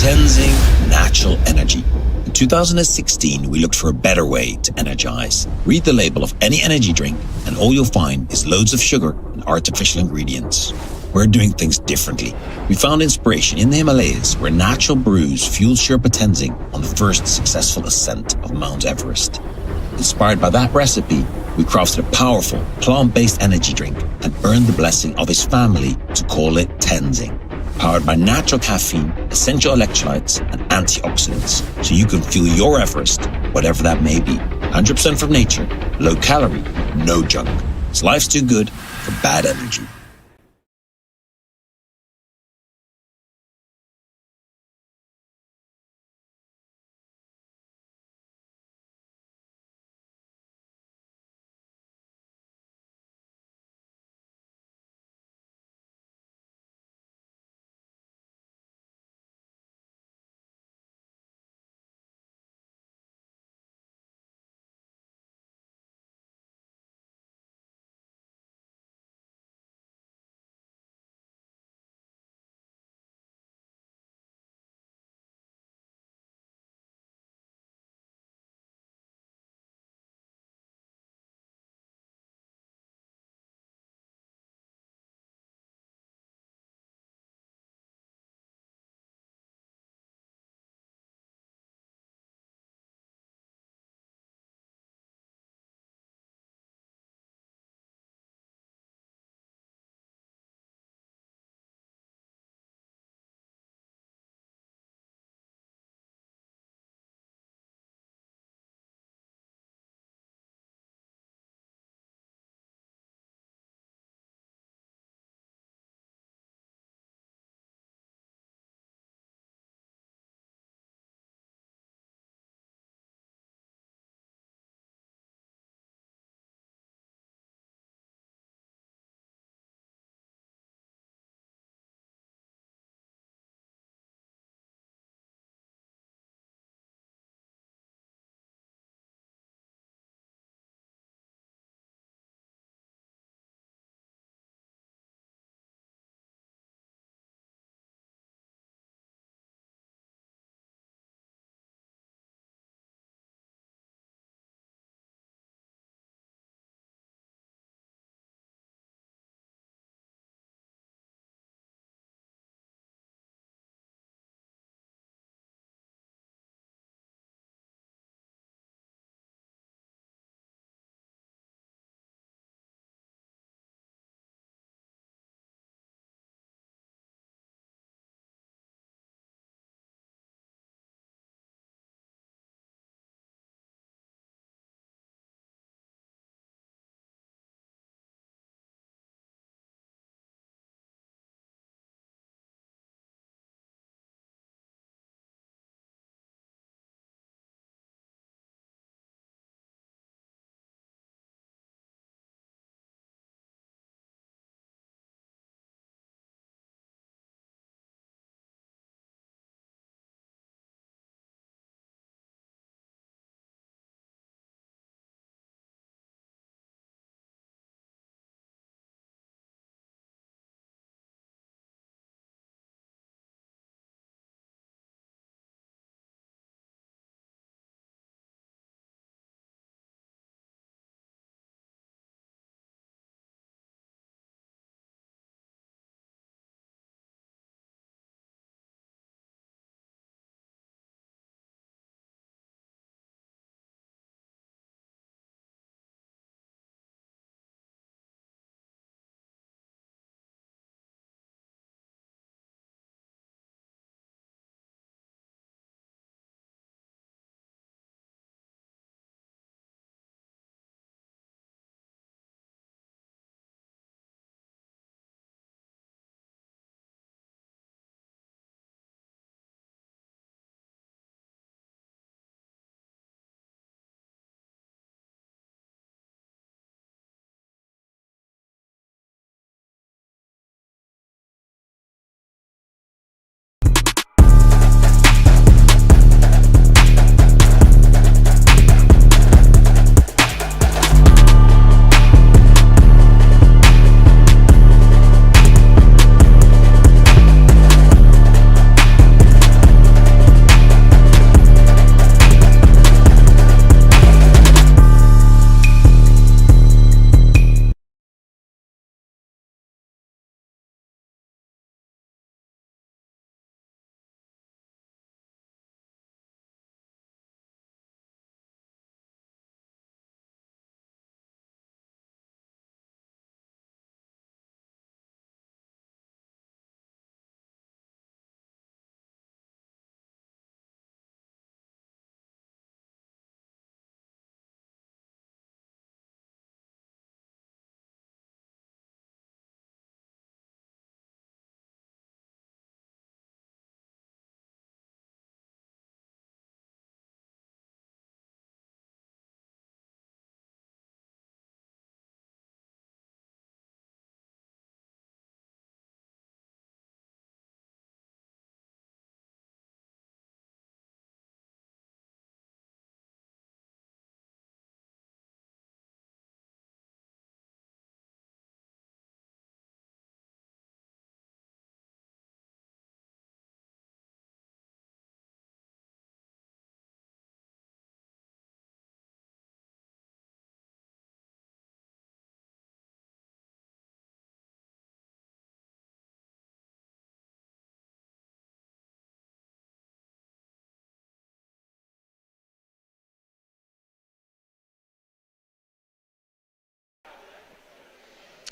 Tenzing Natural Energy. In 2016, we looked for a better way to energize. Read the label of any energy drink and all you'll find is loads of sugar and artificial ingredients. We're doing things differently. We found inspiration in the Himalayas, where natural brews fueled Sherpa Tenzing on the first successful ascent of Mount Everest. Inspired by that recipe, we crafted a powerful, plant-based energy drink and earned the blessing of his family to call it Tenzing. Powered by natural caffeine, essential electrolytes, and antioxidants, so you can fuel your Everest, whatever that may be. 100% from nature, low calorie, no junk. 'Cause life's too good for bad energy.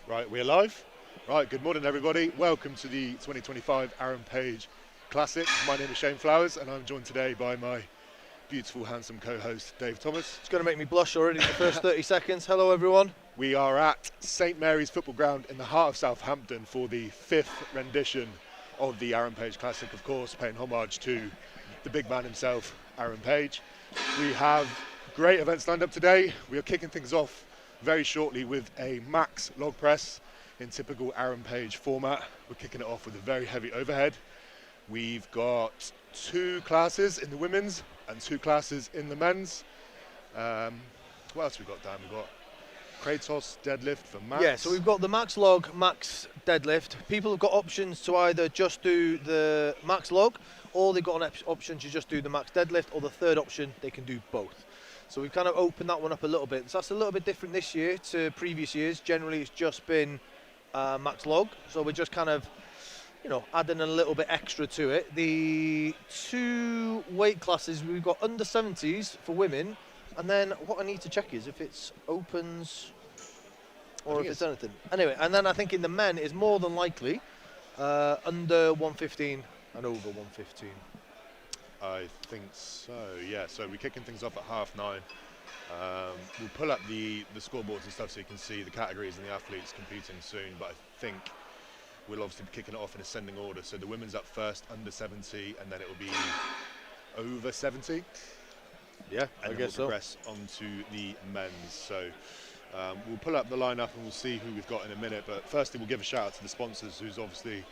Right, we're live. Right, good morning everybody. Welcome to the 2025 Aaron Page Classic. My name is Shane Flowers and I'm joined today by my beautiful, handsome co-host, Dave Thomas. It's going to make me blush already in the first 30 seconds. Hello everyone. We are at St Mary's Football Ground in the heart of Southampton for the 5th rendition of the Aaron Page Classic, of course, paying homage to the big man himself, Aaron Page. We have great events lined up today. We are kicking things off very shortly with a max log press in typical Aaron Page format. We're kicking it off with a very heavy overhead. We've got 2 classes in the women's and 2 classes in the men's. What else we got, Dan? We've got Kratos deadlift for max. Yeah, so we've got the max log, max deadlift. People have got options to either just do the max log, or they've got an option to just do the max deadlift, or the third option, they can do both. So we've kind of opened that one up a little bit. So that's a little bit different this year to previous years. Generally, it's just been max log. So we're just kind of, adding a little bit extra to it. The 2 weight classes, we've got under 70s for women. And then what I need to check is if it's opens or if it's anything. Anyway, and then I think in the men is more than likely under 115 and over 115. I think so, yeah. So we're kicking things off at 9:30. We'll pull up the scoreboards and stuff so you can see the categories and the athletes competing soon, but I think we'll obviously be kicking it off in ascending order. So the women's up first, under 70, and then it will be over 70. Yeah, and I guess we'll so. progress onto the men's. So we'll pull up the lineup and we'll see who we've got in a minute. But firstly, we'll give a shout out to the sponsors, who's obviously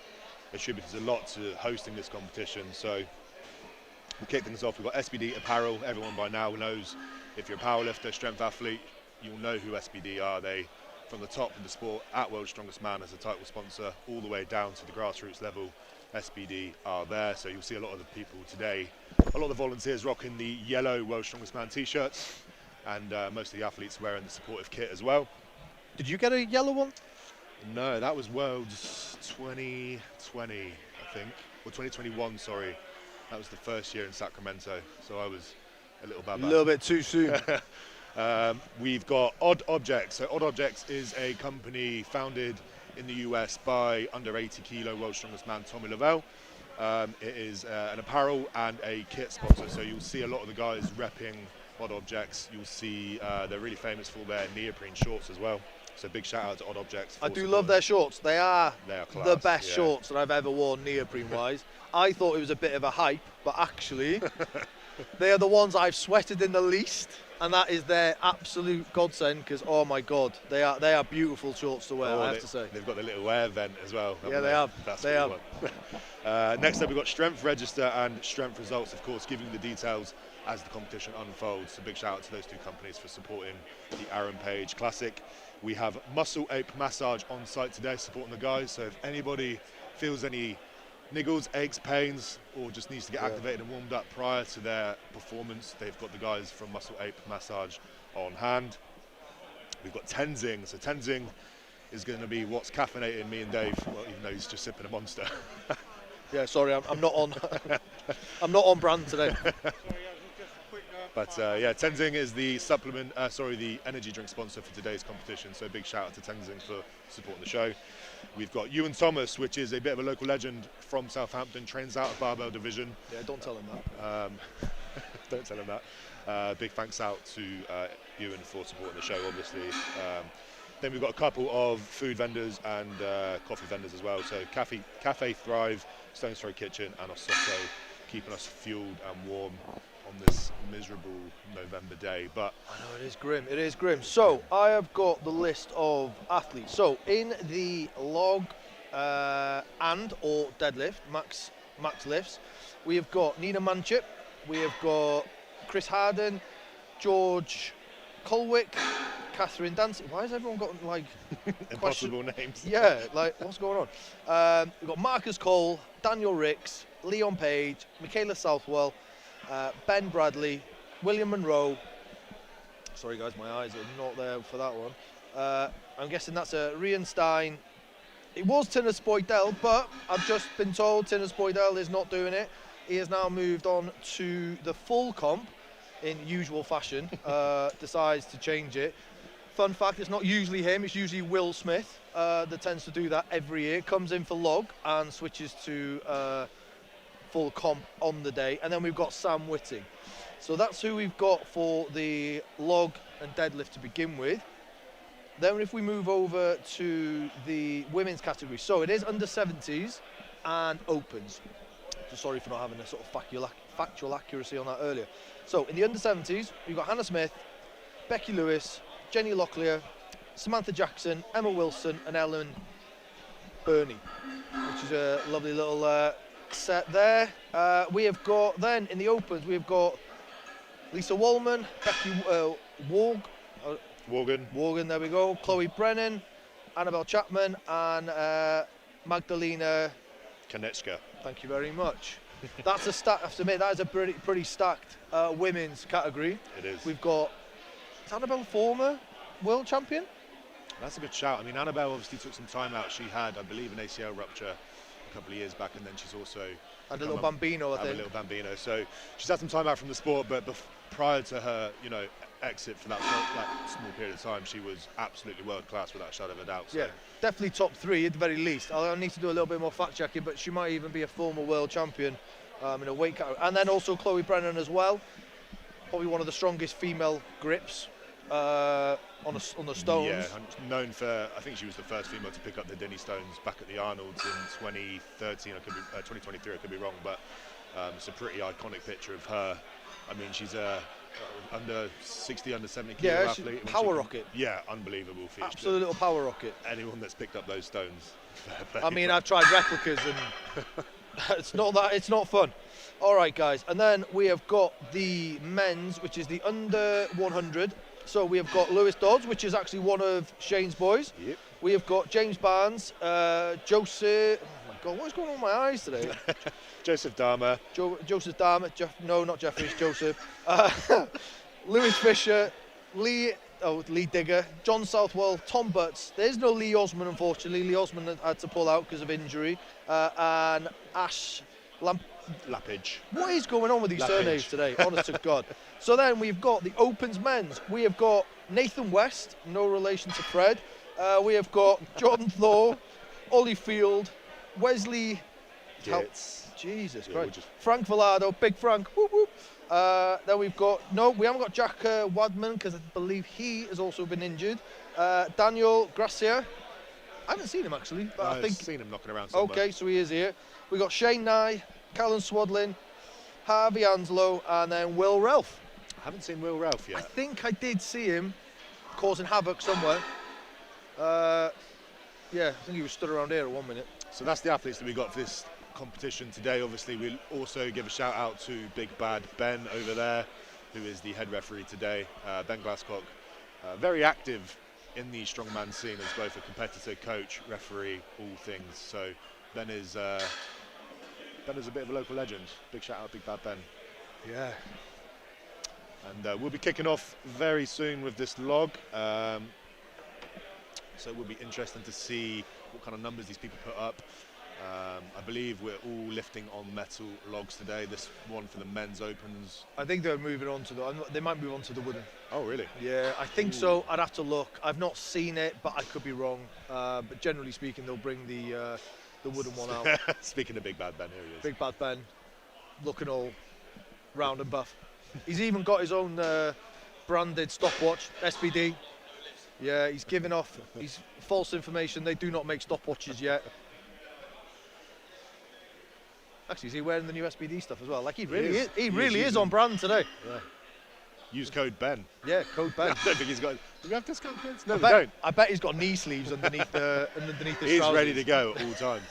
attributed a lot to hosting this competition. So we'll kick things off. We've got SBD Apparel. Everyone by now knows, if you're a powerlifter, strength athlete, you'll know who SBD are. They, from the top of the sport, at World's Strongest Man as a title sponsor, all the way down to the grassroots level, SBD are there. So you'll see a lot of the people today, a lot of the volunteers rocking the yellow World's Strongest Man t-shirts, and most of the athletes wearing the supportive kit as well. Did you get a yellow one? No, that was Worlds 2020, I think, or 2021, sorry. That was the first year in Sacramento, so I was a little bad. A little bit too soon. We've got Odd Objects. So Odd Objects is a company founded in the US by under 80 kilo World's Strongest Man Tommy Lavelle. It is an apparel and a kit sponsor, so you'll see a lot of the guys repping Odd Objects. You'll see they're really famous for their neoprene shorts as well. So big shout out to Odd Objects. I do love their shorts. They are class, the best shorts that I've ever worn neoprene wise. I thought it was a bit of a hype, but actually they are the ones I've sweated in the least, and that is their absolute godsend, because oh my god, they are beautiful shorts to wear. I have to say. They've got the little air vent as well. Yeah, they have. That's they have. Next up, we've got Strength Register and Strength Results, of course, giving you the details as the competition unfolds. So big shout out to those 2 companies for supporting the Aaron Page Classic. We have Muscle Ape Massage on site today, supporting the guys. So if anybody feels any niggles, aches, pains, or just needs to get activated and warmed up prior to their performance, they've got the guys from Muscle Ape Massage on hand. We've got Tenzing. So Tenzing is going to be what's caffeinating me and Dave, well, even though he's just sipping a Monster. Yeah, sorry, I'm not on. I'm not on brand today. But yeah, Tenzing is the the energy drink sponsor for today's competition. So big shout out to Tenzing for supporting the show. We've got Iwan Thomas, which is a bit of a local legend from Southampton, trains out of Barbell Division. Yeah, don't tell him that. Don't tell him that. Big thanks out to Iwan for supporting the show, obviously. Then we've got a couple of food vendors and coffee vendors as well. So Cafe Thrive, Stone's Throw Kitchen, and Ossoto, keeping us fueled and warm on this miserable November day. But I know it is grim. It is grim. So I have got the list of athletes. So in the log and or deadlift max lifts, we have got Nina Manchip, we have got Chris Harden, George Colwick, Catherine Dancy. Why has everyone got like impossible names? Yeah, like what's going on? We've got Marcus Cole, Daniel Ricks, Leon Page, Michaela Southwell, Ben Bradley, William Monroe. Sorry guys, my eyes are not there for that one. I'm guessing that's a Rian Stein. It was Tinus Boydell, but I've just been told Tinus Boydell is not doing it. He has now moved on to the full comp in usual fashion, decides to change it. Fun fact, it's not usually him, it's usually Will Smith that tends to do that every year. Comes in for log and switches to full comp on the day. And then we've got Sam Whitting. So that's who we've got for the log and deadlift to begin with. Then if we move over to the women's category, so it is under 70s and opens. So sorry for not having a sort of factual accuracy on that earlier. So in the under 70s, we've got Hannah Smith, Becky Lewis, Jenny Locklear, Samantha Jackson, Emma Wilson and Ellen Burney, which is a lovely little set there. We have got then in the opens, we've got Lisa Wallman, Becky Worgan, there we go, Chloe Brennan, Annabelle Chapman and Magdalena Konechka. Thank you very much. That's a stack, I have to admit, that is a pretty stacked women's category. It is. We've got, is Annabelle former world champion? That's a good shout. I mean, Annabelle obviously took some time out. She had, I believe, an ACL rupture a couple of years back, and then she's also had a little bambino, I think. A little bambino. So she's had some time out from the sport, but prior to her, exit for that small period of time, she was absolutely world class without a shadow of a doubt. So. Yeah, definitely top 3 at the very least. I'll need to do a little bit more fact checking, but she might even be a former world champion in a weight category. And then also Chloe Brennan as well, probably one of the strongest female grips on the stones. Yeah, known for, I think she was the first female to pick up the Denny stones back at the Arnold's in 2013, 2023, I could be wrong, but it's a pretty iconic picture of her. I mean, she's a under 60, under 70 kilo athlete. Power rocket. Yeah, unbelievable feature. Absolute little power rocket. Anyone that's picked up those stones. I mean, I've tried replicas and it's not fun. All right, guys, and then we have got the men's, which is the under 100. So we have got Lewis Dodds, which is actually one of Shane's boys. Yep. We have got James Barnes, Joseph. Oh my God, what's going on with my eyes today? Joseph Dahmer. Joseph Dahmer. No, not Jeffrey. It's Joseph. Lewis Fisher, Lee Digger, John Southwell, Tom Butts. There's no Lee Osman, unfortunately. Lee Osman had to pull out because of injury. And Ash Lappage. What is going on with these surnames today? Honest to God. So then we've got the opens men's. We have got Nathan West, no relation to Fred. We have got Jordan Thor, Ollie Field, Wesley. Jesus Christ. Frank Villado, Big Frank. Whoop, whoop. Then we've got, we haven't got Jack Wadman because I believe he has also been injured. Daniel Gracia. I haven't seen him actually, but I think. I've seen him knocking around somewhere. Okay, so he is here. We've got Shane Nye, Callan Swadlin, Harvey Anslow, and then Will Ralph. I haven't seen Will Ralph yet. I think I did see him causing havoc somewhere. Yeah, I think he was stood around here at 1 minute. So that's the athletes that we got for this competition today. Obviously, we'll also give a shout out to Big Bad Ben over there, who is the head referee today, Ben Glasscock. Very active in the strongman scene as both a competitor, coach, referee, all things. So Ben is a bit of a local legend. Big shout out, Big Bad Ben. Yeah. And we'll be kicking off very soon with this log. So it will be interesting to see what kind of numbers these people put up. I believe we're all lifting on metal logs today. This one for the men's opens. I think they're moving on to they might move on to the wooden. Oh, really? Yeah, I think so. I'd have to look. I've not seen it, but I could be wrong. But generally speaking, they'll bring the wooden one out. Speaking of Big Bad Ben, here he is. Big Bad Ben, looking all round and buff. He's even got his own branded stopwatch, SBD. Yeah, he's giving off false information. They do not make stopwatches yet. Actually, is he wearing the new SBD stuff as well? Like he really is on brand today. Yeah. Use code Ben. Yeah, code Ben. I don't think he's got. Do we have discount codes? No, we don't. don't. I bet he's got knee sleeves underneath the He's trousers. ready to go at all time.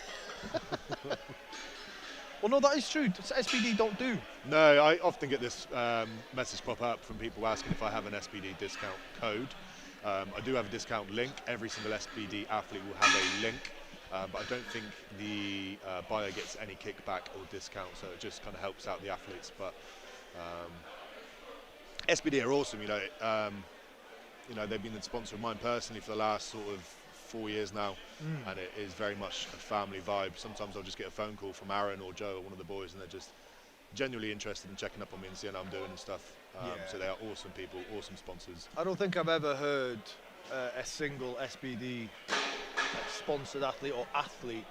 Well, no, that is true. SBD don't do. No, I often get this message pop up from people asking if I have an SBD discount code. I do have a discount link. Every single SBD athlete will have a link, but I don't think the buyer gets any kickback or discount, so it just kind of helps out the athletes. But SBD are awesome, they've been the sponsor of mine personally for the last sort of 4 years now, and it is very much a family vibe. Sometimes I'll just get a phone call from Aaron or Joe or one of the boys, and they're just genuinely interested in checking up on me and seeing how I'm doing and stuff. So they are awesome people, awesome sponsors. I don't think I've ever heard a single SBD sponsored athlete or athlete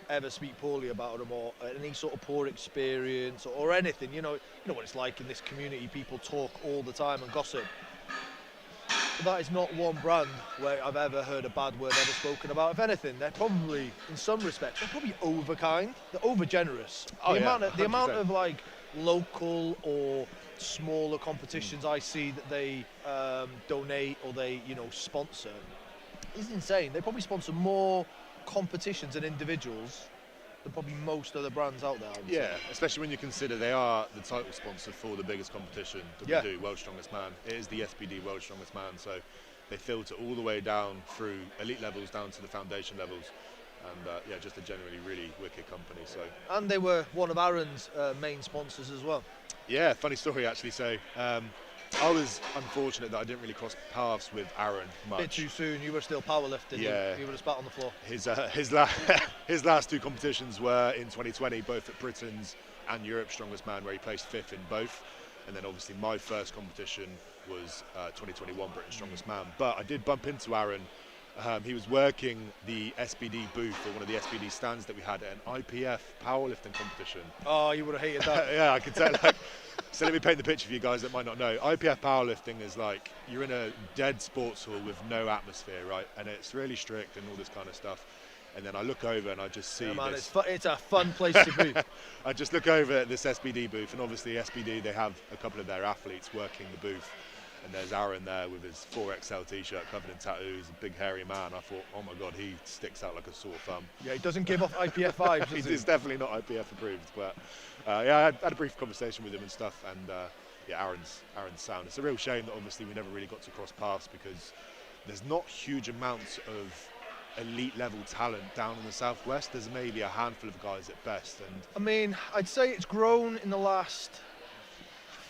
ever speak poorly about them, or any sort of poor experience or anything. You know what it's like in this community. People talk all the time and gossip. But that is not one brand where I've ever heard a bad word ever spoken about. If anything, they're probably, in some respects, they're probably over kind. They're over generous. Oh, The amount of like local or smaller competitions I see that they donate or they sponsor is insane. They probably sponsor more competitions and individuals than probably most other brands out there. I would say. Especially when you consider they are the title sponsor for the biggest competition that we do, World's Strongest Man. It is the SBD World's Strongest Man, so they filter all the way down through elite levels down to the foundation levels, and just a generally really wicked company. So. And they were one of Aaron's main sponsors as well. Yeah, funny story actually. So I was unfortunate that I didn't really cross paths with Aaron much. A bit too soon. You were still powerlifting. Yeah. You would have spat on the floor. His last two competitions were in 2020, both at Britain's and Europe's Strongest Man, where he placed 5th in both. And then obviously my first competition was 2021 Britain's Strongest Man. But I did bump into Aaron. He was working the SBD booth, or one of the SBD stands that we had at an IPF powerlifting competition. Oh, you would have hated that. Yeah, I could tell. So let me paint the picture for you guys that might not know. IPF powerlifting is like you're in a dead sports hall with no atmosphere, right? And it's really strict and all this kind of stuff. And then I look over and I just see this. It's a fun place to be. I just look over at this SBD booth, and obviously SBD, they have a couple of their athletes working the booth. And there's Aaron there with his 4XL t-shirt covered in tattoos, a big hairy man. I thought, oh my God, he sticks out like a sore thumb. Yeah, he doesn't give off IPF vibes, does he? He's definitely not IPF approved. But I had a brief conversation with him and stuff. And Aaron's sound. It's a real shame that obviously we never really got to cross paths, because there's not huge amounts of elite level talent down in the southwest. There's maybe a handful of guys at best. And I mean, I'd say it's grown in the last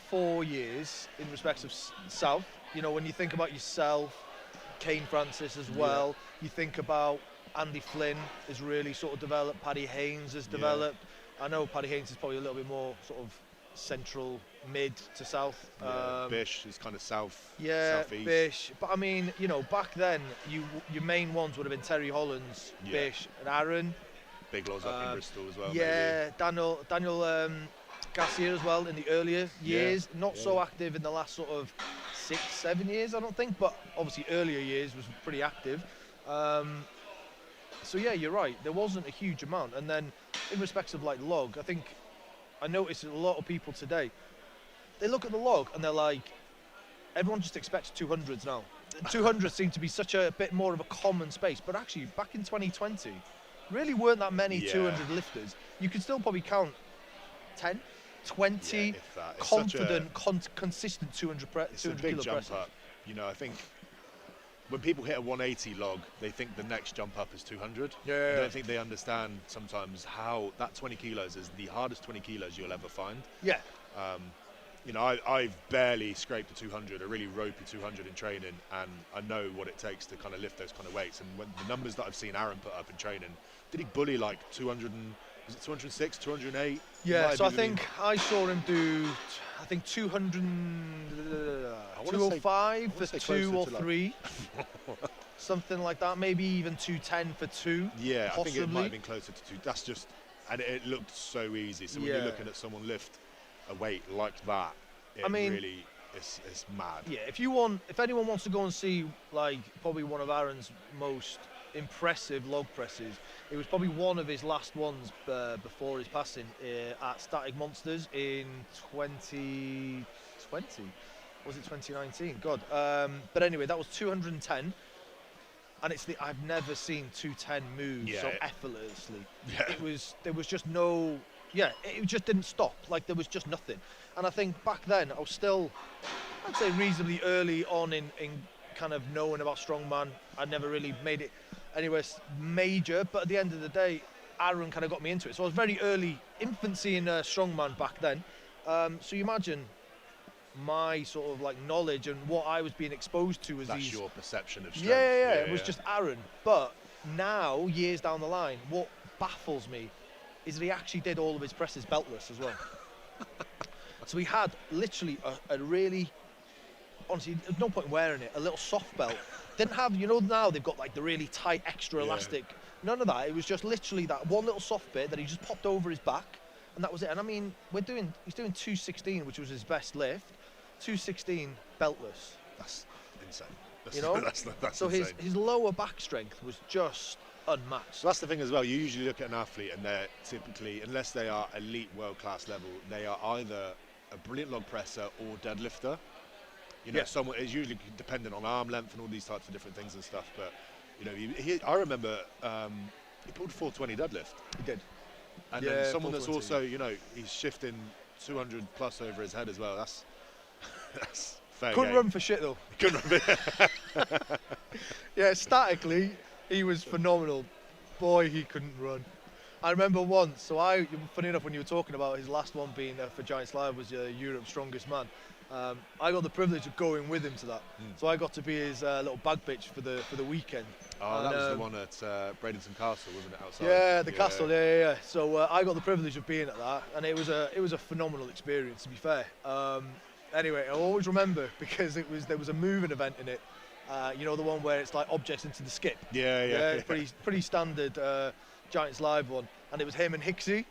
4 years in respects of South. When you think about yourself, Kane Francis as well, you think about Andy Flynn has really sort of developed, Paddy Haynes has developed. I know Paddy Haynes is probably a little bit more sort of central, mid to south. Bish is kind of south, southeast. Bish. But I mean, back then, your main ones would have been Terry Hollins, Bish and Aaron. Big Loz up in Bristol as well. Yeah, maybe. Daniel Gassier as well in the earlier years. Not so active in the last sort of 6-7 years, I don't think, but obviously earlier years was pretty active. So yeah, you're right, there wasn't a huge amount. And then in respects of like log, I noticed a lot of people today, they look at the log and they're like, everyone just expects 200s now. 200s seem to be such a bit more of a common space, but actually back in 2020 really weren't that many 200 lifters. You could still probably count 10, 20 confident, consistent 200 it's a big kilo jump presses. up. I think when people hit a 180 log, they think the next jump up is 200. I don't think they understand sometimes how that 20 kilos is the hardest 20 kilos you'll ever find. Yeah. I've barely scraped a 200, a really ropey 200 in training, and I know what it takes to kind of lift those kind of weights. And when the numbers that I've seen Aaron put up in training, did he bully like 200? Was it 206, 208? Yeah, so I think I saw him do, 200, 205 for 2 or 3. Something like that, maybe even 210 for 2. Yeah, possibly. I think it might have been closer to 2. That's just, and it looked so easy. So when you're looking at someone lift a weight like that, really it's mad. Yeah, if anyone wants to go and see like probably one of Aaron's most impressive log presses, it was probably one of his last ones before his passing at Static Monsters in 2020. Was it 2019? God. But anyway, that was 210, and I've never seen 210 move so effortlessly. Yeah. There was just no. Yeah, it just didn't stop. Like there was just nothing. And I think back then I was still, I'd say reasonably early on in kind of knowing about Strongman. I never really made it anywhere major, but at the end of the day, Aaron kind of got me into it. So I was very early infancy in Strongman back then. So you imagine my sort of like knowledge and what I was being exposed to as That's your perception of strength. Yeah, it was just Aaron. But now, years down the line, what baffles me is that he actually did all of his presses beltless as well. So he had literally a really honestly, there's no point in wearing it. A little soft belt. Didn't have, you know, now they've got like the really tight extra elastic. None of that. It was just literally that one little soft bit that he just popped over his back, and that was it. And I mean, he's doing 216, which was his best lift. 216 beltless. That's insane. You know, that's so insane. his lower back strength was just unmatched. So that's the thing as well. You usually look at an athlete, and they're typically, unless they are elite world-class level, they are either a brilliant log presser or deadlifter. You know, someone is usually dependent on arm length and all these types of different things and stuff. But you know, I remember he pulled 420 deadlift. He did. And then someone that's also, you know, he's shifting 200 plus over his head as well. That's fair Couldn't game. run for shit though. Couldn't run. Yeah, statically, he was phenomenal. Boy, he couldn't run. I remember once, funny enough, when you were talking about his last one being for Giants Live was Europe's Strongest Man, I got the privilege of going with him to that. So I got to be his little bag bitch for the weekend. Oh, and that was the one at Bradenton Castle, wasn't it, outside? Yeah, the castle, yeah. So I got the privilege of being at that, and it was a phenomenal experience, to be fair. Anyway, I always remember because there was a moving event in it. You know, the one where it's like objects into the skip. Yeah. Pretty standard Giants Live one, and it was him and Hicksy,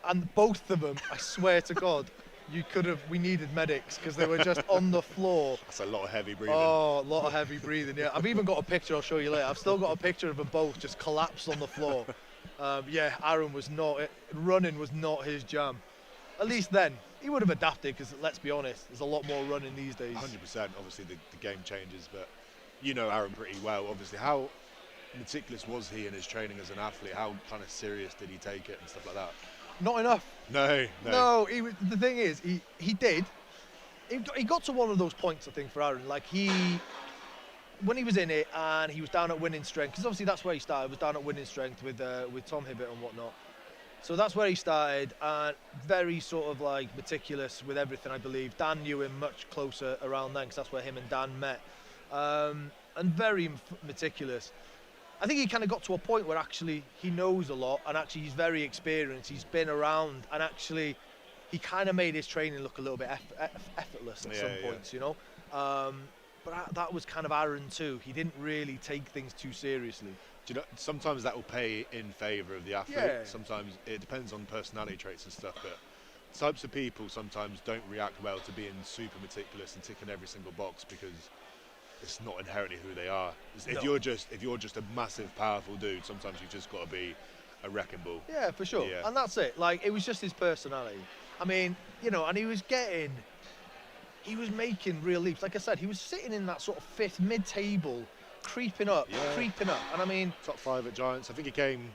and both of them, I swear to God, we needed medics because they were just on the floor. That's a lot of heavy breathing. Oh, a lot of heavy breathing, yeah. I've even got a picture I'll show you later. I've still got a picture of them both just collapsed on the floor. Aaron running was not his jam. At least then. He would have adapted because, let's be honest, there's a lot more running these days. 100%, obviously the game changes, but you know Aaron pretty well, obviously. How meticulous was he in his training as an athlete? How kind of serious did he take it and stuff like that? Not enough. No. No, the thing is, he did. He got to one of those points, I think, for Aaron. Like, when he was in it and he was down at winning strength, because obviously that's where he started, was down at winning strength with Tom Hibbett and whatnot. So that's where he started, and very sort of like meticulous with everything, I believe. Dan knew him much closer around then, because that's where him and Dan met. And very meticulous. I think he kind of got to a point where actually he knows a lot, and actually he's very experienced. He's been around, and actually he kind of made his training look a little bit effortless at some points, you know. But that was kind of Aaron too. He didn't really take things too seriously. Do you know, sometimes that will pay in favour of the athlete. Yeah. Sometimes it depends on personality traits and stuff, but types of people sometimes don't react well to being super meticulous and ticking every single box because it's not inherently who they are. If you're just a massive, powerful dude, sometimes you've just got to be a wrecking ball. Yeah, for sure. Yeah. And that's it. Like, it was just his personality. I mean, you know, and he was making real leaps. Like I said, he was sitting in that sort of fifth mid-table, creeping up. And I mean, top 5 at Giants. I think he came,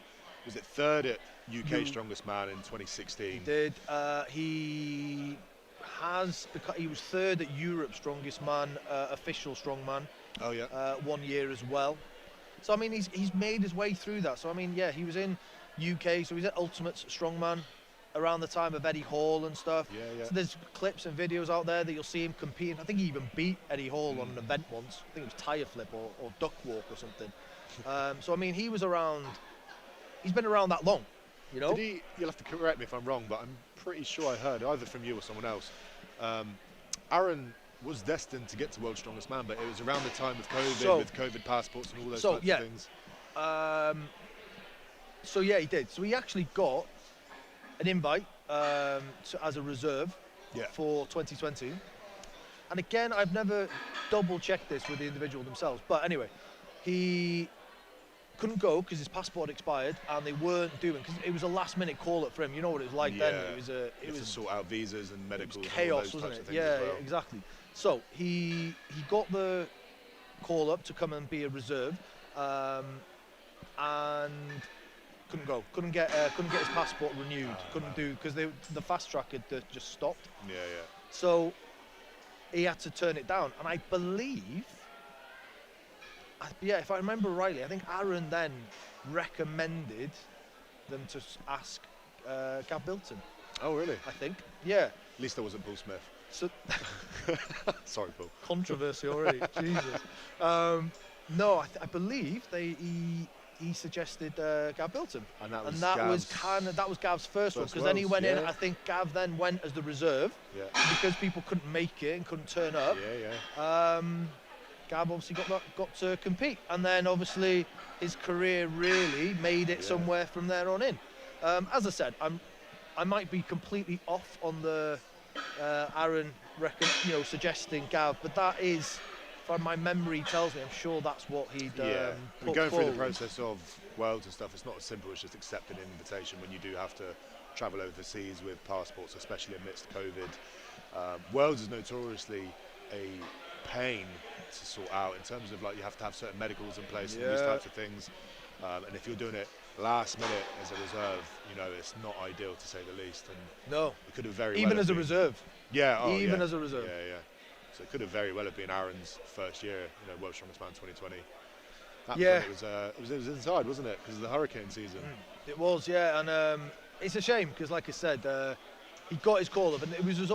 was it third at UK Strongest Man in 2016? He did. He was third at Europe's Strongest Man, official strongman. Oh yeah. 1 year as well. So I mean, he's made his way through that. So I mean, yeah, he was in UK, so he's at Ultimates Strongman around the time of Eddie Hall and stuff. Yeah. So there's clips and videos out there that you'll see him competing. I think he even beat Eddie Hall on an event once. I think it was tire flip or duck walk or something. So I mean, he was around. He's been around that long, you know. You'll have to correct me if I'm wrong, but I'm pretty sure I heard either from you or someone else. Aaron was destined to get to World's Strongest Man, but it was around the time of COVID, with COVID passports and all those types of things. So yeah, he did. So he actually got an invite as a reserve for 2020. And again, I've never double-checked this with the individual themselves. But anyway, he couldn't go because his passport expired, and they weren't doing, because it was a last-minute call-up for him. You know what it was like then. It was to sort out visas and medicals. Chaos, and all wasn't those types it? of things Yeah, as well. exactly. So he got the call-up to come and be a reserve, and couldn't go. Couldn't get his passport renewed. Couldn't do, because the fast track had just stopped. Yeah. So he had to turn it down, and I believe, if I remember rightly, I think Aaron then recommended them to ask Gav Bilton. Oh, really? I think. Yeah. At least there wasn't Paul Smith. So Sorry, Paul. Controversy already. Jesus. No, I believe he suggested Gav built him. And that was that was Gav's first one, because then he Worlds, went in. yeah. I think Gav then went as the reserve because people couldn't make it and couldn't turn up. Gav obviously got to compete, and then obviously his career really made it somewhere from there on in. As I said, I might be completely off on the Aaron suggesting Gav, but that is, from my memory tells me, I'm sure that's what he'd put going forward. through the process of Worlds and stuff, it's not as simple as just accepting an invitation when you do have to travel overseas with passports, especially amidst COVID. Worlds is notoriously a pain to sort out in terms of, like, you have to have certain medicals in place and these types of things, and if you're doing it last minute as a reserve, it's not ideal, to say the least. And no, it could have very even well as a been, reserve. Even as a reserve. So it could have very well have been Aaron's first year, World's Strongest Man 2020. It was inside, wasn't it? Because of the hurricane season. It was, and it's a shame because, like I said, he got his call up, and it was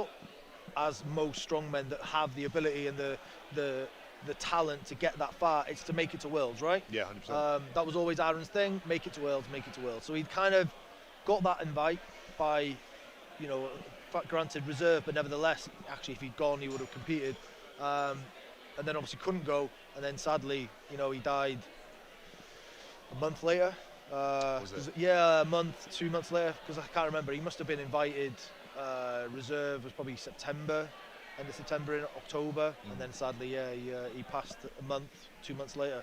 as most strongmen that have the ability and the talent to get that far, it's to make it to Worlds, right? Yeah, 100%. That was always Aaron's thing: make it to Worlds, make it to Worlds. So he'd kind of got that invite by, granted reserve, but nevertheless, actually, if he'd gone, he would have competed. And then obviously couldn't go, and then sadly, he died a month later. Was it? Yeah, a month, 2 months later, because I can't remember. He must have been invited. Reserve was probably end of September, in October, and then sadly, he passed a month, 2 months later.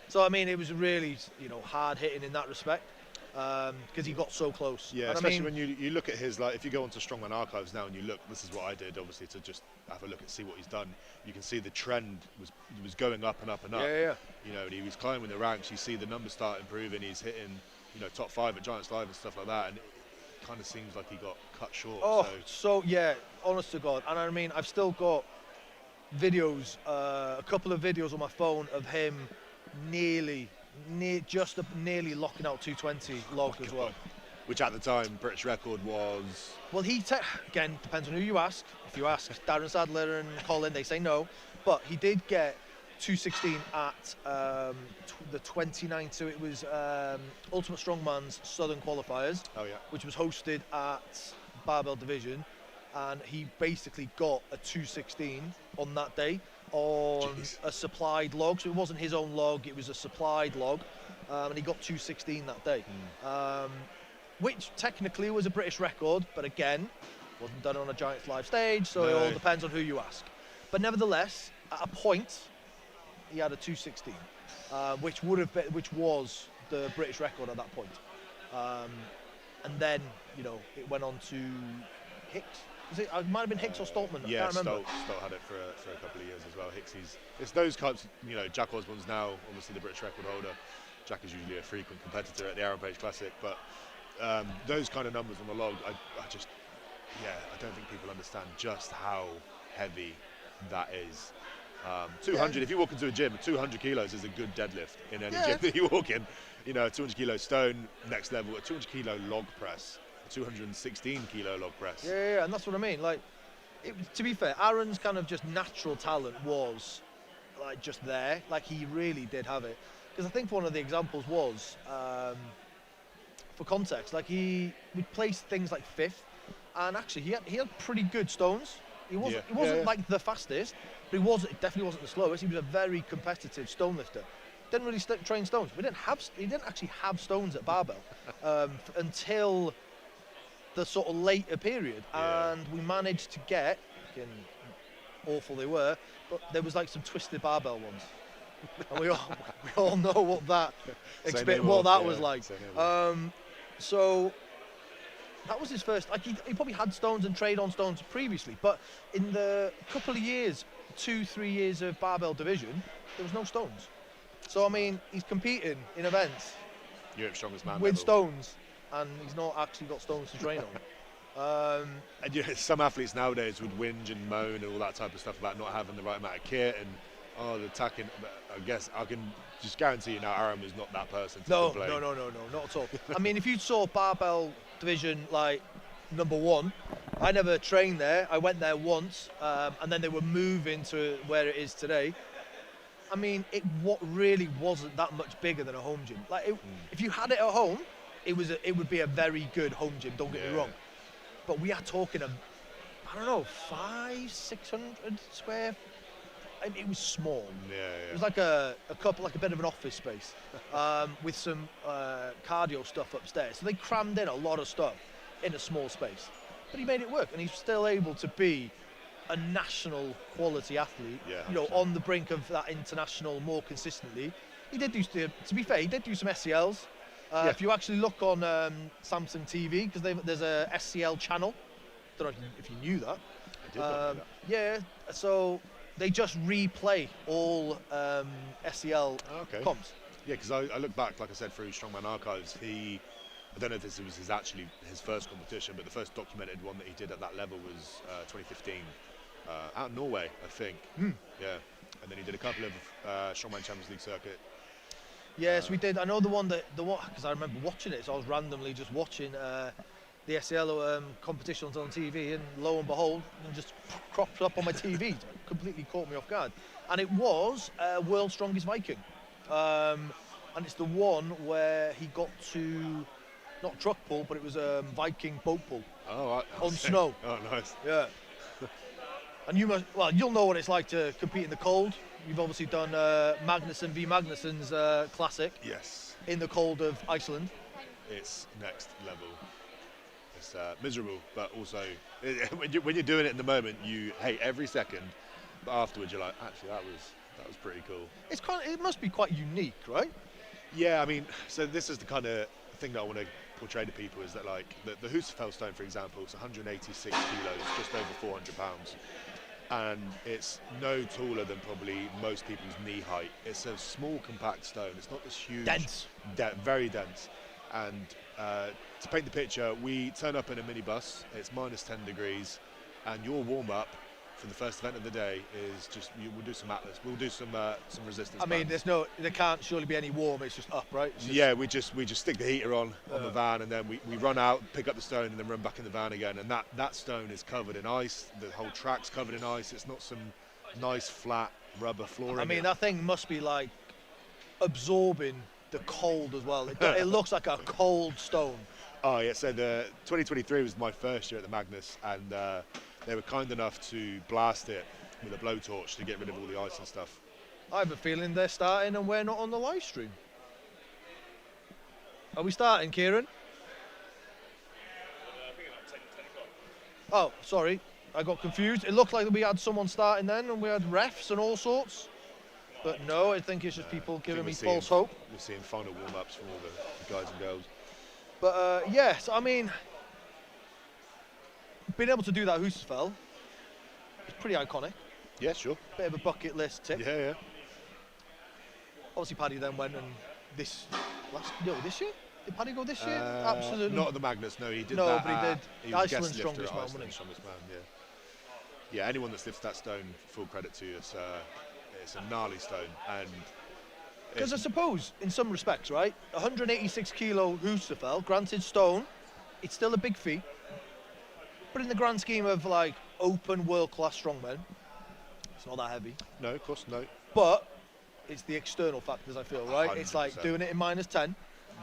So I mean, it was really, hard hitting in that respect, because he got so close. Yeah, and especially when you look at his, like, if you go onto Strongman Archives now and you look, this is what I did, obviously, to just have a look and see what he's done. You can see the trend was going up and up and up. Yeah. And he was climbing the ranks. You see the numbers start improving. He's hitting, top 5 at Giants Live and stuff like that. And it kind of seems like he got cut short. Honest to God. And I mean, I've still got videos, a couple of videos on my phone of him nearly locking out 220 log as well. Which at the time, British record was... Well, again, depends on who you ask. If you ask Darren Sadler and Colin, they say no. But he did get 216 at the 2019, it was Ultimate Strongman's Southern Qualifiers, which was hosted at Barbell Division, and he basically got a 216 on that day on a supplied log. So it wasn't his own log, it was a supplied log, and he got 216 that day, which technically was a British record, but again, wasn't done on a Giants Live stage, so it all depends on who you ask. But nevertheless, at a point, he had a 216, which was the British record at that point. And then, it went on to Hicks. It might have been Hicks or Stoltman. I can't remember. Stolt had it for a couple of years as well. It's those types. Jack Osborne's now obviously the British record holder. Jack is usually a frequent competitor at the Arrow Page Classic, but those kind of numbers on the log, I don't think people understand just how heavy that is. 200, if you walk into a gym, 200 kilos is a good deadlift in any gym that you walk in. 200 kilo stone, next level, a 200 kilo log press, a 216 kilo log press. Yeah, and that's what I mean. Like, to be fair, Aaron's kind of just natural talent was like just there. Like, he really did have it. Because I think one of the examples was, for context, like he would place things like 5th, and actually he had pretty good stones. He wasn't like the fastest, but he definitely wasn't the slowest. He was a very competitive stone lifter. Didn't really train stones. He didn't actually have stones at barbell until the sort of later period, and we managed to get, awful they were, but there was like some twisted barbell ones, and we all know what that was like. So that was his first. Like he probably had stones and trained on stones previously, but in the couple of years, 2-3 years of barbell division, there was no stones. So I mean, he's competing in events Europe's strongest man with level. Stones, and he's not actually got stones to train on. And some athletes nowadays would whinge and moan and all that type of stuff about not having the right amount of kit and the attacking. But I guess I can just guarantee you now, Aaron was not that person to complain. No, not at all. I mean, if you saw barbell division like number 1, I never trained there. I went there once, and then they were moving to where it is today. I mean, what really wasn't that much bigger than a home gym. Like, if you had it at home, it would be a very good home gym. Don't get me wrong, but we are talking I don't know, 500-600 square. I mean, it was small. It was like a bit of an office space, with some cardio stuff upstairs. So they crammed in a lot of stuff in a small space, but he made it work, and he's still able to be a national quality athlete. On the brink of that international more consistently. He did do, to be fair, he did do some SCLs. If you actually look on Samsung TV, because there's a SCL channel. Don't know if you knew that. I did not know that. Yeah, so they just replay all SCL comps. Yeah, because I look back, like I said, through Strongman archives. I don't know if this was his first competition, but the first documented one that he did at that level was 2015, out in Norway, I think. Yeah, and then he did a couple of Strongman Champions League circuit. Yes, we did. I know the one because I remember watching it. So I was randomly just watching the SCL competitions on TV, and lo and behold, it just cropped up on my TV. It completely caught me off guard. And it was World's Strongest Viking. And it's the one where he got to, not truck pull, but it was Viking boat pull. On snow. Oh, nice. Yeah. And you'll know what it's like to compete in the cold. You've obviously done Magnussen v Magnussen's classic. Yes. In the cold of Iceland. It's next level. It's miserable, but also when you're doing it in the moment, you hate every second. But afterwards, you're like, actually, that was pretty cool. It must be quite unique, right? Yeah, I mean, so this is the kind of thing that I want to portray to people, is that like the Husafell stone, for example, it's 186 kilos, just over 400 pounds. And it's no taller than probably most people's knee height. It's a small, compact stone. It's not this huge. Dense. Very dense. And to paint the picture, we turn up in a minibus. It's minus 10 degrees, and your warm-up for the first event of the day is just we'll do some atlas. We'll do some resistance. I mean, there can't surely be any warm. It's just up, right? Yeah, we just stick the heater on the van, and then we run out, pick up the stone, and then run back in the van again. And that stone is covered in ice. The whole track's covered in ice. It's not some nice flat rubber flooring. I mean, that thing must be like absorbing the cold as well. It looks like a cold stone. Oh yeah. So the 2023 was my first year at the Magnus, and they were kind enough to blast it with a blowtorch to get rid of all the ice and stuff. I have a feeling they're starting and we're not on the live stream. Are we starting, Kieran? I think it's 10 o'clock. Oh, sorry. I got confused. It looked like we had someone starting then, and we had refs and all sorts. But no, I think it's just people giving me false hope. We're seeing final warm-ups from all the guys and girls. But yes, I mean, being able to do that Husafell is pretty iconic. Yeah, sure. Bit of a bucket list tip. Yeah. Obviously, Paddy then went and this year? Did Paddy go this year? Absolutely. Not at the Magnus, no. He did no, that. but he did. He was Iceland's guest lifter strongest at man, Iceland's wasn't strongest man, yeah. Yeah, anyone that's lifted that stone, full credit to you. It's a gnarly stone, and because I suppose, in some respects, right, 186 kilo Husafell, granted stone, it's still a big feat, but in the grand scheme of like open world-class strongmen, it's not that heavy. No, of course, no. But it's the external factors, I feel, right? 100%. It's like doing it in minus 10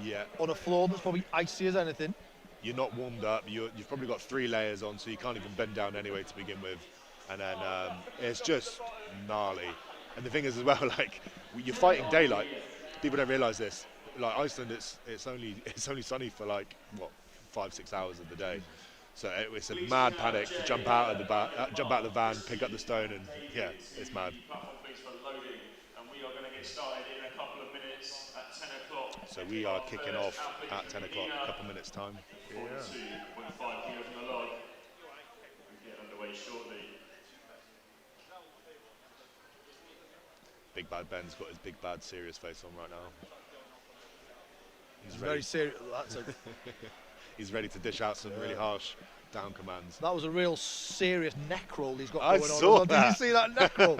Yeah. on a floor that's probably icy as anything. You're not warmed up. You've probably got 3 layers on, so you can't even bend down anyway to begin with. And then it's just gnarly. And the thing is as well, like, you're fighting daylight. People don't realise this. Like Iceland, it's only sunny for like 5-6 hours of the day. So it's a mad panic to jump out of the van, pick up the stone, and yeah, it's mad. And we are going to get started in a couple of minutes at 10 o'clock. So we are kicking off at 10 o'clock, a couple minutes time. 42.5 kilos from the log. We'll get underway shortly. Big Bad Ben's got his big bad serious face on right now. He's very serious. He's ready to dish out some really harsh down commands. That was a real serious neck roll he's got I going on. saw that. Did you see that neck roll?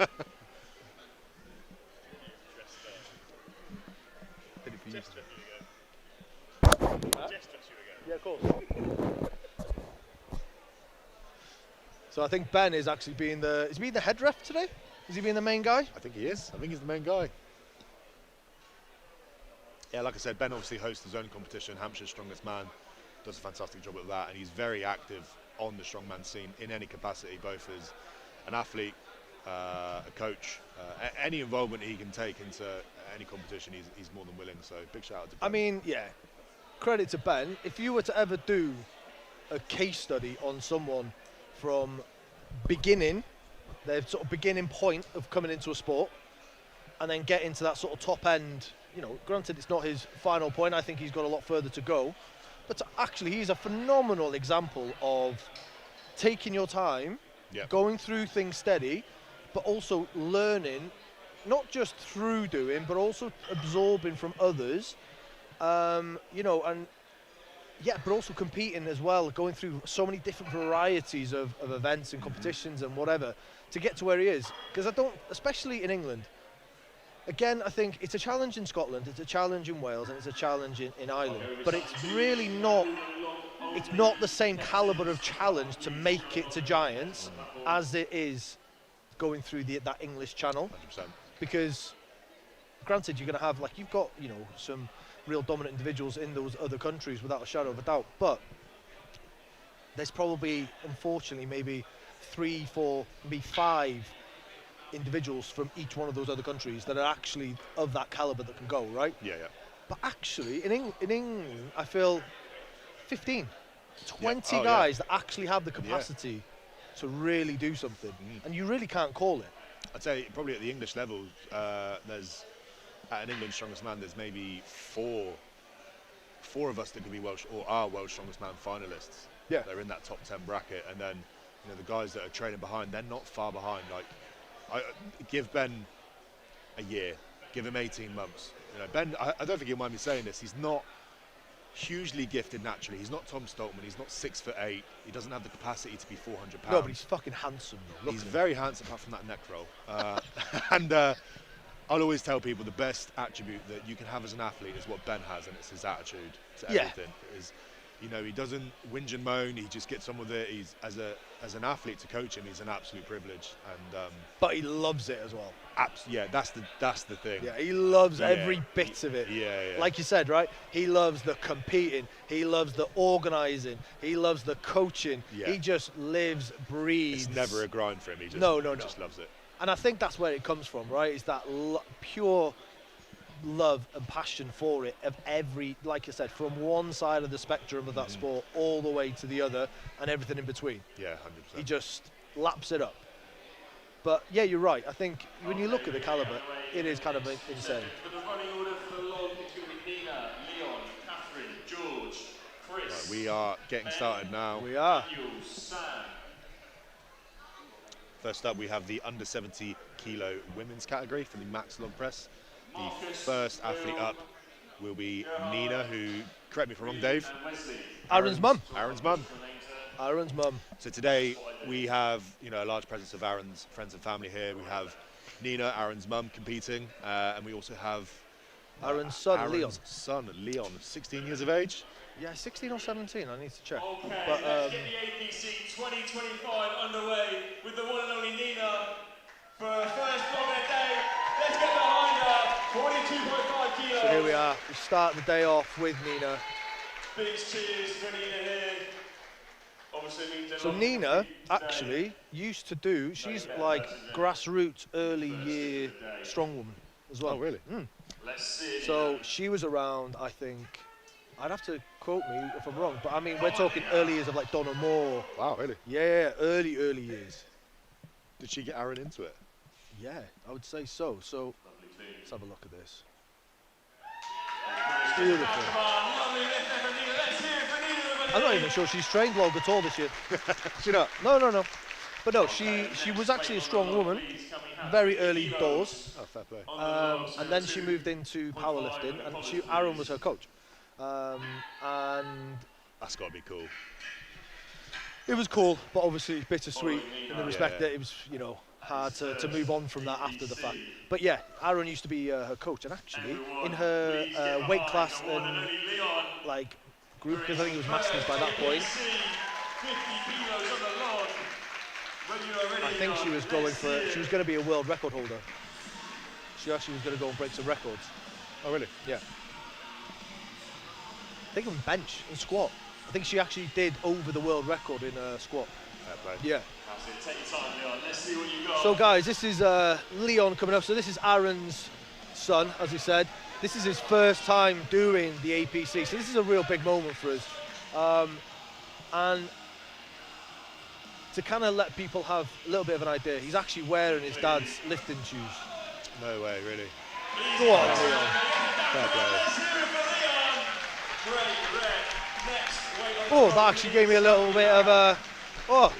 Yeah, of course. So I think Ben is actually being the head ref today. Is he being the main guy? I think he is. I think he's the main guy. Yeah, like I said, Ben obviously hosts his own competition, Hampshire's Strongest Man, does a fantastic job at that, and he's very active on the strongman scene in any capacity, both as an athlete, a coach, any involvement he can take into any competition, he's more than willing. So big shout out to Ben. I mean, yeah, credit to Ben. If you were to ever do a case study on someone from beginning, their sort of beginning point of coming into a sport, and then get into that sort of top end, you know, granted it's not his final point, I think he's got a lot further to go, but actually he's a phenomenal example of taking your time, going through things steady, but also learning, not just through doing, but also absorbing from others, you know, and yeah, but also competing as well, going through so many different varieties of events and competitions and whatever to get to where he is. Because I don't, especially in England, again, I think it's a challenge in Scotland, it's a challenge in Wales, and it's a challenge in Ireland, but it's really not, it's not the same calibre of challenge to make it to Giants as it is going through that English channel. 100%. Because granted, you're going to have, like, you've got, you know, some real dominant individuals in those other countries without a shadow of a doubt, but there's probably, unfortunately, maybe 3, 4, maybe 5 individuals from each one of those other countries that are actually of that caliber that can go, right? Yeah. But actually, in England, I feel 15, 20 guys that actually have the capacity to really do something, and you really can't call it. I'd say probably at the English level, there's, at an England Strongest Man, there's maybe four of us that could be Welsh, or are World Strongest Man finalists. Yeah. They're in that top 10 bracket, and then, you know, the guys that are trailing behind, they're not far behind. Like, I give Ben a year, give him 18 months. You know, Ben, I don't think he'll mind me saying this, he's not hugely gifted naturally. He's not Tom Stoltman, he's not 6'8", he doesn't have the capacity to be 400 pounds. No, but he's fucking handsome. He's very handsome apart from that neck roll. And I'll always tell people the best attribute that you can have as an athlete is what Ben has, and it's his attitude to everything. You know, he doesn't whinge and moan, he just gets on with it. He's, as an athlete, to coach him, he's an absolute privilege. And but he loves it as well. Yeah, that's the thing. Yeah, he loves every bit of it. Yeah. Like you said, right? He loves the competing, he loves the organising, he loves the coaching. Yeah. He just lives, breathes. It's never a grind for him. He just, just loves it. And I think that's where it comes from, right? It's that pure love and passion for it of every, like you said, from one side of the spectrum of that sport all the way to the other and everything in between. Yeah, 100%. He just laps it up. But yeah, you're right. I think when you look at the calibre, it is kind of insane. For the running order for the log, it's going to be Nina, Leon, Catherine, George, Chris. Right, we are getting started now. We are. Daniel, Sam. First up, we have the under 70 kilo women's category for the max log press. The first athlete up will be Nina, who, correct me if I'm wrong, Dave? Aaron's mum. Aaron's mum. Aaron's mum. So today we have, you know, a large presence of Aaron's friends and family here. We have Nina, Aaron's mum, competing, and we also have Aaron's son, Aaron's Leon. son, Leon, 16 years of age. Yeah, 16 or 17, I need to check. Okay, but, let's get the APC 2025 underway with the one and only Nina for her first vlog of the day. Let's get behind her, 42.5 kilos. So here we are, we start the day off with Nina. Big cheers for Nina here. Obviously means a So lot Nina today. actually used to do, she's like grassroots early year strongwoman as well. Oh, really? Let's see. So she was around, I think, I'd have to quote me if I'm wrong, but I mean, we're talking early years of like Donna Moore. Wow, really? Yeah, early years. Did she get Aaron into it? Yeah, I would say so. So let's have a look at this. Come Beautiful. on, lovely lift there for Nina. Let's hear it for Nina. I'm not even sure she's trained log at all this year. She not? No. But no, she was actually a strong woman, very early doors, Oh, fair play. and then she moved into powerlifting, and Aaron was her coach. And That's got to be cool. it was cool, but obviously bittersweet in the respect Yeah. that it was, you know, hard to move on from that after the fact. But yeah, Aaron used to be her coach, and actually in her weight class and like group, because I think it was masters by that point. 50 kilos on the log. I think she was going for, she was going to be a world record holder. She actually was going to go and break some records. Oh, really? Yeah. I think on bench and squat. I think she actually did over the world record in squat. Yeah. That's it. Take your time, Leon. Let's see what you got. So guys, this is Leon coming up. So this is Aaron's son, as he said. This is his first time doing the APC. So this is a real big moment for us. And to kind of let people have a little bit of an idea, he's actually wearing his dad's lifting shoes. No way, really. Go on, Leon. Fair play. Oh, that actually gave me a little bit of a,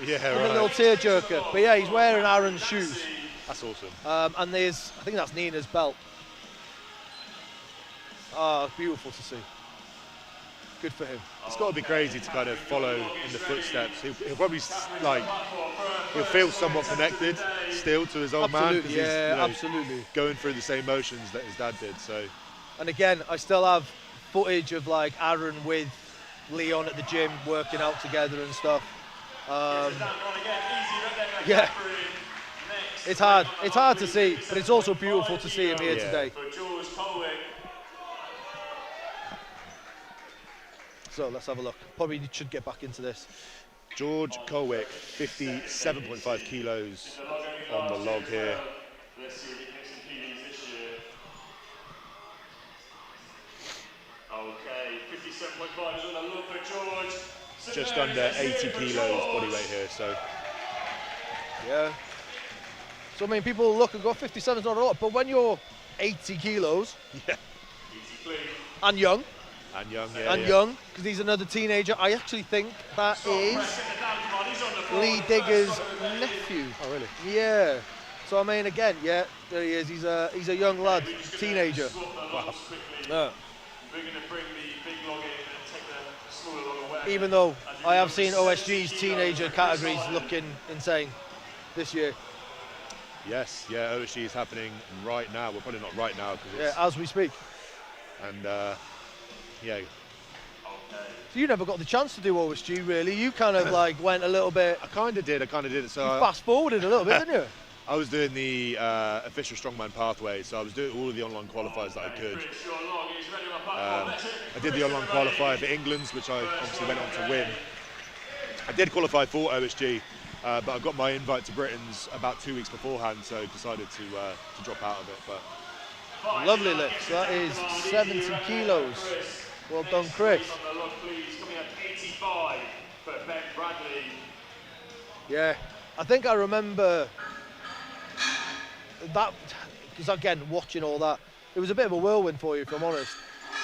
Yeah, a right. little tearjerker. But yeah, he's wearing Aaron's shoes. That's awesome. And there's, I think that's Nina's belt. Ah, beautiful to see. Good for him. It's got to be crazy to kind of follow in the footsteps. He'll probably he'll feel somewhat connected still to his old man. 'Cause Yeah, he's, absolutely. going through the same motions that his dad did. So, And again, I still have footage of like Aaron with Leon at the gym working out together and stuff. Yeah, it's hard to see, but it's also beautiful to see him here today. So let's have a look. Probably should get back into this. George Colwick, 57.5 kilos on the log here. Let's see if he can make some PBs this year. Okay, 57.5 is on the look for George. Just under 80 kilos body weight here. So, Yeah. So I mean, people look and go, 57 is not a lot, but when you're 80 kilos yeah. and young, And young, young, because he's another teenager. I actually think that is Lee Digger's nephew. Oh, really? Yeah. So I mean, again, yeah, there he is. He's a young lad, teenager. Wow. Yeah. We're going to bring the big log in and take the smaller log away. Even though I have seen OSG's teenager categories looking insane this year. Yes, yeah, OSG is happening right now. Well, probably not right now because it's, As we speak. and yeah, So you never got the chance to do OSG, really. You kind of like went a little bit. I kind of did. So Fast forwarded a little bit, didn't you? I was doing the official strongman pathway, so I was doing all of the online qualifiers that I could. I did the online qualifier for England's, which I obviously went on to win. I did qualify for OSG, but I got my invite to Britain's about 2 weeks beforehand, so decided to drop out of it. But Lovely lift. So that is 70 kilos. Well done, Chris. On the log, please. Coming up 85 for Ben Bradley. Yeah, I think I remember that, because again, watching all that, it was a bit of a whirlwind for you, if I'm honest.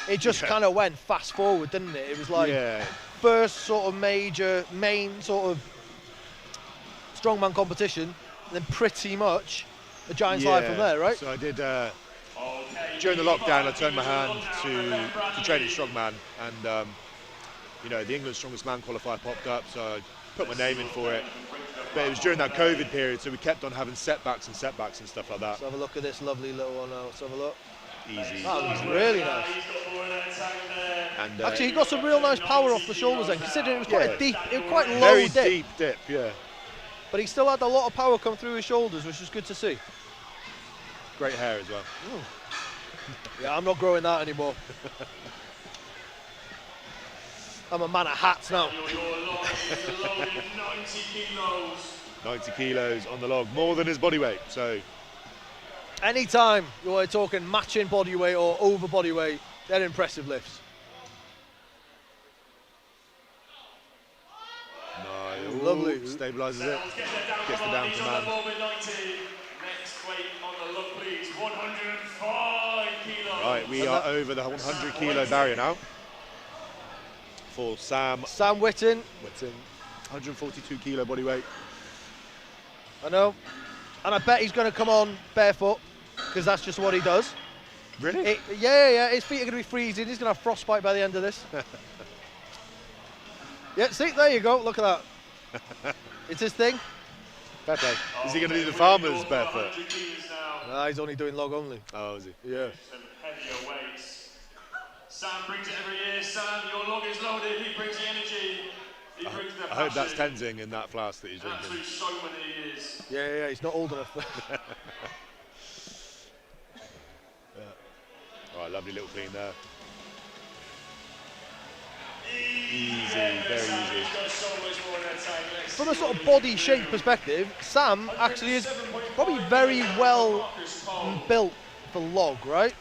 It just kind of went fast forward, didn't it? It was like first sort of main sort of strongman competition, and then pretty much a giant slide from there, right? So I did, during the lockdown, I turned my hand to training strongman, and the England Strongest Man qualifier popped up, so I put my name in for it. But it was during that COVID period, so we kept on having setbacks and stuff like that. Let's have a look at this lovely little one now. Let's have a look. Easy. That was really nice. And, Actually, he got some real nice power off the shoulders then, considering it was quite a deep, it was quite low very dip. deep dip, yeah. But he still had a lot of power come through his shoulders, which was good to see. Great hair as well. Yeah, I'm not growing that anymore. I'm a man of hats now. 90 kilos on the log, more than his body weight. So Anytime you're talking matching body weight or over body weight, they're impressive lifts. no, Lovely. Stabilizes it. Gets the down command. Next weight on the log, please. 105 kilos. Right, we are over the 100 kilo barrier now. For Sam Whitten. 142 kilo body weight. I know. And I bet he's going to come on barefoot, because that's just what he does. Really? Yeah. His feet are going to be freezing. He's going to have frostbite by the end of this. Yeah, see, there you go. Look at that. It's his thing. Fair play. Is he going to do the farmers barefoot? Nah, he's only doing log only. Oh, is he? Yeah. Some heavier weights. Sam brings it every year. Sam, your log is loaded. He brings the energy. He brings the I hope that's Tenzing in that flask that he's drinking. Absolute showman he is. Yeah, he's not old enough. All right, lovely little clean there. Easy, very easy. From a sort of body shape perspective, Sam actually is probably very well built for log, right?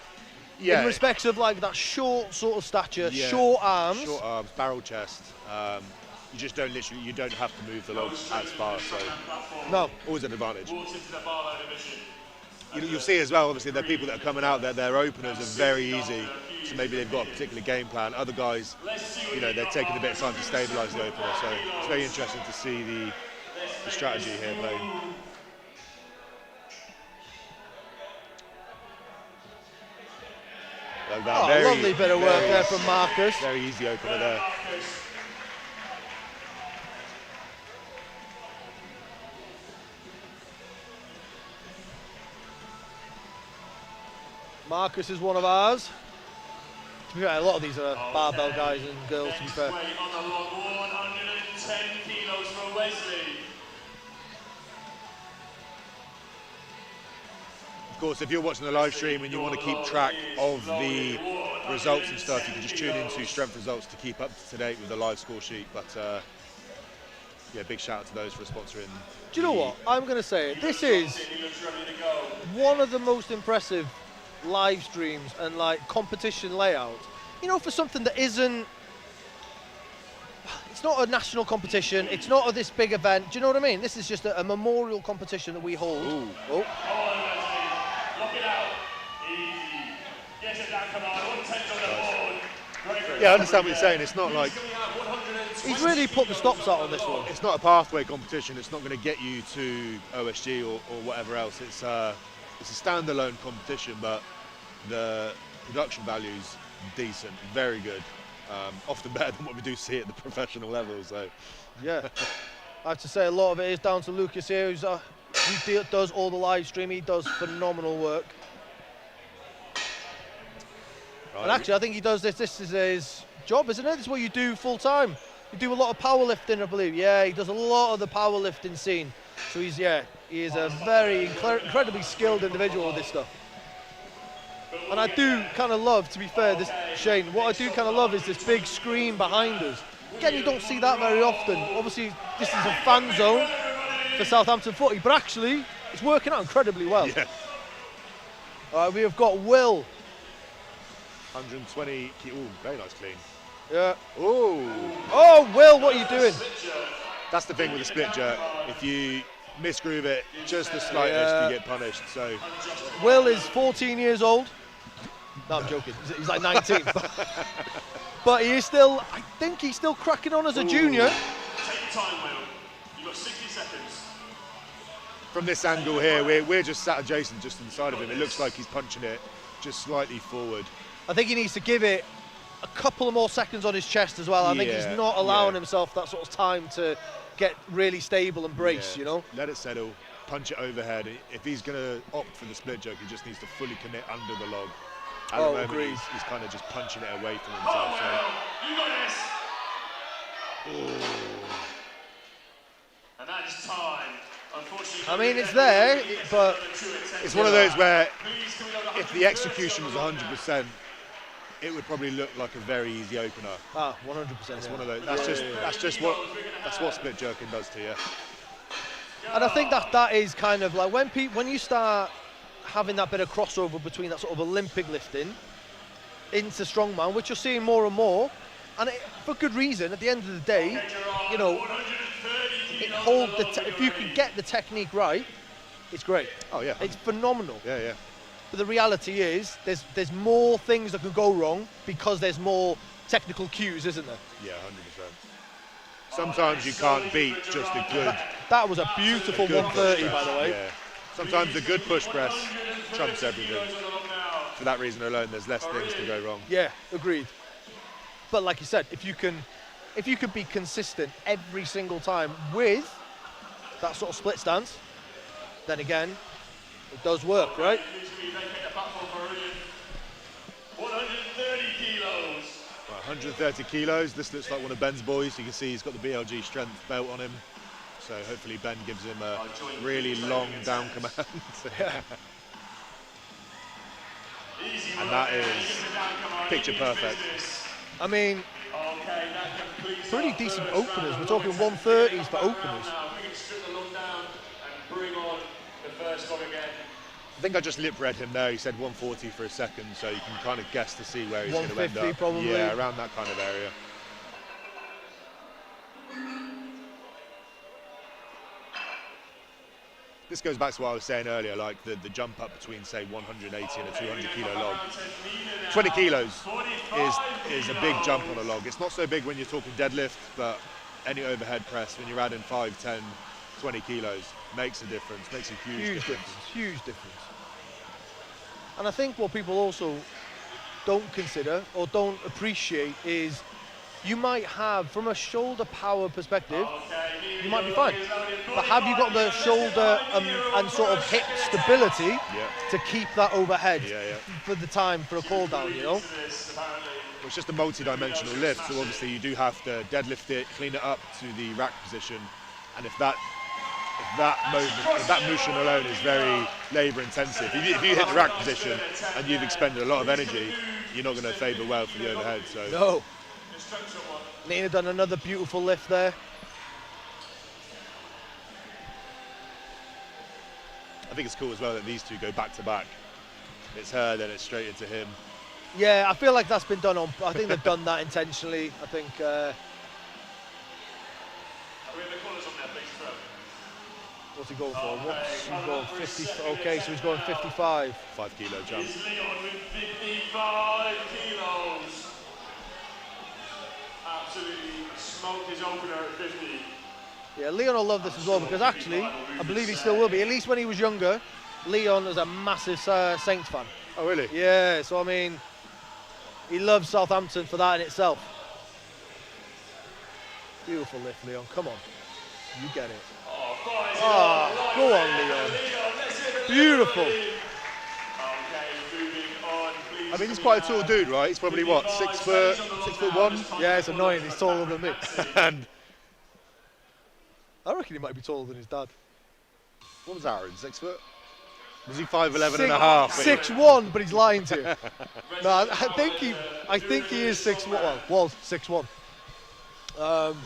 Yeah. In respects of like that short sort of stature, short arms. Short arms, barrel chest. You just don't you don't have to move the log as far, so No. always an advantage. You'll see as well, obviously, there are people that are coming out there, their openers are very easy, so maybe they've got a particular game plan. Other guys, you know, they're taking a bit of time to stabilise the opener, so it's very interesting to see the strategy here played. Like that, Oh, lovely bit of work there from Marcus. Very easy opener there. Marcus is one of ours. To be fair, a lot of these are barbell guys and girls, to be fair. Weight on the log, 110 kilos for Wesley. Of course, if you're watching the live stream and you want to keep track of the results and stuff, you can just tune into Strength Results to keep up to date with the live score sheet. But yeah, big shout out to those for sponsoring. Do you know what? I'm going to say it. This is one of the most impressive live streams and like competition layouts. You know, for something that isn't, it's not a national competition, it's not this big event. Do you know what I mean? This is just a memorial competition that we hold. Ooh. Oh. Lock it out. Easy. Get it down, come on. 110 on the board. Yeah, I understand what you're saying. It's not like, He's really put the stops out on this one. it's not a pathway competition. It's not going to get you to OSG or whatever else. It's a standalone competition, but the production value's decent, very good. Often better than what we do see at the professional level. So Yeah. I have to say a lot of it is down to Lucas here, who's he does all the live stream. He does phenomenal work. right. And actually, I think he does this. This is his job, isn't it? This is what you do full time. You do a lot of powerlifting, I believe. Yeah, he does a lot of the powerlifting scene. So he is a very incredibly skilled individual with this stuff. And I do kind of love, to be fair, this Shane. What I do kind of love is this big screen behind us. Again, you don't see that very often. Obviously, this is a fan zone for Southampton footy, but actually, it's working out incredibly well. Yeah. All right, we have got Will. 120. Ooh, very nice clean. Yeah. Ooh. Oh, Will, what are you doing? That's the thing with the split jerk. If you misgroove it just the slightest, you get punished. So Will is 14 years old. No, I'm joking. He's like 19. But he is still, I think he's still cracking on as a junior. Take your time, Will. You've got 60 seconds. from this angle here, we're just sat adjacent, just inside of him. It looks like he's punching it just slightly forward. I think he needs to give it a couple of more seconds on his chest as well. I think he's not allowing himself that sort of time to get really stable and brace, you know? Let it settle, punch it overhead. If he's going to opt for the split jerk, he just needs to fully commit under the log. At the moment, he's kind of just punching it away from himself. You got this. So. And that is time. Unfortunately, I mean, it's there, but it's one of those where if the execution was 100%, it would probably look like a very easy opener. 100%. It's one of those. That's what split jerking does to you. And I think that is kind of like when you start having that bit of crossover between that sort of Olympic lifting into strongman, which you're seeing more and more, and for good reason. At the end of the day, you know, if you can get the technique right, it's great. Oh yeah, it's phenomenal. Yeah. But the reality is, there's more things that can go wrong because there's more technical cues, isn't there? Yeah, 100%. Sometimes you can't beat just a good. That was a beautiful 130, by the way. Yeah. Sometimes a good push press trumps everything. For that reason alone, there's less things to go wrong. Yeah, agreed. But like you said, if you can be consistent every single time with that sort of split stance, then again, it does work, right? 130 kilos. Well, 130 kilos. This looks like one of Ben's boys. You can see he's got the BLG strength belt on him. So hopefully Ben gives him a really long down command. And that is picture perfect. I mean, pretty decent openers. We're talking 130s for openers. I think I just lip read him there. He said 140 for a second, so you can kind of guess to see where he's going to end 150 up. probably. Yeah, around that kind of area. This goes back to what I was saying earlier, like the jump up between, say, 180 and a 200 kilo log. 20 kilos is a big jump on a log. It's not so big when you're talking deadlift, but any overhead press, when you're adding 5, 10, 20 kilos, makes a difference, makes a huge difference. Huge difference. And I think what people also don't consider or don't appreciate is you might have, from a shoulder power perspective, you might be fine. But have you got the shoulder and sort of hip stability to keep that overhead for the time for a call down, you know? Well, it's just a multi-dimensional lift, so obviously you do have to deadlift it, clean it up to the rack position, and if that motion alone is very labour intensive, if you hit the rack position and you've expended a lot of energy, you're not going to favour well for the overhead. So. No. Nina done another beautiful lift there. I think it's cool as well that these two go back to back. It's her, then it's straight into him. Yeah, I feel like that's been done on. I think they've done that intentionally. I think. What's he going for? What's he going? 50. Okay, so he's going 55. 5 kilo jump. Is Leon with 55 kilos. Absolutely smoked his opener at 50. Yeah, Leon will love this as well because actually, I believe he still will be. At least when he was younger, Leon was a massive Saints fan. Oh, really? Yeah, so I mean, he loves Southampton for that in itself. Beautiful lift, Leon. Come on. You get it. Oh, go on, Leon. Beautiful. I mean, he's quite a tall dude, right? He's probably, what, 6 foot 1? Yeah, it's annoying. He's taller than me. And I reckon he might be taller than his dad. what was Aaron, 6 foot? Was he 5'11" and a half? 6'1", but he's lying to you. No, I think he is 6'1". Well, was 6'1". What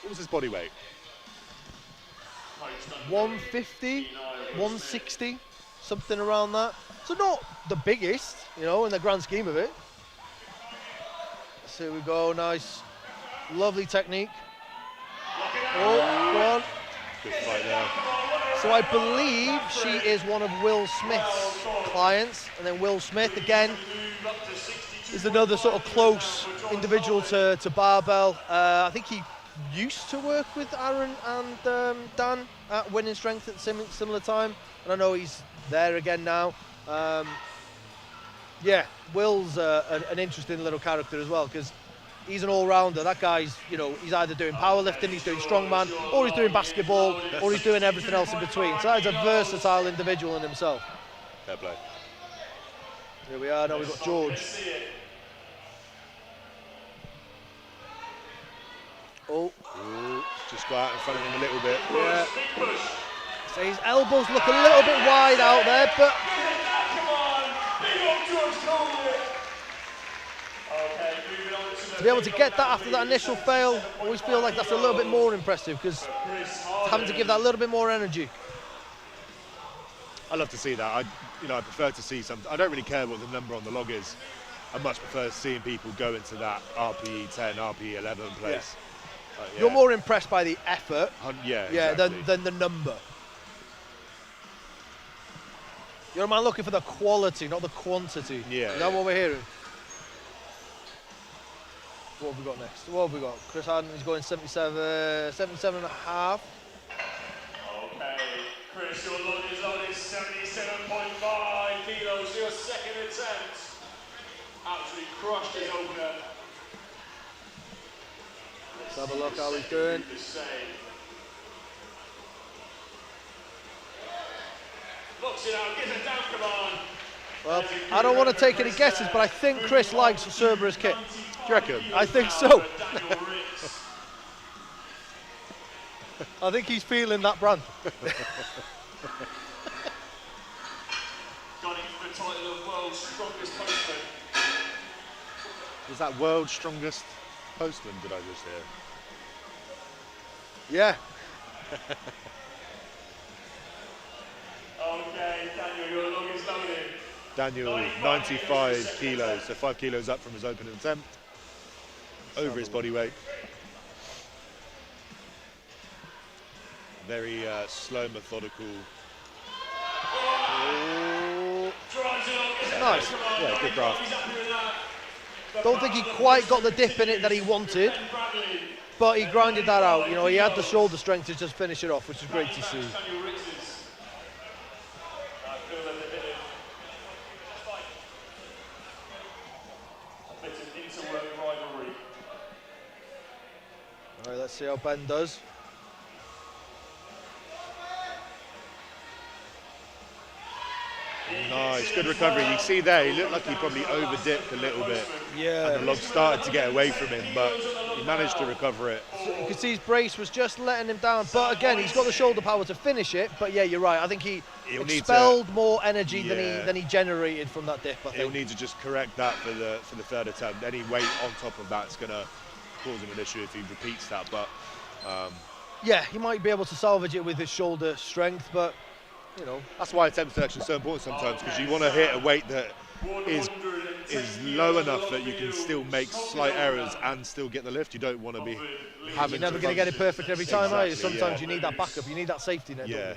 was his body weight? 150, 160, something around that. So not the biggest, you know, in the grand scheme of it. So here we go, nice, lovely technique. Oh, go on. Good fight there. So I believe she is one of Will Smith's clients, and then Will Smith again is another sort of close individual to barbell. I think he used to work with Aaron and Dan at Winning Strength at similar time, and I know he's there again now. Yeah, Will's an interesting little character as well because he's an all-rounder. That guy's, you know, he's either doing powerlifting, he's doing strongman, or he's doing basketball, or he's doing everything else in between. So that's a versatile individual in himself. Fair play. Here we are, now we've got George. Oh. Ooh, just got out in front of him a little bit. Yeah. So his elbows look a little bit wide out there, but to be able to get that after that initial fail, I always feel like that's a little bit more impressive because having to give that a little bit more energy. I love to see that. I prefer to see something. I don't really care what the number on the log is. I much prefer seeing people go into that RPE 10, RPE 11 place. Yeah. You're more impressed by the effort, exactly. than the number. You're a man looking for the quality, not the quantity. Yeah. Is that what we're hearing? What have we got next? What have we got? Chris Harden is going 77 and a half. Okay, Chris, your log is on is 77.5 kilos. Your second attempt. Absolutely crushed his opener. Let's have a look how he's doing. Looks it out, gives a down command. Well, I don't want to take any guesses, but I think Chris likes Cerberus kit. Do you reckon? I think so. I think he's feeling that brand. Gunning for the title of World's Strongest Postman. Was that world's strongest postman, did I just hear? Yeah. Okay, Daniel, your longest loading. Daniel, 95 kilos, so 5 kilos up from his opening attempt. Over his body weight. Very slow, methodical. Oh. Drives Nice. Yeah, good graph. Don't think he quite got the dip in it that he wanted, but he grinded that out. You know, he had the shoulder strength to just finish it off, which is great to see. All right, let's see how Ben does. Nice, good recovery. You see there, he looked like he probably over-dipped a little bit. Yeah. And the log started to get away from him, but he managed to recover it. So you could see his brace was just letting him down, but again, he's got the shoulder power to finish it. But yeah, you're right. I think he expelled more energy than he generated from that dip. I think He'll need to just correct that for the third attempt. Any weight on top of that's going to cause him an issue if he repeats that. But yeah, he might be able to salvage it with his shoulder strength, but you know, that's why attempt selection is so important sometimes, because you want to hit a weight that is low enough that you can still make slight errors and still get the lift. You don't want to be having. You're never going to get it perfect every time, are you? Sometimes you need that backup, you need that safety net. Yeah.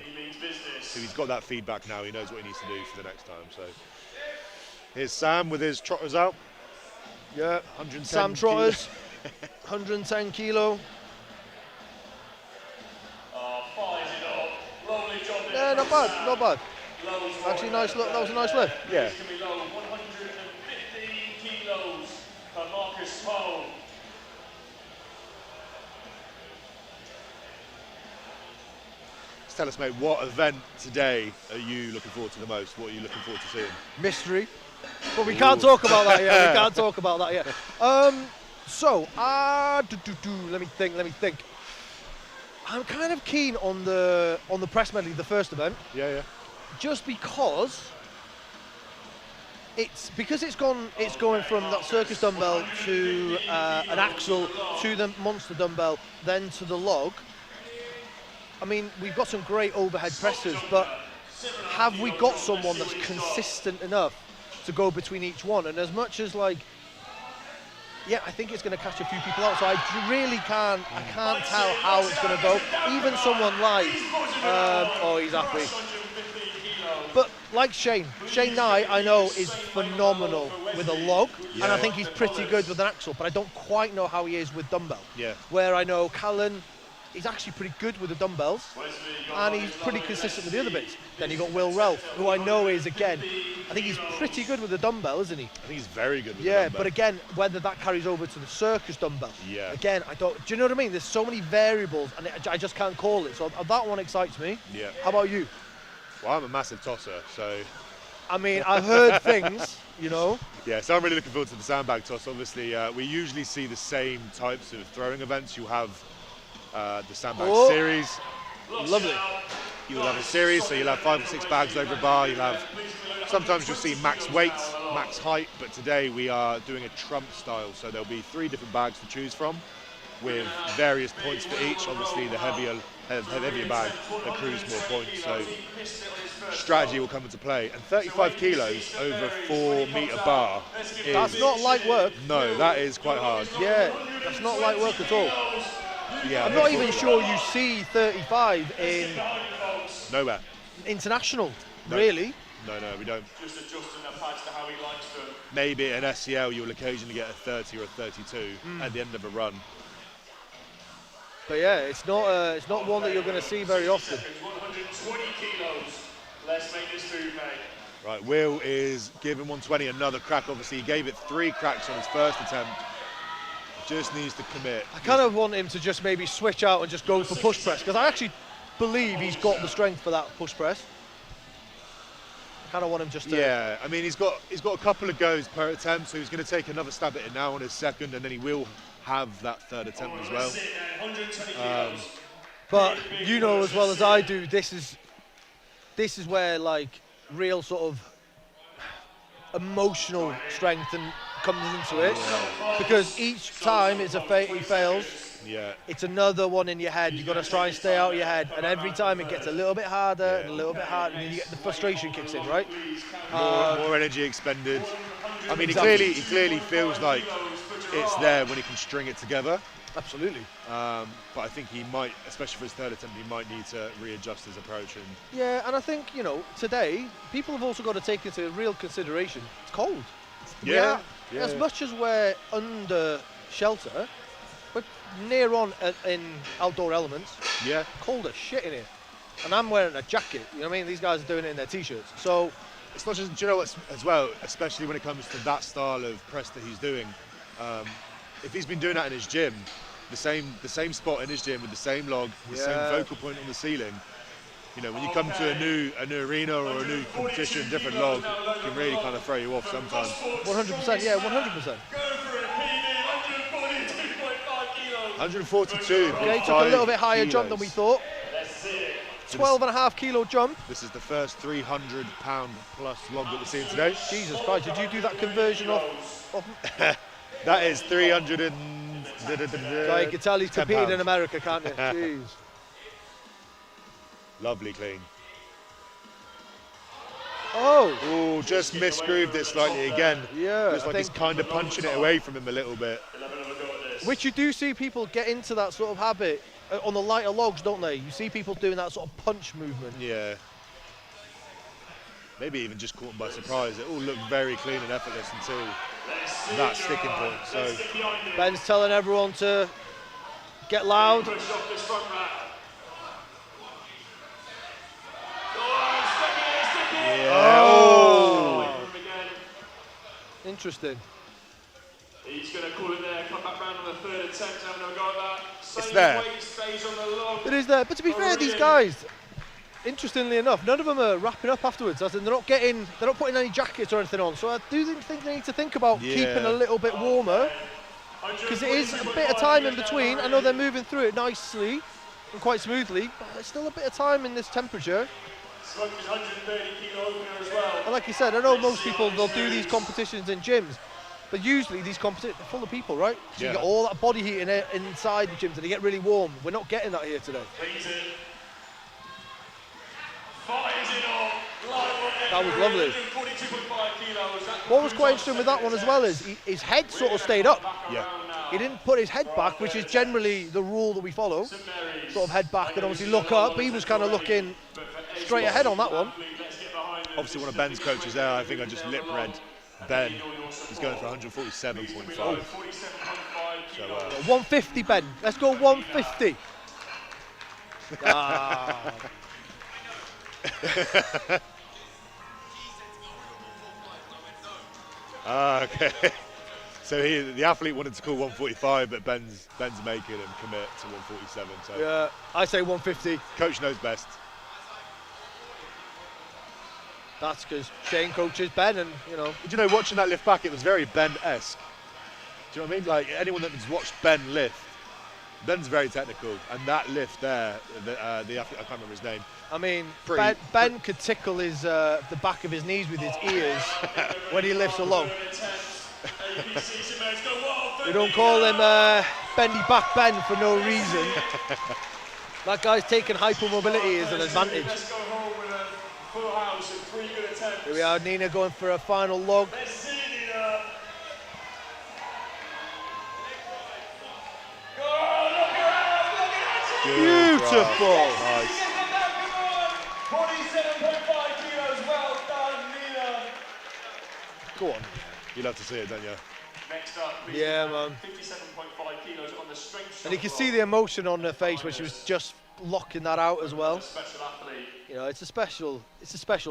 So he's got that feedback now. He knows what he needs to do for the next time. So here's Sam with his trotters out. Yeah, 110 Sam trotters, 110 kilo. Yeah, not bad, not bad. Actually, nice look. That was a nice lift. Yeah. 115 kilos for Marcus Powell. Just tell us, mate, what event today are you looking forward to the most? What are you looking forward to seeing? Mystery. But we can't talk about that yet. We can't talk about that yet. Let me think. I'm kind of keen on the press medley, the first event. Yeah. Just because it's going from that circus dumbbell to an axle to the monster dumbbell, then to the log. I mean, we've got some great overhead presses, but have we got someone that's consistent enough to go between each one? And as much as yeah, I think it's going to catch a few people out. So I can't tell how it's going to go. Even someone like, he's happy. But like Shane Nye, I know, is phenomenal with a log, and I think he's pretty good with an axle, but I don't quite know how he is with dumbbell. Yeah. Where I know Callan, he's actually pretty good with the dumbbells, and he's pretty consistent with the other bits. Then you got Will Ralph, who I know is, again, I think he's pretty good with the dumbbell, isn't he? I think he's very good with the dumbbell. dumbbell. But again, whether that carries over to the circus dumbbell. Yeah. Again, do you know what I mean? There's so many variables, and I just can't call it. So that one excites me. Yeah. How about you? Well, I'm a massive tosser, so. I mean, I've heard things, you know. Yeah, so I'm really looking forward to the sandbag toss. Obviously, we usually see the same types of throwing events. You'll have the sandbag series. Lovely. You'll have a series, so you'll have 5 or 6 bags over a bar. Sometimes you'll see max weight, max height, but today we are doing a trump style. So there'll be 3 different bags to choose from with various points for each. Obviously, the heavier bag accrues more points. So strategy will come into play. And 35 kilos over a 4-meter bar. That's not light work. No, that is quite hard. Yeah, that's not light work at all. Yeah, I'm not even sure you see 35 in nowhere international, no. Really. No, we don't. Just adjusting the pads to how he likes them. Maybe at an SCL you'll occasionally get a 30 or a 32 at the end of a run. But yeah, it's not one that you're going to see very often. 120 kilos. Let's make this move, mate. Right, Will is giving 120 another crack. Obviously, he gave it 3 cracks on his first attempt. Just needs to commit. I kind of want him to just maybe switch out and just go for push press, because I actually believe he's got the strength for that push press. Kind of want him just to... Yeah, I mean, he's got a couple of goes per attempt, so he's going to take another stab at it now on his second, and then he will have that third attempt as well. But you know as well as I do, this is where like real sort of emotional strength and comes into it, because each time it's he fails. Yeah. It's another one in your head. You've got to try and stay out of your head, and every time it gets a little bit harder and a little bit harder, and then you get the frustration kicks in, right? More energy expended. I mean, Exactly. he clearly feels like it's there when he can string it together. Absolutely. But I think he might, especially for his third attempt, he might need to readjust his approach. And Yeah, and I think, today, people have also got to take into real consideration, it's cold. Yeah. As much as we're under shelter, we're near on in outdoor elements. Yeah. Cold as shit in here. And I'm wearing a jacket, you know what I mean? These guys are doing it in their t-shirts. So It's not just, do you know what, as well, especially when it comes to that style of press that he's doing, if he's been doing that in his gym, the same spot in his gym with the same log, the same focal point on the ceiling, when you come to a new arena or a new competition, different log, it can really kind of throw you off sometimes. 100%, yeah, 100%. 142. Okay, took a little bit higher jump than we thought. 12.5 kilo jump. This is the first 300 pound plus log that we're seeing today. Jesus Christ, did you do that conversion off? That is 300 and... You can tell he's competing in America, can't you? Jeez. Lovely clean. Oh, just misgrooved it slightly again. Yeah, Looks like he's kind of punching it away from him a little bit. which you do see people get into that sort of habit on the lighter logs, don't they? You see people doing that sort of punch movement. Yeah. Maybe even just caught him by surprise. It all looked very clean and effortless until that sticking point. So Ben's telling everyone to get loud. Interesting. He's going to call it there, come back round on the third attempt, having a go at that. It's there. Stays on the log. It is there. But to be fair, these guys, interestingly enough, none of them are wrapping up afterwards. As in, they're not putting any jackets or anything on. So I do think they need to think about keeping a little bit warmer, because it is a bit of time in between. I know they're moving through it nicely and quite smoothly, but there's still a bit of time in this temperature. Smoked his 130 kilo opener as well. And like you said, I know most people, they'll do these competitions in gyms, but usually these competitions are full of people, right? So you get all that body heat inside the gyms and they get really warm. We're not getting that here today. That was lovely. What was quite interesting with that one as well is his head sort of stayed up. yeah. He didn't put his head back, which is generally the rule that we follow. Sort of head back and obviously look up. But he was kind of looking straight ahead on that one. Obviously one of Ben's coaches there, I think I just lip read Ben. He's going for 147.5. So 150, Ben. Let's go 150. okay. So the athlete wanted to call 145, but Ben's making him commit to 147. So Yeah, I say 150. coach knows best. That's because Shane coaches Ben, and Do you know, watching that lift back, it was very Ben-esque. Do you know what I mean? Like anyone that's watched Ben lift, Ben's very technical, and that lift there, the athlete, I can't remember his name. I mean, Ben could tickle his the back of his knees with his ears when he lifts a log. We don't call him Bendy Back Ben for no reason. That guy's taking hypermobility as an advantage. Here we are, Nina going for a final log. Beautiful. Nice. 47.5 kilos, well done, Nina. Go on. You love to see it, don't you? Next up, Yeah, man. 57.5 kilos on the strength. And you can see the emotion on her face when she was just locking that out as well. Special athlete. It's a special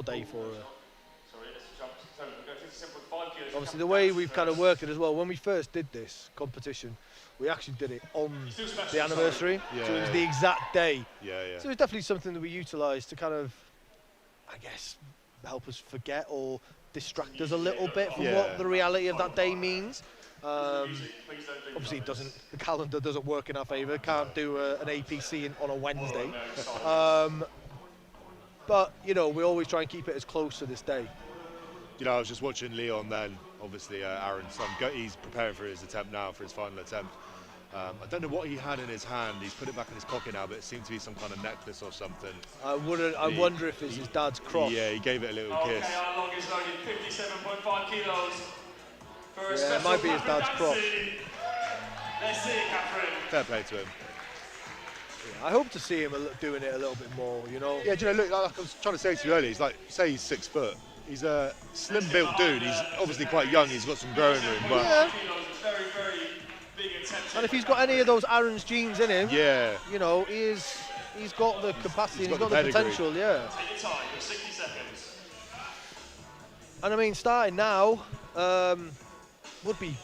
day for her. Sorry, let's jump. So we go 57.5 kilos. Obviously, the way we've kind of worked it as well, when we first did this competition, we actually did it on the anniversary, so it was the exact day. Yeah. So it's definitely something that we utilised to kind of, I guess, help us forget or distract us a little bit from Yeah. what the reality of that day means. Obviously, the calendar doesn't work in our favour. Can't do an APC on a Wednesday. But, you know, we always try and keep it as close to this day. You know, I was just watching Leon then, obviously Aaron's son. He's preparing for his attempt now, for his final attempt. I don't know what he had in his hand. He's put it back in his pocket now, but it seemed to be some kind of necklace or something. I wonder if it's his dad's cross. Yeah, he gave it a little kiss. Okay, our log is loaded 57.5 kilos. For a Yeah, it special might be his dad's cross. Let's see it, Catherine. Fair play to him. I hope to see him doing it a little bit more, you know. Yeah, do you know, look, like I was trying to say to you earlier, he's like, say he's 6 foot. He's a slim-built dude. He's obviously quite young. He's got some growing room, but Yeah. Very, very big attempt. And if he's got any of those Aaron's genes in him, yeah, you know, he's got the capacity, He's he's got got the the pedigree. potential, yeah. Take your time, you're 60 seconds. And I mean, starting now would be,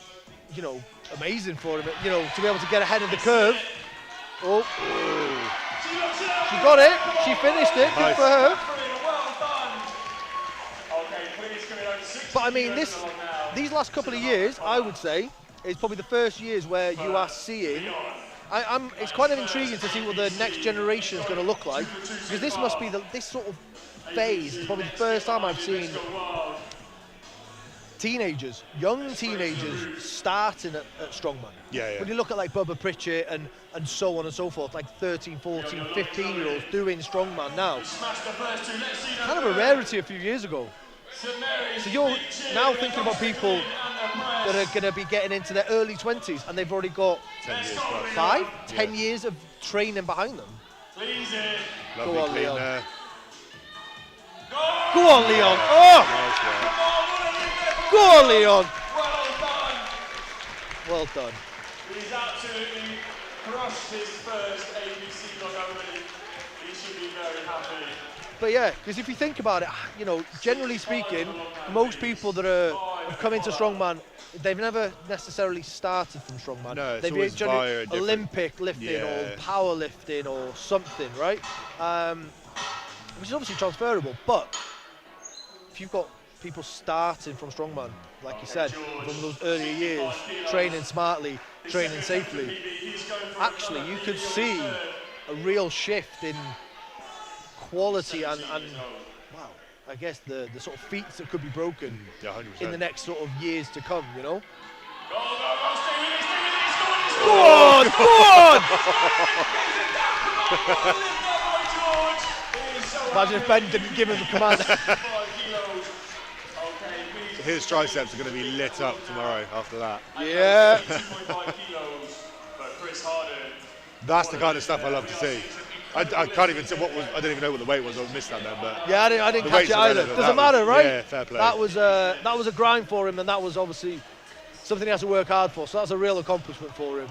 you know, amazing for him, you know, to be able to get ahead of the curve. Oh, she got it. She finished it. Good Nice. for her. Well done. Okay, please come in over 60 But I mean, kilos along now. these last couple of years, I would say, is probably the first years where you are seeing. It's quite intriguing to see what the next generation is going to look like, because this must be this sort of phase. Is probably the first time I've seen teenagers, young teenagers, starting at Strongman. Yeah, yeah. When you look at like Bubba Pritchett and so on and so forth, like 13, 14, 15-year-olds doing Strongman now. Smash the first two. Let's see Kind of a rarity a few years ago. So you're now thinking about people that are going to be getting into their early 20s and they've already got 10 years plus. 5, 10 years of training behind them. Please it. Lovely on, clean Leon. there. Go on, Leon. Oh, Nice work. go on, Leon. Well done. Well done. He's absolutely crushed his first ABC log already. He should be very happy. But yeah, because if you think about it, you know, generally speaking, most people that have come into Strongman, they've never necessarily started from Strongman. No, it's they've always generally via a different- Olympic lifting or Yeah. powerlifting or something, right? Which is obviously transferable. But if you've got people starting from Strongman, like you said, from those earlier years, training smartly, training safely, actually you could see a real shift in quality and wow, I guess the sort of feats that could be broken Yeah, 100%. in the next sort of years to come, you know? Go, stay with it, stay with it, stay with it. Go on, go on! Imagine if Ben didn't give him the command. His triceps are going to be lit up tomorrow after that. Yeah. 2.5 kilos for Chris Harden. That's the kind of stuff I love to see. I can't even say what was. I don't even know what the weight was. I missed that then, but Yeah, I didn't The catch weights it are either. relevant. Doesn't That matter, was- right? yeah, fair play. That was a grind for him, and that was obviously something he has to work hard for. So that's a real accomplishment for him.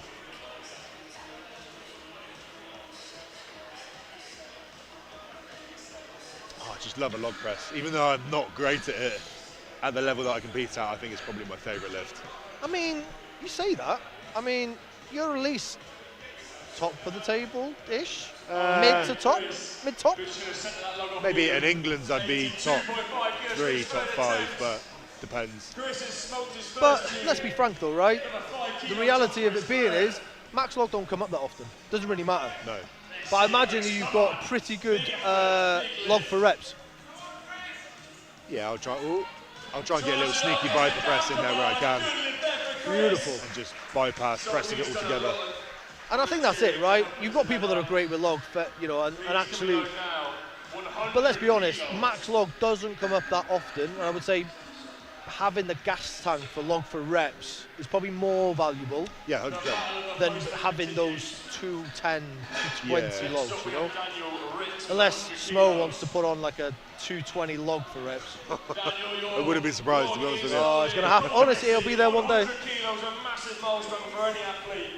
I just love a log press. Even though I'm not great at it, at the level that I compete at, I think it's probably my favourite lift. I mean, you say that. I mean, you're at least top of the table-ish, mid to top, mid-top. Maybe in England's I'd be top 3, top 5, but depends. But let's be frank though, right? The reality of it being is, max log don't come up that often. Doesn't really matter. No. But I imagine you've got a pretty good log for reps. Yeah, I'll try and get a little sneaky viper press in there where I can, Beautiful. and just bypass pressing it all together. And I think that's it, right? You've got people that are great with log, you know, and actually. But let's be honest, max log doesn't come up that often. And I would say having the gas tank for log for reps is probably more valuable Yeah, 100%. than having those 210, 220 Yeah. logs, you know? Unless Smo wants to put on like a 220 log for reps. I wouldn't be surprised, to be honest with you. Oh, it's going to happen. Honestly, he'll be there one day. Kilos, a massive milestone for any athlete.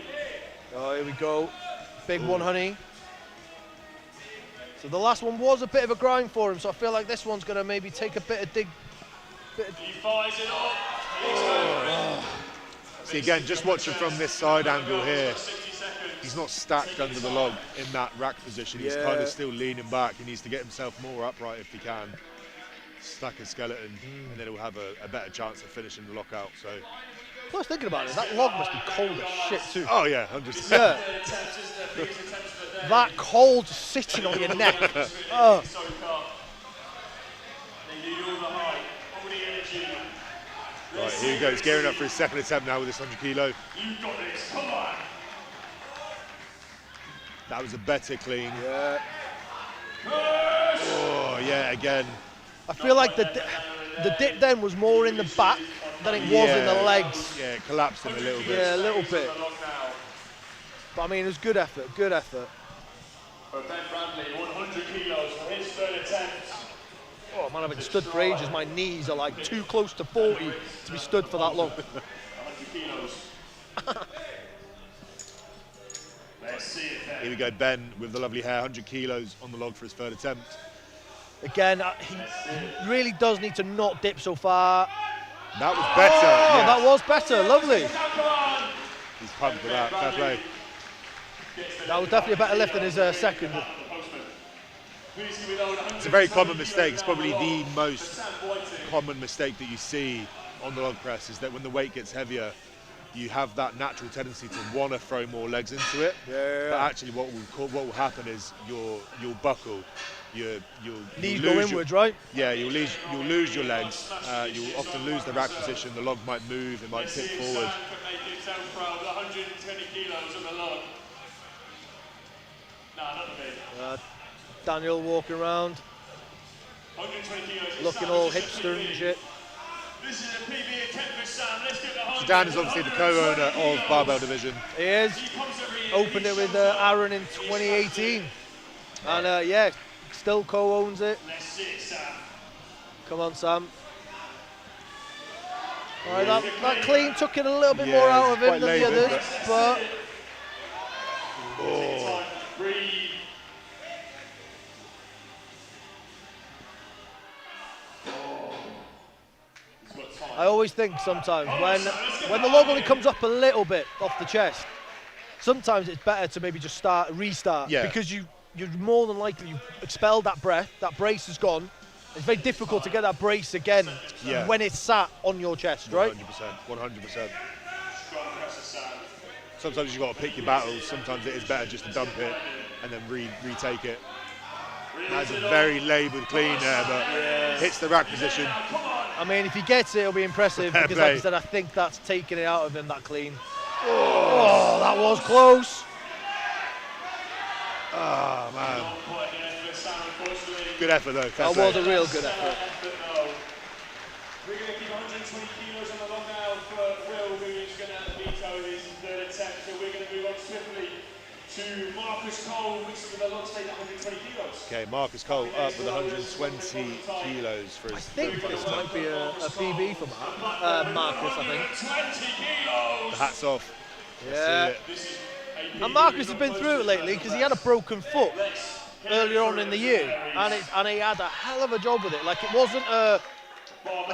Oh, here we go. Big one, honey. So the last one was a bit of a grind for him, so I feel like this one's going to maybe take a bit of dig. He fires it up. He's over it. See, again, just watching from this side angle here, 60 seconds. he's not stacked under the log in that rack position. He's Yeah. kind of still leaning back. He needs to get himself more upright if he can. stack a skeleton, and then it will have a better chance of finishing the lockout. So. I was thinking about it, that log must be cold as shit too. Oh yeah, 100%. Yeah. That cold sitting on your neck. Oh. Right, here he goes, gearing up for his second attempt now with this 100 kilo. You got this, come on. That was a better clean. Yeah. Oh yeah, again. I feel like the dip then was more in the back than it was in the legs. Yeah, it collapsed him a little bit. Yeah, a little bit. But I mean, it was good effort, good effort. For Ben Bradley, 100 kilos for his third attempt. Oh man, I've been stood for ages. My knees are like too close to 40 to be stood for that long. 100 kilos. Let's see it then. Here we go, Ben with the lovely hair, 100 kilos on the log for his third attempt. Again, he really does need to not dip so far. That was better. Oh, yes. that was better, lovely. He's pumped for that, fair play. That was definitely a better lift than his second. It's a very common mistake. It's probably the most common mistake that you see on the log press is that when the weight gets heavier, you have that natural tendency to want to throw more legs into it. Yeah. But actually, what will happen is you'll buckle. You'll Knees lose go inwards, right? Yeah, you'll lose your legs. You'll often lose the rack position. The log might move. It might tip forward. 120 kilos on the log. Nah, not me. Daniel walking around, 120 kilos. looking all hipster and shit. This is a PB attempt for Sam. Let's get the So Dan is obviously the co-owner of Barbell Division. He is. Opened it with Aaron in 2018. And yeah, still co-owns it. Let's see it, Sam. Come on, Sam. All right, that clean took it a little bit more out of him than the others, but Breathe. I always think sometimes when the log only comes up a little bit off the chest, sometimes it's better to maybe just restart, because you're more than likely you've expelled that breath, that brace is gone. It's very difficult to get that brace again when it's sat on your chest, right? 100%. Sometimes you've got to pick your battles. Sometimes it is better just to dump it and then retake it. That's a very laboured clean there, but hits the rack position. I mean, if he gets it, it'll be impressive because, like I said, I think that's taking it out of him, that clean. Oh, that was close. Oh, man. Good effort, though. That was a real good effort. We're going to keep 120 kilos on the log now for Will, who is going to veto his third attempt. So we're going to move on swiftly to Marcus Cole, which is with a log stayed at 120 kilos. Okay, Marcus Cole up with 120 kilos for his I think this might be a PB for Marcus, I think. 20 kilos! The hat's off. Yeah. And Marcus has been through it lately because he had a broken foot earlier on in the year, and he had a hell of a job with it. Like, it wasn't a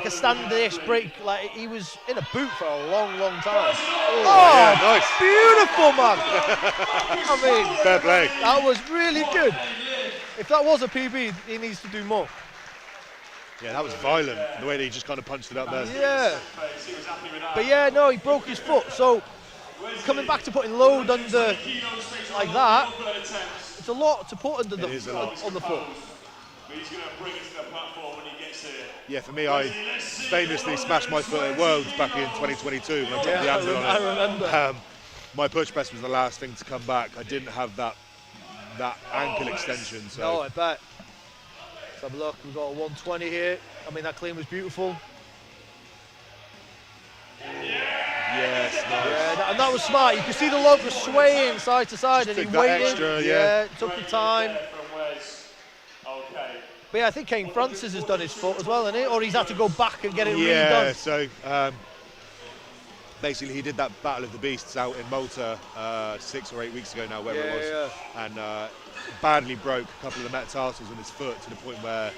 standish break. Like, he was in a boot for a long time. Oh, yeah, nice. Beautiful, man. I mean, Fair play. that was really good. If that was a PB, he needs to do more. Yeah, that was violent, the way that he just kind of punched it up there. Yeah. But yeah, no, he broke his foot. So coming back to putting load under like that, it's a lot to put under on the foot. He's going to bring it to the platform when he gets there. Yeah, for me, I famously smashed my foot at Worlds back in 2022 when I dropped the anvil on it. I remember. My push press was the last thing to come back. I didn't have that ankle extension. So. No, I bet. Let's have a look. We've got a 120 here. I mean, that clean was beautiful. Yes, nice. Yeah, and that was smart. You could see the log was swaying side to side, and he waited. Extra, took the time. Okay. But yeah, I think Kane Francis has done his foot as well, hasn't he? Or he's had to go back and get it redone. Yeah, so basically he did that Battle of the Beasts out in Malta 6 or 8 weeks ago now, wherever it was, and badly broke a couple of the metatarsals in his foot to the point where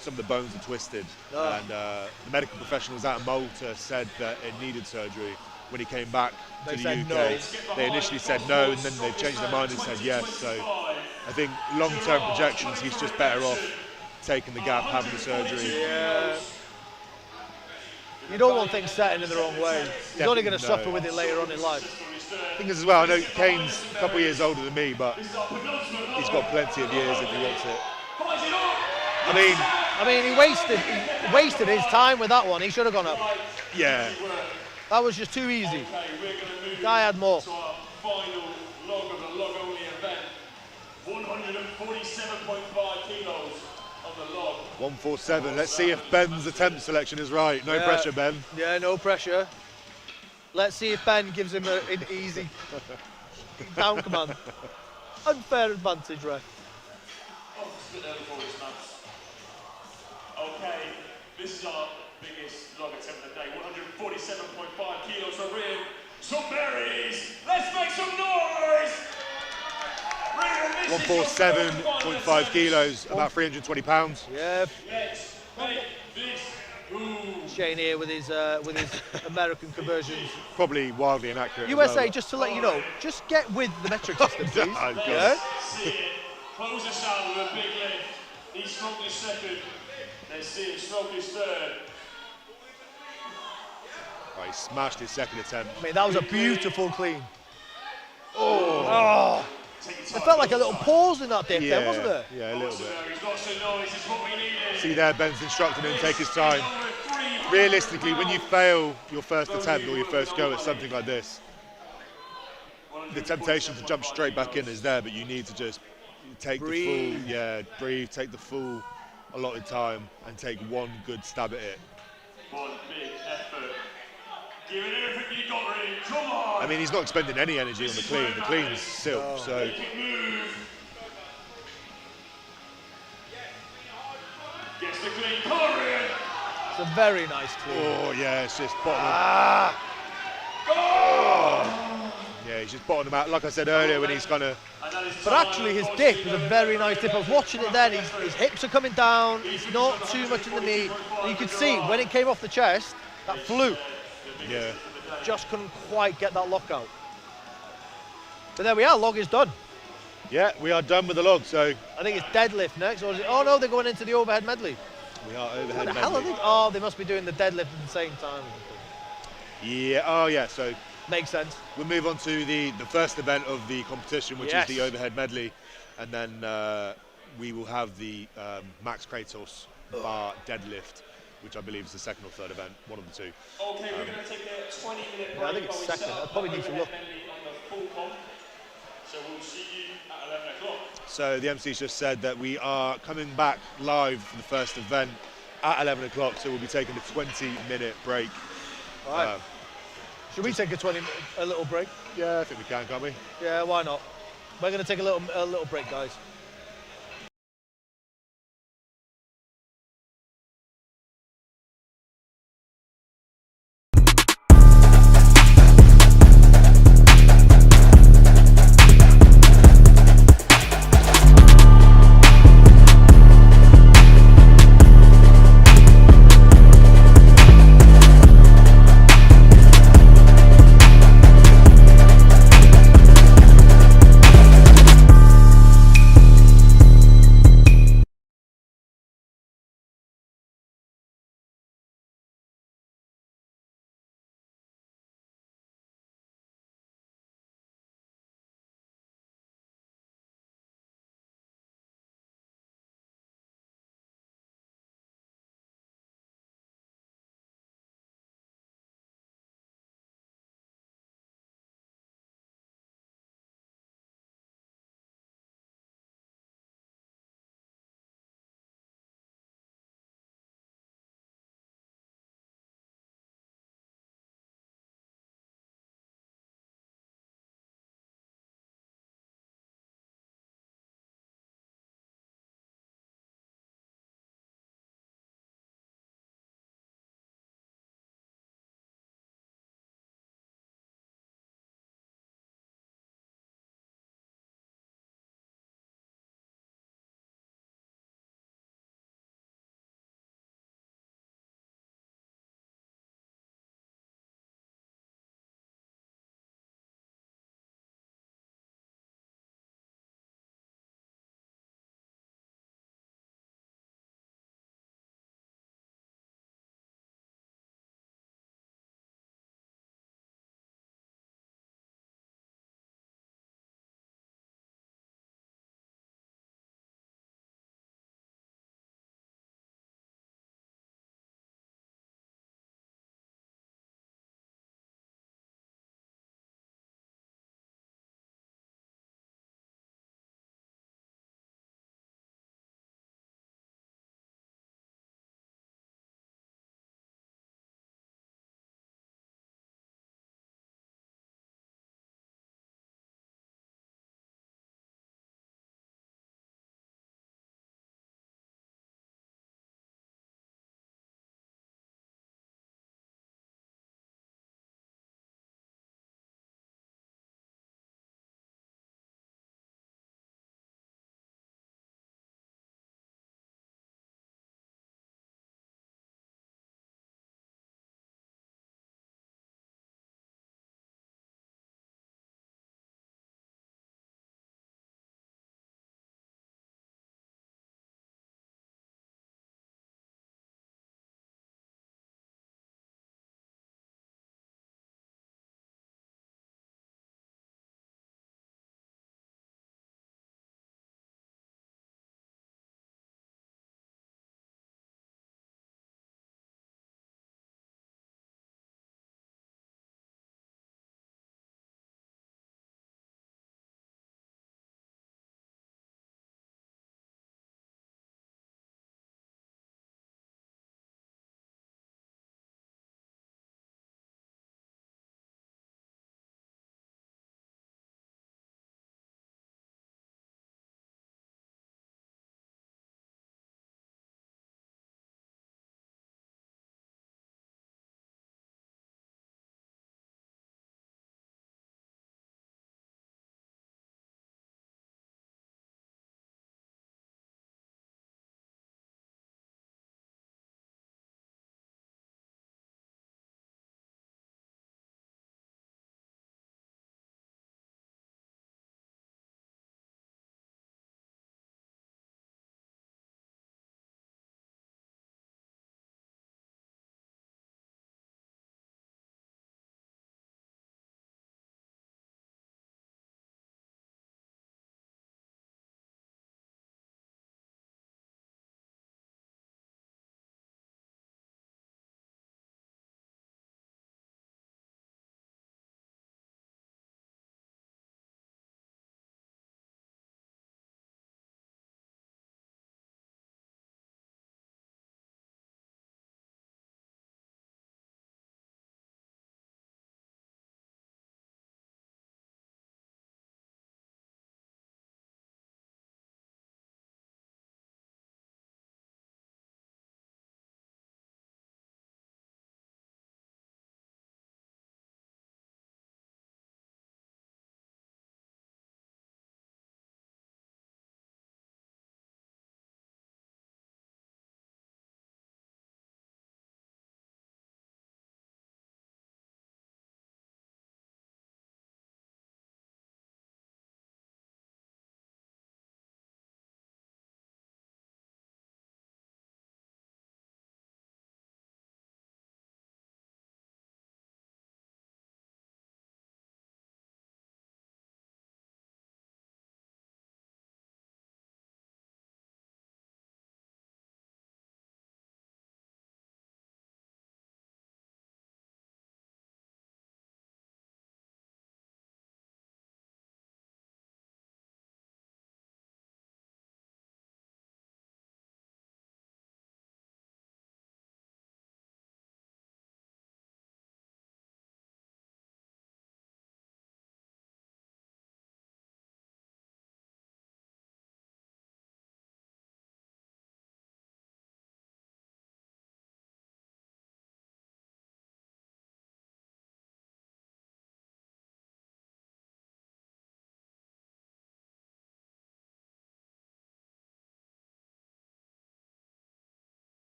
some of the bones are twisted. And the medical professionals out in Malta said that it needed surgery. When he came back to the UK, they initially said no, and then they changed their mind and said yes. So I think long-term projections, he's just better off taking the gap, having the surgery. Yeah. You don't want things setting in the wrong way. He's only going to suffer with it later on in life. I think as well, I know Kane's a couple of years older than me, but he's got plenty of years if he wants it. I mean, he wasted his time with that one. He should have gone up. Yeah. That was just too easy. Guy had more. Final log of the log-only event. 147.5 kilos on the log. 147. Let's see if Ben's attempt selection is right. No pressure, Ben. Yeah, no pressure. Let's see if Ben gives him an easy down command. Unfair advantage, ref. Okay, this is our biggest log attempt of the day. 147.5 kilos for real. Some berries. Let's make some noise. 147.5 kilos, about 320 pounds. Yeah. Let's make this move. Shane here with his American conversions. Probably wildly inaccurate. USA, as well. just to let you know, just get with the metric system, please. Oh, God. Yeah? See it. Close us out with a big lift. He smoked his second. Let's see him smoke his third. Right, he smashed his second attempt. I mean, that was a beautiful clean. Oh. It felt like a little pause in that dip then, wasn't there? Yeah, a little bit. He's not so noise. It's what we needed. See there, Ben's instructing him to take his time. Realistically, when you fail your first attempt or your first go at something like this, the temptation to jump straight back in is there, but you need to just take Breathe. the full, breathe, take the full allotted time and take one good stab at it. One big effort. Give it everything you got, Ring. Come on. I mean, he's not expending any energy on the clean. The clean's silk, so Make it move. Gets the clean. Come on, Ring. It's a very nice clean. oh yeah, it's just bottom. Oh. Yeah, he's just bottoming him out. Like I said earlier, when he's kind of. But actually, his dip was a very nice dip. I was watching it then. His hips are coming down. He's not too much in the knee. And you could see when it came off the chest, that flew. Yeah. Just couldn't quite get that lockout. But there we are. Log is done. Yeah, we are done with the log. So I think it's deadlift next, or is it? Oh no, they're going into the overhead medley. we are overhead. What the hell are medley. they? Oh, they must be doing the deadlift at the same time. Yeah. Oh yeah. So Makes sense. we'll move on to the first event of the competition, which Yes. is the overhead medley, and then we will have the Max Kratos bar deadlift, which I believe is the second or third event, one of the two. Okay, we're going to take a 20-minute break. Yeah, I think it's while we second. set I up probably the need to overhead look. medley on the full comp. So we'll see you at 11 o'clock. So the MC's just said that we are coming back live for the first event at 11 o'clock, so we'll be taking a 20-minute break. All right. Should we take a little break? Yeah, I think we can, can't we? Yeah, why not? We're going to take a little break, guys.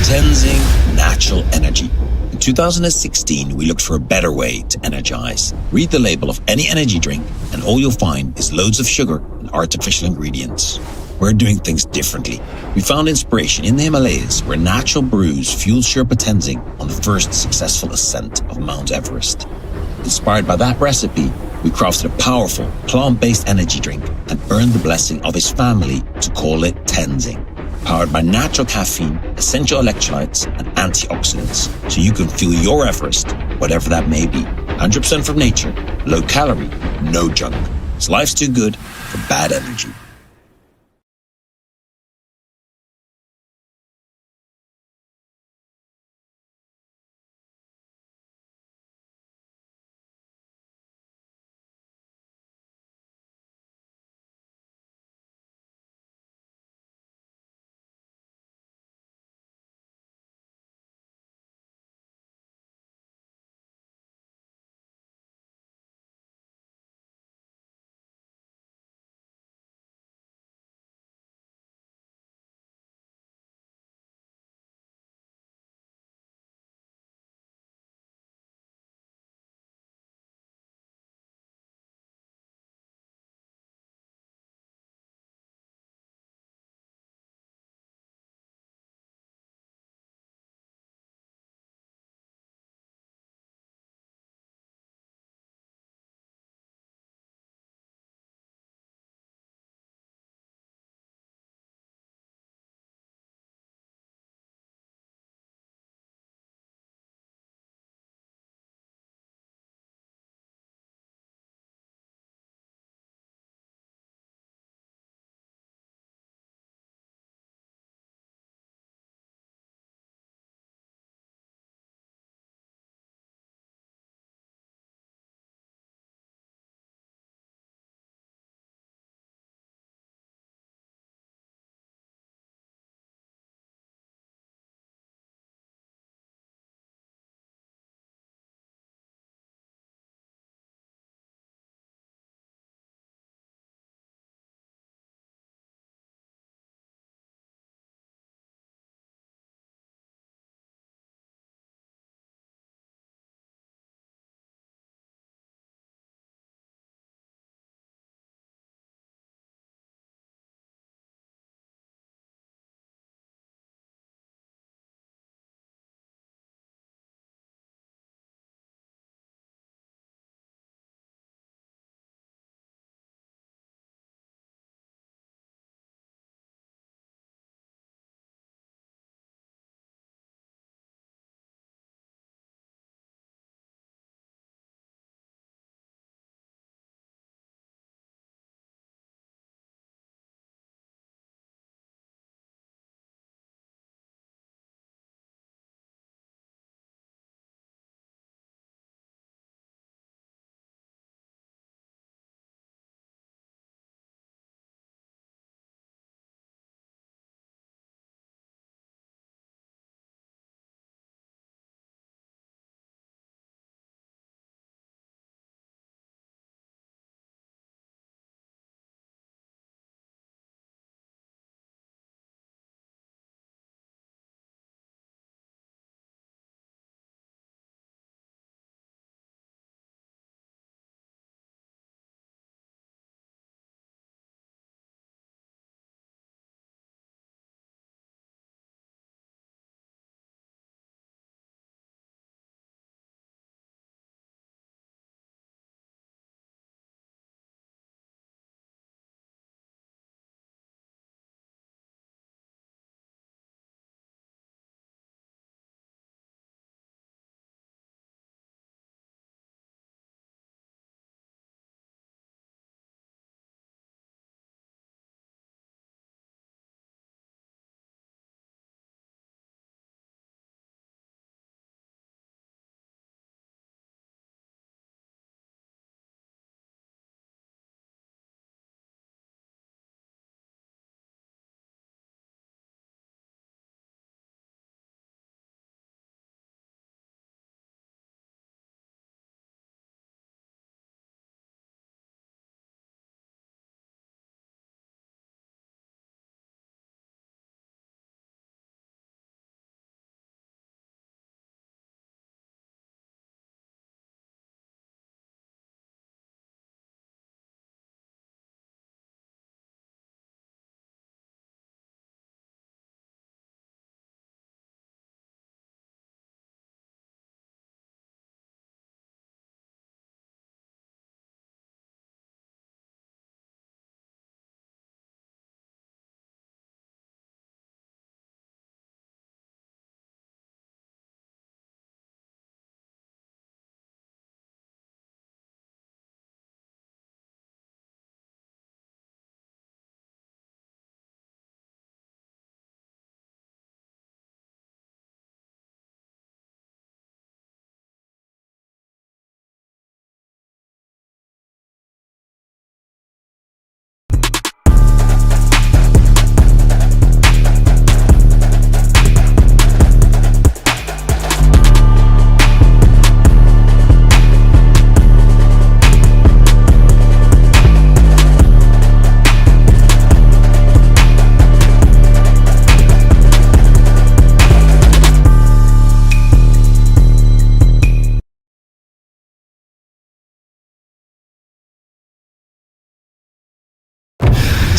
Tenzing natural energy. In 2016, we looked for a better way to energize. Read the label of any energy drink, and all you'll find is loads of sugar and artificial ingredients. We're doing things differently. We found inspiration in the Himalayas, where natural brews fueled Sherpa Tenzing on the first successful ascent of Mount Everest. Inspired by that recipe, we crafted a powerful, plant-based energy drink and earned the blessing of his family to call it Tenzing. Powered by natural caffeine, essential electrolytes, and antioxidants, so you can fuel your Everest, whatever that may be. 100% from nature, low calorie, no junk. So life's too good for bad energy.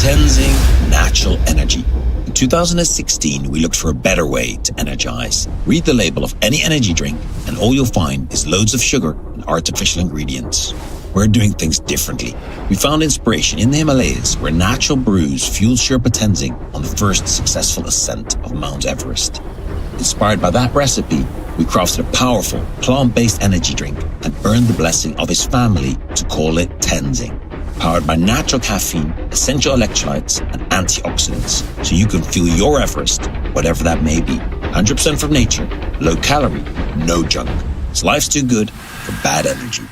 Tenzing Natural Energy. In 2016, we looked for a better way to energize. Read the label of any energy drink, and all you'll find is loads of sugar and artificial ingredients. We're doing things differently. We found inspiration in the Himalayas, where natural brews fueled Sherpa Tenzing on the first successful ascent of Mount Everest. Inspired by that recipe, we crafted a powerful, plant-based energy drink and earned the blessing of his family to call it Tenzing. Powered by natural caffeine, essential electrolytes, and antioxidants, so you can fuel your Everest, whatever that may be. 100% from nature, low calorie, no junk. 'Cause life's too good for bad energy.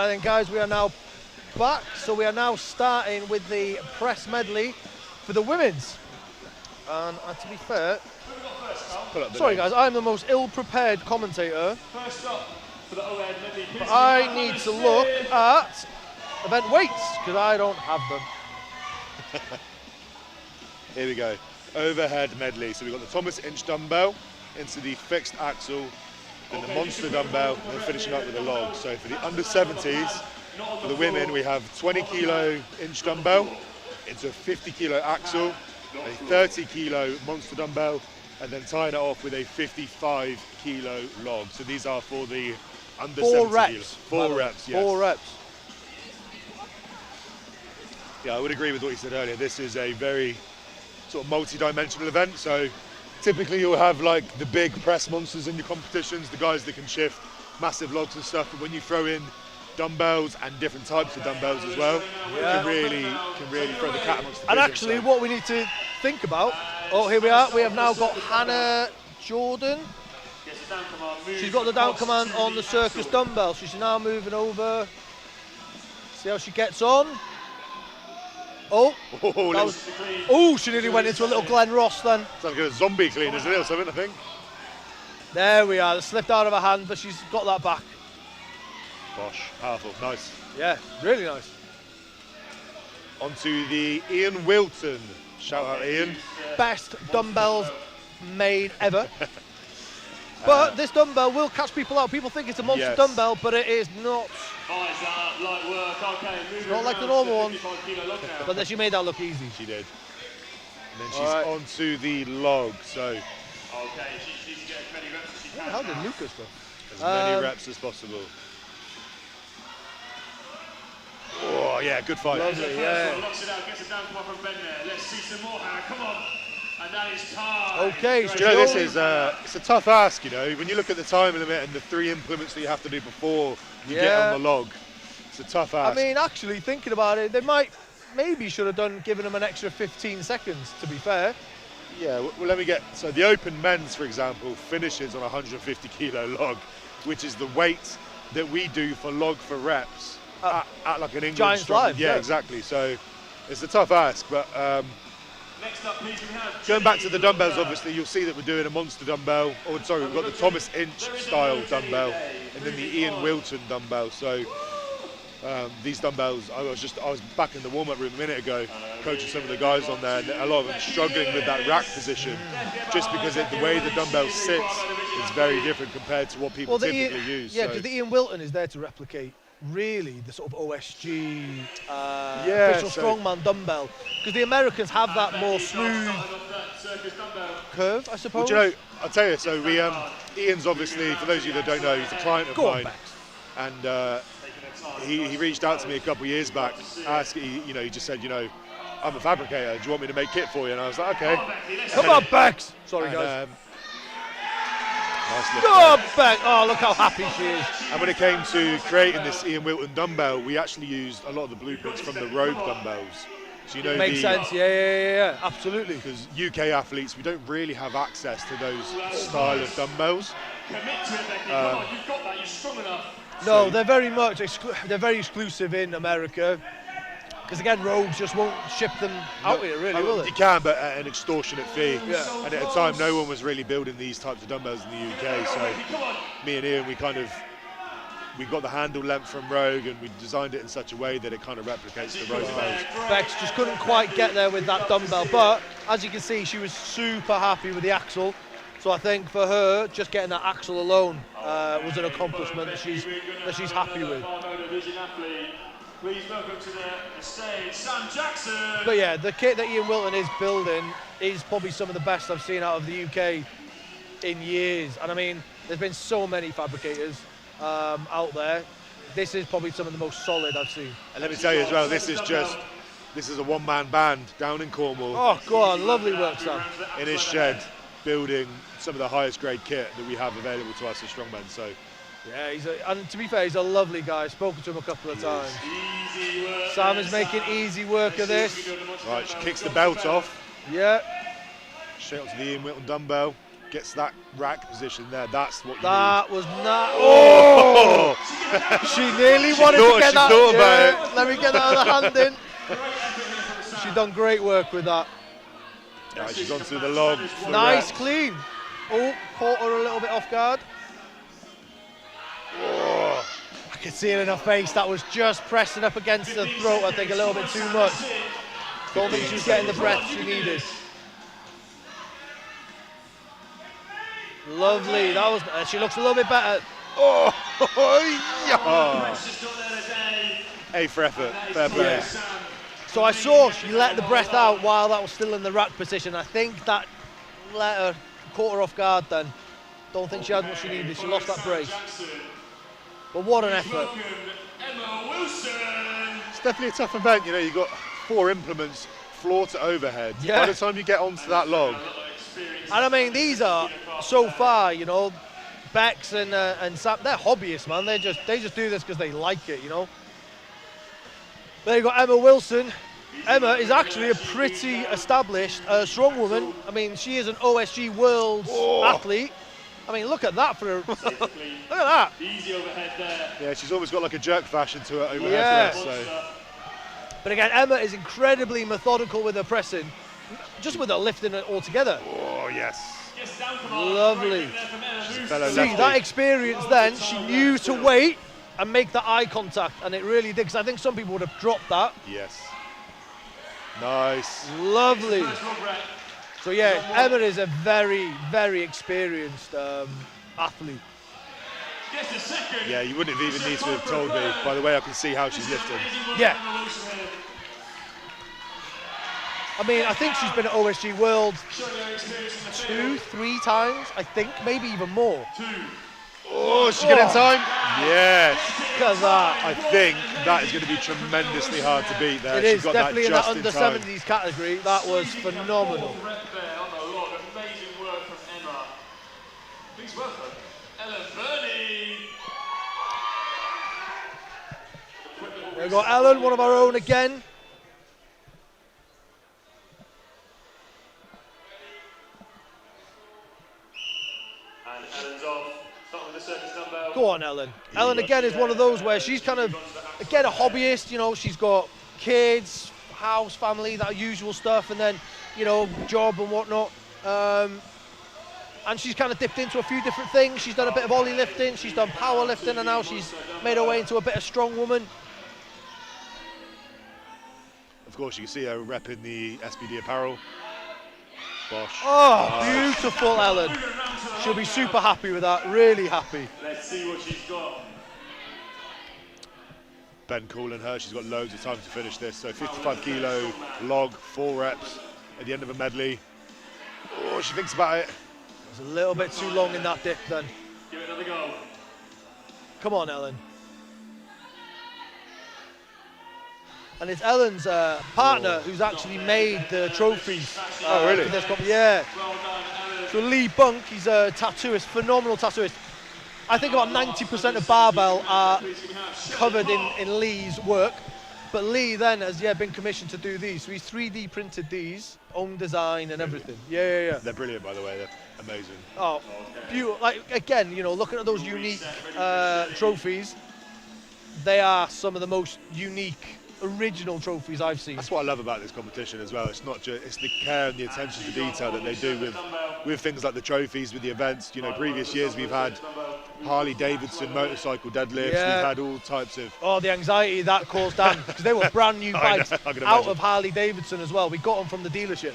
Right then, guys, we are now back. So we are now starting with the press medley for the women's. And to be fair, sorry guys, I'm the most ill-prepared commentator. First up for the overhead medley. But I need to look at event weights because I don't have them. Here we go. Overhead medley. So we've got the Thomas inch dumbbell into the fixed axle, then the monster dumbbell, and then finishing up with a log. So for the under 70s, for the women, we have 20 kilo inch dumbbell into a 50 kilo axle, a 30 kilo monster dumbbell, and then tying it off with a 55 kilo log. So these are for the under 70 kilos. 4 reps, yes. 4 reps. Yeah, I would agree with what you said earlier. This is a very sort of multi-dimensional event. So typically you'll have like the big press monsters in your competitions, the guys that can shift massive logs and stuff. But when you throw in dumbbells and different types of dumbbells as well, you can really throw the cat amongst the pigeons. And actually, what we need to think about. Oh, here we are. We have now got Hannah Jordan. She's got the down command on the circus dumbbell. So she's now moving over. See how she gets on. Oh, she nearly went into a little Glen Ross then. It's like a zombie clean, isn't it, or something, I think? There we are. It slipped out of her hand, but she's got that back. Gosh, powerful, nice. Yeah, really nice. Onto the Ian Wilton. Shout out Ian. Best dumbbells made ever. But this dumbbell will catch people out. People think it's a monster dumbbell, but it is not. Light work. Okay, it's not like the normal one. But then she made that look easy. She did. And then she's onto the log. So. Okay, she's getting as many reps as she can. How did Lucas go? As many reps as possible. Oh yeah, good fight. Lovely, yeah. Locks it out, gets it down to from Ben there. Let's see some more, Hannah. Come on. And that is time. Okay, so you know, this is it's a tough ask, you know, when you look at the time limit and the 3 implements that you have to do before you get on the log. It's a tough ask. I mean, actually, thinking about it, they maybe should have given them an extra 15 seconds, to be fair. Yeah, well, let me get, so the open men's, for example, finishes on a 150 kilo log, which is the weight that we do for log for reps at like an England Giants Live. Yeah, exactly. So it's a tough ask, but next up, please, we have going back to the dumbbells, obviously, you'll see that we're doing a monster dumbbell. Oh, sorry, we've got the Thomas inch style dumbbell and then the Ian Wilton dumbbell. So these dumbbells, I was back in the warm-up room a minute ago, coaching some of the guys on there, and a lot of them struggling with that rack position, just because the way the dumbbell sits is very different compared to what people typically use. Yeah, because the Ian Wilton is there to replicate really the sort of OSG official strongman dumbbell, because the Americans have that more smooth curve, I suppose. Well, do you know, I'll tell you, so Ian's obviously, for those of you that don't know, he's a client of mine, and he reached out to me a couple of years back, he just said, I'm a fabricator, do you want me to make kit for you? And I was like, okay. Come on, Bex! Sorry, guys. Nice lift. Go Bex! Oh, look how happy she is. And when it came to creating this Ian Wilton dumbbell, we actually used a lot of the blueprints from the Rogue dumbbells. So makes sense, yeah, absolutely. Because UK athletes, we don't really have access to those style of dumbbells. Commit to it, Becky. Come on, you've got that, you're strong enough. No, they're very much they're very exclusive in America. Because again, Rogues just won't ship them out here, really, will they? You can, but at an extortionate fee. Yeah. And at a time, no one was really building these types of dumbbells in the UK. So me and Ian, we got the handle length from Rogue, and we designed it in such a way that it kind of replicates the Rogue dumbbells. Bex just couldn't quite get there with that dumbbell, but as you can see, she was super happy with the axle. So I think for her, just getting that axle alone was an accomplishment that she's happy with. Please welcome to the stage, Sam Jackson. But yeah, the kit that Ian Wilton is building is probably some of the best I've seen out of the UK in years. And I mean, there's been so many fabricators out there. This is probably some of the most solid I've seen. And let me tell you as well, this is a one-man band down in Cornwall. Oh, go on, lovely work, Sam. In his shed, building some of the highest grade kit that we have available to us as Strongman. So. Yeah, and to be fair, he's a lovely guy. I've spoken to him a couple of times. Sam is making easy work of this. Right, she kicks the belt off. Yeah. Straight onto the Ian Wilton dumbbell. gets that rack position there, that's what you That need. was not. Oh! She nearly wanted to get that. Thought about Let me get that other hand in. She done great work with that. Right, she's onto the log. Nice clean. Oh, caught her a little bit off guard. Oh. I could see it in her face. That was just pressing up against the throat, I think, a little bit too much. Don't think she was getting the breath she needed. Lovely. That was. She looks a little bit better. Oh, yeah. A for effort. Fair play. Yeah. So I saw she let the breath out while that was still in the rack position. I think that caught her off guard then. Don't think she had what she needed. She lost that brace. But what an effort. It's definitely a tough event. You know, you've got 4 implements, floor to overhead. Yeah. By the time you get onto that log. And I mean, these are so far, you know, Bex and Sam, they're hobbyists, man. They just do this because they like it, you know. There you got Emma Wilson. Emma is actually a pretty established strong woman. I mean, she is an OSG World athlete. I mean, look at that for her. Look at that. Easy overhead there. Yeah, she's almost got like a jerk fashion to her overhead Yeah. press. So. But again, Emma is incredibly methodical with her pressing, just with her lifting it all together. Oh, yes. Lovely. Fellow See, lefty. that experience then, she knew to wait and make the eye contact, and it really did, because I think some people would have dropped that. Yes. Nice. Lovely. So yeah, Emma is a very, very experienced athlete. Yeah, you wouldn't have even need to have told me. By the way, I can see how she's lifting. Yeah. I mean, I think she's been at OSG World 2, 3 times, I think, maybe even more. Oh, is she getting time? Yes. Because I think that is going to be tremendously hard to beat there. it She's is got definitely that in that just under time. 70s category. That was phenomenal. Amazing work from Emma. Please welcome Ellen Burney. We've got Ellen, one of our own again. And Ellen's off. Starting with the circus dumbbell. Go on, Ellen. Ellen, again, is one of those where she's kind of, again, a hobbyist. You know, she's got kids, house, family, that usual stuff, and then, you know, job and whatnot. And she's kind of dipped into a few different things. She's done a bit of ollie lifting, she's done power lifting, and now she's made her way into a bit of strong woman. Of course, you can see her repping the SBD Apparel. Bosh. Oh, beautiful, Ellen. She'll be super happy with that, really happy. Let's see what she's got. Ben calling her, she's got loads of time to finish this. So 55 kilo log, 4 reps at the end of a medley. Oh, she thinks about it. It's a little bit too long in that dip then. Give it another go. Come on, Ellen. And it's Ellen's partner who's actually made the trophies. Oh, really? For this yeah. Well done, Ellen. So Lee Bunk, he's a tattooist, phenomenal tattooist. I think about 90% of barbell are covered in Lee's work. But Lee then has been commissioned to do these. So he's 3D printed these, own design and everything. Yeah. They're brilliant, by the way. They're amazing. Oh, beautiful. Like, again, you know, looking at those unique trophies, they are some of the most unique, original trophies I've seen. That's what I love about this competition as well. It's not just, it's the care and the attention to detail that they do with things like the trophies, with the events. You know, previous years we've had Harley Davidson motorcycle deadlifts. Yeah. We've had all types of. Oh, the anxiety that caused Dan, because they were brand new I know, bikes I can out imagine. of Harley Davidson as well. We got them from the dealership.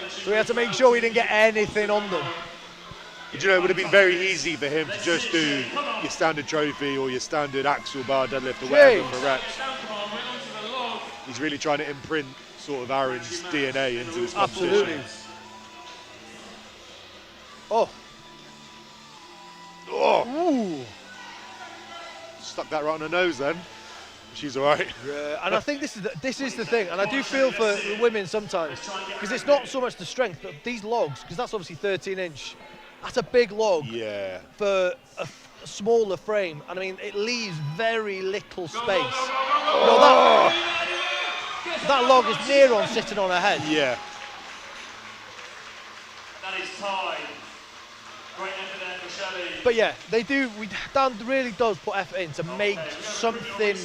So we had to make sure we didn't get anything on them. But, you know, it would have been very easy for him to just do your standard trophy or your standard axle bar deadlift or whatever for reps. He's really trying to imprint sort of Aaron's DNA into his competition. Absolutely. Oh. Oh, Ooh. stuck that right on her nose then. She's all right. Yeah, and I think this is the thing, and I do feel for the women sometimes, because it's not so much the strength, but these logs, because that's obviously 13-inch. That's a big log Yeah. for a smaller frame, and I mean it leaves very little space. You know, that log is near on sitting on her head. Yeah. That is tie. Great effort there for Shelley. But yeah, they do. Dan really does put effort in to make something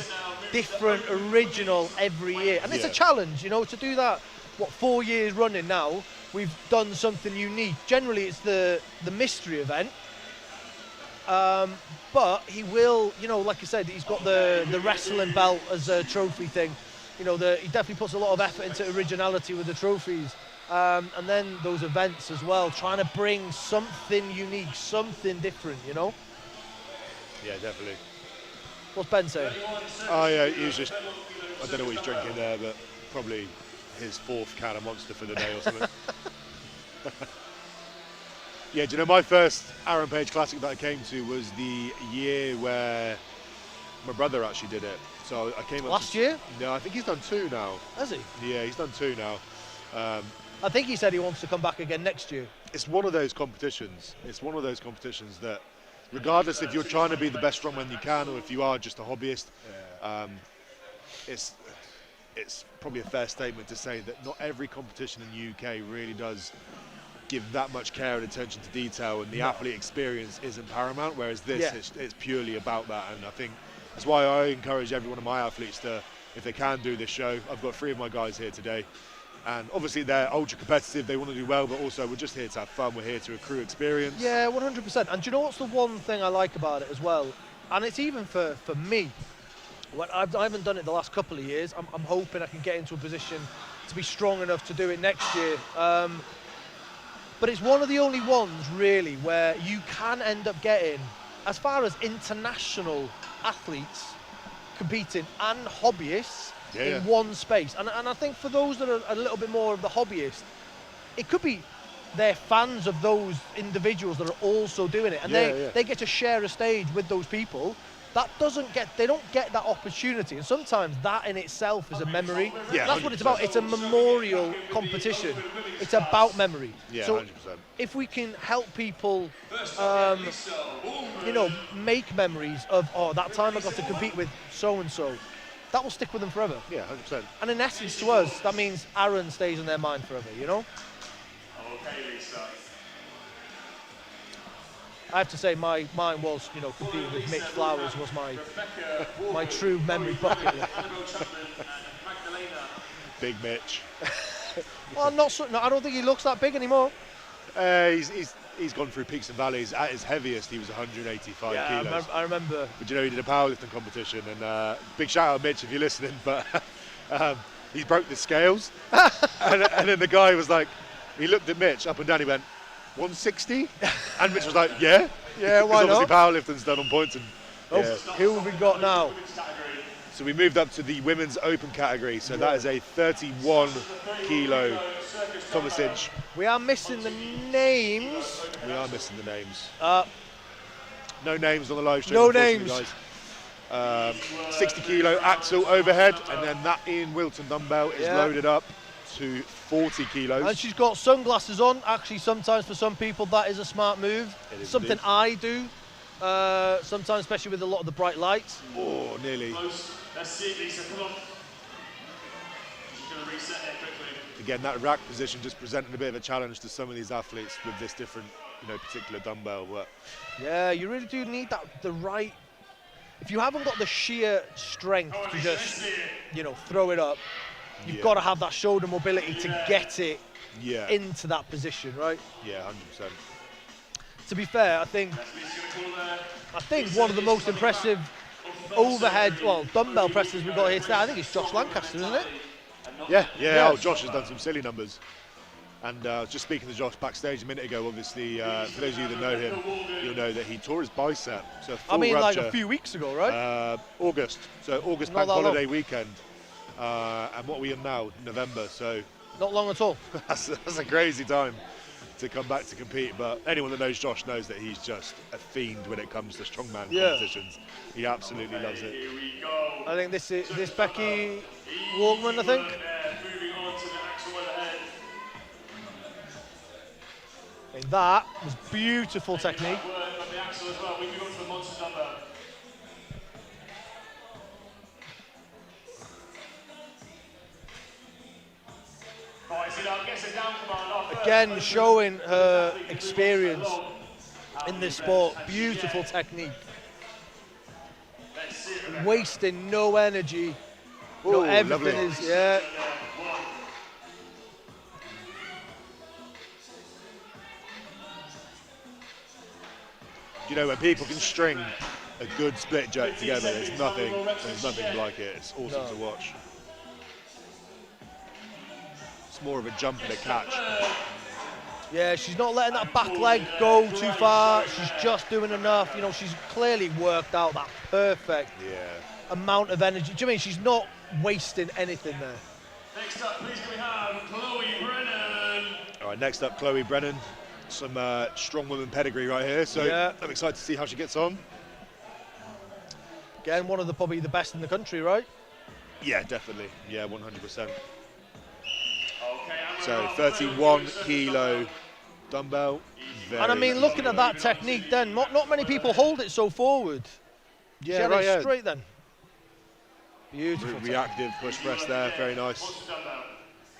different, original every year, and it's a challenge, you know, to do that. What, 4 years running now? We've done something unique. Generally, it's the mystery event. But he will, you know, like I said, he's got the wrestling belt as a trophy thing. You know, he definitely puts a lot of effort into originality with the trophies. And then those events as well, trying to bring something unique, something different, you know? Yeah, definitely. What's Ben saying? Oh yeah, he was just, I don't know what he's drinking there, but probably his 4th can of Monster for the day or something. Yeah, do you know my first Aaron Page Classic that I came to was the year where my brother actually did it. So I came up Last year? No, I think he's done 2 now. Has he? Yeah, he's done 2 now. I think he said he wants to come back again next year. It's one of those competitions. It's one of those competitions that, regardless if you're trying to be the best strongman you can or if you are just a hobbyist, it's probably a fair statement to say that not every competition in the UK really does give that much care and attention to detail, and the athlete experience isn't paramount, whereas this, it's purely about that. And I think that's why I encourage every one of my athletes to, if they can, do this show. I've got 3 of my guys here today, and obviously they're ultra competitive, they want to do well, but also we're just here to have fun, we're here to accrue experience. Yeah, 100%. And do you know what's the one thing I like about it as well? And it's even for me. Well, I haven't done it the last couple of years. I'm hoping I can get into a position to be strong enough to do it next year. But it's one of the only ones, really, where you can end up getting, as far as international athletes competing and hobbyists in one space. And I think for those that are a little bit more of the hobbyist, it could be they're fans of those individuals that are also doing it. And they get to share a stage with those people. They don't get that opportunity, and sometimes that in itself is a memory. Yeah, that's 100%. what it's about. It's a memorial competition. It's about memory. Yeah, so 100%. if we can help people, you know, make memories of, oh, that time I got to compete with so and so, that will stick with them forever. Yeah, 100%. And in essence, to us, that means Aaron stays in their mind forever. You know. Okay, Lisa. I have to say, mine was, you know, competing with Mitch Flowers was my true memory bucket. Big Mitch. Well, no, I don't think he looks that big anymore. He's gone through peaks and valleys. At his heaviest, he was 185 yeah, kilos. I remember. But you know, he did a powerlifting competition, and big shout out, Mitch, if you're listening. But he broke the scales, and then the guy was like, he looked at Mitch up and down. He went, 160, and Mitch was like, yeah, why not? Obviously, powerlifting's done on points. And who have we got now? so we moved up to the women's open category. So that is a 31 kilo Thomas Inch. We are missing the names. We are missing the names. No names on the live stream. No names. Guys. 60 kilo axle overhead, and then that Ian Wilton dumbbell is loaded up to 40 kilos. And she's got sunglasses on. Actually, sometimes for some people that is a smart move. It is something indeed. I do. Sometimes, especially with a lot of the bright lights. Oh, nearly. Let's see, Lisa, come on. She's going to reset there quickly. Again, that rack position just presenting a bit of a challenge to some of these athletes with this different, particular dumbbell. But yeah, you really do need the right. If you haven't got the sheer strength to just, throw it up, you've got to have that shoulder mobility to get it into that position, right? Yeah, 100%. To be fair, I think one of the most impressive overhead, dumbbell presses we've got here today, I think it's Josh Lancaster, isn't it? Yeah. Oh, Josh has done some silly numbers. And just speaking to Josh backstage a minute ago, obviously, for those of you that know him, you'll know that he tore his bicep. So a full rupture, like a few weeks ago, right? August. So August bank holiday weekend. And what are we in now? November. So not long at all. that's a crazy time to come back to compete. But anyone that knows Josh knows that he's just a fiend when it comes to strongman competitions. He absolutely loves it. Here we go. I think this is Becky Walkman, I think. Moving on to the axle overhead. And that was beautiful technique. Word on the axle as well. We move on to the monster dumbbell. Right, so Again, showing her experience in this sport. Beautiful technique. Wasting no energy. No, everything lovely. is, yeah. You know, when people can string a good split jerk together, there's nothing like it. It's awesome to watch. It's more of a jump and a catch. Yeah, she's not letting that back leg go too far. She's just doing enough. You know, she's clearly worked out that perfect amount of energy. Do you mean she's not wasting anything there? Next up, please can we have Chloe Brennan. All right, next up, Chloe Brennan. Some strong woman pedigree right here. So I'm excited to see how she gets on. Again, one of probably the best in the country, right? Yeah, definitely. Yeah, 100%. So 31 kilo dumbbell. And I mean, looking at that technique then, not many people hold it so forward. Yeah, she had right, it straight then. Beautiful. Reactive push press there, very nice.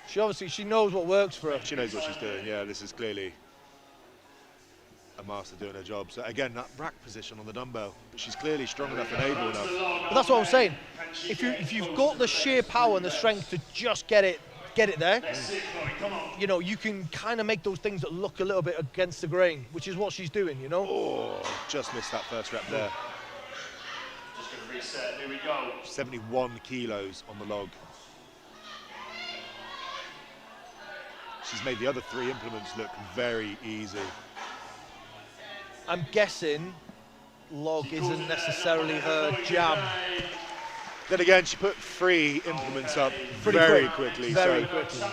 She knows what works for her. She knows what she's doing, yeah, this is clearly a master doing her job. So again, that rack position on the dumbbell, but she's clearly strong enough and able enough. But that's what I'm saying. If you've got the sheer power and the strength to just get it there, you know, you can kind of make those things that look a little bit against the grain, which is what she's doing, you know? Oh, just missed that first rep there. Just going to reset, here we go. 71 kilos on the log. She's made the other 3 implements look very easy. I'm guessing log isn't necessarily her jam. Then again, she put 3 implements up Pretty very quick. quickly. Very quickly.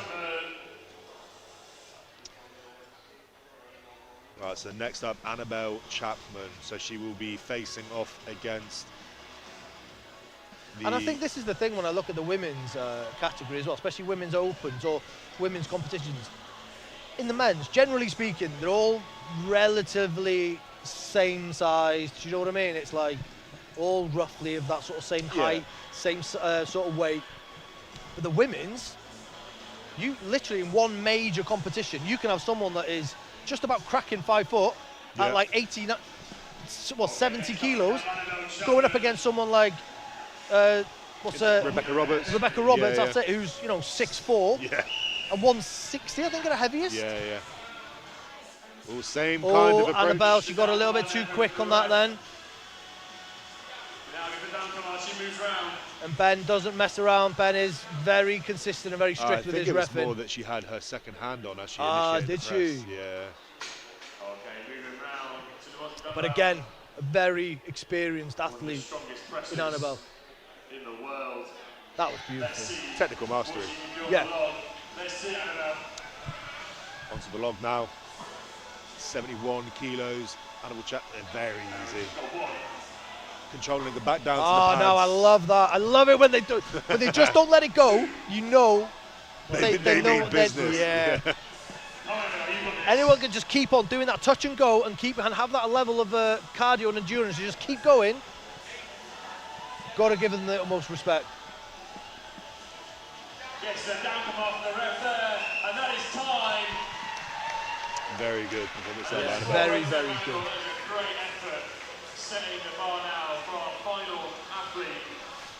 Right, so next up, Annabelle Chapman. So she will be facing off against the... And I think this is the thing when I look at the women's category as well, especially women's opens or women's competitions. In the men's, generally speaking, they're all relatively same size. Do you know what I mean? It's like all roughly of that sort of same height, same sort of weight. But the women's, you literally in one major competition, you can have someone that is just about cracking 5 foot at like 70 kilos, going up against someone like Rebecca Roberts. Rebecca Roberts, that's it, who's 6'4". Yeah. And 160, I think, at the heaviest. Yeah. All same kind of approach. Annabelle, she got a little bit too quick on that then. And Ben doesn't mess around. Ben is very consistent and very strict with his reffing. I think it was reffing. more that she had her second hand on as she initiated did the press. she? Yeah. But again, a very experienced athlete in Annabelle. In the world. That was beautiful. Technical mastery. Yeah. Let's see, Annabelle. Onto the log now. 71 kilos. Annabelle Chapman, very easy. Controlling the back down to the pads. No, I love that. I love it when they do. When they just don't let it go, you know. They mean business. Yeah. Anyone can just keep on doing that touch and go and have that level of cardio and endurance. You just keep going. Got to give them the utmost respect. Gets the down come off the ref there, and that is time. Very good performance there, Annabelle. Very, very good. Great effort. Setting the bar now for our final athlete,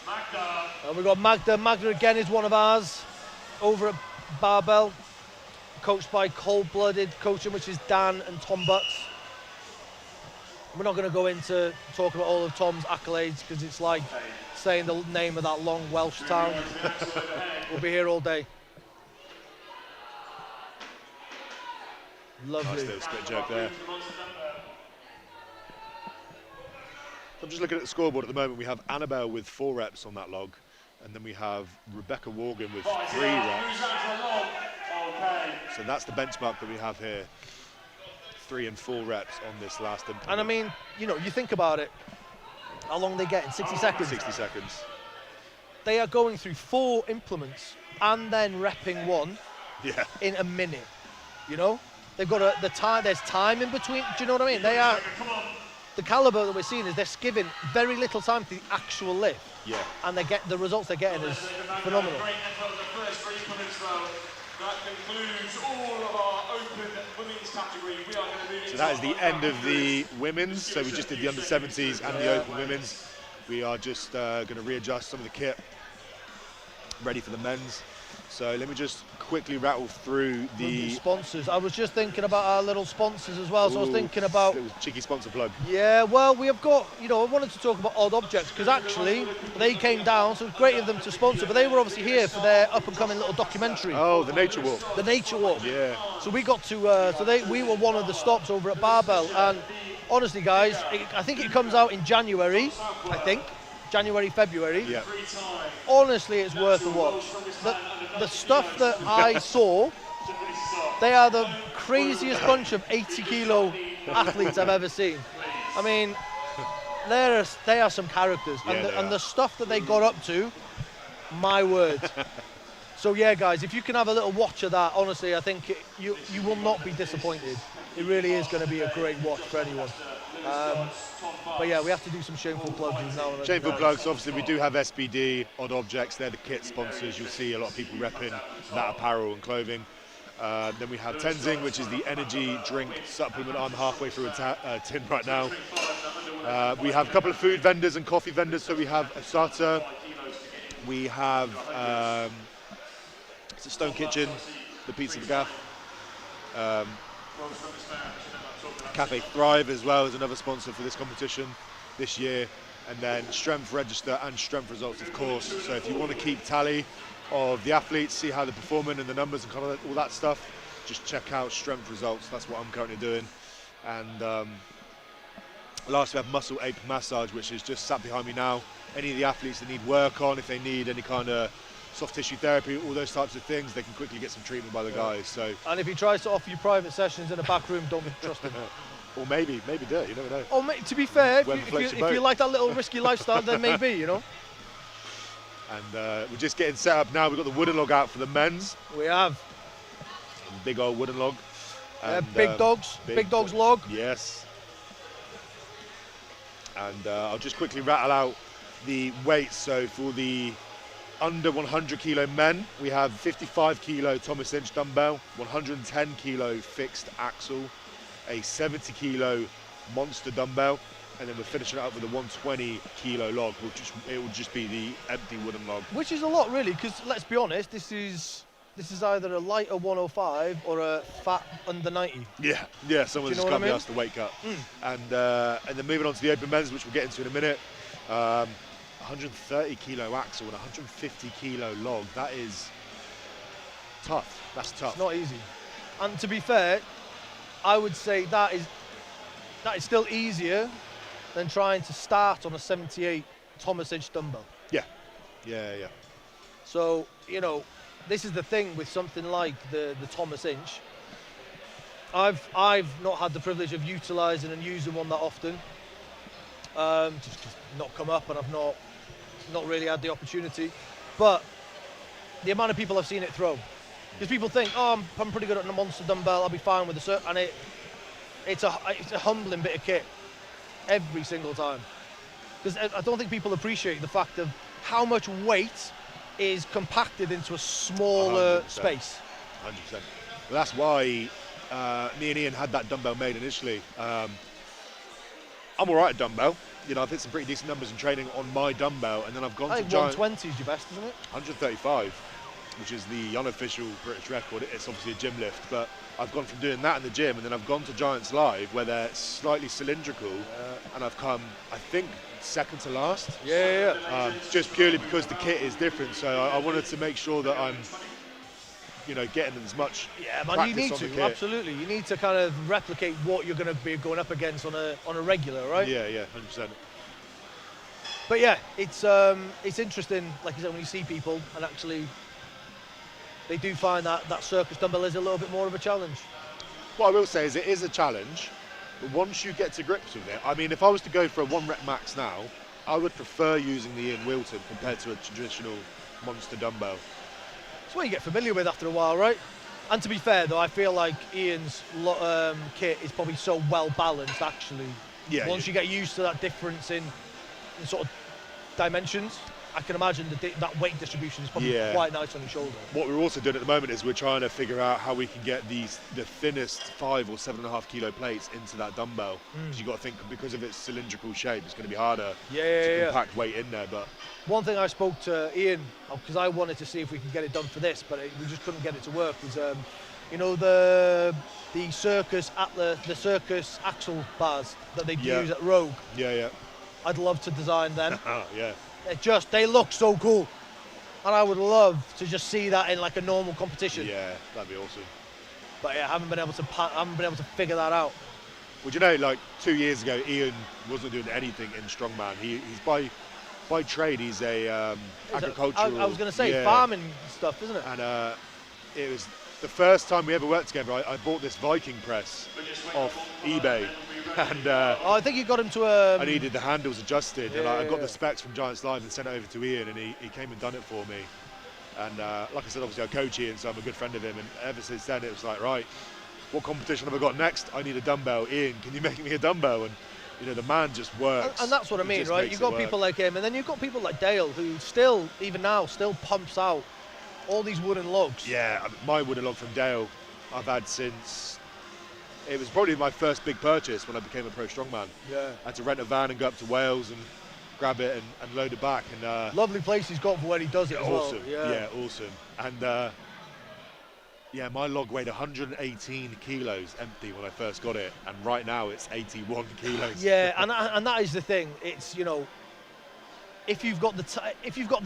Magda. And we've got Magda. Magda again is one of ours over at Barbell, coached by Cold-Blooded Coaching, which is Dan and Tom Butts. We're not going to go into talking about all of Tom's accolades because it's like saying the name of that long Welsh town. We'll be here all day. Lovely. Nice little split jerk there. I'm just looking at the scoreboard at the moment. We have Annabelle with 4 reps on that log, and then we have Rebecca Morgan with 3 reps. So that's the benchmark that we have here. 3 and 4 reps on this last implement. And I mean, you think about it. How long they get in 60 seconds? 60 seconds. They are going through 4 implements and then repping 1 in a minute. They've got the time. There's time in between. Do you know what I mean? They are the caliber that we're seeing is they're giving very little time to the actual lift. Yeah. And they get the results they're getting is phenomenal. That concludes all of our open women's category. We are going to move So that is the end of the women's. So we just did the under 70s and the open women's. We are just going to readjust some of the kit, ready for the men's. So let me just quickly rattle through the sponsors. I was just thinking about our little sponsors as well. So I was thinking about little cheeky sponsor plug. Yeah, well, we have got, you know, I wanted to talk about Odd Objects because actually they came down, so it's great of them to sponsor, but they were obviously here for their up and coming little documentary. Oh, the Nature Walk. The Nature Walk. Yeah. So we got to, we were one of the stops over at Barbell, and honestly, guys, I think it comes out in January. January, February. Yeah. Honestly, it's worth a watch. The stuff that I saw, they are the craziest bunch of 80-kilo athletes I've ever seen. I mean, they are some characters, and the stuff that they got up to, my word. So yeah, guys, if you can have a little watch of that, honestly, I think you will not be disappointed. It really is going to be a great watch for anyone. But yeah, we have to do some shameful plugs now. Shameful plugs, obviously we do have SBD, Odd Objects, they're the kit sponsors. You'll see a lot of people repping that apparel and clothing. Then we have Tenzing, which is the energy drink supplement. I'm halfway through a tin right now. We have a couple of food vendors and coffee vendors. So we have Asata, we have it's a Stone Kitchen, the Pizza the Gaff. Cafe Thrive as well is another sponsor for this competition this year, and then Strength Register and Strength Results, of course. So if you want to keep tally of the athletes, see how they're performing and the numbers and kind of all that stuff, just check out Strength Results. That's what I'm currently doing. And last we have Muscle Ape Massage, which is just sat behind me now. Any of the athletes that need work on, if they need any kind of soft tissue therapy, all those types of things, they can quickly get some treatment by the guys. So, and if he tries to offer you private sessions in a back room, don't trust him. Or maybe do it, you never know. Or to be fair, if you like that little risky lifestyle, then maybe, you know. And we're just getting set up now. We've got the wooden log out for the men's. We have. Big old wooden log. And, big dogs log. Yes. And I'll just quickly rattle out the weights. So for the under 100 kilo men, we have 55 kilo Thomas Inch dumbbell, 110 kilo fixed axle, a 70 kilo monster dumbbell, and then we're finishing it up with a 120 kilo log, it will just be the empty wooden log. Which is a lot, really, because let's be honest, this is either a lighter 105 or a fat under 90. Yeah, someone's just got to be asked the weight cut. And then moving on to the open men's, which we'll get into in a minute. 130 kilo axle and 150 kilo log. That is tough. That's tough. It's not easy. And to be fair, I would say that is still easier than trying to start on a 78 Thomas Inch dumbbell. Yeah. So, you know, this is the thing with something like the Thomas Inch. I've not had the privilege of utilising and using one that often. Just not come up, and I've not really had the opportunity. But the amount of people I've seen it throw, because people think, oh, I'm pretty good at a monster dumbbell, I'll be fine with the and it's a humbling bit of kit every single time. Because I don't think people appreciate the fact of how much weight is compacted into a smaller 100%. space. 100%. Well, that's why me and Ian had that dumbbell made initially. I'm all right at dumbbell. You know, I've hit some pretty decent numbers in training on my dumbbell, and then I've gone to giant. 120 is your best, isn't it? 135, which is the unofficial British record. It's obviously a gym lift, but I've gone from doing that in the gym, and then I've gone to Giants Live, where they're slightly cylindrical, and I've come, I think, second to last. Just purely because the kit is different. So I wanted to make sure that I'm, you know, getting as much practice you need on the to, kit. absolutely. You need to kind of replicate what you're going to be going up against on a regular, right? Yeah, 100%. But yeah, it's interesting, like I said, when you see people and actually they do find that circus dumbbell is a little bit more of a challenge. What I will say is it is a challenge, but once you get to grips with it, I mean, if I was to go for a 1 rep max now, I would prefer using the Ian Wilton compared to a traditional monster dumbbell. It's what you get familiar with after a while, right? And to be fair, though, I feel like Ian's kit is probably so well balanced, actually. Yeah. Once you get used to that difference in sort of dimensions. I can imagine that weight distribution is probably quite nice on your shoulder. What we're also doing at the moment is we're trying to figure out how we can get the thinnest 5 or 7.5 kilo plates into that dumbbell. Because you've got to think, because of its cylindrical shape, it's going to be harder to compact weight in there. But one thing I spoke to Ian, because I wanted to see if we could get it done for this, but we just couldn't get it to work, was you know, the circus axle bars that they use at Rogue. Yeah. I'd love to design them. Yeah. They look so cool, and I would love to just see that in like a normal competition. Yeah, that'd be awesome. But yeah, I haven't been able to figure that out. Well, you know, like 2 years ago, Ian wasn't doing anything in strongman. He's by trade, he's a agricultural. I was going to say farming stuff, isn't it? And it was the first time we ever worked together. I bought this Viking press off eBay. And I think you got him to I needed the handles adjusted, and I got the specs from Giants Live and sent it over to Ian, and he came and done it for me. And like I said, obviously I coach Ian, so I'm a good friend of him, and ever since then it was like, right, what competition have I got next? I need a dumbbell. Ian, can you make me a dumbbell? And you know, the man just works. And that's what I mean, right? You've got people like him, and then you've got people like Dale, who still, even now, still pumps out all these wooden logs. Yeah, my wooden log from Dale I've had since. It was probably my first big purchase when I became a pro strongman. Yeah. I had to rent a van and go up to Wales and grab it and load it back. And lovely place he's got for when he does it as awesome. well. Yeah, awesome. And my log weighed 118 kilos empty when I first got it, and right now it's 81 kilos. Yeah, and that is the thing. It's, you know, if you've got the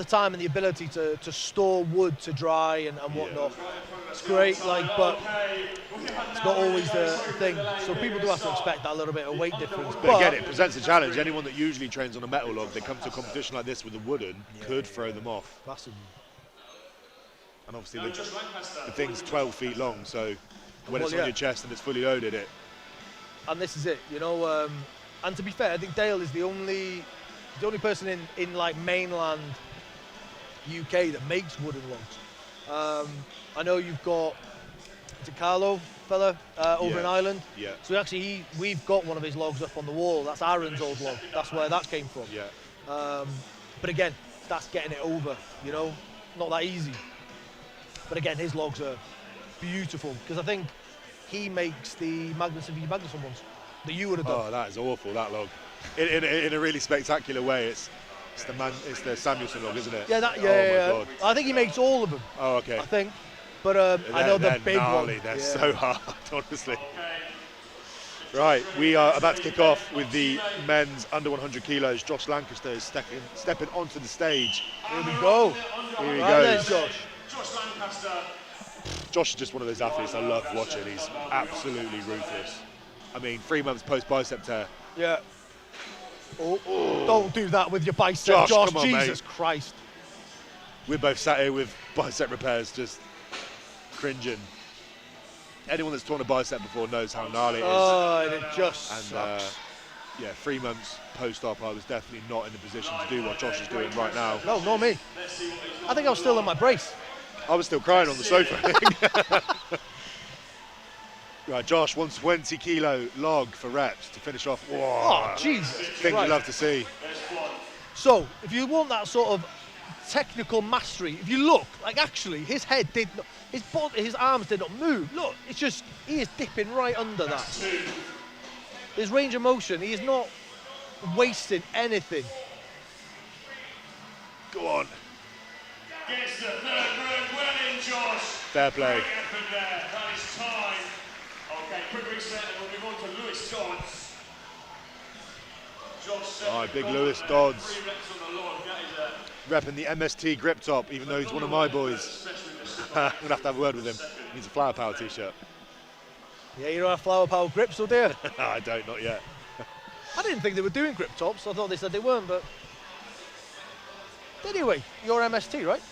time and the ability to store wood to dry and whatnot, it's great. But it's not always the thing. So people do have to expect that little bit of weight difference. But again, it presents a challenge. Anyone that usually trains on a metal log, they come to a competition like this with a wooden, could throw them off. Massively. And obviously the thing's 12 feet long, so when it's on your chest and it's fully loaded, And this is it, you know. And to be fair, I think Dale is the only person in like mainland UK that makes wooden logs. I know you've got, is it Carlo fella over in Ireland? Yeah. So actually we've got one of his logs up on the wall. That's Aaron's old log. That's where that came from. Yeah. But again, that's getting it over, you know, not that easy. But again, his logs are beautiful, because I think he makes the Magnuson v Magnuson ones that you would have done. Oh, that is awful, that log. In a really spectacular way. It's the Samuelson log, isn't it? Yeah, my God. I think he makes all of them. Oh, okay. I think. But I know the big gnarly. one. They're so hard, honestly. Right, we are about to kick off with the men's under 100 kilos. Josh Lancaster is stepping onto the stage. Here we go. Here he goes. goes. Josh. Josh Lancaster. Josh is just one of those athletes I love watching. He's absolutely ruthless. I mean, 3 months post bicep tear. Yeah. Oh, don't do that with your bicep, Josh. Josh. Come on, Jesus mate. Christ. We're both sat here with bicep repairs, just cringing. Anyone that's torn a bicep before knows how gnarly it is. Oh, and it just And sucks. 3 months post-op, I was definitely not in the position to do what Josh is doing right now. No, not me. I think I was still in my brace. I was still crying on the sofa, I think. Right, Josh, 120 kilo log for reps to finish off. Whoa. Oh, Jesus. Thing you love to see. So, if you want that sort of technical mastery, if you look, like actually, his head did not, his arms did not move. Look, it's just, he is dipping right under that. His range of motion, he is not wasting anything. Go on. Gets the third round well in, Josh. Fair play. Great effort there. That is time. Okay, quick reset, and we'll move on to Lewis Dodds. Josh, All right, big Lewis Dodds. 3 reps on the log. That is Repping the MST grip top, even though he's one of my boys. I'm going to have a word with him. He needs a Flower Power t-shirt. Yeah, you don't have Flower Power grips, do you? I don't, not yet. I didn't think they were doing grip tops. I thought they said they weren't, but anyway, you're MST, right?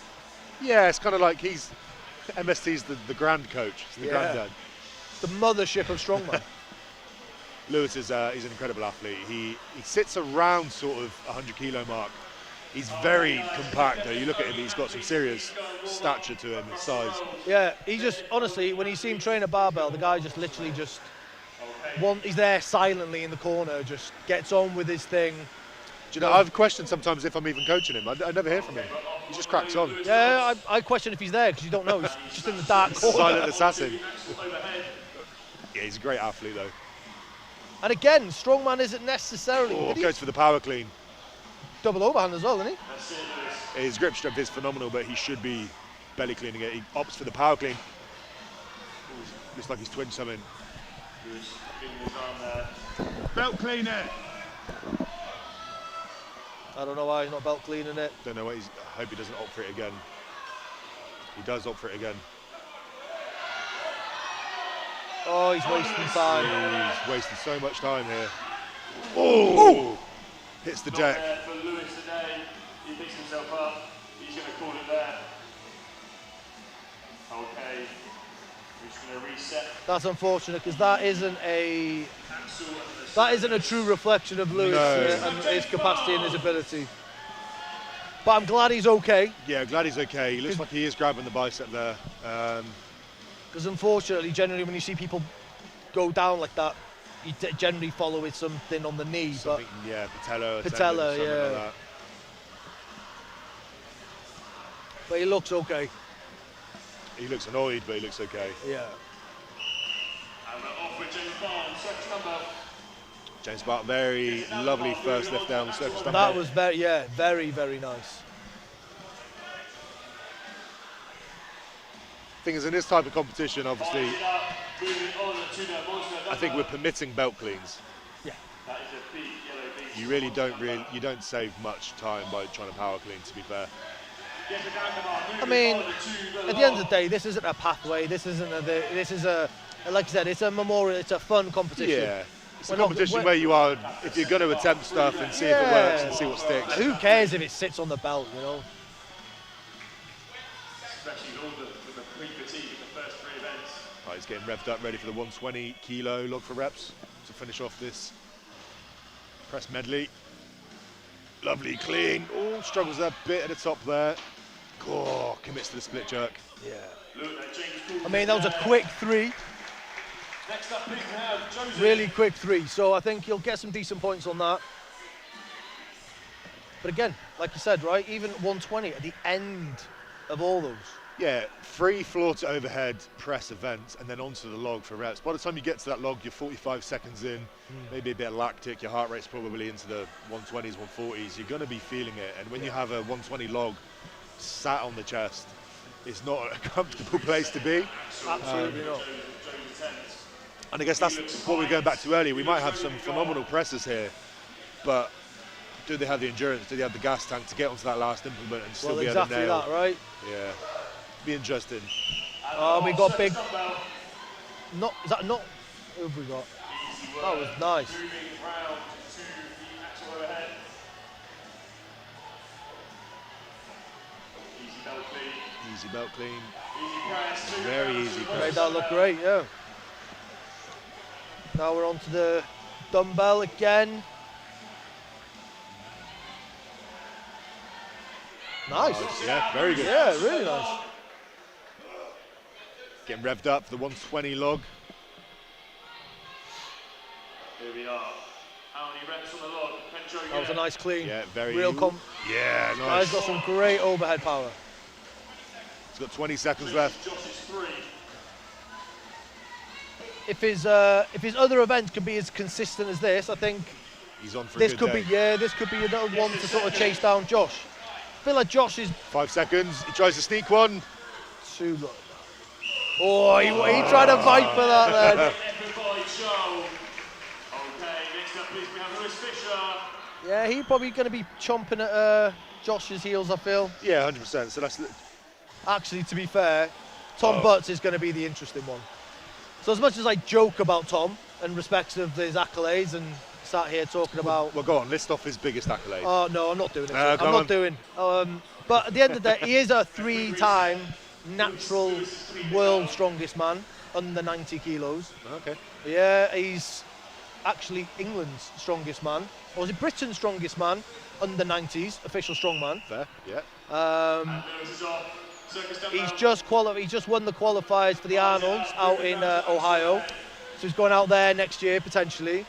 Yeah, it's kind of like MST's the grand coach, the granddad. The mothership of strongman. Lewis is he's an incredible athlete. He sits around sort of 100 kilo mark. He's very compact though. You look at him, he's got some serious stature to him, size. Yeah, he just, honestly, when you see him train a barbell, the guy just literally he's there silently in the corner, just gets on with his thing. Do you know, I've questioned sometimes if I'm even coaching him. I never hear from him. He just cracks on. Yeah, I question if he's there because you don't know. He's just in the dark corner. Silent assassin. Yeah, he's a great athlete though. And again, strongman isn't necessarily. Oh, goes for the power clean. Double overhand as well, isn't he? His grip strength is phenomenal, but he should be belly cleaning it. He opts for the power clean. Looks like he's twinged something. Belt cleaner. I don't know why he's not belt cleaning it. Don't know what he's. I hope he doesn't opt for it again. He does opt for it again. Oh, he's wasting time. He's wasting so much time here. Oh! Hits the deck. For Lewis today, he picks himself up. He's going to call it there. Okay, we're just going to reset. That's unfortunate because that isn't a true reflection of Lewis and his capacity and his ability. But I'm glad he's okay. Yeah, glad he's okay. He looks like he is grabbing the bicep there. Because unfortunately, generally when you see people go down like that, you generally follow with something on the knee. Something, yeah, patella, patella, something yeah. like that. But he looks okay. He looks annoyed, but he looks okay. Yeah. And we're off with James Barnes, circus number. James Barton, very lovely first lift down the circus dumbbell. That was very, very nice. Thing is, in this type of competition, obviously, I think we're permitting belt cleans. Yeah. You really don't save much time by trying to power clean, to be fair. I mean, at the end of the day, this isn't a pathway. This is like I said, it's a memorial. It's a fun competition. Yeah. It's a competition where you are, if you're going to attempt stuff and see if it works and see what sticks. Who cares if it sits on the belt, you know? Especially with the pre-fatigue of the first 3 events. Right, he's getting revved up, ready for the 120 kilo log for reps to finish off this press medley. Lovely clean. Oh, struggles a bit at the top there. Oh, commits to the split jerk. Yeah. I mean, that was a quick 3. Next up, please have Joseph. Really quick 3. So I think you'll get some decent points on that. But again, like you said, right, even 120 at the end of all those. Yeah, 3 floor to overhead press events and then onto the log for reps. By the time you get to that log, you're 45 seconds in, maybe a bit of lactic, your heart rate's probably into the 120s, 140s. You're going to be feeling it. And when you have a 120 log sat on the chest, it's not a comfortable place to be. Absolutely not. And I guess that's what we were going back to earlier. We might have some phenomenal presses here, but do they have the endurance? Do they have the gas tank to get onto that last implement and still be able to nail? Exactly that, right? Yeah. Be interesting. We got big. Is that not? Who have we got? That was nice. Moving round to the actual overhead. Easy belt clean. Easy belt clean. Easy press. Very easy Made press. that look great, yeah. Now we're on to the dumbbell again. Nice. Yeah, very good. Yeah, really nice. Getting revved up for the 120 log. Here we are. How many reps on the log? That was a nice clean. Yeah, very. Real yeah, nice. Guy's got some great overhead power. He's got 20 seconds left. Josh is 3. If his other events can be as consistent as this, I think He's on for this a good could day. this could be another one to sort of chase down Josh. I feel like Josh is 5 seconds. He tries to sneak one. too low. Oh, he tried to fight for that then. Everybody show. Okay, next up please we have Lewis Fisher. Yeah, he's probably going to be chomping at Josh's heels, I feel. Yeah, 100%. So that's. Actually, to be fair, Tom Butts is going to be the interesting one. So as much as I joke about Tom and respects of his accolades and sat here talking about... Well, go on. List off his biggest accolade. Oh, no, I'm not doing it. I'm come not on. doing. But at the end of the day, he is a 3-time natural world strongest man, under 90 kilos. Okay. Yeah, he's actually England's strongest man. Or was it Britain's strongest man, under 90s, official strongman. Fair, yeah. Lewis is off. Circus dumbbell. He's just won the qualifiers for the Arnolds out in Ohio. So he's going out there next year, potentially.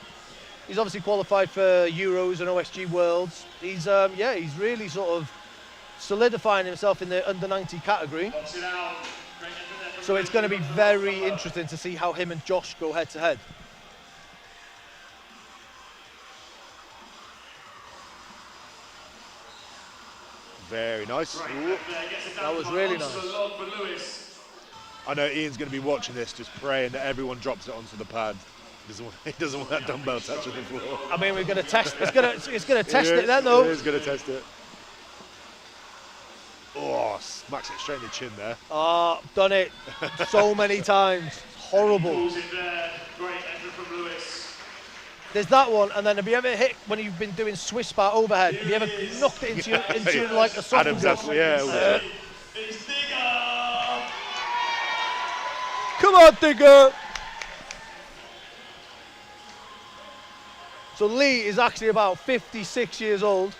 He's obviously qualified for Euros and OSG Worlds. He's he's really sort of solidifying himself in the under 90 category. So it's going to be very interesting to see how him and Josh go head to head. Very nice. Ooh. That was really nice. I know Ian's going to be watching this, just praying that everyone drops it onto the pad. He doesn't want that dumbbell touching the floor. I mean, we're going to test. It's going to test it then, though. It is going to test it. Oh, smacks it straight in the chin there. Ah, done it so many times. It's horrible. There's that one, and then have you ever hit when you've been doing Swiss bar overhead? Have you ever knocked it into like a soft yeah. Come on, Digger! So Lee is actually about 56 years old.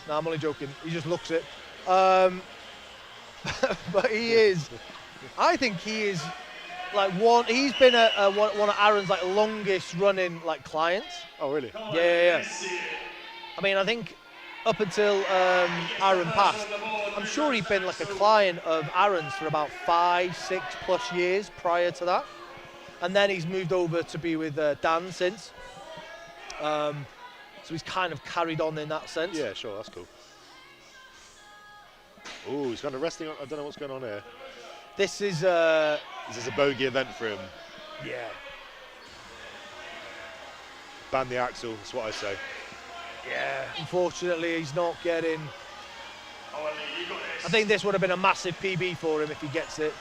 No, I'm only joking. He just looks it. But he is. I think he is like one. He's been one of Aaron's like longest running like clients. Oh really? Yeah. I mean, I think up until Aaron passed, I'm sure he'd been like a client of Aaron's for about 5-6+ years prior to that, and then he's moved over to be with Dan since. So he's kind of carried on in that sense. Yeah, sure, that's cool. Oh, he's kind of resting on, I don't know what's going on here. This is a bogey event for him. Yeah. Ban the axle, that's what I say. Yeah, unfortunately he's not getting. I think this would have been a massive PB for him if he gets it.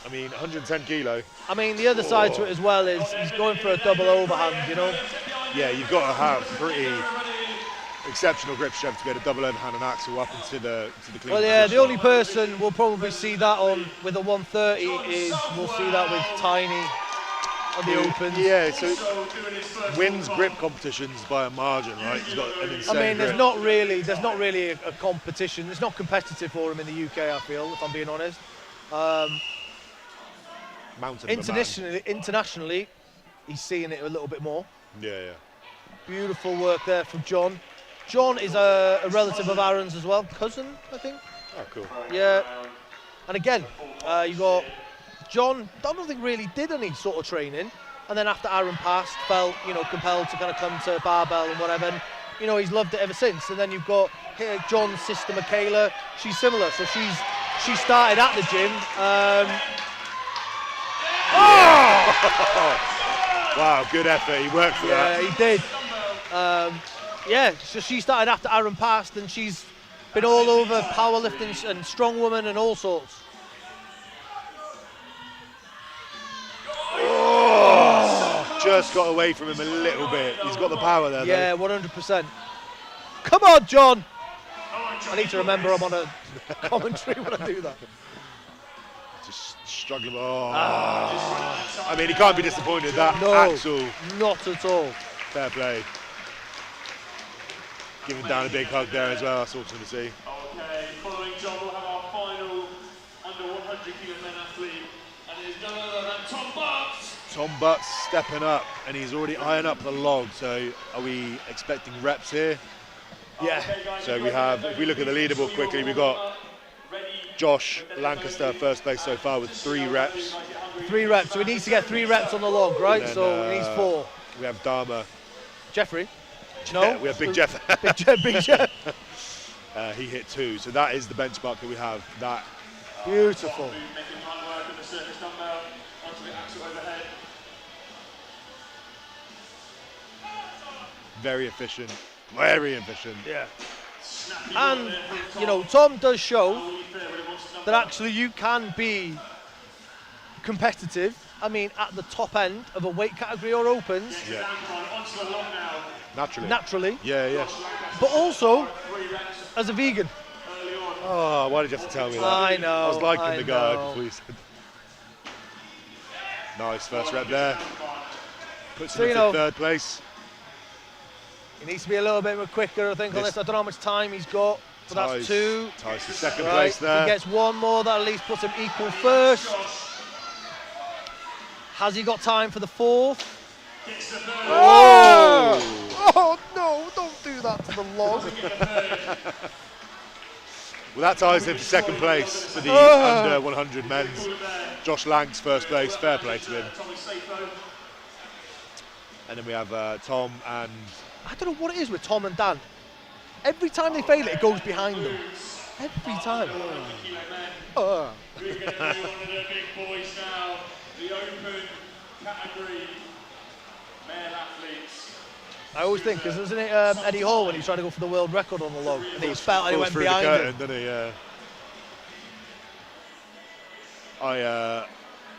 I mean, 110 kilo. I mean, the other side to it as well is he's going for a double overhand, you know? Yeah, you've got to have pretty exceptional grip strength to get a double overhand and axle up into the clean. Well, yeah, the only person we'll probably see that on with a 130 is we'll see that with Tiny on the opens. Yeah, so wins grip competitions by a margin, right? He's got an insane I mean, grip. there's not really a competition. It's not competitive for him in the UK, I feel, if I'm being honest. Internationally, he's seeing it a little bit more. Yeah. Beautiful work there from John. John is a relative of Aaron's as well, cousin, I think. Oh, cool. Yeah. And again, you got John. I don't think really did any sort of training, and then after Aaron passed, felt compelled to kind of come to barbell and whatever. And, he's loved it ever since. And then you've got here John's sister Michaela. She's similar, so she started at the gym. Wow, good effort. He worked for that. Yeah, he did. So she started after Aaron passed, and she's been all over powerlifting and strongwoman and all sorts. Just got away from him a little bit. He's got the power there. Yeah, 100%. Come on, John. I need to remember I'm on a commentary when I do that. Just struggling. I mean, he can't be disappointed. That axle. Not at all. Fair play. Giving Dan a big hug there as well. That's awesome to see. Okay, following John, we'll have our final under 100 kilo men athlete, and it is none other than Tom Butts. Tom Butts stepping up, and he's already eyeing up the log. So, are we expecting reps here? Yeah. So we have, if we look at the leaderboard quickly, we've got Josh Lancaster first place so far with 3 reps. 3 reps. So he needs to get 3 reps on the log, right? Then, so he needs 4. We have Dharma. Jeffrey. No. Yeah, we have Big Jeff. Big Jeff. He hit 2. So that is the benchmark that we have. That. Beautiful. Very efficient. Very efficient. Yeah. And, Tom does show that actually you can be competitive. I mean, at the top end of a weight category or opens. Yeah. Naturally. Yeah. But also as a vegan. Oh, why did you have to tell me that? I know. I was liking the guy before you said. Nice first rep there. Puts him in 3rd place. He needs to be a little bit quicker, I think, on this. I don't know how much time he's got, but that's 2. Tice in 2nd place there. If he gets 1 more, that at least puts him equal 1st. Has he got time for the 4th? Gets the third. Oh no, don't do that to the log. Well, that ties him for second place for the under 100 men's. Josh Lang's first place, fair play to him. And then we have Tom and... I don't know what it is with Tom and Dan. Every time they fail it, it goes behind them. Every time. We're going to do one of the big boys now. The open category male athletes. I always think, because isn't it Eddie Hall when he tried to go for the world record on the log, and he felt like he went through behind the curtain, him. didn't he? Yeah.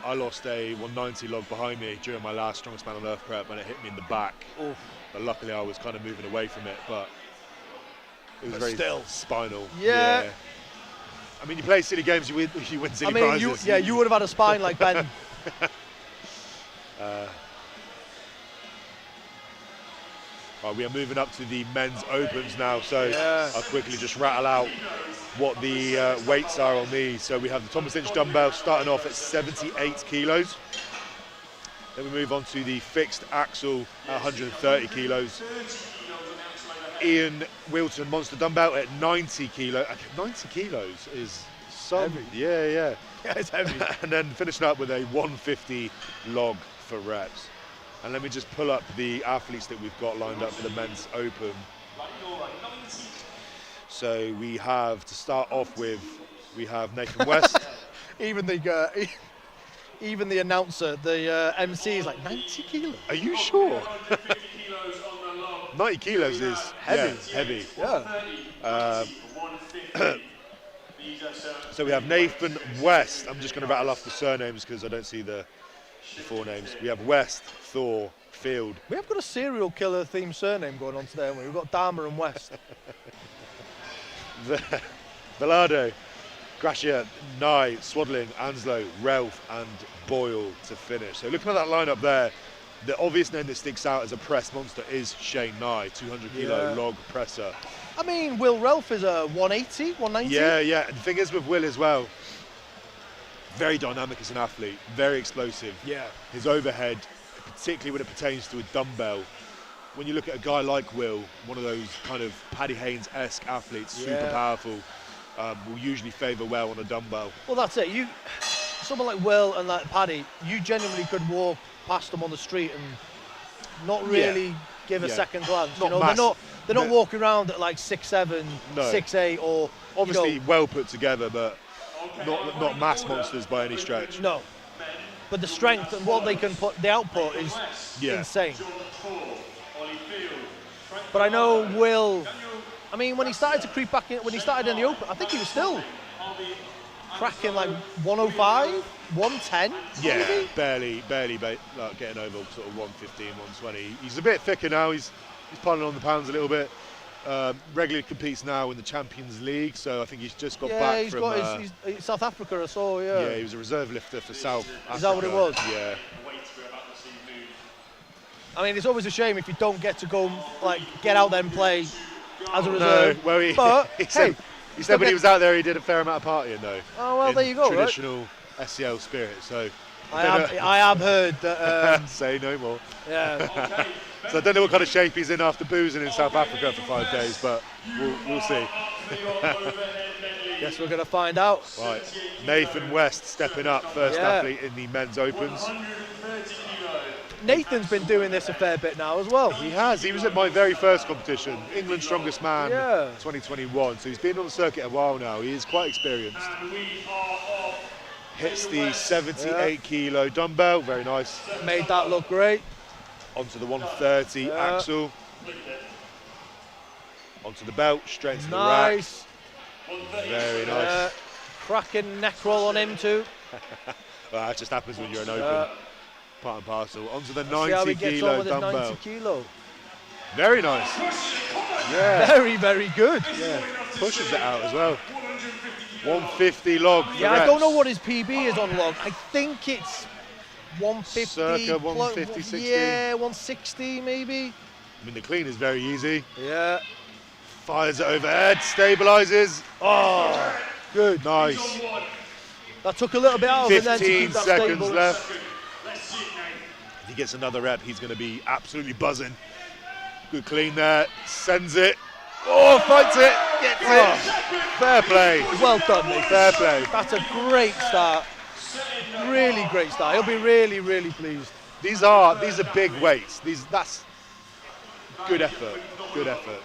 I lost a 190 log behind me during my last Strongest Man on Earth prep, and it hit me in the back. Oof. But luckily I was kind of moving away from it, but it was very still. spinal. Yeah. I mean, you play silly games, you win silly prizes. You would have had a spine like Ben. Right, we are moving up to the men's opens now, so I'll quickly just rattle out what the weights are on these. So we have the Thomas Inch dumbbell starting off at 78 kilos. Then we move on to the fixed axle at 130 kilos. Ian Wilton monster dumbbell at 90 kilos. 90 kilos is some heavy. Yeah, It's heavy. and then finishing up with a 150 log for reps. And let me just pull up the athletes that we've got lined up for the men's open. So we have, to start off with, we have Nathan West. Even the announcer, the MC is like 90 kilos. Are you sure? 90 kilos is heavy. Heavy. Yeah. So we have Nathan West. I'm just going to rattle off the surnames because I don't see the forenames. We have West, Thor, Field. We have got a serial killer themed surname going on today, haven't we? We've got Dharma and West. Velado, Gracia, Nye, Swadling, Anslow, Relf and Boyle to finish. So looking at that lineup there, the obvious name that sticks out as a press monster is Shane Nye, 200 kilo log presser. I mean, Will Relf is a 180, 190. Yeah. And the thing is with Will as well, very dynamic as an athlete, very explosive. Yeah. His overhead, particularly when it pertains to a dumbbell, when you look at a guy like Will, one of those kind of Paddy Haynes-esque athletes, super powerful, will usually favour well on a dumbbell. Well, that's it. Someone like Will and like Paddy, you genuinely could walk past them on the street and not really give a second glance. They're not walking around at like 6'7", 6'8", or obviously well put together, but not mass monsters by any stretch. No, but the strength and what they can put, the output is insane. But I know Will. I mean, when he started to creep back in, when he started in the open, I think he was still cracking like 105, 110. Yeah, maybe? barely like getting over sort of 115, 120. He's a bit thicker now. He's piling on the pounds a little bit. Regularly competes now in the Champions League, so I think he's just got back from he's South Africa, I saw. Yeah, he was a reserve lifter for South Africa. Is that what it was? Yeah. I mean, it's always a shame if you don't get to go, like, get out there and play as a reserve. No, well, he said when he was out there, he did a fair amount of partying, though. Oh, well, there you go, traditional SCL spirit, so... I have heard that... Say no more. Yeah. So I don't know what kind of shape he's in after boozing in South Africa for 5 days, but we'll see. Guess we're going to find out. Right, Nathan West stepping up, first athlete in the men's opens. Nathan's been doing this a fair bit now as well. He has. He was at my very first competition, England's Strongest Man 2021. So he's been on the circuit a while now. He is quite experienced. Hits the 78 kilo dumbbell, very nice. Made that look great. Onto the 130 axle. Onto the belt, straight to the rack. Very nice. Cracking neck roll on him too. Well, that just happens when you're an open. Part and parcel. Onto the 90 how he gets kilo on with dumbbell. 90 kilo. Very nice. Yeah. Very, very good. Yeah. Pushes it out as well. 150 log. Yeah, I don't know what his PB is on log. I think it's 150. Circa 150, 60. Yeah, 160 maybe. I mean, the clean is very easy. Yeah. Fires it overhead, stabilizes. Oh, good. Nice. That took a little bit out of it then to keep that 15 seconds stable. left. If he gets another rep, he's going to be absolutely buzzing. Good clean there, sends it. Oh, fights it, gets it. Fair play. Well done, Nick. Fair play. That's a great start. Really great start. He'll be really, really pleased. These are big weights. That's good effort. Good effort.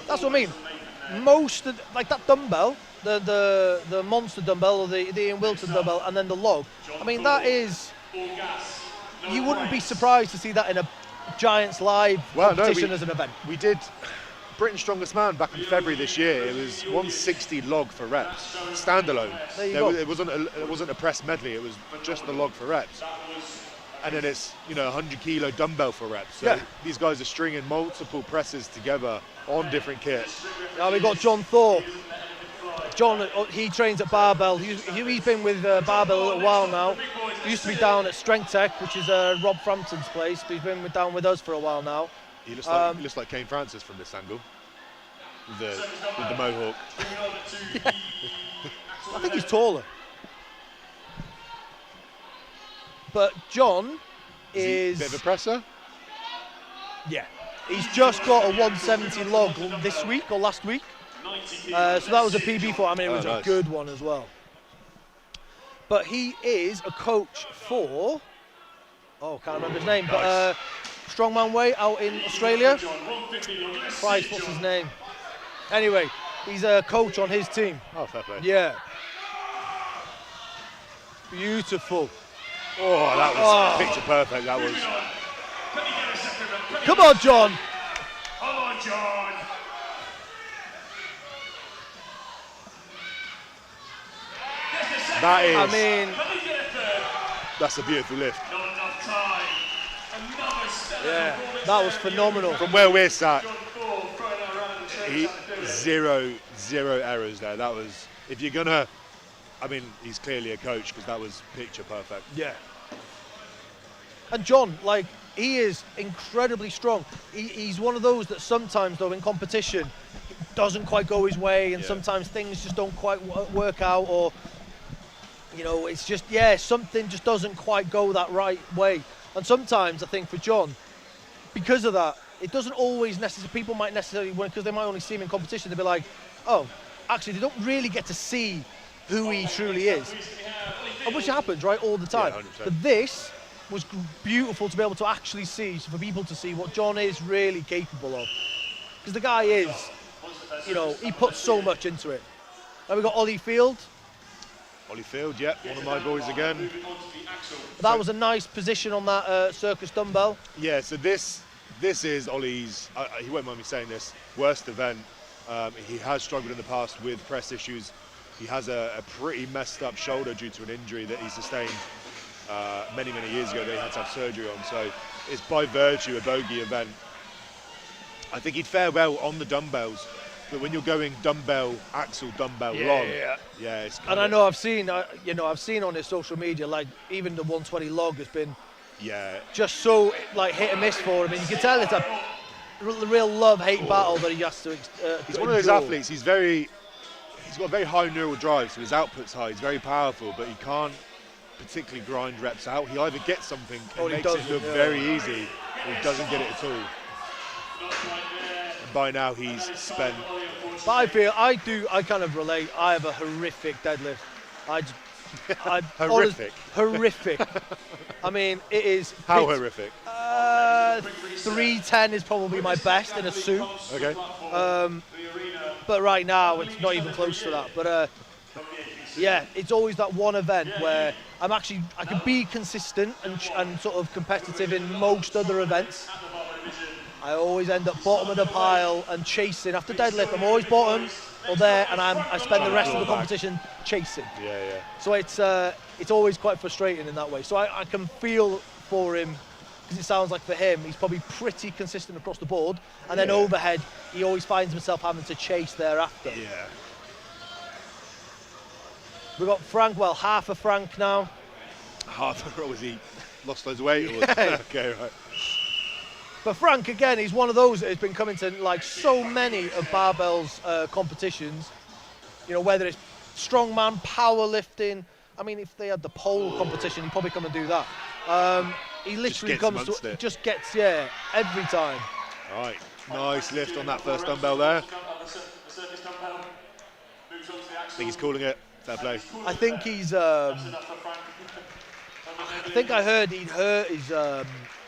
That's what I mean. Most of, like that dumbbell, the monster dumbbell or the Ian Wilton dumbbell, and then the log. I mean, that is. You wouldn't be surprised to see that in a Giants live competition as an event. We did Britain's Strongest Man back in February this year. It was 160 log for reps, standalone. It wasn't a press medley. It was just the log for reps. And then it's 100 kilo dumbbell for reps. So these guys are stringing multiple presses together on different kits. Now we've got John Thorpe. John, he trains at Barbell. He's been with Barbell a little while now. He used to be down at Strength Tech, which is Rob Frampton's place, but he's been down with us for a while now. He looks like Kane Francis from this angle, with the mohawk. Yeah. I think he's taller. But John is... a bit of a presser? Yeah. He's just got a 170 log this week or last week. So that was a PB for him. I mean, it was a good one as well. But he is a coach for... Oh, can't remember his name. Nice. But Strongman Way out in Australia. Christ, what's his name? Anyway, he's a coach on his team. Oh, fair play. Yeah. Beautiful. Oh, that was picture perfect, that was. Come on, John. Come on, John. That is. I mean, that's a beautiful lift. Not enough time. Yeah, that was phenomenal. From where we're sat, zero errors there. That was, if you're gonna, I mean, he's clearly a coach because that was picture perfect. Yeah. And John, like, he is incredibly strong. He's one of those that sometimes, though, in competition, it doesn't quite go his way, and sometimes things just don't quite work out, or, it's just, something just doesn't quite go that right way. And sometimes, I think, for John, because of that, it doesn't always necessarily, people might necessarily, because they might only see him in competition, they'll be like, oh, actually, they don't really get to see who he truly is. Which happens, right, all the time. Yeah, but this was beautiful to be able to actually see, for people to see what John is really capable of. Because the guy is, he puts so much into it. Then we've got Ollie Field. Ollie Field, yeah, one of my boys again. That was a nice position on that circus dumbbell. Yeah, so this is Ollie's, he won't mind me saying this, worst event. He has struggled in the past with press issues. He has a pretty messed up shoulder due to an injury that he sustained many years ago that he had to have surgery on. So it's by virtue a bogey event. I think he'd fare well on the dumbbells, but when you're going dumbbell, axle, dumbbell, log, it's kind and I know I've seen on his social media, like even the 120 log has been just so like hit and miss for him, and you can tell it's a real love-hate battle that he has to. He's one of those athletes. He's got a very high neural drive, so his output's high. He's very powerful, but he can't particularly grind reps out. He either gets something and makes it look very easy, or he doesn't get it at all. And by now he's spent. But I kind of relate. I have a horrific deadlift. Horrific. Horrific. I mean, it is. How horrific? 310 is probably my best in a suit. Okay. But right now it's not even close to that. But it's always that one event where I can be consistent and sort of competitive in most other events. I always end up bottom of the pile and chasing. After deadlift, I'm always bottom or there, and I spend the rest of the competition chasing. Yeah. So it's always quite frustrating in that way. So I can feel for him, because it sounds like for him, he's probably pretty consistent across the board. And then overhead, he always finds himself having to chase thereafter. Yeah. We've got Frank, half of Frank now. Half, was he lost loads of weight? Or okay, right. But Frank, again, he's one of those that has been coming to like so many of Barbell's competitions. Whether it's strongman, powerlifting, I mean, if they had the pole competition, he'd probably come and do that. He literally comes to it. Just gets, every time. All right, nice lift on that first dumbbell there. I think he's calling it. Fair play. I think he's. I think I heard he'd hurt his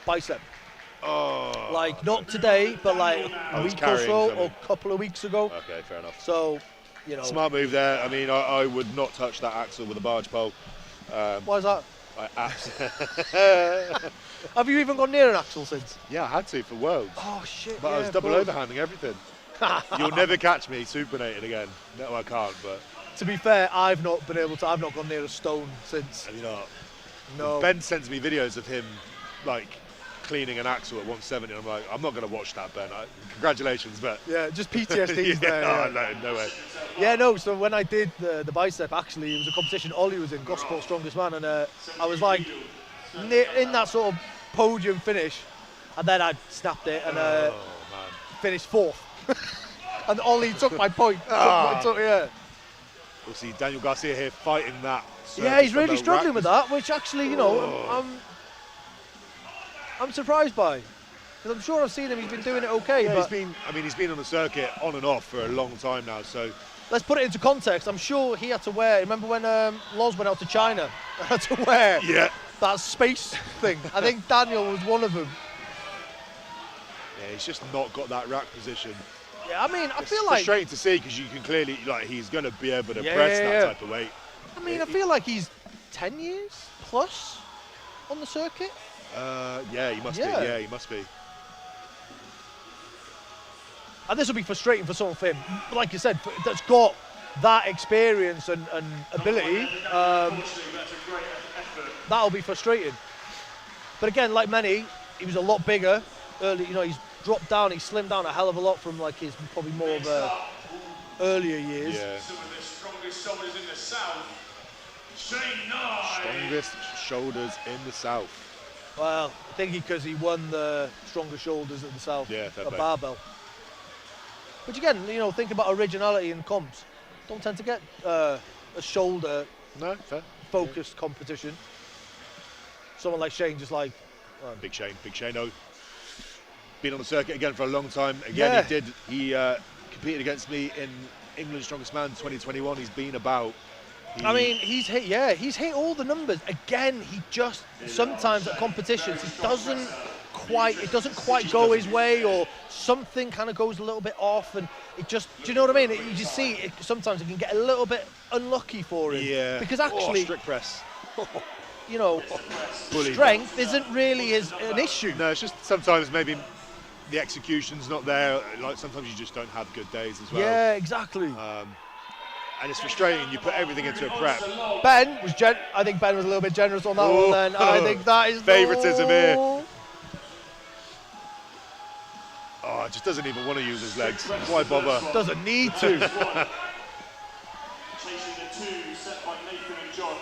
bicep. Oh. Like not today, but like a week or so, or a couple of weeks ago. Okay, fair enough. So, you know. Smart move there. I mean, I would not touch that axle with a barge pole. Why is that? Absolutely. Have you even gone near an axle since? Yeah, I had to for Worlds. Oh shit! But I was double overhanding everything. You'll never catch me supinated again. No, I can't. But to be fair, I've not been able to. I've not gone near a stone since. Have you not? No. Ben sends me videos of him like cleaning an axle at 170, and I'm like, I'm not going to watch that, Ben. Congratulations, but yeah, just PTSD there. Yeah. No way. Yeah, no. So when I did the bicep, actually, it was a competition Ollie was in, Gosport Strongest Man, and I was like in that sort of podium finish, and then I snapped it and finished fourth. And Ollie took my point. Yeah. We'll see Daniel Garcia here fighting that. Yeah, he's really struggling with that, which actually, you know, I'm surprised by. Because I'm sure I've seen him, he's been doing it okay. Yeah, but he's been on the circuit on and off for a long time now, so. Let's put it into context. I'm sure he had to wear, remember when Loz went out to China? Had to wear that space thing. I think Daniel was one of them. Yeah, he's just not got that rack position. Yeah, I mean, I feel like... It's frustrating to see because you can clearly, like, he's going to be able to press that type of weight. I mean, I feel like he's 10 years plus on the circuit. Yeah, he must be. Yeah, he must be. And this will be frustrating for someone for him, like you said, that's got that experience and ability. That'll be frustrating. But again, like many, he was a lot bigger early. You know, he's dropped down, he's slimmed down a hell of a lot from like his probably more of earlier years. Yeah. Some of the strongest shoulders in the south. Shane Nye. Strongest shoulders in the south. Well, I think because he won the strongest shoulders in the south, a barbell. Which again, you know, think about originality in comps. Don't tend to get a shoulder focused competition. Someone like Shane, just like Big Shane, oh, been on the circuit again for a long time. Again, he competed against me in England's Strongest Man 2021. He's been about. I mean, he's hit all the numbers. Again, he just sometimes at competitions it doesn't quite go his way, or something kind of goes a little bit off, and it just, do you know what I mean? You just see it, sometimes it can get a little bit unlucky for him. Yeah. Because actually, strict press. You know, strength isn't really an issue. No, it's just sometimes maybe the execution's not there. Like sometimes you just don't have good days as well. Yeah, exactly. And it's frustrating. You put everything into a prep. Ben was I think Ben was a little bit generous on that one. Then I think that is favoritism here. Oh, just doesn't even want to use his legs. Why bother? Doesn't need to. Chasing the two set by Nathan and John.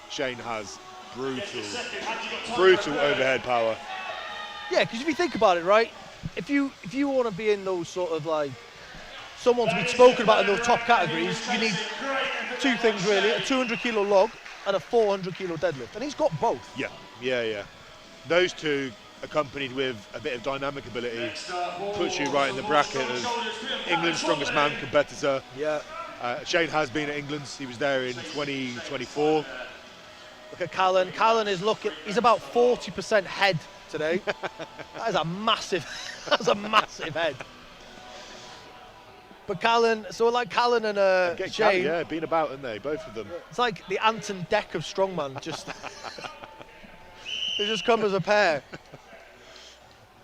Shane has brutal overhead power. Yeah, because if you think about it, right, if you want to be in those sort of like someone to be spoken about in those top categories, you need two things really: a 200 kilo log and a 400 kilo deadlift, and he's got both. Yeah. Those two, accompanied with a bit of dynamic ability, puts you right in the bracket of England's Strongest Man competitor. Yeah. Shane has been at England's. He was there in 2024. Look at Callan. Callan is he's about 40% head today. That is a massive head. But Callan, so like Callan and Shane. Yeah, been about, haven't they? Both of them. It's like the Anton Deck of Strongman. They just come as a pair.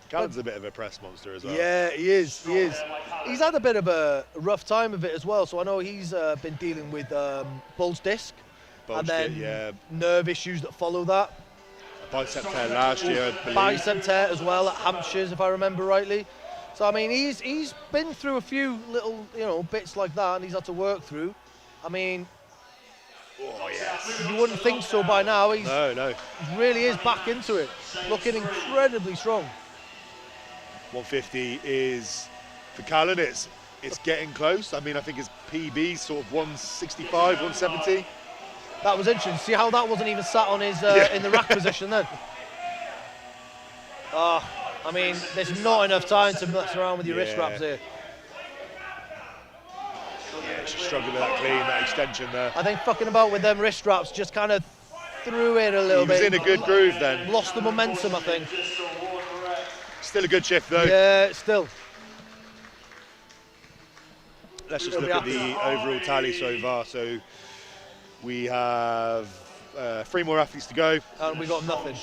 Callan's a bit of a press monster as well. Yeah, he is. He's had a bit of a rough time of it as well. So I know he's been dealing with bulge disc. And then nerve issues that follow that. A bicep tear last year, I believe. Bicep tear as well at Hampshire's, if I remember rightly. So I mean, he's been through a few little bits like that, and he's had to work through. I mean, you wouldn't think so by now. No. He really is back into it, looking incredibly strong. 150 is for Callan. It's getting close. I mean, I think his PB sort of 165, 170. That was interesting. See how that wasn't even sat on his in the rack position then. I mean, there's not enough time to mess around with your wrist wraps here. Yeah, she's struggling with that clean, that extension there. I think fucking about with them wrist wraps just kind of threw it a little bit. He was in a good groove then. Lost the momentum, I think. Still a good shift though. Yeah, still. Let's just look at the overall tally so far. So we have 3 more athletes to go. And we got nothing.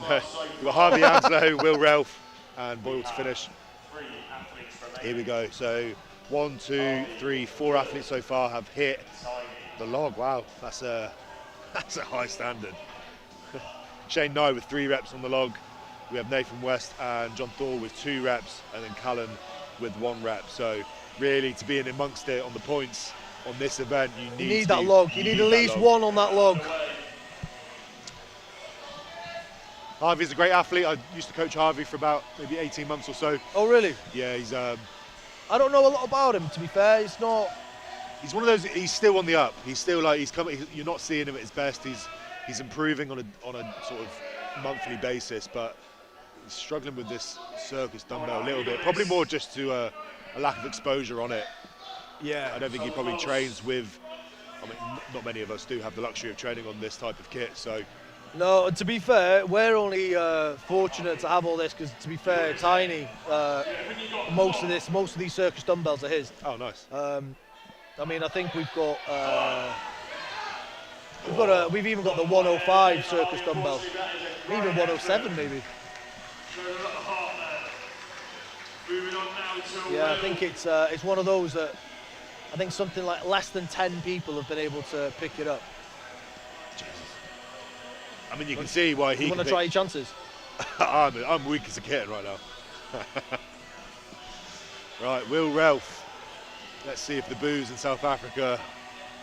We've got Harvey Anslow, Will Ralph, and Boyle to finish. Here we go. So 1, 2, 3, 4 athletes so far have hit the log. Wow, that's a high standard. Shane Nye with 3 reps on the log. We have Nathan West and John Thor with 2 reps, and then Callan with 1 rep. So really, to be in amongst it on the points on this event, you need that log. You need at least 1 on that log. Harvey's a great athlete. I used to coach Harvey for about maybe 18 months or so. Oh, really? Yeah, he's. I don't know a lot about him, to be fair. It's not. He's one of those. He's still on the up. He's still like he's coming. You're not seeing him at his best. He's improving on a sort of monthly basis, but he's struggling with this circus dumbbell a little bit. Probably more just to a lack of exposure on it. Yeah. I don't think he probably trains with. I mean, not many of us do have the luxury of training on this type of kit, so. No, to be fair, we're only fortunate to have all this because, to be fair, Tiny, most of these circus dumbbells are his. Oh, nice. I mean, I think we've got we've even got the 105 circus dumbbell, even 107 maybe. Yeah, I think it's one of those that I think something like less than 10 people have been able to pick it up. I mean, you can see why he. You want to try your chances? I'm weak as a kitten right now. Right, Will Ralph. Let's see if the booze in South Africa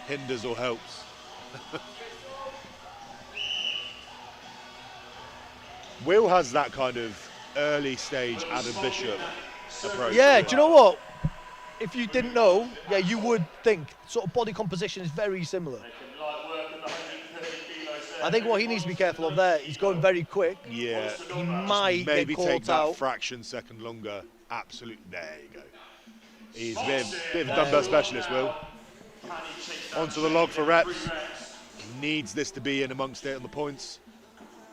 hinders or helps. Will has that kind of early stage Adam Bishop approach. Yeah, do you know what? If you didn't know, yeah, you would think sort of body composition is very similar. I think what he needs to be careful of there, he's going very quick. Yeah. He might maybe get take caught that out. Fraction second longer. Absolutely. There you go. He's a bit of a dumbbell specialist, Will. Onto the log for reps. Needs this to be in amongst it on the points.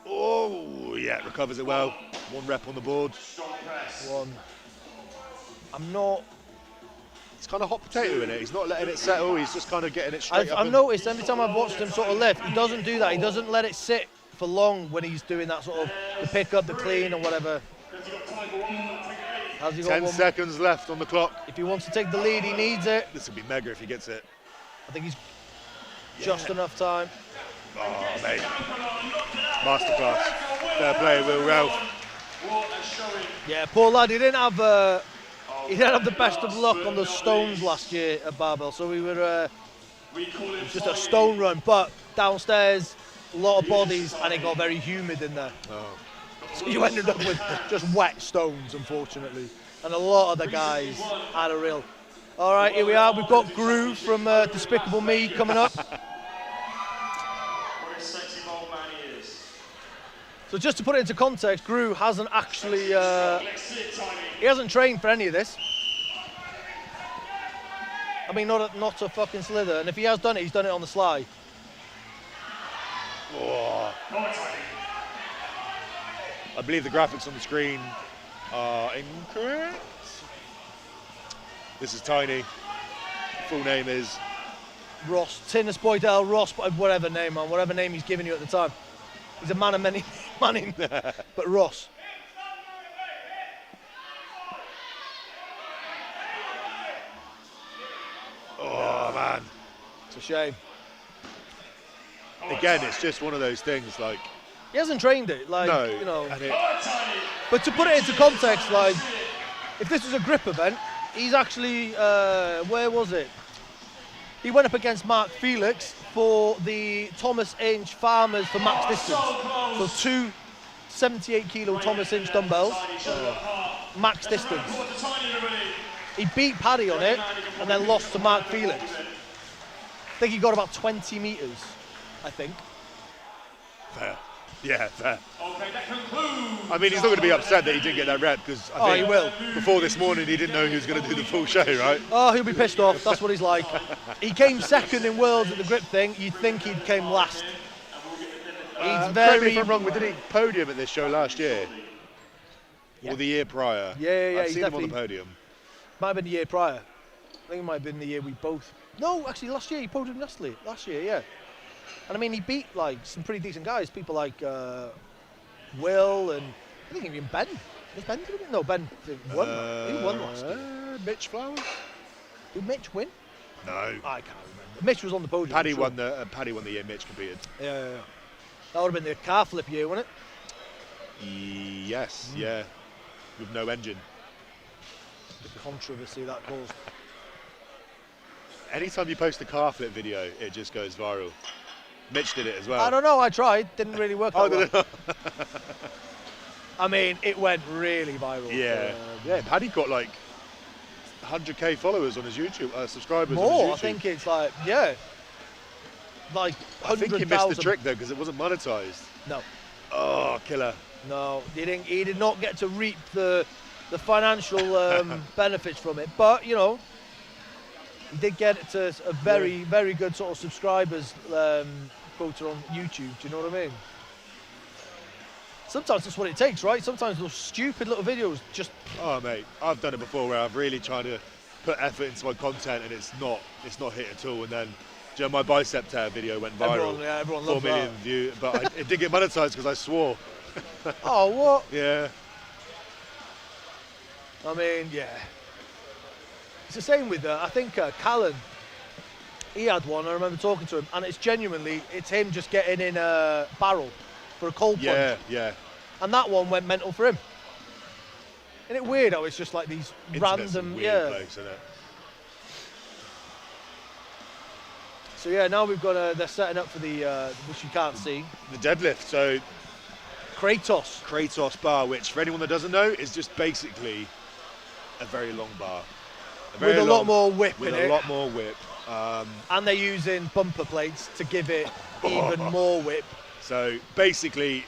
Oh, yeah, recovers it well. 1 rep on the board. 1. I'm not. It's kind of hot potato in it. He's not letting it settle. He's just kind of getting it straight up. I've noticed every time I've watched him sort of lift, he doesn't do that. He doesn't let it sit for long when he's doing that sort of the pick up, the clean, or whatever. Has he got 10 seconds left on the clock. If he wants to take the lead, he needs it. This would be mega if he gets it. I think he's just enough time. Oh, mate. Masterclass. Fair play, Will Ralph. Yeah, poor lad. He didn't have the best of luck on the stones last year at Barbell, so we were just a stone run. But downstairs, a lot of bodies, and it got very humid in there. Oh. So you ended up with just wet stones, unfortunately. And a lot of the guys had a real. All right, here we are. We've got Gru from Despicable Me coming up. So just to put it into context, Gru hasn't actually, he hasn't trained for any of this. I mean, not a fucking slither. And if he has done it, he's done it on the sly. Oh. I believe the graphics on the screen are incorrect. This is Tiny. Full name is Ross, Tinus Boydell, Ross, whatever name he's given you at the time. He's a man of many names, but Ross. Oh man, it's a shame. Again, it's just one of those things. Like he hasn't trained it, like no, you know. But to put it into context, like if this was a grip event, he's actually where was it? He went up against Mark Felix for the Thomas Inch Farmers for max distance. So 2 78 kilo Thomas Inch dumbbells, max distance. He beat Paddy on it and then lost to Mark Felix. I think he got about 20 metres, I think. Fair. Yeah, fair. Okay, that concludes. I mean, he's not going to be upset that he didn't get that rep because I think he will. before this morning he didn't know he was going to do the full show, right? Oh, he'll be pissed off. That's what he's like. He came second in Worlds at the grip thing. You'd think he came last. He's Correct me very... if I'm wrong, but did he podium at this show last year? Yeah. Or the year prior? Yeah, I've he's seen him on the definitely- podium. Might have been the year prior. I think it might have been the year we both... No, actually, last year he podiumed last year, yeah. And I mean, he beat like some pretty decent guys. People like Will and I think even Ben. Was Ben did it? No, Ben won. He won last year. Mitch Flowers? Did Mitch win? No. I can't remember. Mitch was on the podium. Paddy I'm sure. won the year Mitch competed. Yeah. That would have been the car flip year, wouldn't it? Yes, yeah. With no engine. The controversy that caused. Anytime you post a car flip video, it just goes viral. Mitch did it as well. I don't know. I tried. Didn't really work out well. no. I mean, it went really viral. Yeah, Paddy got like 100k followers on his YouTube, subscribers on More. his YouTube. I think it's like, yeah. Like 100,000. I think he missed the trick though because it wasn't monetized. No. Oh, killer. No, he did not get to reap the financial benefits from it. But, you know, he did get it to a very, very good sort of subscribers quota on YouTube. Do you know what I mean? Sometimes that's what it takes, right? Sometimes those stupid little videos just... Oh, mate, I've done it before where I've really tried to put effort into my content and it's not hit at all. And then, do you know, my bicep tear video went viral. Everyone 4 loves million that. views, but it did get monetized because I swore. Oh, what? Yeah. I mean, yeah. It's the same with, I think, Callan. He had one, I remember talking to him, and it's genuinely, it's him just getting in a barrel for a cold plunge. Yeah. And that one went mental for him. Isn't it weird how it's just like these Internet's a random, weird place, isn't it? So yeah, now we've got, they're setting up for the, which you can't see, The deadlift, so Kratos. bar, which for anyone that doesn't know, is just basically a very long bar. With a lot more whip with in a it. lot more whip. And they're using bumper plates to give it even more whip. So basically,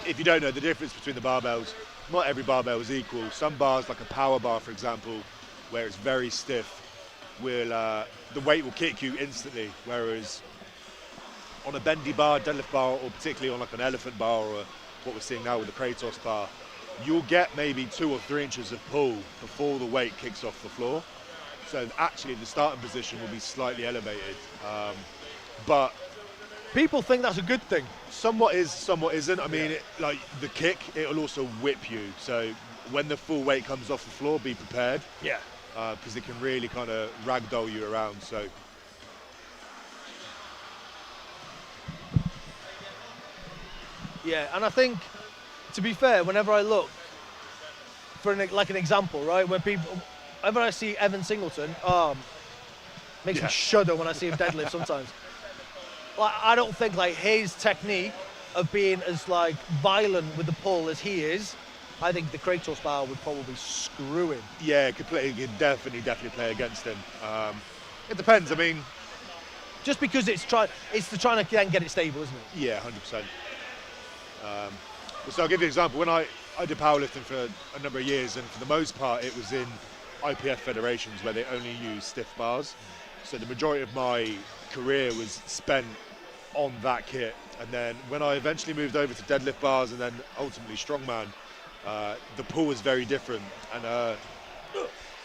if you don't know the difference between the barbells, not every barbell is equal. Some bars, like a power bar, for example, where it's very stiff, will the weight will kick you instantly. Whereas on a bendy bar, deadlift bar, or particularly on like an elephant bar, or what we're seeing now with the Kratos bar, you'll get maybe 2 or 3 inches of pull before the weight kicks off the floor. So actually, the starting position will be slightly elevated, but People think that's a good thing. somewhat is, somewhat isn't. I mean, like the kick, it'll also whip you. So when the full weight comes off the floor, be prepared. Yeah. Because it can really kind of ragdoll you around. So Yeah, and I think, to be fair, whenever I look for like an example, right, whenever I see Evan Singleton, makes me shudder when I see him deadlift sometimes. Like, I don't think like his technique of being as like violent with the pull as he is. I think the Kratos bar would probably screw him. yeah, completely, you can definitely play against him. It depends. I mean, Just because it's trying to then get it stable, isn't it? yeah, 100%. So I'll give you an example. When I did powerlifting for a number of years, and for the most part it was in IPF federations where they only use stiff bars. So the majority of my career was spent on that kit. And then when I eventually moved over to deadlift bars and then ultimately strongman, the pull was very different. And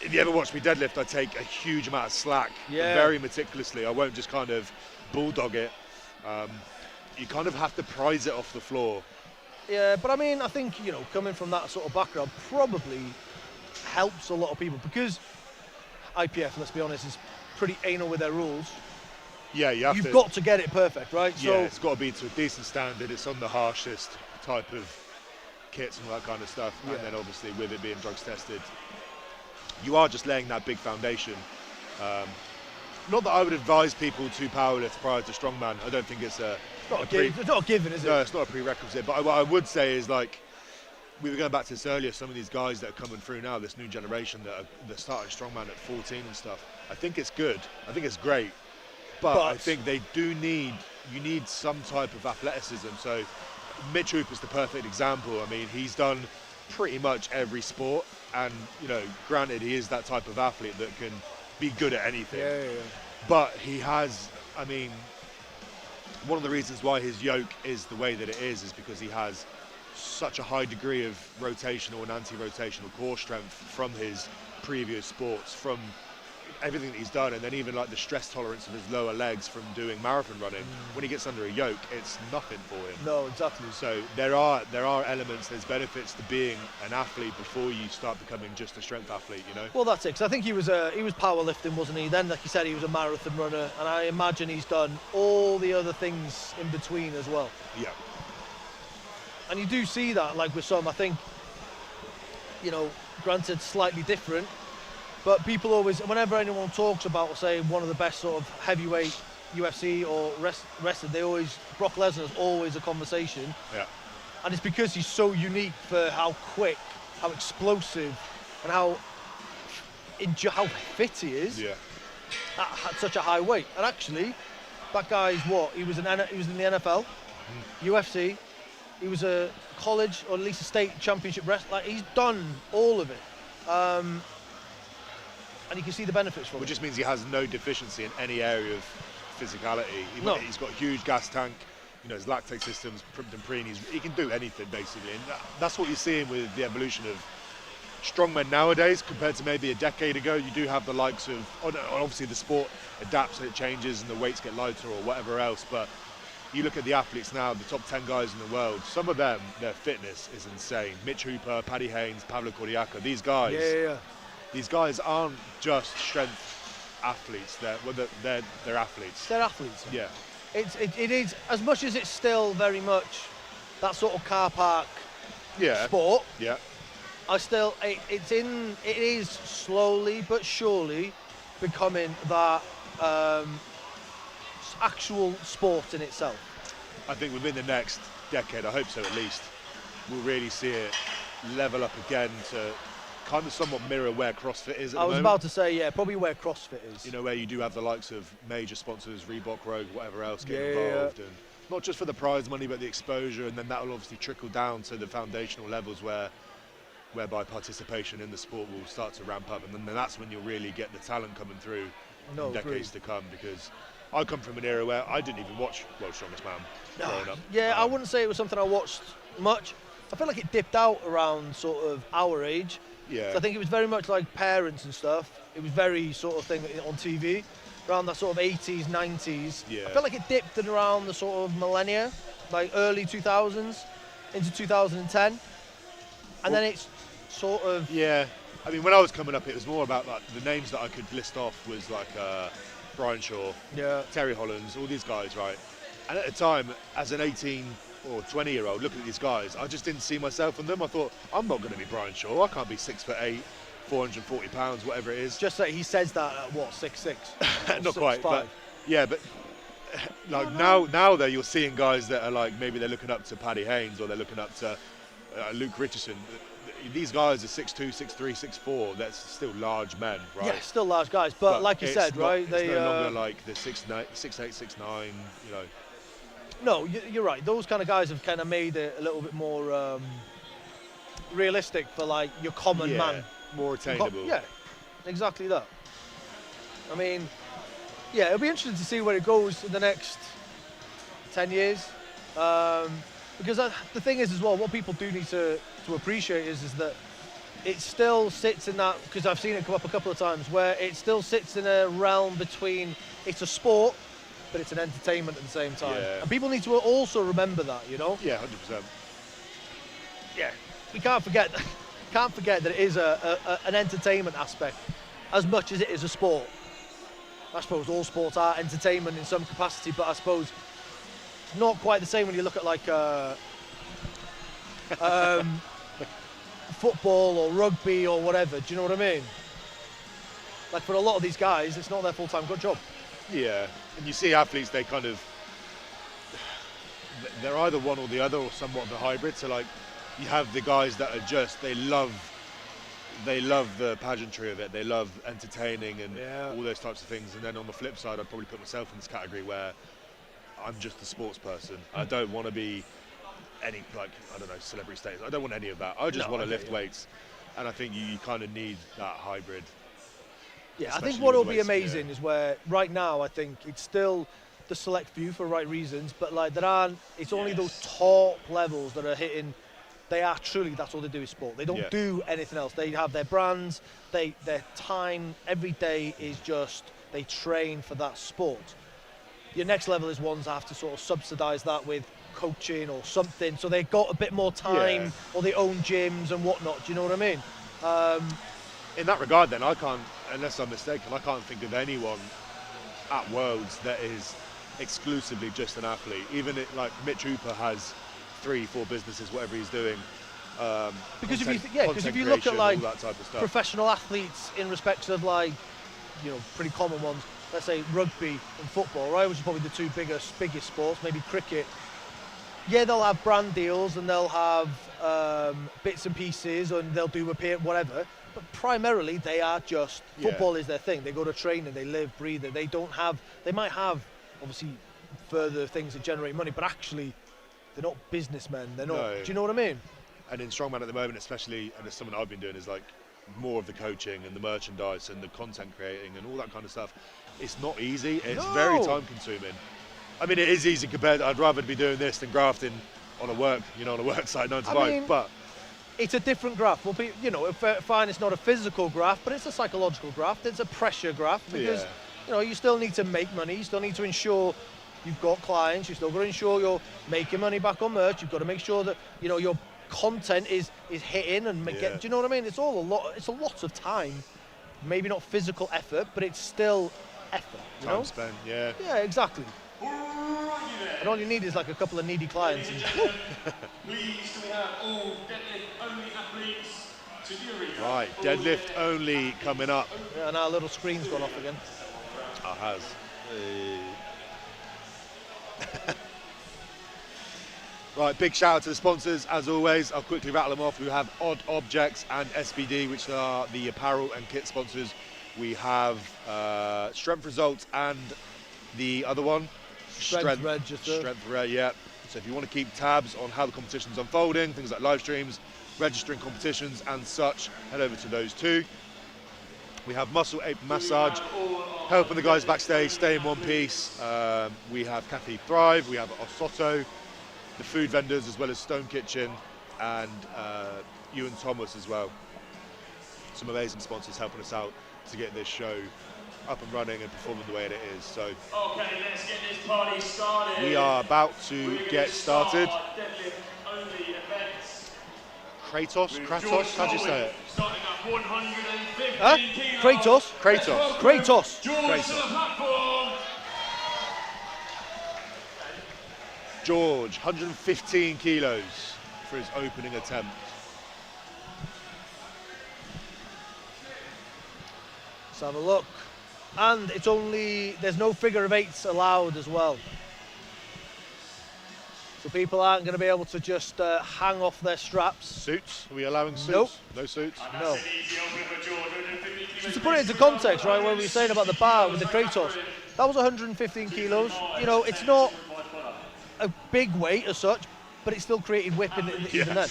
if you ever watch me deadlift, I take a huge amount of slack, very meticulously. I won't just kind of bulldog it. You kind of have to prise it off the floor. Yeah, but I mean, I think, you know, coming from that sort of background probably helps a lot of people because IPF, let's be honest, is pretty anal with their rules. Yeah, you've got to get it perfect, right? Yeah, So it's got to be to a decent standard. It's on the harshest type of kits and all that kind of stuff. Yeah. And then obviously with it being drugs tested, you are just laying that big foundation. Not that I would advise people to powerlift prior to strongman. I don't think it's it's not a given, is it? No, it's not a prerequisite. But what I would say is, like, we were going back to this earlier, some of these guys that are coming through now, this new generation that started strongman at 14 and stuff, I think it's good. I think it's great. But I think they do need, you need some type of athleticism. So Mitch Hooper's the perfect example. I mean, he's done pretty much every sport, and you know, granted, he is that type of athlete that can be good at anything. But he has, I mean, one of the reasons why his yoke is the way that it is because he has such a high degree of rotational and anti-rotational core strength from his previous sports, from everything that he's done, and then even like the stress tolerance of his lower legs from doing marathon running. When he gets under a yoke, it's nothing for him. No, exactly. So there are elements, there's benefits to being an athlete before you start becoming just a strength athlete, you know. Well, that's it. Because I think he was powerlifting, wasn't he? Then, like you said, he was a marathon runner, and I imagine he's done all the other things in between as well. Yeah. And you do see that, like with some, I think, you know, granted slightly different, but people always, whenever anyone talks about, say, one of the best sort of heavyweight UFC or wrestler, they always, Brock Lesnar's always a conversation. Yeah. And it's because he's so unique for how quick, how explosive, and how fit he is. Yeah. At such a high weight. And actually, that guy's what? He was in the NFL, UFC. He was a college or at least a state championship wrestler. Like, he's done all of it. And you can see the benefits from it. Which just means he has no deficiency in any area of physicality. He's got a huge gas tank, you know, his lactate system's primed and preen. He can do anything basically, and that's what you're seeing with the evolution of strongmen nowadays compared to maybe a decade ago. You do have the likes of, obviously the sport adapts and it changes and the weights get lighter or whatever else, but you look at the athletes now, the top 10 guys in the world, some of them, their fitness is insane. Mitch Hooper, Paddy Haynes, Pablo Cordiaca, these guys. These guys aren't just strength athletes. They're athletes. They're athletes. Yeah. It is, as much as it's still very much that sort of car park sport. Yeah. It is slowly but surely becoming that actual sport in itself. I think within the next decade, I hope so at least, we'll really see it level up again to kind of somewhat mirror where CrossFit is at the moment. I was about to say, yeah, probably where CrossFit is. You know, where you do have the likes of major sponsors, Reebok, Rogue, whatever else get involved. And not just for the prize money, but the exposure, and then that will obviously trickle down to the foundational levels whereby participation in the sport will start to ramp up, and then that's when you'll really get the talent coming through in decades to come, because I come from an era where I didn't even watch World's Strongest Man growing up. Yeah, I wouldn't say it was something I watched much. I feel like it dipped out around sort of our age. Yeah. So I think it was very much like parents and stuff. It was very sort of thing on TV around that sort of 80s, 90s. Yeah. I feel like it dipped in around the sort of millennia, like early 2000s into 2010. And then it's sort of... Yeah. I mean, when I was coming up, it was more about like the names that I could list off was like Brian Shaw, Terry Hollands, all these guys, right? And at the time, as an 18 or 20-year-old looking at these guys, I just didn't see myself in them. I thought, I'm not going to be Brian Shaw. I can't be 6'8", 440 pounds, whatever it is. Just that he says that at what, 6'6"? Not quite, but yeah, but like now though, you're seeing guys that are like, maybe they're looking up to Paddy Haynes or they're looking up to Luke Richardson. These guys are 6'2", 6'3", 6'4". That's still large men, right? Yeah, still large guys, but like you said, right? It's no longer like the 6'8", 6'9", you know. No, you're right. Those kind of guys have kind of made it a little bit more realistic for like your common man. More attainable. Yeah, exactly that. I mean, yeah, it'll be interesting to see where it goes in the next 10 years. Because the thing is as well, what people do need to appreciate is that it still sits in that, because I've seen it come up a couple of times, where it still sits in a realm between it's a sport, but it's an entertainment at the same time. Yeah. And people need to also remember that, you know? Yeah, 100%. Yeah. We can't forget that it is an entertainment aspect as much as it is a sport. I suppose all sports are entertainment in some capacity, but I suppose it's not quite the same when you look at like football or rugby or whatever. Do you know what I mean? Like for a lot of these guys, it's not their full-time job. Yeah, and you see athletes, they're either one or the other, or somewhat of a hybrid. So like, you have the guys that are just, they love they love the pageantry of it. They love entertaining and Yeah. all those types of things. And then on the flip side, I'd probably put myself in this category where I'm just a sports person. I don't want to be any, like, I don't know, celebrity status. I don't want any of that. I just want to lift weights. And I think you kind of need that hybrid. Yeah, I Especially think what with will be weights, yeah. amazing is where right now I think it's still the select few for right reasons, but like it's only those top levels that are hitting. They are truly, that's all they do is sport. They don't do anything else. They have their brands, their time every day is just, they train for that sport. Your next level is ones that have to sort of subsidise that with coaching or something, so they've got a bit more time, or they own gyms and whatnot. Do you know what I mean? In that regard, then, I can't, unless I'm mistaken, I can't think of anyone at Worlds that is exclusively just an athlete. Even like Mitch Hooper has 3-4 businesses, whatever he's doing. Because content if you look at creation, like all that type of stuff. professional athletes in respects of like, you know, pretty common ones, let's say rugby and football, right, which are probably the two biggest sports, maybe cricket. Yeah, they'll have brand deals and they'll have bits and pieces and they'll do whatever, but primarily they are just, football is their thing. They go to training, they live, breathe it. They might have obviously further things that generate money, but actually they're not businessmen. They're not, do you know what I mean? And in Strongman at the moment, especially, and it's something I've been doing, is like more of the coaching and the merchandise and the content creating and all that kind of stuff. It's not easy. It's very time consuming. I mean, it is easy compared to, I'd rather be doing this than grafting on a work site 9 to 5. But it's a different graft. Well, you know, fine, it's not a physical graft, but it's a psychological graft. It's a pressure graft because you know, you still need to make money. You still need to ensure you've got clients. You still got to ensure you're making money back on merch. You've got to make sure that, you know, your content is hitting and do you know what I mean? It's all a lot. It's a lot of time. Maybe not physical effort, but it's still effort. You know? Time spent. Yeah, exactly. And all you need is like a couple of needy clients. Please, do we have all deadlift only athletes to the arena? right. Deadlift only coming up. Yeah, and our little screen's gone off again. It has. Right, big shout out to the sponsors as always. I'll quickly rattle them off. We have Odd Objects and SBD, which are the apparel and kit sponsors. We have Strength Results and the other one, Strength Register. Strength Red, yeah. So if you want to keep tabs on how the competition's unfolding, things like live streams, registering competitions and such, head over to those two. We have Muscle Ape Massage, helping the guys backstage stay in one piece. We have Cafe Thrive, we have Osoto, the food vendors, as well as Stone Kitchen and Iwan Thomas as well. Some amazing sponsors helping us out to get this show up and running and performing the way it is. So okay, let's get this party started. We are about to get started. Deadlift only events. Kratos, how do you say it? Starting at 115 Huh? kilos. Kratos. George to the platform. George, 115 kilos for his opening attempt. Let's have a look. And it's there's no figure of eights allowed as well. So people aren't going to be able to just hang off their straps. Suits? Are we allowing suits? Nope. No suits? No. So to put it into context, right, what we were saying about the bar with the Kratos, that was 115 kilos. You know, it's not a big weight as such, but it still created whip even then.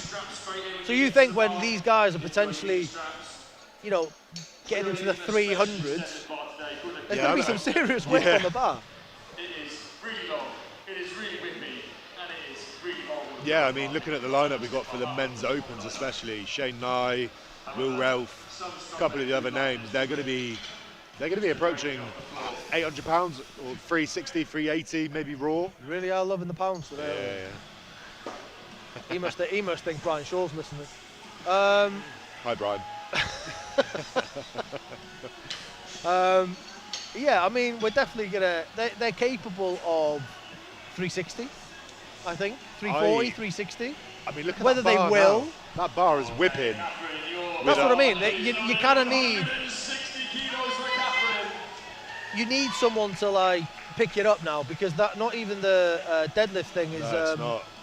So you think when these guys are potentially, you know, getting into the 300s, there's going to be some serious whip on the bar. It is really long, it is really whippy, and it is really horrible. Yeah, I mean, looking at the lineup we've got for the men's opens especially, Shane Nye, Will Ralph, a couple of the other names, they're going to be approaching 800 pounds or 360, 380, maybe raw. You really are loving the pounds today. Yeah. He must think Brian Shaw's listening. Hi, Brian. Yeah, I mean, we're definitely gonna. They're capable of 360, I think. 340, 360. I mean, look at whether that bar they will. now. That bar is whipping. That's what I mean. You kind of need. 160 kilos for Catherine. You need someone to like pick it up now, because that not even the deadlift thing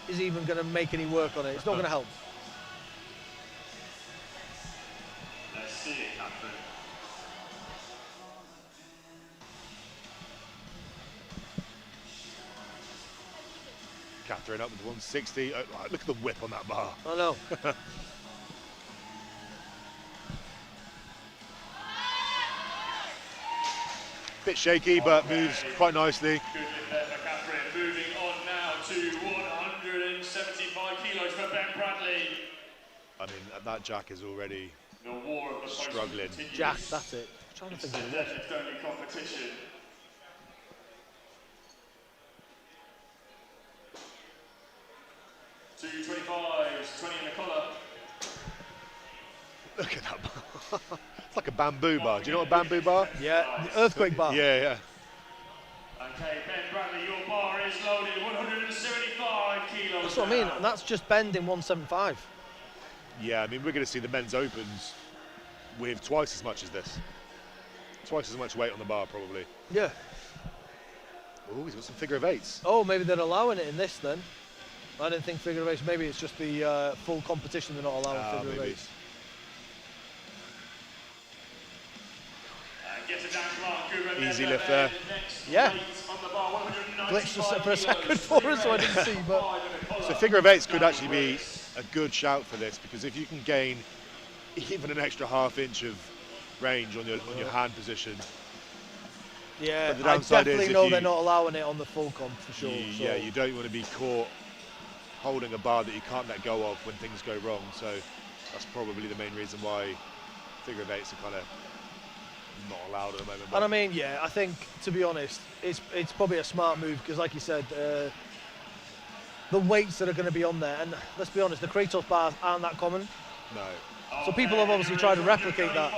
is even going to make any work on it. It's not going to help. see it, Catherine. Catherine up with 160. Oh, look at the whip on that bar. I know. Bit shaky, but moves quite nicely. Good lift there for Catherine. Moving on now to 175 kilos for Ben Bradley. I mean, that Jack is already The war of the post struggling. continues. Jack, that's it. I'm trying to It's think the of it. deadlift only competition. Two 25s, 20 in the collar. Look at that bar. It's like a bamboo bar. Do you know what a bamboo bar? Yeah, the earthquake bar. Yeah, yeah. Okay, Ben Bradley, your bar is loaded, 175 kilos. That's what I mean, now. and that's just bending 175. Yeah, I mean, we're going to see the men's opens with twice as much as this. Twice as much weight on the bar, probably. Yeah. Oh, he's got some figure of eights. Oh, maybe they're allowing it in this then. I didn't think figure of eights. Maybe it's just the full competition they're not allowing figure of Maybe. eights. Gets it down to Mark. Easy lift there. Yeah. On the bar, 195 Glitched just for a kilos. second for us, so I didn't see. But So figure of eights could actually be a good shout for this, because if you can gain even an extra half inch of range on your hand position, yeah, But the I downside is definitely if know you- they're not allowing it on the full comp for sure. so. yeah, you don't want to be caught holding a bar that you can't let go of when things go wrong. So that's probably the main reason why figure of eights are kind of not allowed at the moment. And I mean, yeah, I think, to be honest, it's probably a smart move because, like you said, the weights that are going to be on there, and let's be honest, the Kratos bars aren't that common. No. So people have obviously tried to replicate that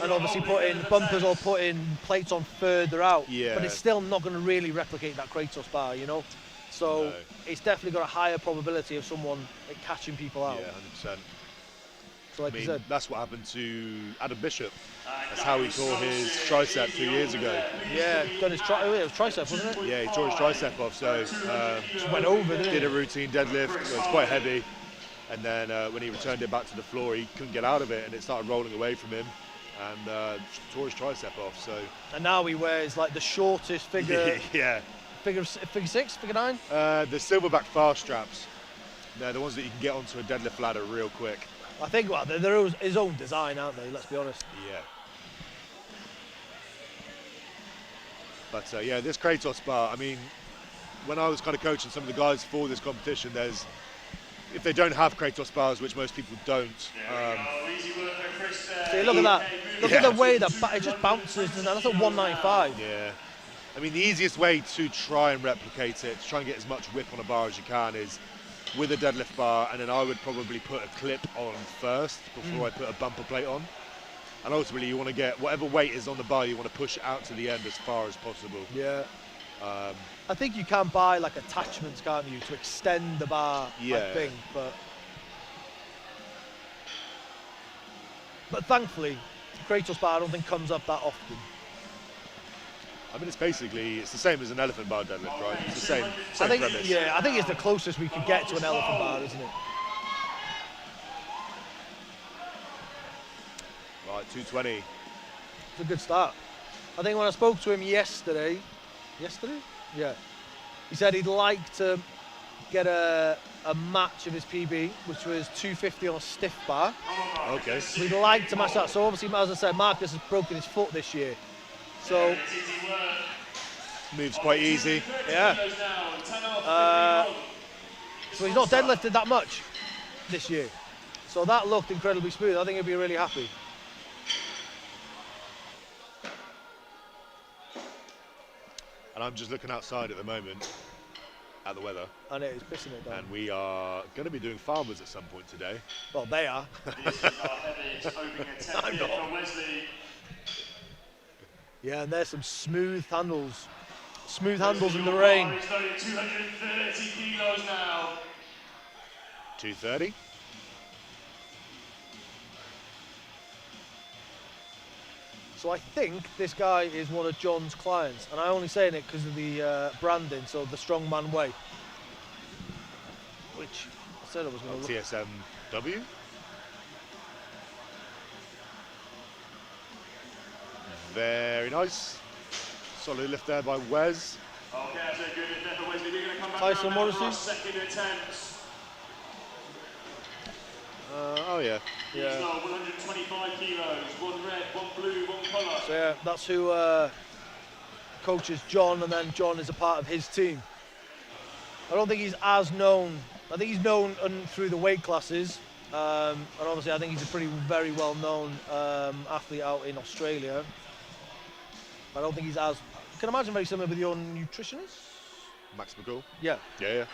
and obviously put in bumpers or put in plates on further out. Yeah. But it's still not going to really replicate that Kratos bar, you know? So No. it's definitely got a higher probability of someone catching people out. Yeah, 100%. So like I you mean, said, that's what happened to Adam Bishop. That's how he tore his tricep 2 years ago. yeah, done his it was tricep, wasn't it? Yeah, he tore his tricep off, so Just went over, didn't did it? a routine deadlift. It was quite heavy, and then when he returned it back to the floor, he couldn't get out of it, and it started rolling away from him, and tore his tricep off. So And now he wears like the shortest figure, yeah, figure six, figure nine. the silverback fast straps. They're the ones that you can get onto a deadlift ladder real quick. I think, well, they're his own design, aren't they? Let's be honest. Yeah. But yeah, this Kratos bar, I mean, when I was kind of coaching some of the guys for this competition, if they don't have Kratos bars, which most people don't, See, look at that. Look at the way that it just bounces, and that's a 195. yeah. I mean, the easiest way to try and replicate it, to try and get as much whip on a bar as you can, is with a deadlift bar, and then I would probably put a clip on first before I put a bumper plate on. And ultimately, you want to get whatever weight is on the bar, you want to push it out to the end as far as possible. Yeah. I think you can buy like attachments, can't you, to extend the bar, I Yeah. think, but thankfully, Kratos bar I don't think comes up that often. I mean, it's the same as an elephant bar deadlift, right? It's the same I think, premise. yeah, I think it's the closest we could get to an elephant bar, isn't it? Right, 220. It's a good start. I think when I spoke to him yesterday, yeah, he said he'd like to get a match of his PB, which was 250 on a stiff bar. Okay. We'd like to match that. So obviously, as I said, Marcus has broken his foot this year. So Moves quite easy. yeah. So he's not deadlifted that much this year. So that looked incredibly smooth. I think he'd be really happy. And I'm just looking outside at the moment at the weather, And it is pissing it down. and we are going to be doing farmers at some point today. Well, they are. I'm not. Yeah, and there's some smooth handles. Smooth handles in the rain. 230 kilos now. 230. So I think this guy is one of John's clients, and I'm only saying it because of the branding, so the Strongman way. Which I said I was going to look. TSMW. Very nice. Solid lift there by Wes. Okay, that's a good lift there for Wesley. We're going to come back Tyson around now for our Morrissey. second attempt. Oh yeah. Yeah. So 125 kilos, one red, one blue, one colour. So yeah, that's who coaches John, and then John is a part of his team. I don't think he's as known. I think he's known through the weight classes, and obviously I think he's a very well known athlete out in Australia. I don't think he's as. I can imagine very similar with your nutritionist. Max McCall. Yeah. Yeah.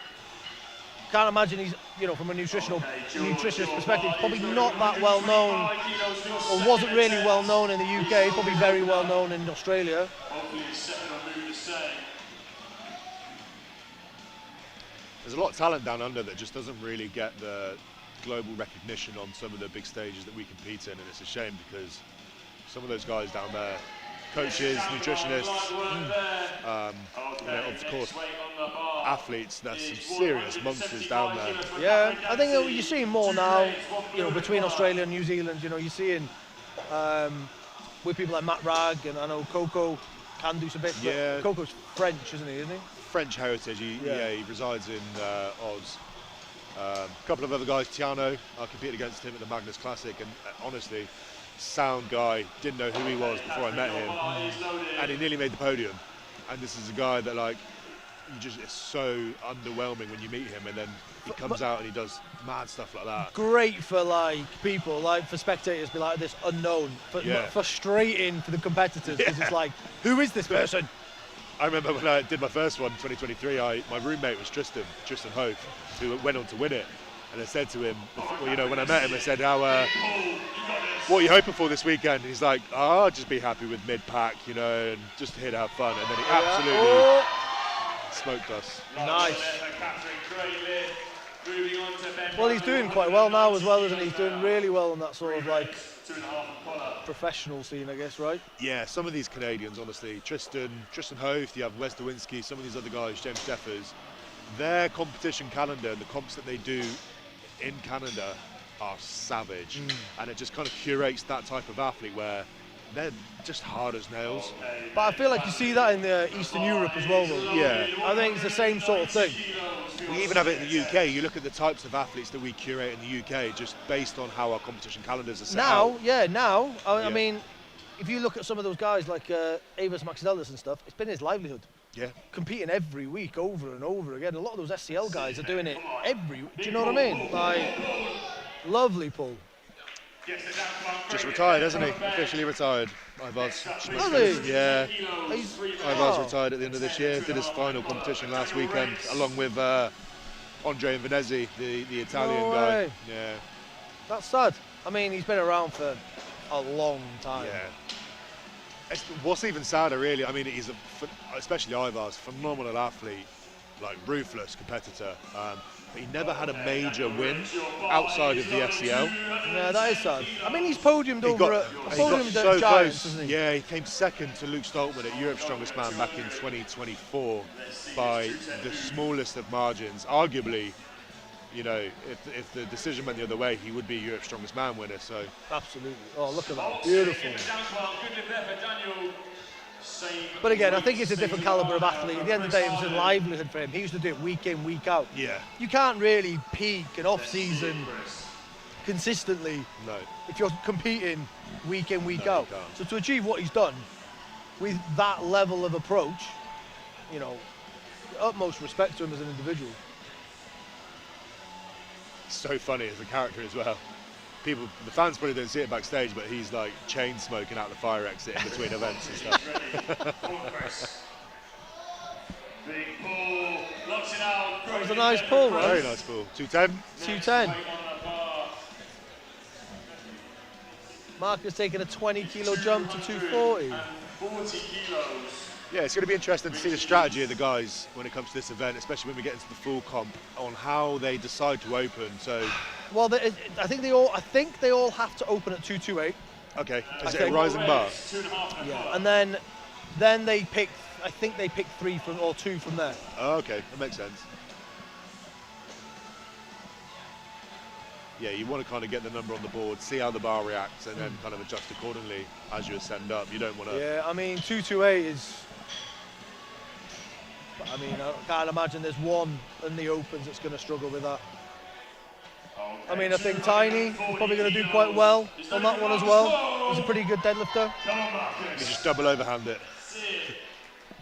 Can't imagine he's, from a nutritionist perspective, probably not that well known, or wasn't really well known in the UK, probably very well known in Australia. There's a lot of talent down under that just doesn't really get the global recognition on some of the big stages that we compete in, and it's a shame because some of those guys down there, coaches, nutritionists, of course, athletes, there's some serious monsters down there. Yeah, I think that you're seeing more now, between Australia and New Zealand. You're seeing with people like Matt Ragg, and I know Coco can do some bits. Yeah. Coco's French, isn't he? French heritage. He resides in Oz. A couple of other guys, Tiano, I competed against him at the Magnus Classic, and honestly, sound guy, didn't know who he was before I met him, and he nearly made the podium. And this is a guy that it's so underwhelming when you meet him, and then he comes out and he does mad stuff like that. Great for people, for spectators, be like this unknown, but frustrating for the competitors because it's like, who is this person? I remember when I did my first one, 2023, my roommate was Tristan Hope, who went on to win it. And I said to him, when I met him, I said, what are you hoping for this weekend? And he's like, I'll just be happy with mid-pack, and just here to have fun. And then he absolutely smoked us. Nice. Well, he's doing quite well now as well, isn't he? He's doing really well in that sort of professional scene, I guess, right? Yeah, some of these Canadians, honestly, Tristan Hoth, you have Wes Dewinski, some of these other guys, James Jeffers, their competition calendar and the comps that they do in Canada are savage, and it just kind of curates that type of athlete where they're just hard as nails. But I feel like you see that in Eastern Europe as well, though. Yeah. I think it's the same sort of thing. We even have it in the UK. You look at the types of athletes that we curate in the UK just based on how our competition calendars are set out. I mean, if you look at some of those guys like Avis Maxidelis and stuff, it's been his livelihood. Yeah. Competing every week over and over again. A lot of those SCL guys are doing it every week. Do you know what I mean? Lovely pull. Just retired, hasn't he? Officially retired. Ivar's. Really? Yeah. Ivar's retired at the end of this year. Did his final competition last weekend, along with Andre Venezzi, the Italian guy. Yeah. That's sad. I mean, he's been around for a long time. Yeah. What's even sadder, really, I mean, he's especially Ivar's phenomenal athlete, ruthless competitor. But he never had a major win outside of the SCL. Yeah, that is sad. I mean, he's podiumed he got so Giants, close. isn't he? Yeah, he came second to Luke Stoltman at Europe's Strongest Man back in 2024 by the smallest of margins. Arguably, if the decision went the other way, he would be Europe's Strongest Man winner. So absolutely. Oh, look at that. Beautiful. But again, I think it's a different calibre of athlete. At the end of the day, it was a livelihood for him. He used to do it week in, week out. Yeah. You can't really peak and off-season consistently if you're competing week in, week out. So to achieve what he's done with that level of approach, utmost respect to him as an individual. So funny as a character as well. The fans probably don't see it backstage, but he's chain smoking out the fire exit in between events and stuff. Big pull, locks it out. That was a nice pull, right? Very nice pull. 210. 210. Mark has taken a 20-kilo jump to 240. 40 kilos. Yeah, it's going to be interesting to see the strategy of the guys when it comes to this event, especially when we get into the full comp, on how they decide to open. So, well, I think they all have to open at 228. Okay, is it a rising bar? Yeah, and then they pick. I think they pick 3 or 2 from there. Oh, okay, that makes sense. yeah, you want to kind of get the number on the board, see how the bar reacts, and then kind of adjust accordingly as you ascend up. You don't want to. Yeah, I mean 228 is. I mean, I can't imagine there's one in the opens that's going to struggle with that. I mean, I think Tiny is probably going to do quite well on that one as well. He's a pretty good deadlifter. You just double overhand it.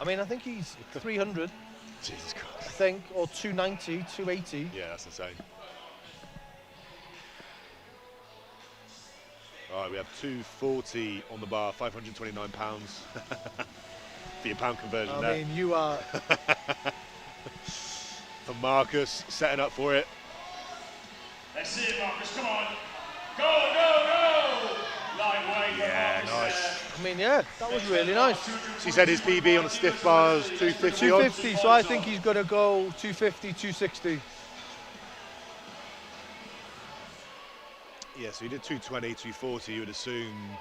I mean, I think he's 300. Jesus Christ. I think, or 290, 280. Yeah, that's insane. All right, we have 240 on the bar, 529 pounds. For your pound conversion I there. mean, you are. For Marcus, setting up for it. Let's see it, Marcus, come on. Go, go, go! Lightweight. Yeah, nice. I mean, yeah, that was really nice. So he said his PB on the stiff bars, 250 odd. 250, so I think he's going to go 250, 260. Yeah, so he did 220, 240, you would assume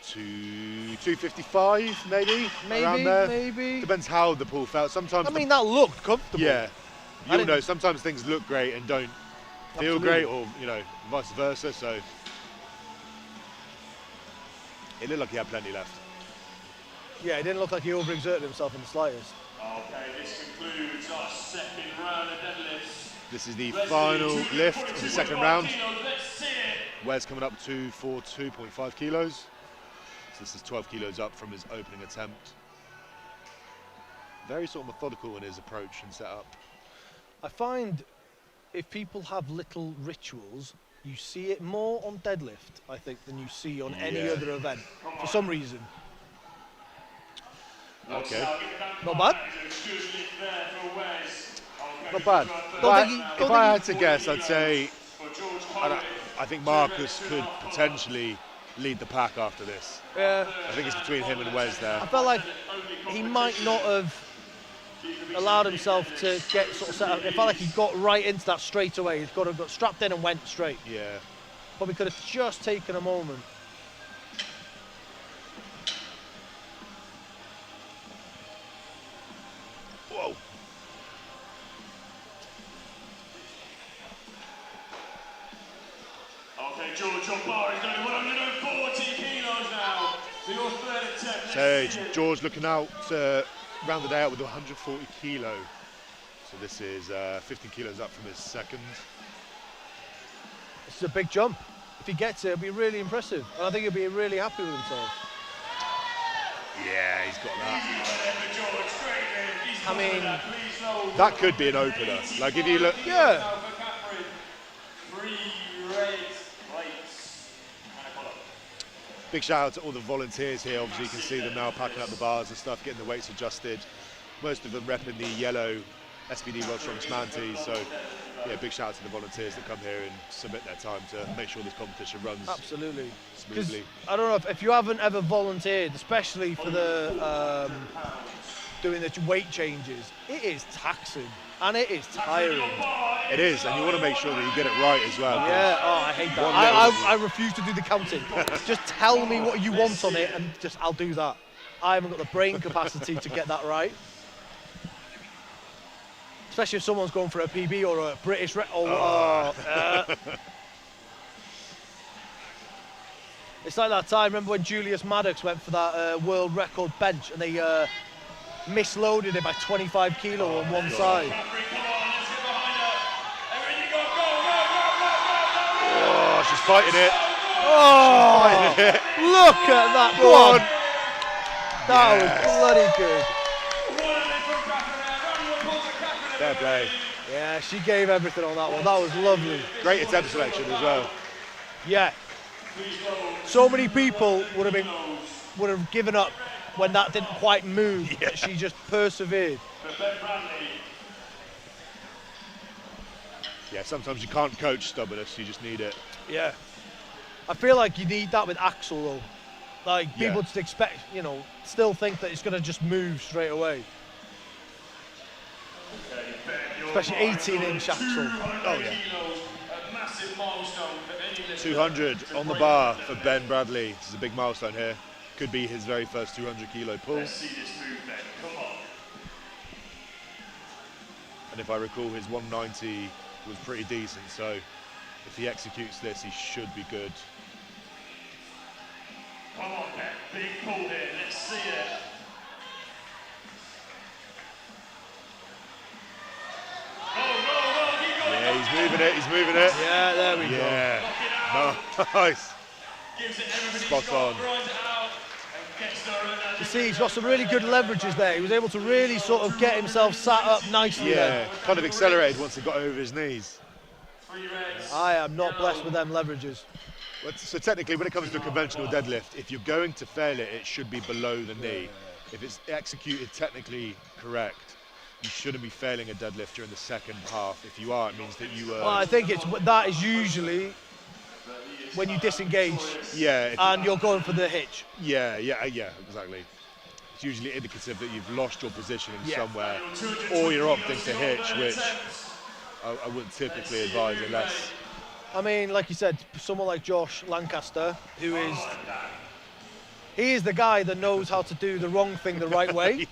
255 maybe? Around there. Maybe. Depends how the pull felt. Sometimes I mean, that looked comfortable. yeah, you'll know sometimes things look great and don't feel great, or you know, vice versa. So it looked like he had plenty left. Yeah, it didn't look like he overexerted himself in the slightest. Okay, this concludes our second round of deadlifts. This is the final lift of the second round. Let's see it. Wes coming up to 2.5 kilos. So this is 12 kilos up from his opening attempt. Very sort of methodical in his approach and setup. I find if people have little rituals, you see it more on deadlift, I think, than you see on any other event, for some reason. Okay. Not bad. Not bad. If I had to guess, I'd say I think Marcus could potentially lead the pack after this. Yeah. I think it's between him and Wes there. I felt like he might not have allowed himself to get sort of set up. It felt like he got right into that straight away. He got strapped in and went straight. Yeah. Probably could have just taken a moment. Whoa. Okay, George, your bar is only 140 kilos now. So your third attempt. So George looking out to round the day out with 140 kilo. So this is 15 kilos up from his second. This is a big jump. If he gets it, it'll be really impressive. And I think he'll be really happy with himself. Yeah, he's got that. I mean, that could be an opener. Like if you look. Yeah. Big shout out to all the volunteers here. Obviously you can see them now packing up the bars and stuff, getting the weights adjusted. Most of them repping the yellow SBD World Strongest Man tees. So yeah, big shout out to the volunteers that come here and submit their time to make sure this competition runs Absolutely. smoothly. I don't know if you haven't ever volunteered, especially for the doing the weight changes, it is taxing and it is tiring. It is, and you want to make sure that you get it right as well. Yeah, oh, I hate that. I refuse to do the counting. Just tell me what you want on it and I'll do that. I haven't got the brain capacity to get that right. Especially if someone's going for a PB or a British It's like that time, remember when Julius Maddox went for that world record bench and they misloaded it by 25 kilo on one side. Oh, she's fighting it. Oh, Fighting it. look at that. Go on. That was bloody good. Fair play. Yeah, she gave everything on that one. That was lovely. Great attempt selection as well. Yeah. So many people would have given up when that didn't quite move. Yeah. She just persevered. Yeah, sometimes you can't coach stubbornness, you just need it. Yeah. I feel like you need that with Axel though. Like people just expect, still think that it's going to just move straight away. Especially 18-inch Axel. Oh yeah. 200 on the bar for Ben Bradley. This is a big milestone here. Could be his very first 200 kilo pull. Let's see this move then. Come on. And if I recall, his 190 was pretty decent, so if he executes this, he should be good. Come on, Ben. Big pull here. Let's see it. Yeah, he's moving it. He's moving it. Yeah, there we go. Yeah. Nice. Spot on. You see, he's got some really good leverages there. He was able to really sort of get himself sat up nicely Yeah, there. kind of accelerated once he got over his knees. I am not blessed with them leverages. So technically, when it comes to a conventional deadlift, if you're going to fail it, it should be below the knee. If it's executed technically correct, you shouldn't be failing a deadlift during the second half. If you are, it means that you Well, I think that is usually when you disengage and you're going for the hitch. Yeah, exactly. It's usually indicative that you've lost your positioning somewhere, or you're opting to hitch, which I wouldn't typically advise unless... I mean, like you said, someone like Josh Lancaster, he is the guy that knows how to do the wrong thing the right way.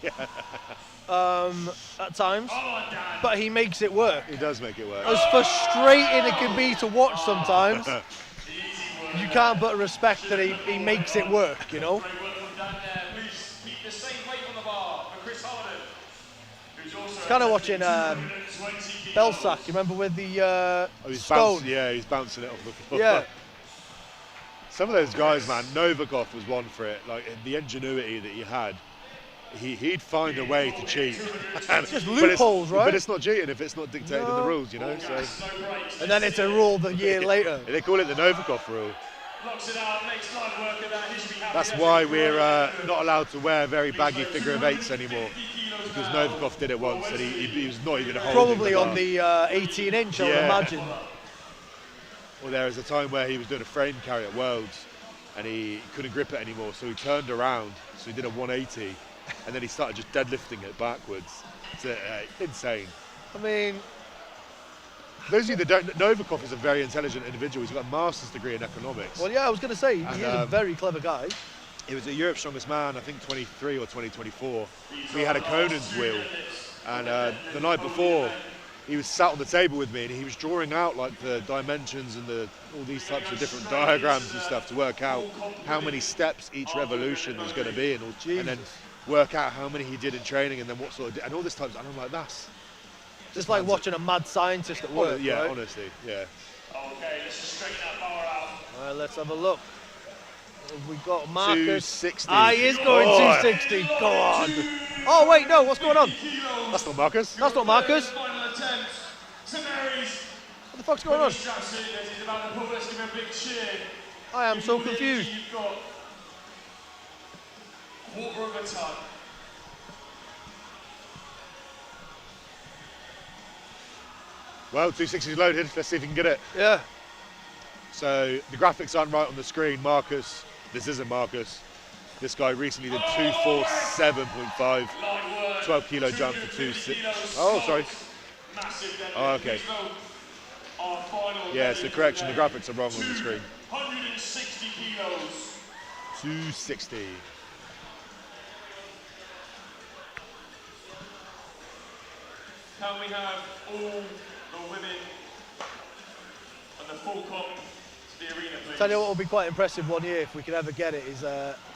At times, but he makes it work. He does make it work. As frustrating it can be to watch sometimes, you can't but respect that he makes it work, you know? It's kind of watching Belsac, you remember with the stone? He's bouncing it off the floor. Yeah. Some of those guys, man, Novikov was one for it. Like, the ingenuity that he had. He'd find a way to cheat. It's just loopholes, right? But it's not cheating if it's not dictated in the rules, you know. So. And then it's a rule the year later. They call it the Novikov rule. That's why we're not allowed to wear very baggy figure of eights anymore. Because Novikov did it once and he was not even holding Probably on the 18-inch, I would imagine. Well, there was a time where he was doing a frame carry at Worlds and he couldn't grip it anymore, so he turned around, so he did a 180. And then he started just deadlifting it backwards. It's insane. I mean, those of you that don't, Novikov is a very intelligent individual. He's got a master's degree in economics. Well, yeah, I was going to say, he is a very clever guy. He was at Europe's Strongest Man, I think 23 or 2024. We had a Conan's wheel, and the night before, he was sat on the table with me, and he was drawing out like the dimensions and all these types of different diagrams and stuff to work out how many steps each revolution was going to be, and then work out how many he did in training and then what sort of, and all this type of, and I'm like, that's just like watching a mad scientist at work. Yeah, right? honestly, yeah. Okay, let's just straighten that bar out. All right, let's have a look. We've got Marcus. 260. He is going 260. Go on. Oh wait, no, what's going on? That's not Marcus. That's not Marcus. What the fuck's going on? I am so confused. Quarter of a ton. Well, 260 is loaded. Let's see if we can get it. Yeah. So the graphics aren't right on the screen. Marcus, this isn't Marcus. This guy recently did 247.5, 12 kilo jump for 260. Oh, sorry. Oh, okay. Yeah, so correction, the graphics are wrong on the screen. 160 kilos. 260. Can we have all the women and the full comp to the arena, please? Tell you what will be quite impressive one year if we can ever get it is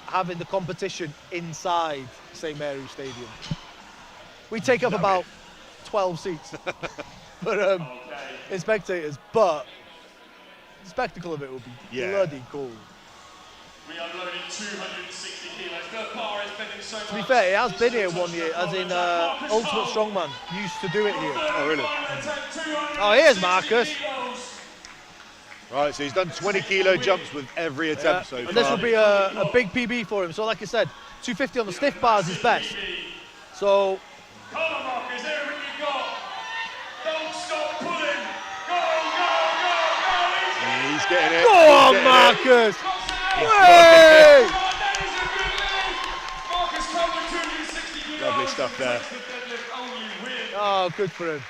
having the competition inside St Mary's Stadium. We take up about 12 seats, but in spectators. But the spectacle of it would be bloody cool. We are loading 260 kilos. The bar is bending so much. To be fair, it has been here one year, as in Ultimate Strongman used to do it here. Oh, really? Oh, here's Marcus. Right, so he's done 20 kilo jumps with every attempt so far. And this will be a big PB for him. So like I said, 250 on the stiff bar is his best. So... Come on, Marcus, everything you got. Don't stop pulling. Go, go, go, go. Yeah, he's getting it. Go on, Marcus. Way! Lovely stuff there. Oh, good for him.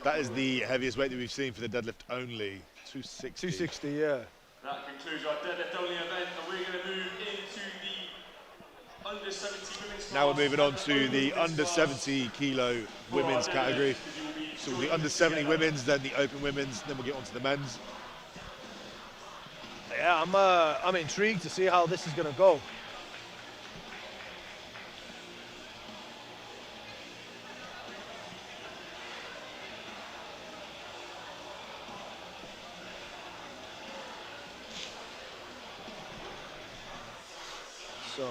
That is the heaviest weight that we've seen for the deadlift only. 260. 260, yeah. That concludes our deadlift only event, and we're going to move into the under 70 women's. Now we're moving on to the under 70 kilo women's category. So the under 70 women's, then the open women's, then we'll get on to the men's. Yeah, I'm intrigued to see how this is going to go. So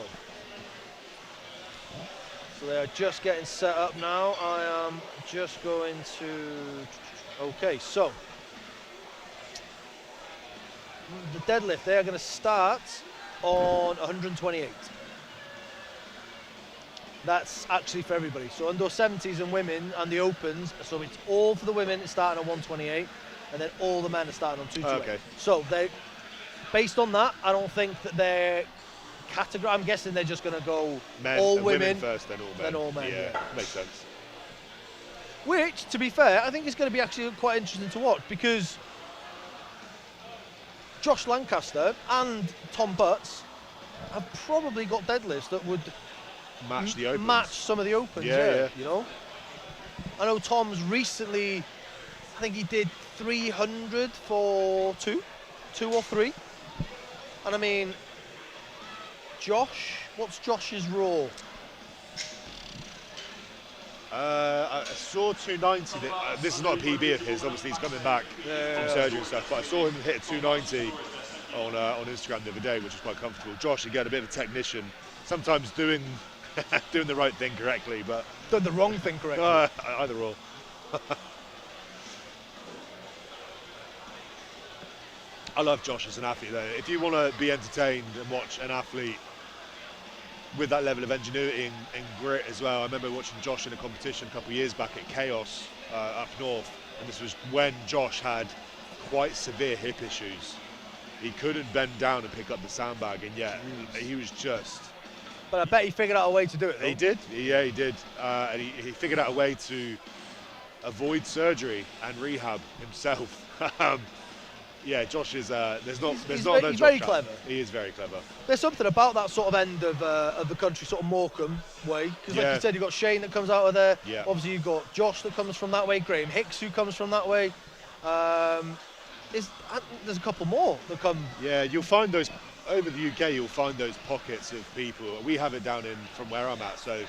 they are just getting set up now. I am just going to, okay, so the deadlift, they are going to start on 128. That's actually for everybody. So under 70s and women and the opens, so it's all for the women, it's starting on 128, and then all the men are starting on 228. Okay. So they, based on that, I don't think that they're category. I'm guessing they're just going to go men, all women first, then all men. Then all men, yeah. Makes sense. Which, to be fair, I think it's going to be actually quite interesting to watch, because Josh Lancaster and Tom Butts have probably got deadlifts that would match the opens. Match some of the opens, yeah. You know, I know Tom's recently, I think he did 300 for two or three, and I mean, Josh, what's Josh's raw? I saw 290. This is not a PB of his. Obviously, he's coming back from surgery and stuff. But I saw him hit a 290 on Instagram the other day, which was quite comfortable. Josh, again, a bit of a technician. Sometimes doing the right thing correctly, but done the wrong thing correctly. Either or. I love Josh as an athlete, though. If you want to be entertained and watch an athlete with that level of ingenuity and grit as well. I remember watching Josh in a competition a couple of years back at Chaos up north, and this was when Josh had quite severe hip issues. He couldn't bend down and pick up the sandbag, and yet he was just... But I bet he figured out a way to do it, though. He did, yeah, he did. And he figured out a way to avoid surgery and rehab himself. Yeah, Josh is. He's very clever. He is very clever. There's something about that sort of end of the country, sort of Morecambe way, because like you said, you've got Shane that comes out of there. Yeah. Obviously, you've got Josh that comes from that way. Graham Hicks who comes from that way. There's a couple more that come. Yeah, you'll find those over the UK. You'll find those pockets of people. We have it down from where I'm at. So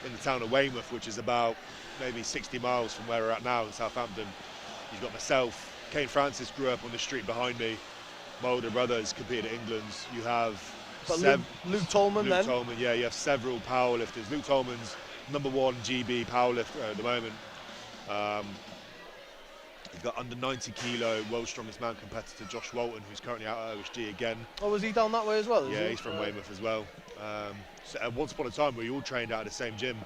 in the town of Weymouth, which is about maybe 60 miles from where we're at now in Southampton. You've got myself. Kane Francis grew up on the street behind me. My older brothers competed at England's. You have Luke Tolman. Luke Tolman, yeah. You have several powerlifters. Luke Tolman's #1 GB powerlifter at the moment. You've got under 90 kilo world's strongest man competitor Josh Walton, who's currently out at OSG again. Oh, was he down that way as well? Yeah, he's from Weymouth as well. So once upon a time, we all trained out of the same gym.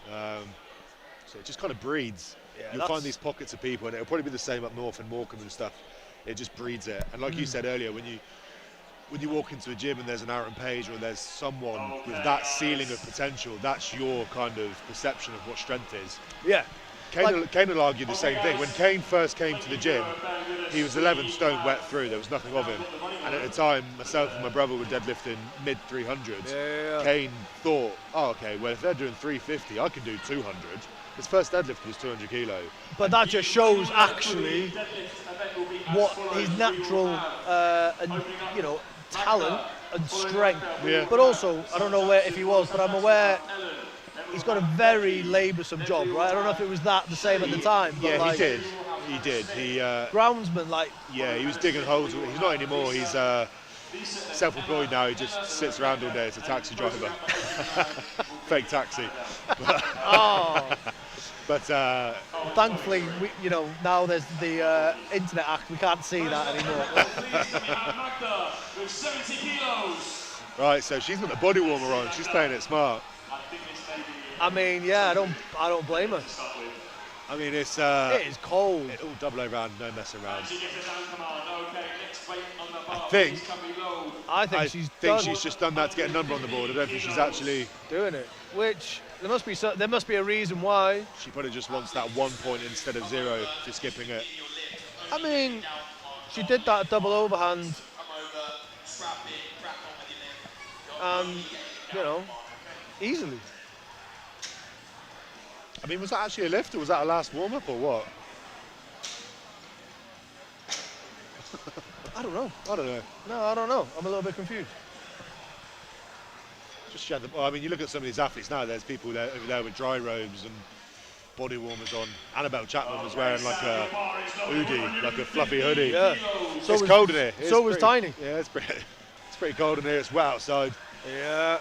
So it just kind of breeds. Yeah, you'll find these pockets of people, and it'll probably be the same up north in Morecambe and stuff. It just breeds it. And like you said earlier, when you walk into a gym and there's an Aaron Page or there's someone with that ceiling of potential, that's your kind of perception of what strength is. Yeah. Kane will argue the same thing. When Kane first came to the gym, he was 11 stone wet through. There was nothing of him. And at the time, myself and my brother were deadlifting mid 300s. Yeah. Kane thought, oh, okay, well, if they're doing 350, I can do 200. His first deadlift was 200 kilo. But that just shows actually what his natural and talent and strength. Yeah. But also, I don't know if he was, but I'm aware he's got a very laboursome job, right? I don't know if it was the same at the time. But yeah, he did. Groundsman, Yeah, he was digging holes. He's not anymore. He's self-employed now. He just sits around all day as a taxi driver. Fake taxi. But thankfully, now there's the Internet Act. We can't see that anymore. With 70 kilos. Right, so she's got the body warmer on. She's playing it smart. I mean, yeah, I don't blame her. I mean, it is cold. It's all double around, no messing around. I think she's just done that to get a number on the board. I don't think she's actually doing it. Which there must be a reason why. She probably just wants that 1 point instead of 0 for skipping it. I mean, she did that double overhand, easily. I mean, was that actually a lift or was that a last warm-up or what? I don't know. I don't know. No, I don't know. I'm a little bit confused. Just shed them. Well, I mean, you look at some of these athletes now. There's people there, over there with dry robes and body warmers on. Annabelle Chapman was wearing like a hoodie, like a fluffy hoodie. Yeah. It's cold in here. So was Tiny. Yeah, it's pretty cold in here. It's wet outside. Yeah.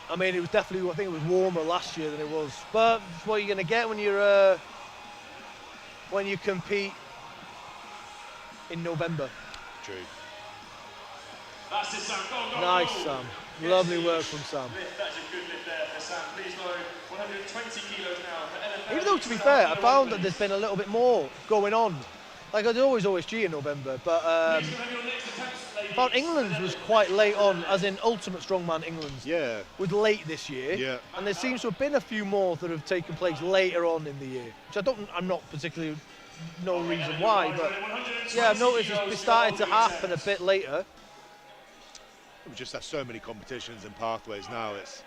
I mean, it was definitely. I think it was warmer last year than it was. But it's what you're going to get when you're when you compete in November. True. That's it, Sam. Go, Nice, go. Sam. Lovely work from Sam. That's a good lift there for Sam. Please low 120 kilos now. For Even though, to be fair, I found that there's been a little bit more going on. Like, I always OSG in November, but I found England's was quite late on, as in Ultimate Strongman England's. Yeah. Was late this year. Yeah. And there seems to have been a few more that have taken place later on in the year, which I'm not particularly no reason why, but yeah, I've noticed it's started to happen a bit later. We just have so many competitions and pathways now. It's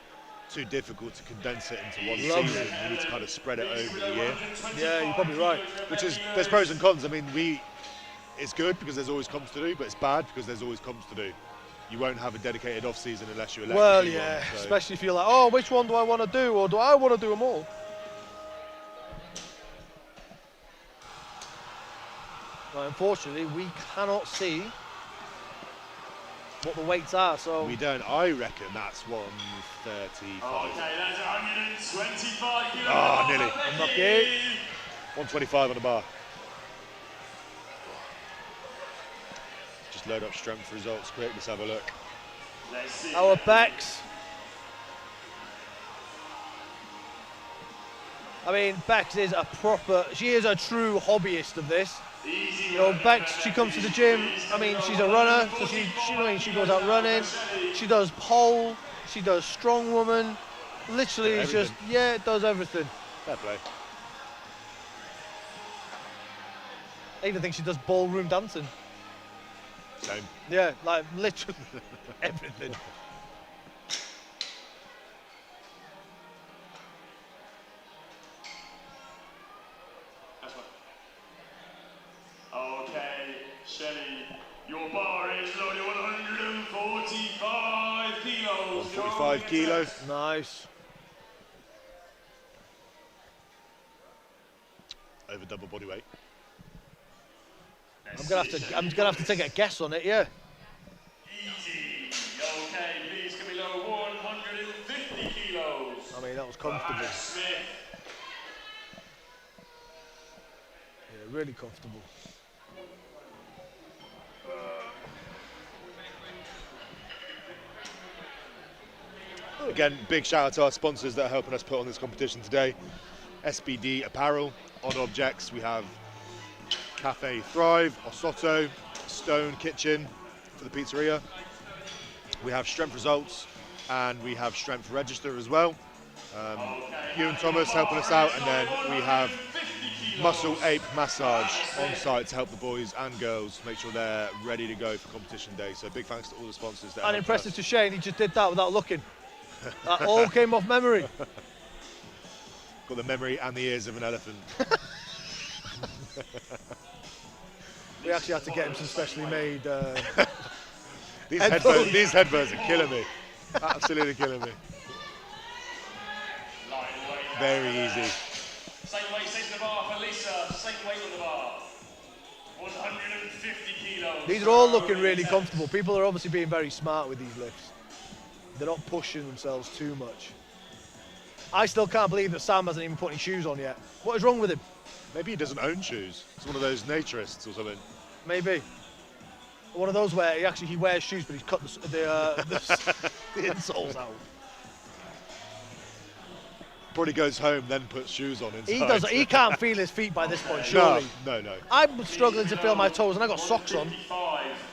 too difficult to condense it into one Lovely. season. You need to kind of spread it over the year. Yeah, you're probably right. Which is, there's pros and cons. I mean, it's good because there's always comps to do, but it's bad because there's always comps to do. You won't have a dedicated off season unless you elect Well, to do yeah, one, so. especially if you're like, oh, which one do I want to do, or do I want to do them all? Well, unfortunately, we cannot see what the weights are, so... We don't. I reckon that's 135. Okay, that's 125 kilos. Ah, nearly. Unlucky. 125 on the bar. Just load up strength results quick. Let's have a look. Let's see. Our Bex. I mean, Bex is she is a true hobbyist of this. Easy. You know, Bex, she comes to the gym. I mean, she's a runner, so she goes out running. She does pole. She does strong woman. Literally, it's just it does everything. Fair play. I even think she does ballroom dancing. Same. Yeah, like literally everything. Okay, Shelley, your bar is loaded 145 kilos. 145 kilos. Nice. Over double body weight. I'm gonna have to take a guess on it. Yeah. Easy. Okay, please come below 150 kilos. I mean, that was comfortable. Smith. Yeah, really comfortable. Again, big shout out to our sponsors that are helping us put on this competition today. SBD Apparel. On objects, we have Cafe Thrive, Osotto, Stone Kitchen for the pizzeria. We have Strength Results and we have Strength Register as well. Iwan Thomas helping us out, and then we have Muscle Ape Massage on site to help the boys and girls make sure they're ready to go for competition day. So big thanks to all the sponsors. That And impressive to Shane, he just did that without looking. That all came off memory. Got the memory and the ears of an elephant. We actually had to get him some specially made. These headphones are killing me. Absolutely killing me. Very easy. Same weight, same the bar for Lisa. Same weight on the bar. 150 kilos. These are all looking really comfortable. People are obviously being very smart with these lifts. They're not pushing themselves too much. I still can't believe that Sam hasn't even put any shoes on yet. What is wrong with him? Maybe he doesn't own shoes. He's one of those naturists or something. Maybe. One of those where he wears shoes, but he's cut the insoles out. Probably goes home, then puts shoes on inside. He does. He can't feel his feet by this point, surely. No. I'm struggling to feel my toes, and I got socks on.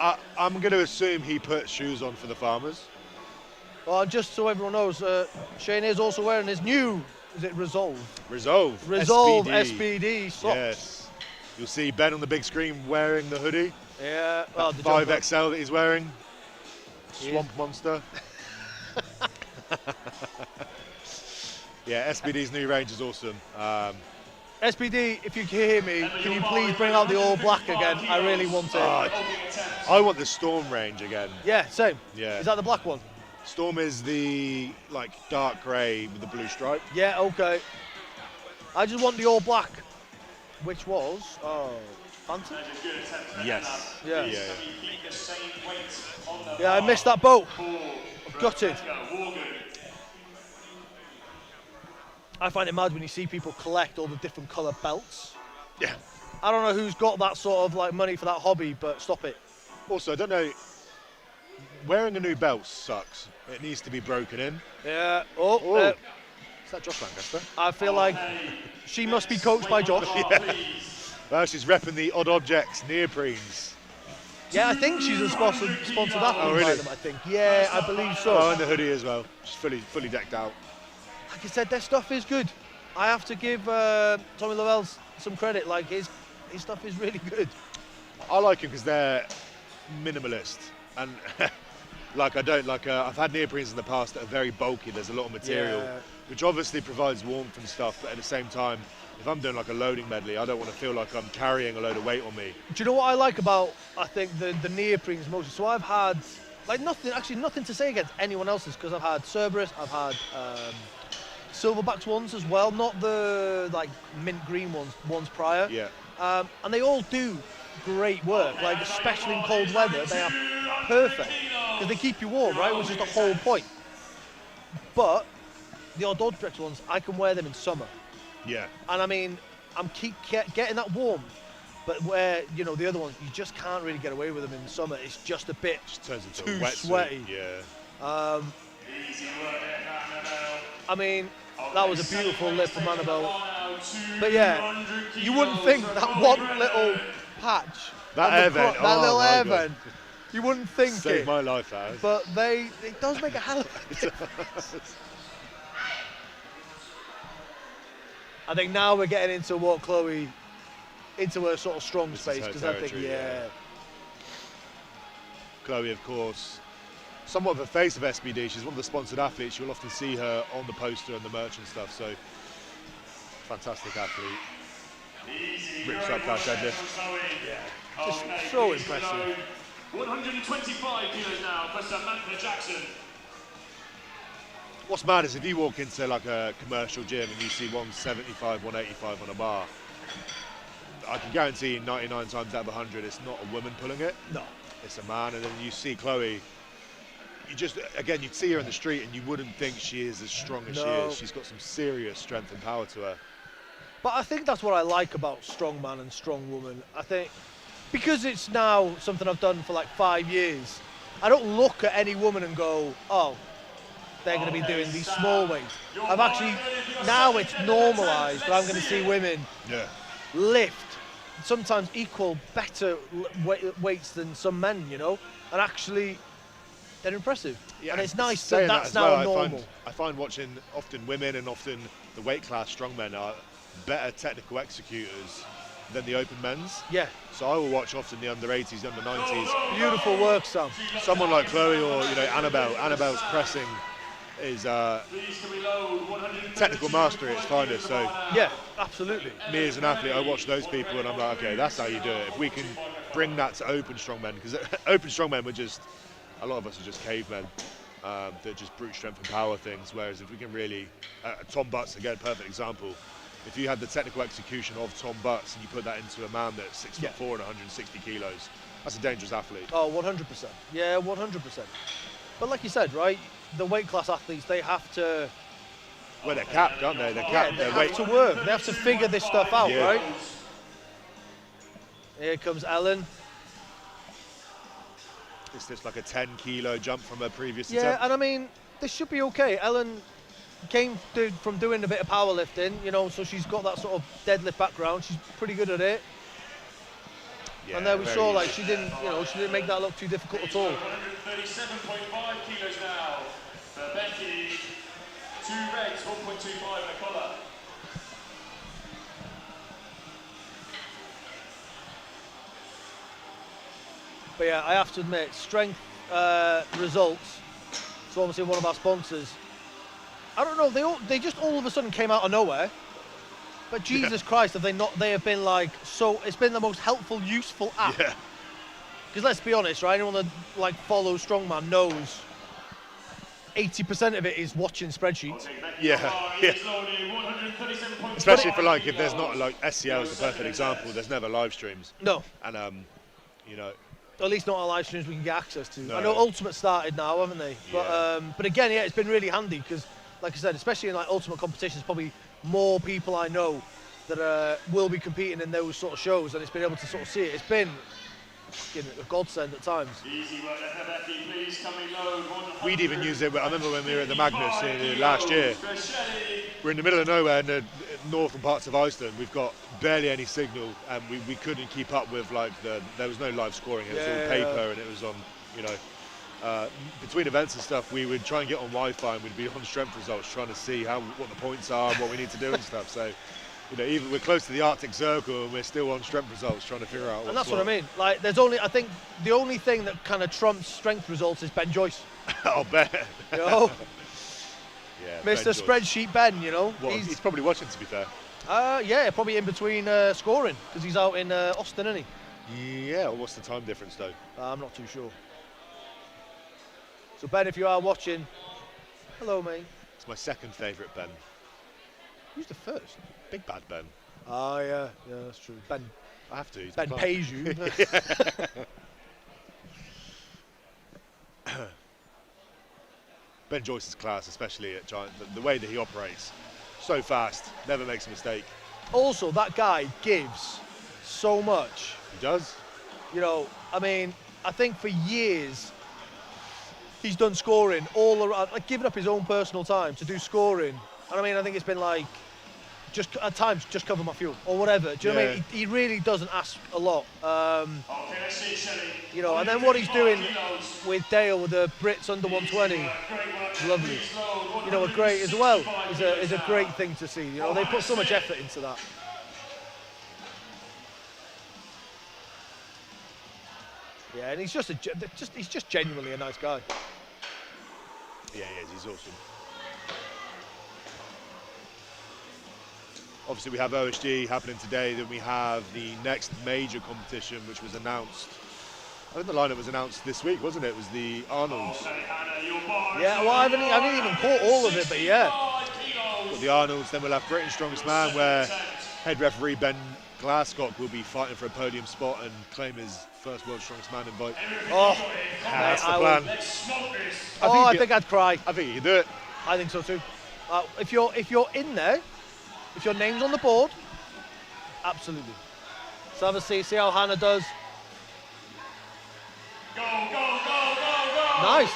I'm going to assume he puts shoes on for the farmers. Well, just so everyone knows, Shane is also wearing his new, is it Resolve? Resolve SBD socks. Yes. You'll see Ben on the big screen wearing the hoodie. Yeah. Well, the 5XL that he's wearing. Swamp Monster. Yeah, SBD's new range is awesome. SBD, if you can hear me, can you please bring out the all black again? I really want it. I want the Storm range again. Yeah, same. Yeah. Is that the black one? Storm is the like dark grey with the blue stripe. Yeah, okay. I just want the all black, which was Phantom. Yes. Yeah. Yeah. Yeah, I missed that boat. Gutted. I find it mad when you see people collect all the different colour belts. Yeah. I don't know who's got that sort of like money for that hobby, but stop it. Also, I don't know. Wearing a new belt sucks. It needs to be broken in. Yeah. Is that Josh Lancaster? I feel like she must be coached by Josh. Well, she's repping the Odd Objects neoprenes. Yeah, I think she's a sponsored athlete really? by them, I think. Yeah, I believe so. Oh, and the hoodie as well. She's fully decked out. Like I said, their stuff is good. I have to give Tommy Lovell some credit. Like his stuff is really good. I like him because they're minimalist, and like I've had neoprenes in the past that are very bulky. There's a lot of material, which obviously provides warmth and stuff. But at the same time, if I'm doing like a loading medley, I don't want to feel like I'm carrying a load of weight on me. Do you know what I like about I think the neoprenes mostly? So I've had like nothing to say against anyone else's because I've had Cerberus, I've had Silverbacks ones as well, not the like mint green ones prior. Yeah. And they all do great work, like especially in cold weather, they are perfect because they keep you warm, right? Which is the whole point. But the Odd Objects ones, I can wear them in summer. Yeah. And I mean, I'm getting that warm, but where the other ones, you just can't really get away with them in the summer. It's just a bit turns into too a wetsuit. sweaty. Yeah. I mean, that was a beautiful lip from Annabelle. But yeah, you wouldn't think that one little patch, that little air vent, you wouldn't think Saved my life, that. But it does make a hell of a difference. I think now we're getting into what Chloe, into her sort of strong space, because I think, Chloe, of course, somewhat of a face of SBD. She's one of the sponsored athletes. You'll often see her on the poster and the merch and stuff. So, fantastic athlete. Rips up that deadlift. Yeah, just so impressive. 125 kilos now for Samantha Jackson. What's mad is if you walk into like a commercial gym and you see 175, 185 on a bar, I can guarantee 99 times out of 100 it's not a woman pulling it. No. It's a man. And then you see Chloe, you'd see her in the street and you wouldn't think she is as strong as she is. She's got some serious strength and power to her. But I think that's what I like about strongman and strongwoman. I think because it's now something I've done for like 5 years, I don't look at any woman and go, oh, they're going to be doing these small weights. I've actually, now it's normalised that I'm going to see women lift sometimes equal better weights than some men, and actually they're impressive. Yeah, and it's nice that that's now normal. I find watching often women and often the weight class strongmen are better technical executors than the open men's. Yeah. So I will watch often the under 80s, the under 90s. Beautiful work, Sam. Someone like Chloe or Annabelle. Annabelle's pressing is technical mastery at its finest. So yeah, absolutely. Me as an athlete, I watch those people and I'm like, okay, that's how you do it. If we can bring that to open strongmen, because open strongmen a lot of us are just cavemen. They're just brute strength and power things. Whereas if we can really, Tom Butts again, perfect example. If you had the technical execution of Tom Butts and you put that into a man that's 6'4" and 160 kilos, that's a dangerous athlete. Oh, 100%. Yeah, 100%. But like you said, right, the weight class athletes, they have to... Well, they're capped, aren't they? They're capped. They have to work. They have to figure this stuff out, right? Here comes Ellen. It's just like a 10-kilo jump from her previous attempt. attempt. And I mean, this should be okay. Ellen came from doing a bit of powerlifting, so she's got that sort of deadlift background. She's pretty good at it. Yeah, and there we saw, like, she didn't make that look too difficult at all. 137.5 kilos now for Becky. 2 regs, 1.25 in a collar. But yeah, I have to admit, Strength Results, so obviously one of our sponsors, I don't know. They just all of a sudden came out of nowhere. But Jesus Christ, have they not? They have been like so. It's been the most helpful, useful app. Yeah. Because let's be honest, right? Anyone that like follows Strongman knows 80% of it is watching spreadsheets. Yeah. Especially for like if there's not like SEO is the perfect example. There's never live streams. No. And you know. At least not on live streams we can get access to. No. I know Ultimate started now, haven't they? But again, yeah, it's been really handy because, like I said, especially in like Ultimate competitions, probably more people I know that will be competing in those sort of shows, and it's been able to sort of see it. It's been a godsend at times. We'd even use it. I remember when we were at the Magnus last year. We're in the middle of nowhere in the northern parts of Iceland. We've got barely any signal, and we couldn't keep up with like there was no live scoring. It was all paper, and it was on, you know, between events and stuff. We would try and get on Wi-Fi, and we'd be on strength results, trying to see what the points are, and what we need to do and stuff. So, you know, even we're close to the Arctic Circle, and we're still on strength results, trying to figure out. And that's what I mean. Like, I think the only thing that kind of trumps strength results is Ben Joyce. I'll bet. You know? Yeah, Mr. Spreadsheet Ben, you know. Well, he's probably watching, to be fair. Yeah, probably in between scoring, because he's out in Austin, isn't he? Yeah, well, what's the time difference, though? I'm not too sure. So, Ben, if you are watching, hello, mate. It's my second favourite Ben. Who's the first? Big Bad Ben. Oh, yeah, that's true. Ben. I have to. Ben pays you. Ben Joyce's class, especially at Giant, the way that he operates, so fast, never makes a mistake. Also, that guy gives so much. He does. You know, I mean, I think for years he's done scoring all around, like giving up his own personal time to do scoring. And I mean, I think it's been like, just at times, just cover my fuel or whatever. Do you know what I mean? He really doesn't ask a lot. You know, and then what he's doing with Dale with the Brits under 120, lovely. You know, great as well. Is a great thing to see. You know, they put so much effort into that. Yeah, and he's just genuinely a nice guy. Yeah, he is. He's awesome. Obviously, we have OSG happening today. Then we have the next major competition, which was announced. I think the lineup was announced this week, wasn't it? It was the Arnolds. Yeah, well, I haven't even caught all of it, but yeah. Got the Arnolds. Then we'll have Britain's Strongest Man, where head referee Ben Glasscock will be fighting for a podium spot and claim his first World's Strongest Man invite. Oh, that's the plan. I think I'd cry. I think you can do it. I think so too. If you're in there, if your name's on the board, absolutely. So have a see how Hannah does. Go, go, go, go, go! Nice.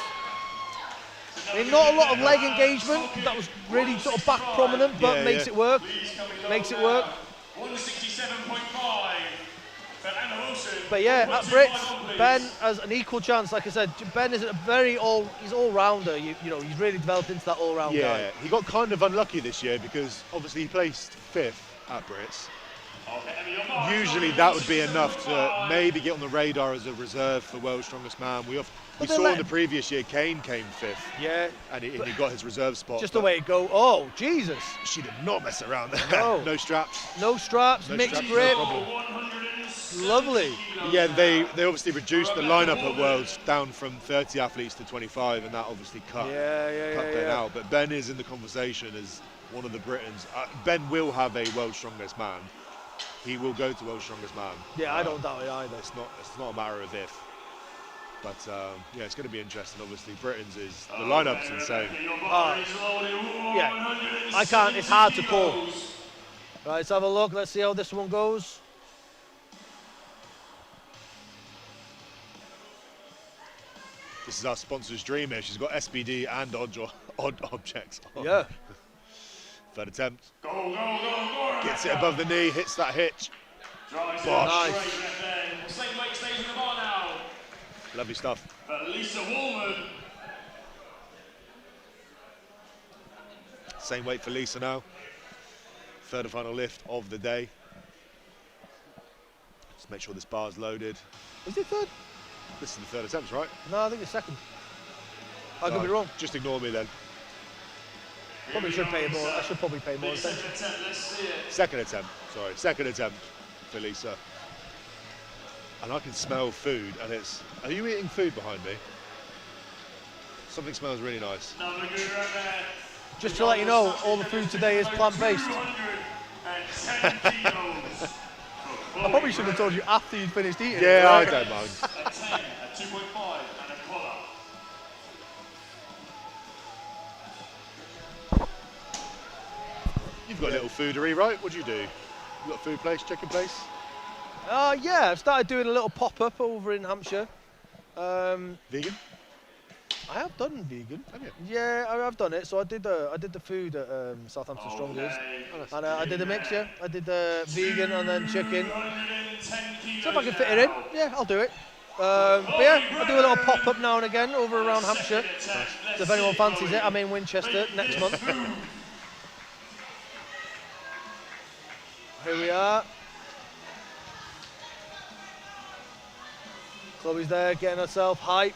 I mean, not a lot of leg engagement. That was really sort of back prominent, but makes it work. Makes it work. 167.5 for Anna Wilson. But yeah, at Brits, Ben has an equal chance. Like I said, Ben is he's all-rounder. You know, he's really developed into that all-round guy. Yeah, he got kind of unlucky this year because obviously he placed 5th at Brits. Usually that would be enough to maybe get on the radar as a reserve for World's Strongest Man. We saw in the previous year Kane came 5th. Yeah. And he got his reserve spot. Just the way it go. Oh, Jesus. She did not mess around there. No. No straps. No straps, mixed grip. No Lovely. Yeah, they obviously reduced the lineup at Worlds down from 30 athletes to 25, and that obviously cut Ben out. But Ben is in the conversation as one of the Britons. Ben will have a World's Strongest Man. He will go to World's Strongest Man. Yeah, I don't doubt it either. It's not a matter of if. But yeah, it's going to be interesting. Obviously, Britain's the lineup's insane. Yeah, I can't. It's hard to call. Right, let's have a look. Let's see how this one goes. This is our sponsor's dream here. She's got SBD and odd objects on. Yeah. Third attempt. Go, go, go, go. Gets it above the knee, hits that hitch. Nice. Same weight stays in the bar now. Lovely stuff. For Lisa Woolman. Same weight for Lisa now. Third and final lift of the day. Just make sure this bar's loaded. Is it third? This is the third attempt, right? No, I think it's second. I could be wrong. Just ignore me then. Probably should pay more. I should probably pay more attention. Second attempt for Lisa. And I can smell food, and it's... Are you eating food behind me? Something smells really nice. Just to let you know, all the food today is plant-based. I probably should have told you after you'd finished eating. Yeah, I don't mind. A 10, a 2.5, and a collar. You've got a little foodery, right? What do you do? You got a food place, chicken place? Yeah, I've started doing a little pop-up over in Hampshire. Vegan? I have done vegan. Have you? Yeah, I've done it. So I did the food at Southampton Strongman, and I did a mix. Yeah, I did vegan and then chicken. So if I can fit it in, yeah, I'll do it. But yeah, I do a little pop-up now and again over around Hampshire. So if anyone fancies it, I'm in Winchester next month. Here we are. Chloe's there getting herself hyped.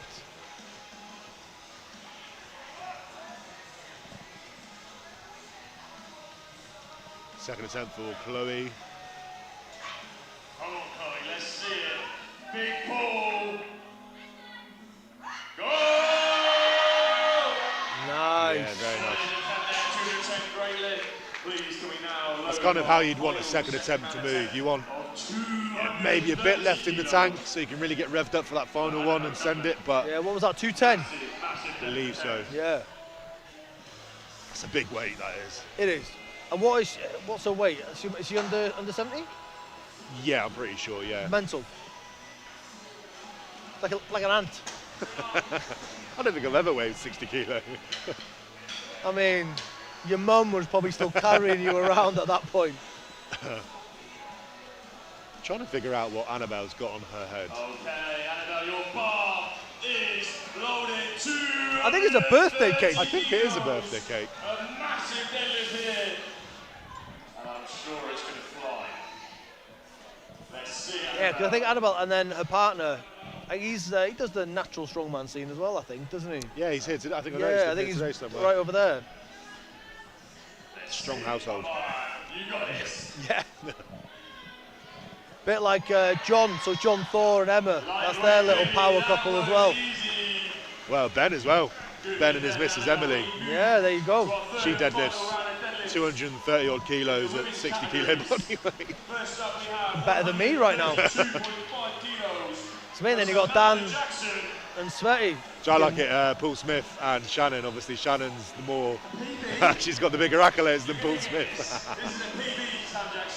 Second attempt for Chloe. Come on, Chloe, let's see it. Big pull. Go! Nice. Yeah, very nice. 210, great lift. Please, can we now That's kind of how you'd want a second attempt to move. You want maybe a bit left in the tank so you can really get revved up for that final one and send it, but Yeah, what was that, 210? I believe so. Yeah, That's a big weight, that is. it is. And what's her weight? Is she under 70? Yeah, I'm pretty sure, yeah. Mental. Like an ant. I don't think I've ever weighed 60 kilo. I mean, your mum was probably still carrying you around at that point. Trying to figure out what Annabelle's got on her head. Okay, Annabelle, your bar is loaded to... I think it's a birthday cake. I think it is a birthday cake. A massive deadlift here. And I'm sure it's going to fly. Let's see. Yeah, because I think Annabelle and then her partner, he does the natural strongman scene as well, I think, doesn't he? Yeah, he's here today. I think Yeah, I think he's today somewhere. right over there. Strong household. You got this. Yeah. Bit like John, so John Thor and Emma, that's their little power couple as well. Well, Ben as well. Ben and his missus Emily. Yeah, there you go. She deadlifts 230 odd kilos at 60 kilo body weight. Better than me right now. So me, then you got Dan and Svetty. So I like it, Paul Smith and Shannon. Obviously, Shannon's the more... she's got the bigger accolades than Paul Smith.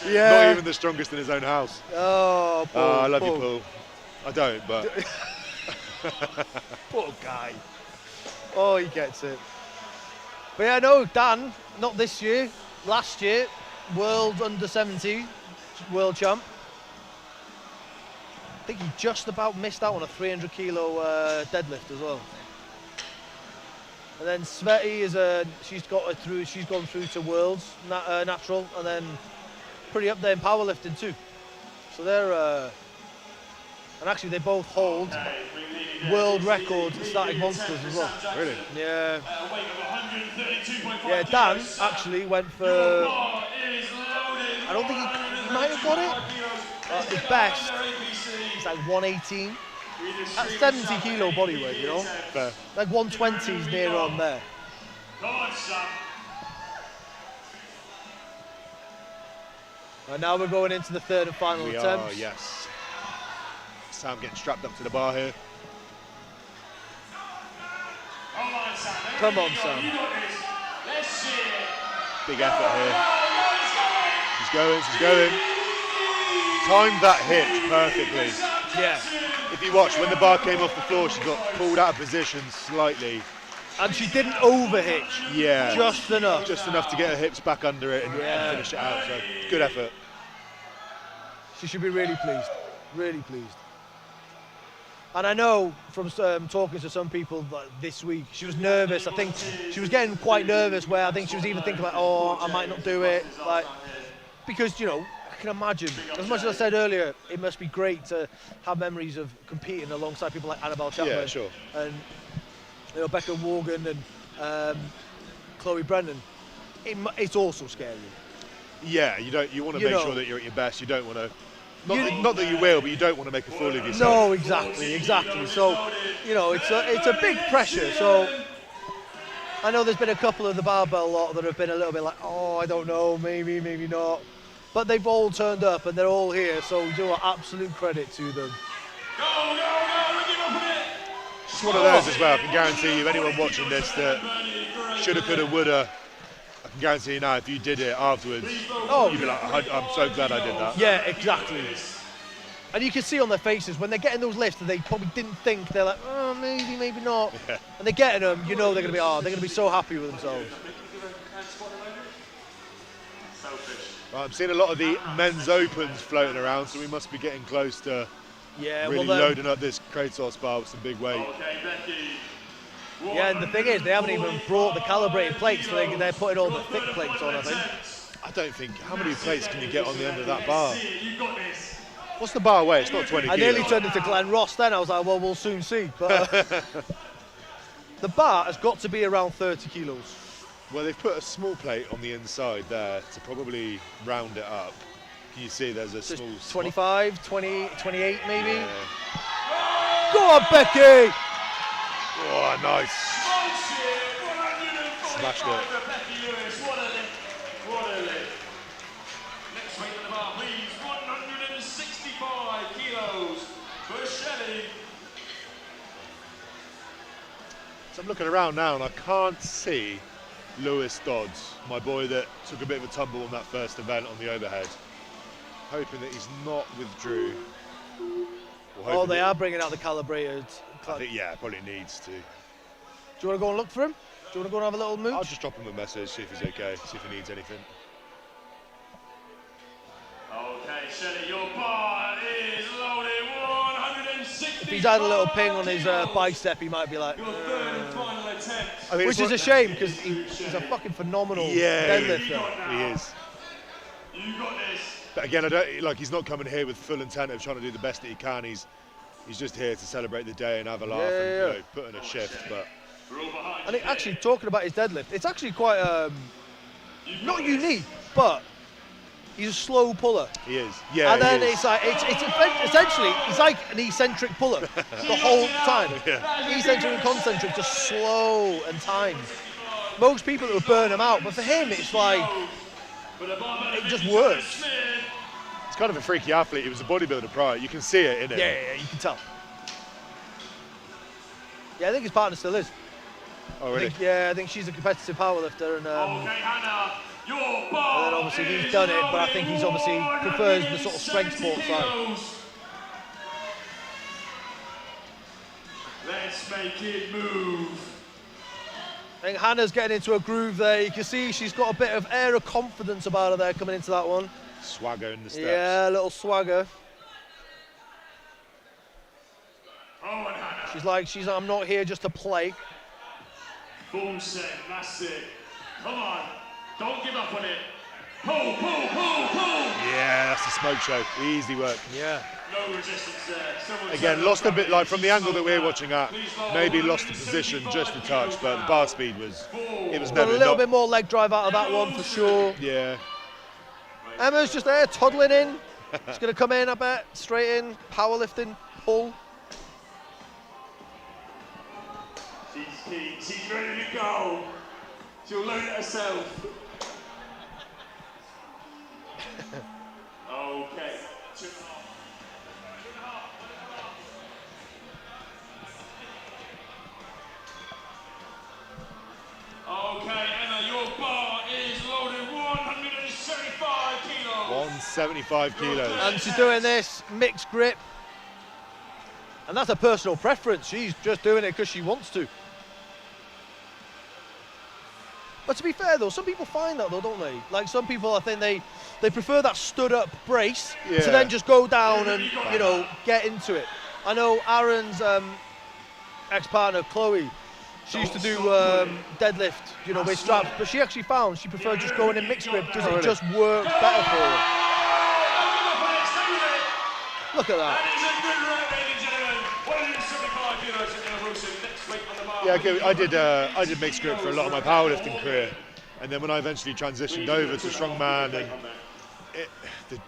Yeah. Not even the strongest in his own house. Oh, Paul. I love you, Paul. I don't, but... Poor guy. Oh, he gets it. But yeah, no, Dan, not this year, last year, world under 70, world champ. I think he just about missed out on a 300 kilo deadlift as well. And then Svetty she's gone through to worlds natural, and then pretty up there in powerlifting too. So they're and actually they both hold world record static monsters as well. Really? Yeah. Yeah, Dan actually went for, I don't think he might have got it. His best is like 118. That's 70 kilo body weight, you know? Fair. Like 120 is near on there. And now we're going into the third and final attempt. We are, yes. Sam getting strapped up to the bar here. Come on, Sam. Big effort here. She's going. Timed that hitch perfectly. Yeah. If you watch, when the bar came off the floor, she got pulled out of position slightly. And she didn't overhitch. Yeah. Just enough. Just enough to get her hips back under it and finish it out. So, good effort. She should be really pleased. Really pleased. And I know from talking to some people this week, she was nervous. I think she was getting quite nervous where I think she was even thinking like, oh, I might not do it. Like, because, you know, I can imagine, as much as I said earlier, it must be great to have memories of competing alongside people like Annabelle Chapman. Yeah, sure. And, you know, Becca Morgan and Chloe Brennan. it's also scary. Yeah, you want to make sure that you're at your best. You don't want to, not that you will, but you don't want to make a fool of yourself. No, exactly. So, it's a big pressure. So, I know there's been a couple of the barbell lot that have been a little bit like, oh, I don't know, maybe not. But they've all turned up and they're all here, so we do absolute credit to them. It's one of those as well. I can guarantee you, anyone watching this that shoulda, coulda, woulda, I can guarantee you now, if you did it afterwards, you'd be like, I'm so glad I did that. Yeah, exactly. And you can see on their faces when they're getting those lifts that they probably didn't think. They're like, oh, maybe not. Yeah. And they're getting them. You know they're gonna be so happy with themselves. I'm seeing a lot of the men's opens floating around, so we must be getting close to really loading up this Kratos bar with some big weight. Yeah, and the thing is, they haven't even brought the calibrated plates, so they're putting all the thick plates on, I think. I don't think, how many plates can you get on the end of that bar? What's the bar weight? It's not 20 kilos. I nearly turned into Glenn Ross then. I was like, well, we'll soon see. But the bar has got to be around 30 kilos. Well, they've put a small plate on the inside there to probably round it up. Can you see there's a small... 25, 20, 28 maybe? Yeah. Go on, Becky! Oh, nice. Smashed it. What a lift. Next weight on the bar, please. 165 kilos for Shelley. So I'm looking around now and I can't see Lewis Dodds, my boy that took a bit of a tumble on that first event on the overhead. Hoping that he's not with Drew. Oh, they are bringing out the calibrated. I think, yeah, probably needs to. Do you want to go and look for him? Do you want to go and have a little mooch? I'll just drop him a message, see if he's okay, see if he needs anything. Okay, Shelley, your bar is loaded 160. If he's had a little ping on his bicep, he might be like... Your third and final attempt. Which is a shame, because he's a fucking phenomenal deadlifter. He is. You got this. But again, he's not coming here with full intent of trying to do the best that he can. He's just here to celebrate the day and have a laugh and put in a shift. But and actually, talking about his deadlift, it's actually quite not unique, but he's a slow puller. He is. Yeah. And then it's essentially he's like an eccentric puller the whole time. Yeah. Eccentric and concentric, just slow and timed. Most people would burn him out, but for him, it's like it just works. He's kind of a freaky athlete. He was a bodybuilder prior. You can see it in him. Yeah, you can tell. Yeah, I think his partner still is. Oh, really? I think she's a competitive powerlifter, and your bar and then obviously he's done it, but I think he's obviously prefers the sort of strength sport side. Let's make it move. I think Hannah's getting into a groove there. You can see she's got a bit of air of confidence about her there coming into that one. Swagger in the steps. Yeah, a little swagger. Oh, and Hannah. She's like, I'm not here just to play. Boom set, that's it. Come on, don't give up on it. Pull, pull, pull, pull. Yeah, that's the smoke show. Easy work. Yeah. No resistance there. Again, lost a bit, like from the angle that we're watching at, maybe lost the position just a touch, but the bar speed was, it was never. Got a little bit more leg drive out of that one for sure. Yeah. Emma's just there, toddling in. She's going to come in, I bet, straight in, powerlifting, pull. She's keen, she's ready to go. She'll learn it herself. Okay. 2.5. Okay, Emma, your bar is loaded 175 kilos. 175 kilos. And she's doing this mixed grip. And that's a personal preference. She's just doing it because she wants to. But to be fair though, some people find that though, don't they? Like some people, I think they prefer that stood up brace to then just go down and, you know, get into it. I know Aaron's ex-partner, Chloe, she used to do deadlift, you know, with straps, but she actually found she preferred just going in mixed grip because it just worked better for her. Look at that. Yeah, I did mixed grip for a lot of my powerlifting career, And then when I eventually transitioned over to Strongman, and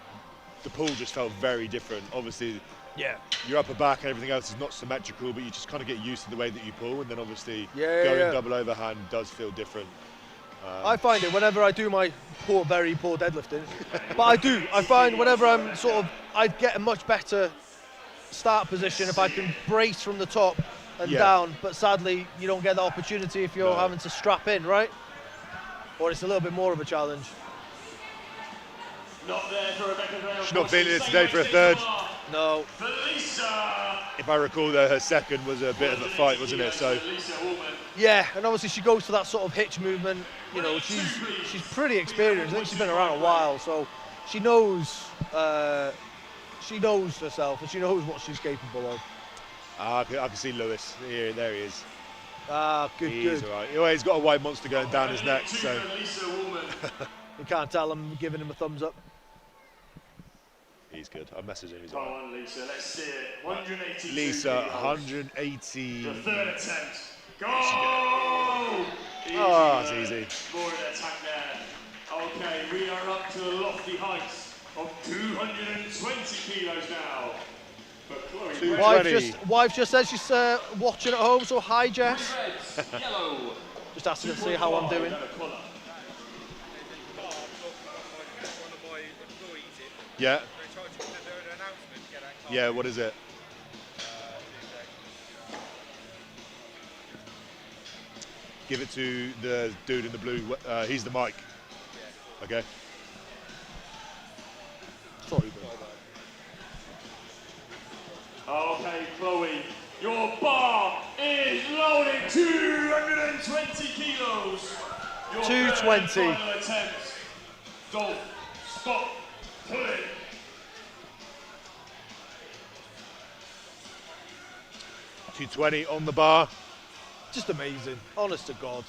the pull just felt very different. Obviously, Yeah. your upper back and everything else is not symmetrical, but you just kind of get used to the way that you pull, and then obviously going double overhand does feel different. I find it whenever I do my very poor deadlifting, but I find whenever I'm I get a much better start position if I can brace from the top and down, but sadly you don't get the opportunity if you're having to strap in, right? Or it's a little bit more of a challenge. Not there for Rebecca Brown. She's not feeling it today for a third. No. If I recall, though, her second was a bit of a fight, wasn't it? So yeah, and obviously she goes for that sort of hitch movement. You know, she's pretty experienced. I think she's been around a while, so she knows herself and she knows what she's capable of. I can see Lewis. Here, there he is. Good. He's all right. Well, he's got a wide monster going down his neck, so You can't tell I'm giving him a thumbs up. he's good. I'll message him. He's Come all right. on, Lisa, let's see it. 180. Lisa, 180. The third attempt. Go! Oh, it's easy. More in attack there. Okay, we are up to the lofty heights of 220 kilos now. But Chloe, Wife just said she's watching at home, so hi Jess. reds, yellow. Just asking to see how I'm doing. Yeah. Yeah, what is it? Give it to the dude in the blue. He's the mic. Okay. Sorry, bro. Okay, Chloe, your bar is loaded 220 kilos. Your 220. final attempt. Don't stop pulling. $220 on the bar. Just amazing, honest to God.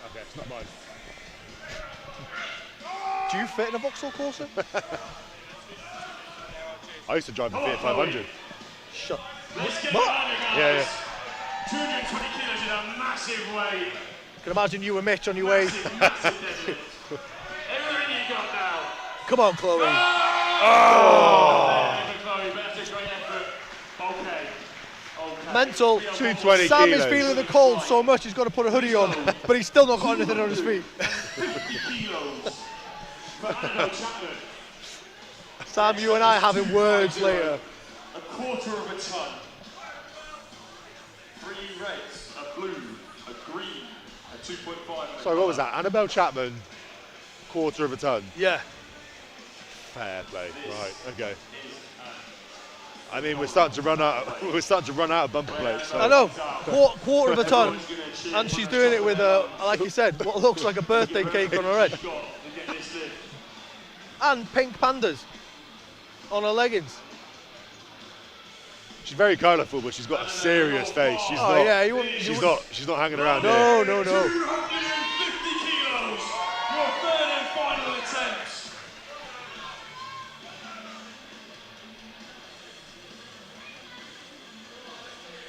Okay, it's not mine. Do you fit in a Vauxhall Corsa? I used to drive the Fiat 500. Shut. Let's get What? it on, guys. Yeah. 220 kilos in a massive weight. I can imagine you and Mitch on your way. Massive deadlift. Everything you got now. Come on, Chloe. Oh! Chloe, but that's a great effort. Okay. Mental. 220 Sam kilos. is feeling the cold so much he's got to put a hoodie on, but he's still not got anything on his feet. 50 kilos for Annabelle Chapman. Sam, you and I having words later. A quarter of a ton. 3 reds, a blue, a green, a 2.5. Sorry, what was that? Annabelle Chapman, quarter of a ton. Yeah. Fair play. Right. Okay. I mean, we're starting to run out. We're starting to run out of bumper plates. So. I know. Quarter of a ton, and she's doing it with like you said, what looks like a birthday cake on her head, and pink pandas on her leggings. She's very colourful, but she's got a serious face. She's Oh not. yeah, She's not hanging around here. No. 250 kilos. Your third and final attempt.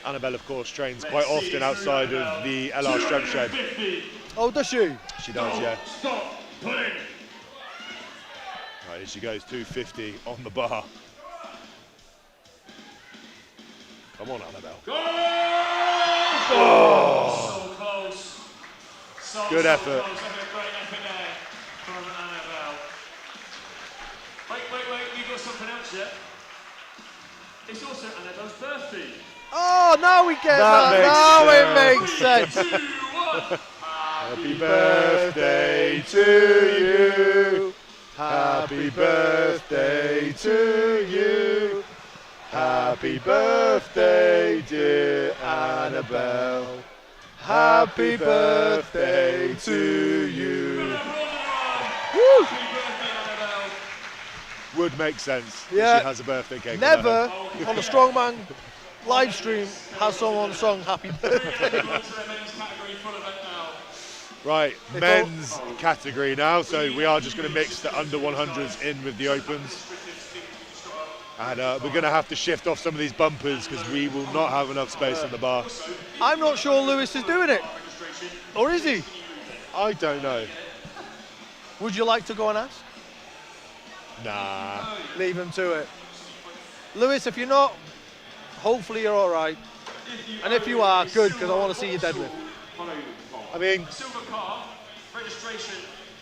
Annabelle, of course, trains quite often outside of the LR strength shed. Oh, does she? She does, yeah. Stop pulling. Right, here she goes, 250 on the bar. Come on, Annabelle. Go! Oh! So close. Good effort. Close. Having a great effort there from Annabelle. Wait, you got something else yet? It's also Annabelle's birthday. Oh, now we get That that. makes Now it makes sense. 2, 1. Happy birthday to you. Happy birthday to you. Happy birthday, dear Annabelle. Happy birthday to you. Woo. Happy birthday, Annabelle. Would make sense. Yeah. If she has a birthday cake. Never on a Strongman live stream has someone sung Happy Birthday. On to the men's category full event now. Right, They men's category now. So we are just going to mix the under 100s in with the opens. And we're going to have to shift off some of these bumpers because we will not have enough space on the bar. I'm not sure Lewis is doing it. Or is he? I don't know. Would you like to go and ask? Nah. Leave him to it. Lewis, if you're not, hopefully you're all right. And if you are, good, because I want to see you deadlift. I mean, Silver car, registration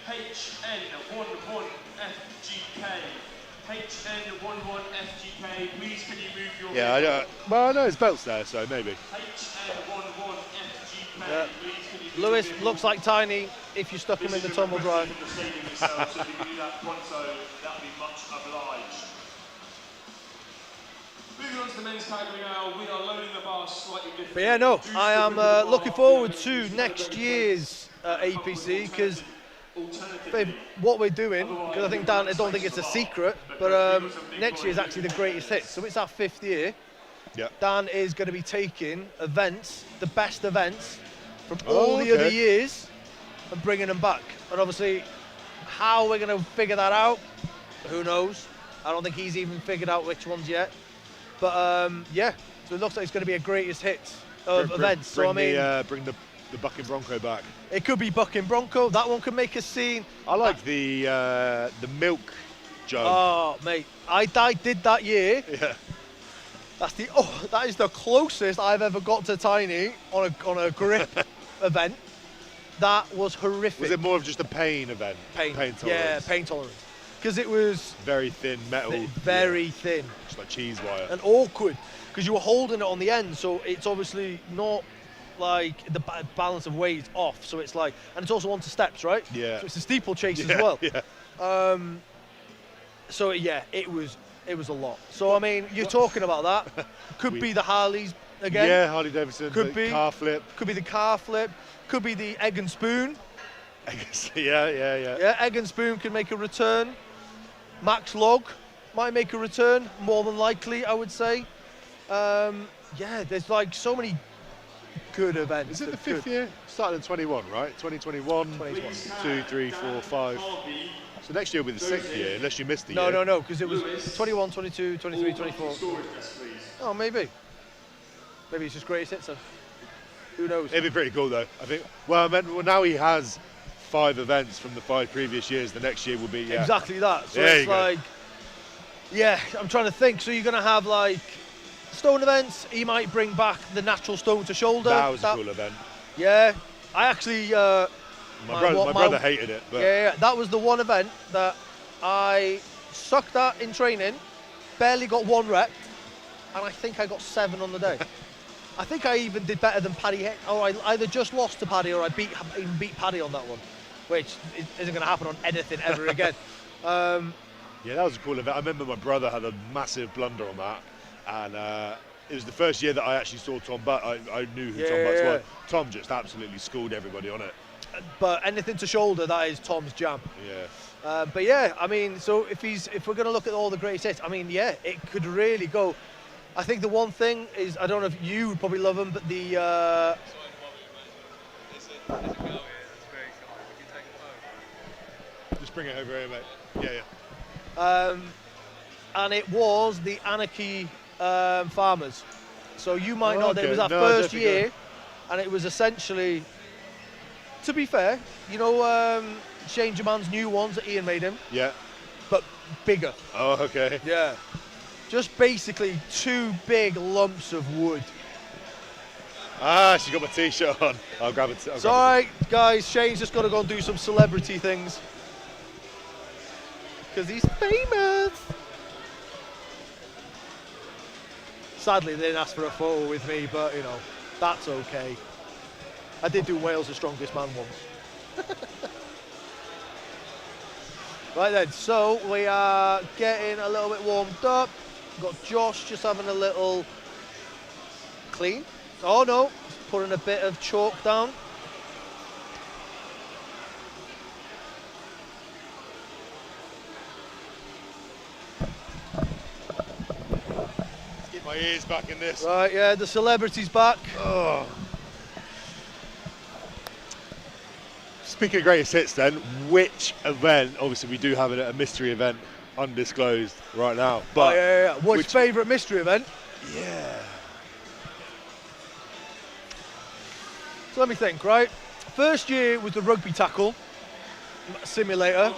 HN11FGK. HN11FGK, please can you move your yeah, I don't. Well, no, his belt's there, so maybe. HN11FGK, Yeah. please can you Lewis looks like Tiny if you stuck him in the tumble dryer. from the stadium itself, so if you can do that pronto, that would be much obliged. Moving on to the men's category now, we are loading the bar slightly different. But yeah, no, I am looking forward to next year's APC because what we're doing, because I think Dan, I don't think it's a secret, but next year is actually the greatest hits. So it's our 5th year. Yeah. Dan is going to be taking events, the best events from all the other years and bringing them back. And obviously, how we're going to figure that out, who knows? I don't think he's even figured out which ones yet. But yeah, so it looks like it's going to be a greatest hits of events. So I mean, bring the Bucking Bronco back. it could be Bucking Bronco. That one could make a scene. I like the milk jug. Oh, mate, I did that year. Yeah. That is the closest I've ever got to Tiny on a grip event. That was horrific. Was it more of just a pain event? Pain tolerance. Yeah, pain tolerance. Because it was Very thin metal. very thin Just like cheese wire. and awkward. Because you were holding it on the end, so it's obviously not like the balance of weight is off. So it's like, and it's also onto steps, right? Yeah. So it's a steeplechase as well. Yeah. So yeah, it was a lot. So I mean, you're talking about that. Could be the Harleys again. Yeah, Harley Davidson. Could the be. car flip. Could be the car flip. Could be the egg and spoon. I guess. Yeah. Yeah, egg and spoon can make a return. Max log might make a return, more than likely, I would say. Yeah, there's like so many good events. Is it the that 5th could- year? Started in 21, right? 2021, 2021. 2, 3, 4, 5. So next year will be the 6th year, unless you missed the year. No, because it was 21, 22, 23, 24. Oh, maybe. Maybe it's just greatest hits then. Who knows? It'd be pretty cool though, I think. Well, now he has 5 events from the 5 previous years. The next year will be Exactly that. So There it's you go. like, yeah, I'm trying to think. So you're going to have like stone events. He might bring back the natural stone to shoulder. That was a cool event. Yeah, I actually. My brother hated it, but Yeah, that was the one event that I sucked at in training, barely got 1 rep, and I think I got 7 on the day. I think I even did better than Paddy, or I either just lost to Paddy or I even beat Paddy on that one, which isn't going to happen on anything ever again. yeah, that was a cool event. I remember my brother had a massive blunder on that, and it was the first year that I actually saw Tom Butt. I knew who Tom Butts was. Tom just absolutely schooled everybody on it. But anything to shoulder, that is Tom's jam. Yeah. But yeah, I mean, so if we're going to look at all the greatest hits, I mean, yeah, it could really go. I think the one thing is, I don't know if you would probably love them, but the Just bring it over here, mate. Yeah. and it was the Anarchy Farmers. So you might know that it was our No, first definitely year, and it was essentially, to be fair, you know, Shane Jaman's new ones that Ian made him, Yeah. but bigger. Oh, okay. Yeah. Just basically 2 big lumps of wood. Ah, she got my t-shirt on. I'll grab it. It's all right, guys. Shane's just got to go and do some celebrity things. Because he's famous. Sadly, they didn't ask for a photo with me, but, you know, that's okay. I did do Wales' The Strongest Man once. Right then, so we are getting a little bit warmed up. Got Josh just having a little clean. Oh no, putting a bit of chalk down. Let's get my ears back in this. Right, yeah, the celebrity's back. Oh. Speaking of greatest hits then, which event, obviously we do have a mystery event undisclosed right now. But yeah. What's your favourite mystery event? Yeah. So let me think, right? First year was the rugby tackle simulator,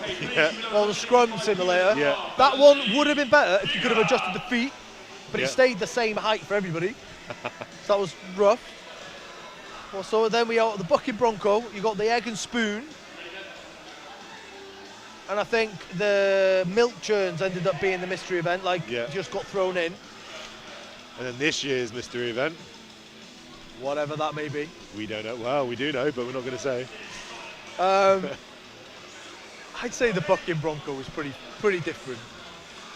or the scrum simulator. Yeah. That one would have been better if you could have adjusted the feet, but Yeah. it stayed the same height for everybody. So that was rough. Well, so then we got the bucket bronco, you got the egg and spoon, and I think the milk churns ended up being the mystery event, just got thrown in. And then this year's mystery event, Whatever that may be. we don't know. Well, we do know, but we're not going to say. I'd say the bucking bronco was pretty different.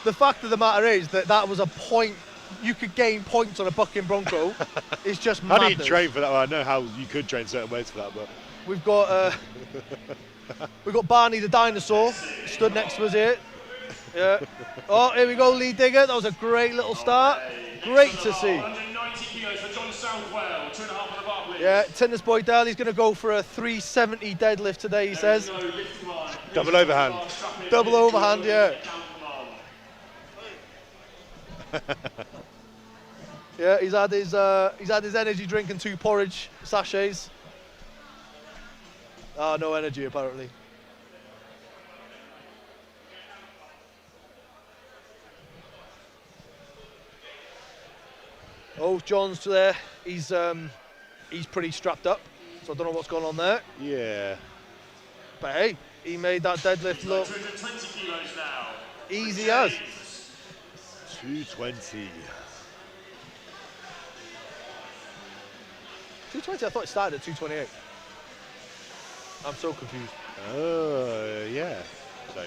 The fact of the matter is that was a point. You could gain points on a bucking bronco. It's just How madness. do you train for that? Well, I know how you could train certain ways for that, but We've got Barney the dinosaur stood next to us here. Yeah. Oh, here we go, lead digger. That was a great little start. Great to see. 190 kilos for John Southwell, 2.5 on the bar, please. Yeah, tennis boy Dal, he's going to go for a 370 deadlift today, he says. double overhand. Double overhand, yeah. Yeah, he's had his energy drink and 2 porridge sachets. Ah, no energy apparently. Oh, John's there. He's pretty strapped up, so I don't know what's going on there. Yeah. But hey, he made that deadlift look 220 kilos now. easy as. 220. 220, I thought it started at 228. I'm so confused. Yeah. So.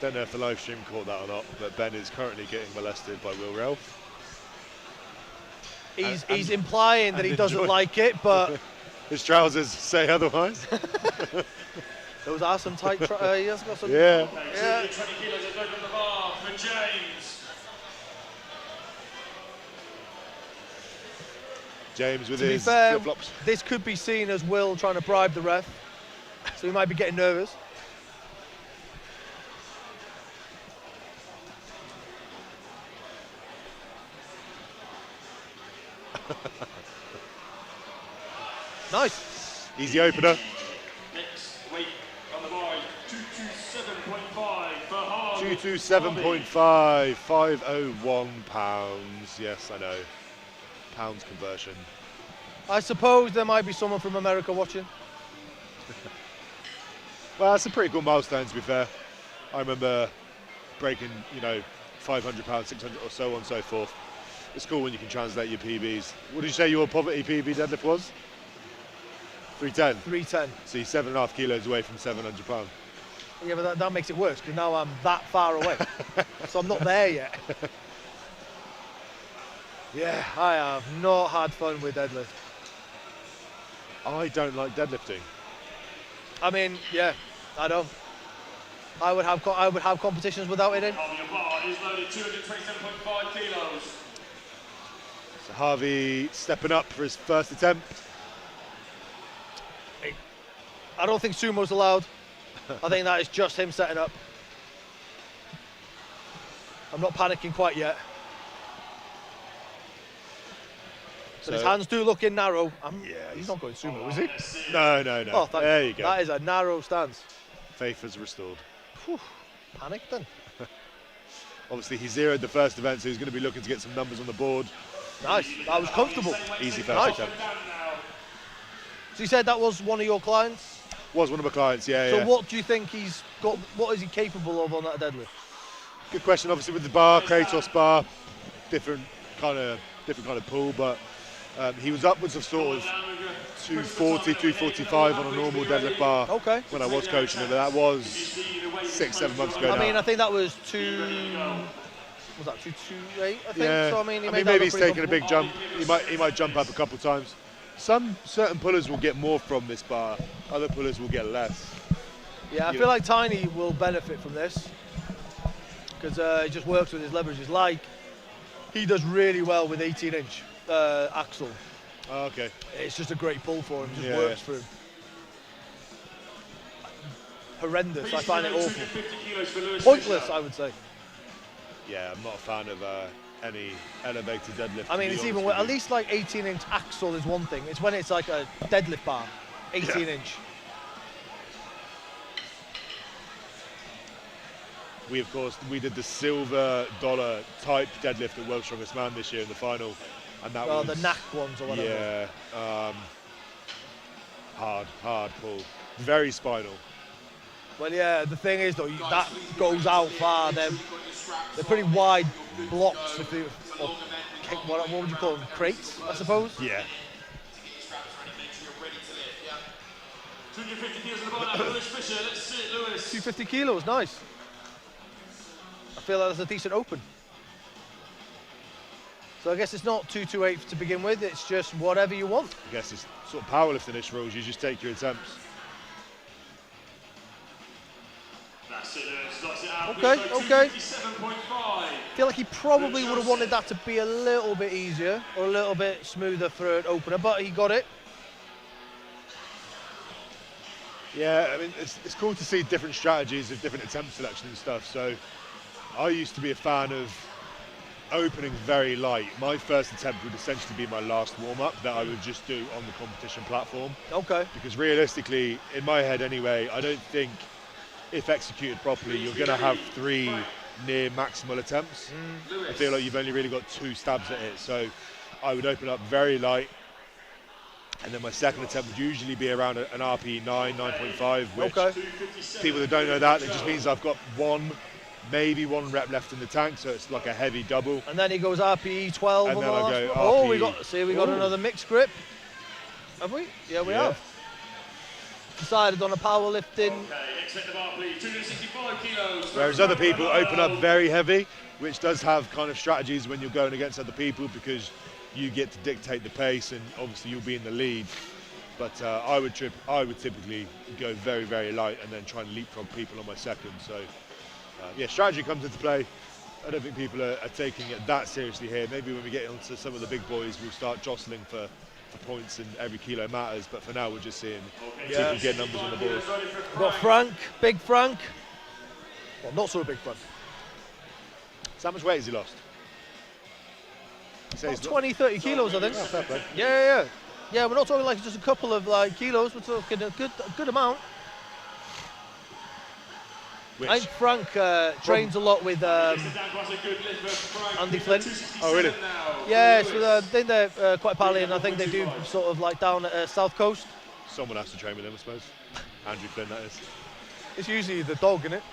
Don't know if the live stream caught that or not, but Ben is currently getting molested by Will Ralph. He's implying that he doesn't like it, but his trousers say otherwise. those are some tight. He has got some. Yeah. Yeah. 20 kilos of on the bar for James. James with To be his fair, flip-flops. this could be seen as Will trying to bribe the ref, so he might be getting nervous. Nice. Easy opener. Next weight on the bar is 227.5 for Harvey. 227.5, 501 pounds. Yes, I know. Pounds conversion. I suppose there might be someone from America watching. Well, that's a pretty cool milestone, to be fair. I remember breaking, 500 pounds, 600 or so on and so forth. It's cool when you can translate your PBs. What did you say your poverty PB deadlift was? 310. 310. So you're 7.5 kilos away from 700 pounds. Yeah, but that makes it worse because now I'm that far away, so I'm not there yet. Yeah, I have not had fun with deadlift. I don't like deadlifting. I mean, yeah, I don't. I would have competitions without it in. Harvey, your bar is loaded 227.5 kilos. So Harvey stepping up for his first attempt. I don't think sumo's allowed. I think that is just him setting up. I'm not panicking quite yet. But his hands do look in narrow. He's not going sumo, is he? No. Oh, there you go. That is a narrow stance. Faith is restored. Whew. Panic then. Obviously, he zeroed the first event, so he's going to be looking to get some numbers on the board. Nice. That was comfortable. Easy first Nice. attempt. So you said that was one of your clients? Was one of my clients, yeah. So what do you think he's got? What is he capable of on that deadlift? Good question. Obviously, with the bar, Kratos bar, different kind of pull, but he was upwards of sort of 240, 245 on a normal deadlift bar. Okay. When I was coaching him, but that was 6-7 months ago. I mean, now. I think that was 228, I think. Yeah. So I mean, Maybe he's taken a big jump. He might jump up a couple of times. Some certain pullers will get more from this bar. Other pullers will get less. Yeah, I feel like Tiny will benefit from this because he just works with his leverages. Like, he does really well with 18-inch axle. Oh, okay. It's just a great pull for him. It just Yeah. works for him. Horrendous. I find it awful. Pointless, I would say. Yeah, I'm not a fan of any elevated deadlift. I mean, it's even at least like 18-inch axle is one thing. It's when it's like a deadlift bar, 18-inch. We did the silver dollar type deadlift at World's Strongest Man this year in the final, and that was the knack ones or whatever. Yeah, hard pull, very spinal. Well, yeah. The thing is, though, that goes out far. They're pretty wide blocks. What would you call them? Crates, I suppose. Yeah. 250 kilos on the bar now, Lewis Fisher. Let's see it, Lewis. 250 kilos, nice. I feel like that's a decent open. So I guess it's not 228 to begin with. It's just whatever you want. I guess it's sort of powerlifting-ish rules. You just take your attempts. That's it, Lewis. Knocks it out. Okay. 257.5. I feel like he probably would have wanted that to be a little bit easier or a little bit smoother for an opener, but he got it. Yeah, I mean, it's cool to see different strategies of different attempt selection and stuff. So I used to be a fan of opening very light. My first attempt would essentially be my last warm-up that I would just do on the competition platform. Okay. Because realistically, in my head anyway, I don't think if executed properly, you're going to have 3 near maximal attempts. I feel like you've only really got 2 stabs at it. So I would open up very light, and then my second attempt would usually be around an RP 9.5, which people that don't know that, it just means I've got maybe one rep left in the tank, so it's like a heavy double. And then he goes RPE 12 and on then the I last go one. RPE. We got another mixed grip. Have we? Yeah, we have. Decided on a powerlifting. Okay, expect the bar, please. 265 kilos. Whereas other people open up very heavy, which does have kind of strategies when you're going against other people, because you get to dictate the pace and obviously you'll be in the lead. But I would typically go very, very light and then try and leapfrog people on my second. So yeah, strategy comes into play. I don't think people are taking it that seriously here. Maybe when we get onto some of the big boys, we'll start jostling for points, and every kilo matters. But for now, we're just seeing people get numbers on the board. We've got Frank, Big Frank. Well, not so big Frank. So how much weight has he lost? About 20, 30 kilos, I think. Oh, fair play. Yeah. Yeah, we're not talking like just a couple of like kilos. We're talking a good amount. I think Frank trains a lot with Andy Flynn. Oh, really? Yeah, so I think they're quite pally, and I think they do sort of like down at South Coast. Someone has to train with him, I suppose. Andrew Flynn, that is. It's usually the dog, isn't it?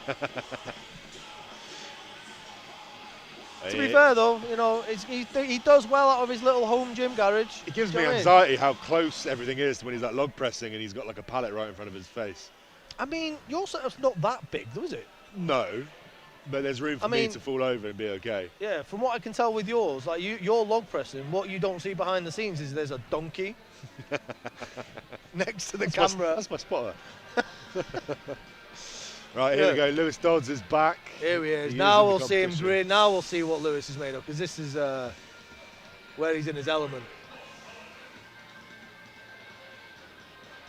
To be fair, though, you know, he does well out of his little home gym garage. It gives me anxiety how close everything is to when he's like log pressing and he's got like a pallet right in front of his face. I mean, your setup's not that big, though, is it? No, but there's room for me to fall over and be okay. Yeah, from what I can tell with yours, like you're log pressing, what you don't see behind the scenes is there's a donkey next to the camera. That's my spotter. Right, here we go. Lewis Dodds is back. Here he is. Now we'll see him grin. Now we'll see what Lewis is made of, because this is where he's in his element.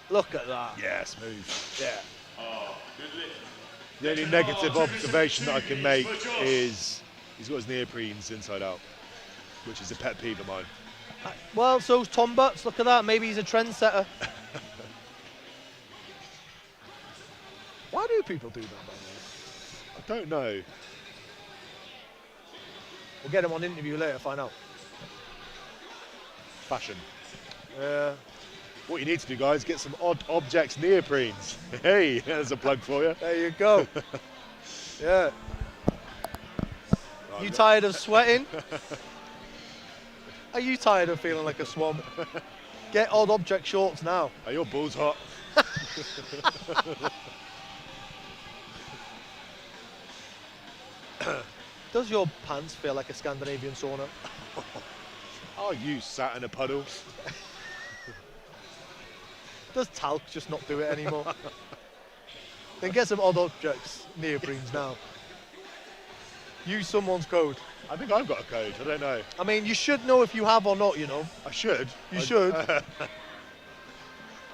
Look at that. Yeah, smooth. Yeah. Oh, good lift. The only negative observation that I can make is he's got his neoprenes inside out, which is a pet peeve of mine. Well, so's Tom Butts. Look at that. Maybe he's a trendsetter. Why do people do that, by the way? I don't know. We'll get him on interview later, find out. Fashion. Yeah. What you need to do, guys, get some odd objects neoprenes. Hey, there's a plug for you. There you go. Yeah. Right, You tired of sweating? Are you tired of feeling like a swamp? Get odd object shorts now. Are your balls hot? Does your pants feel like a Scandinavian sauna? Are you sat in a puddle? Does talc just not do it anymore? Then get some odd objects, neoprenes now. Use someone's code. I think I've got a code. I don't know. I mean, you should know if you have or not, you know. I should. You should.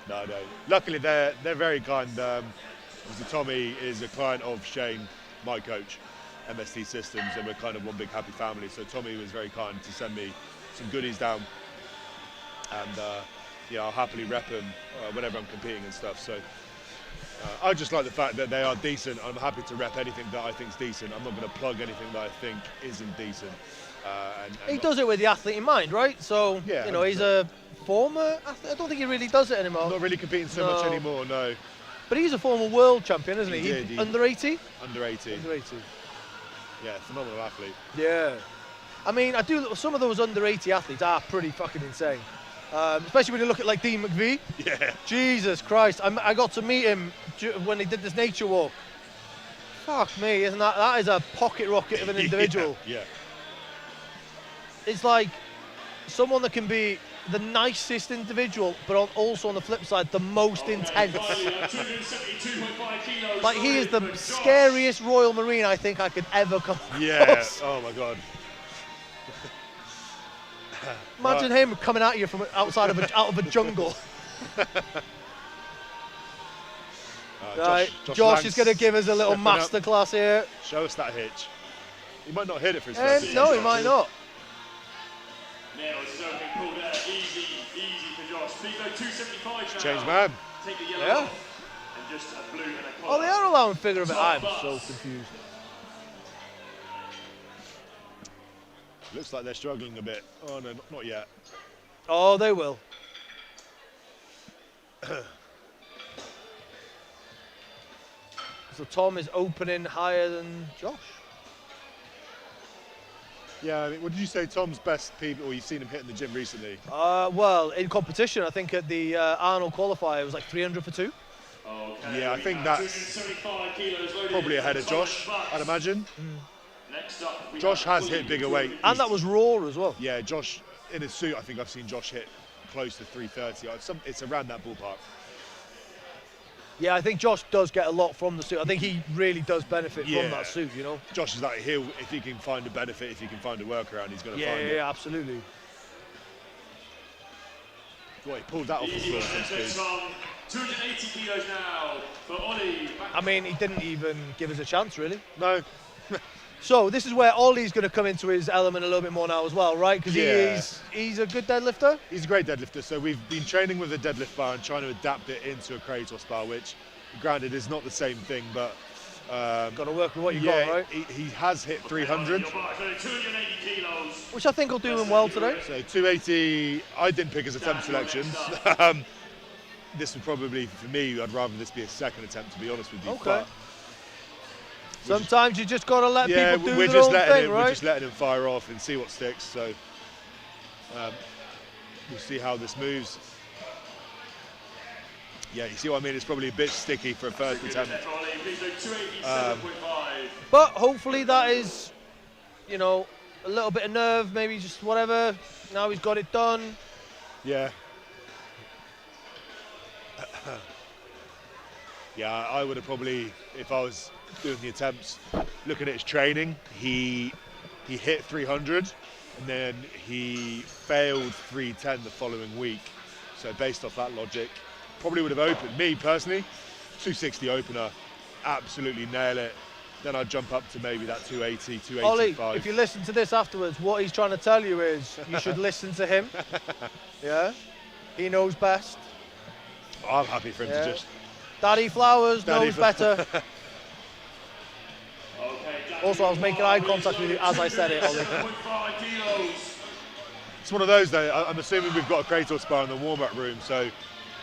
No. Luckily, they're very kind. Obviously, Tommy is a client of Shane, my coach, MST Systems, and we're kind of one big happy family. So Tommy was very kind to send me some goodies down, and yeah, I'll happily rep them whenever I'm competing and stuff. So I just like the fact that they are decent. I'm happy to rep anything that I think is decent. I'm not going to plug anything that I think isn't decent. And he does it with the athlete in mind, right? So, yeah, you know, he's a former athlete. I don't think he really does it anymore. Not really competing so much anymore, no. But he's a former world champion, isn't he? He Under 80? Under 80. Under 80. Yeah, phenomenal athlete. Yeah. I mean, some of those under 80 athletes are pretty fucking insane. Especially when you look at like Dean McVie. Yeah. Jesus Christ. I got to meet him when he did this nature walk. Fuck me, isn't that is a pocket rocket of an individual. Yeah. It's like someone that can be the nicest individual, but also on the flip side, the most intense. Like, he is the scariest Royal Marine I think I could ever come across. Yeah, oh my God. Imagine him coming at you from outside of out of a jungle. Right, Josh is going to give us a little masterclass here. Show us that hitch. He might not hit it for his first No, he might not. Nails his opening pull there. Easy for Josh. Please go 275 now. Change man. Take the yellow off and just a blue and a collar. Oh, they are allowing figure of it. I'm so confused. Looks like they're struggling a bit. Oh no, not yet. Oh, they will. So Tom is opening higher than Josh. Yeah, I mean, what did you say Tom's best people, or you've seen him hit in the gym recently? Well, in competition, I think at the Arnold qualifier, it was like 300 for 2. Okay, yeah, I think that's probably ahead of Josh, I'd imagine. Next up, Josh has hit bigger weight. And that was raw as well. Yeah, Josh, in his suit, I think I've seen Josh hit close to 330. It's around that ballpark. Yeah, I think Josh does get a lot from the suit. I think he really does benefit from Yeah. that suit, you know? Josh is like, if he can find a benefit, if he can find a workaround, he's going to find it. Yeah, absolutely. Boy, he pulled that off the floor. 280 kilos now for Ollie. I mean, he didn't even give us a chance, really. No. So this is where Ollie's going to come into his element a little bit more now as well, right? Because he's a good deadlifter. He's a great deadlifter. So we've been training with a deadlift bar and trying to adapt it into a Kratos bar, which, granted, is not the same thing, but got to work with what you got, right? He has hit 300, 280 kilos. Which I think will do him well today. so 280. I didn't pick his attempt selections. This would probably, for me, I'd rather this be a second attempt, to be honest with you. Okay. But sometimes you just got to let people do we're their own letting thing, him, right? We're just letting him fire off and see what sticks. So we'll see how this moves. Yeah, you see what I mean? It's probably a bit sticky for a first attempt. But hopefully that is, you know, a little bit of nerve, maybe just whatever. Now he's got it done. Yeah. Yeah, I would have probably, if I was doing the attempts, looking at his training, he hit 300 and then he failed 310 the following week. So based off that logic, probably would have opened, me personally, 260 opener, absolutely nail it. Then I'd jump up to maybe that 280, 285. Ollie, if you listen to this afterwards, what he's trying to tell you is you should listen to him. Yeah? He knows best. I'm happy for him to just... Daddy Flowers knows better. Also, I was making eye contact with you as I said it, Ollie. It's one of those, though. I'm assuming we've got a Kratos bar in the warm-up room, so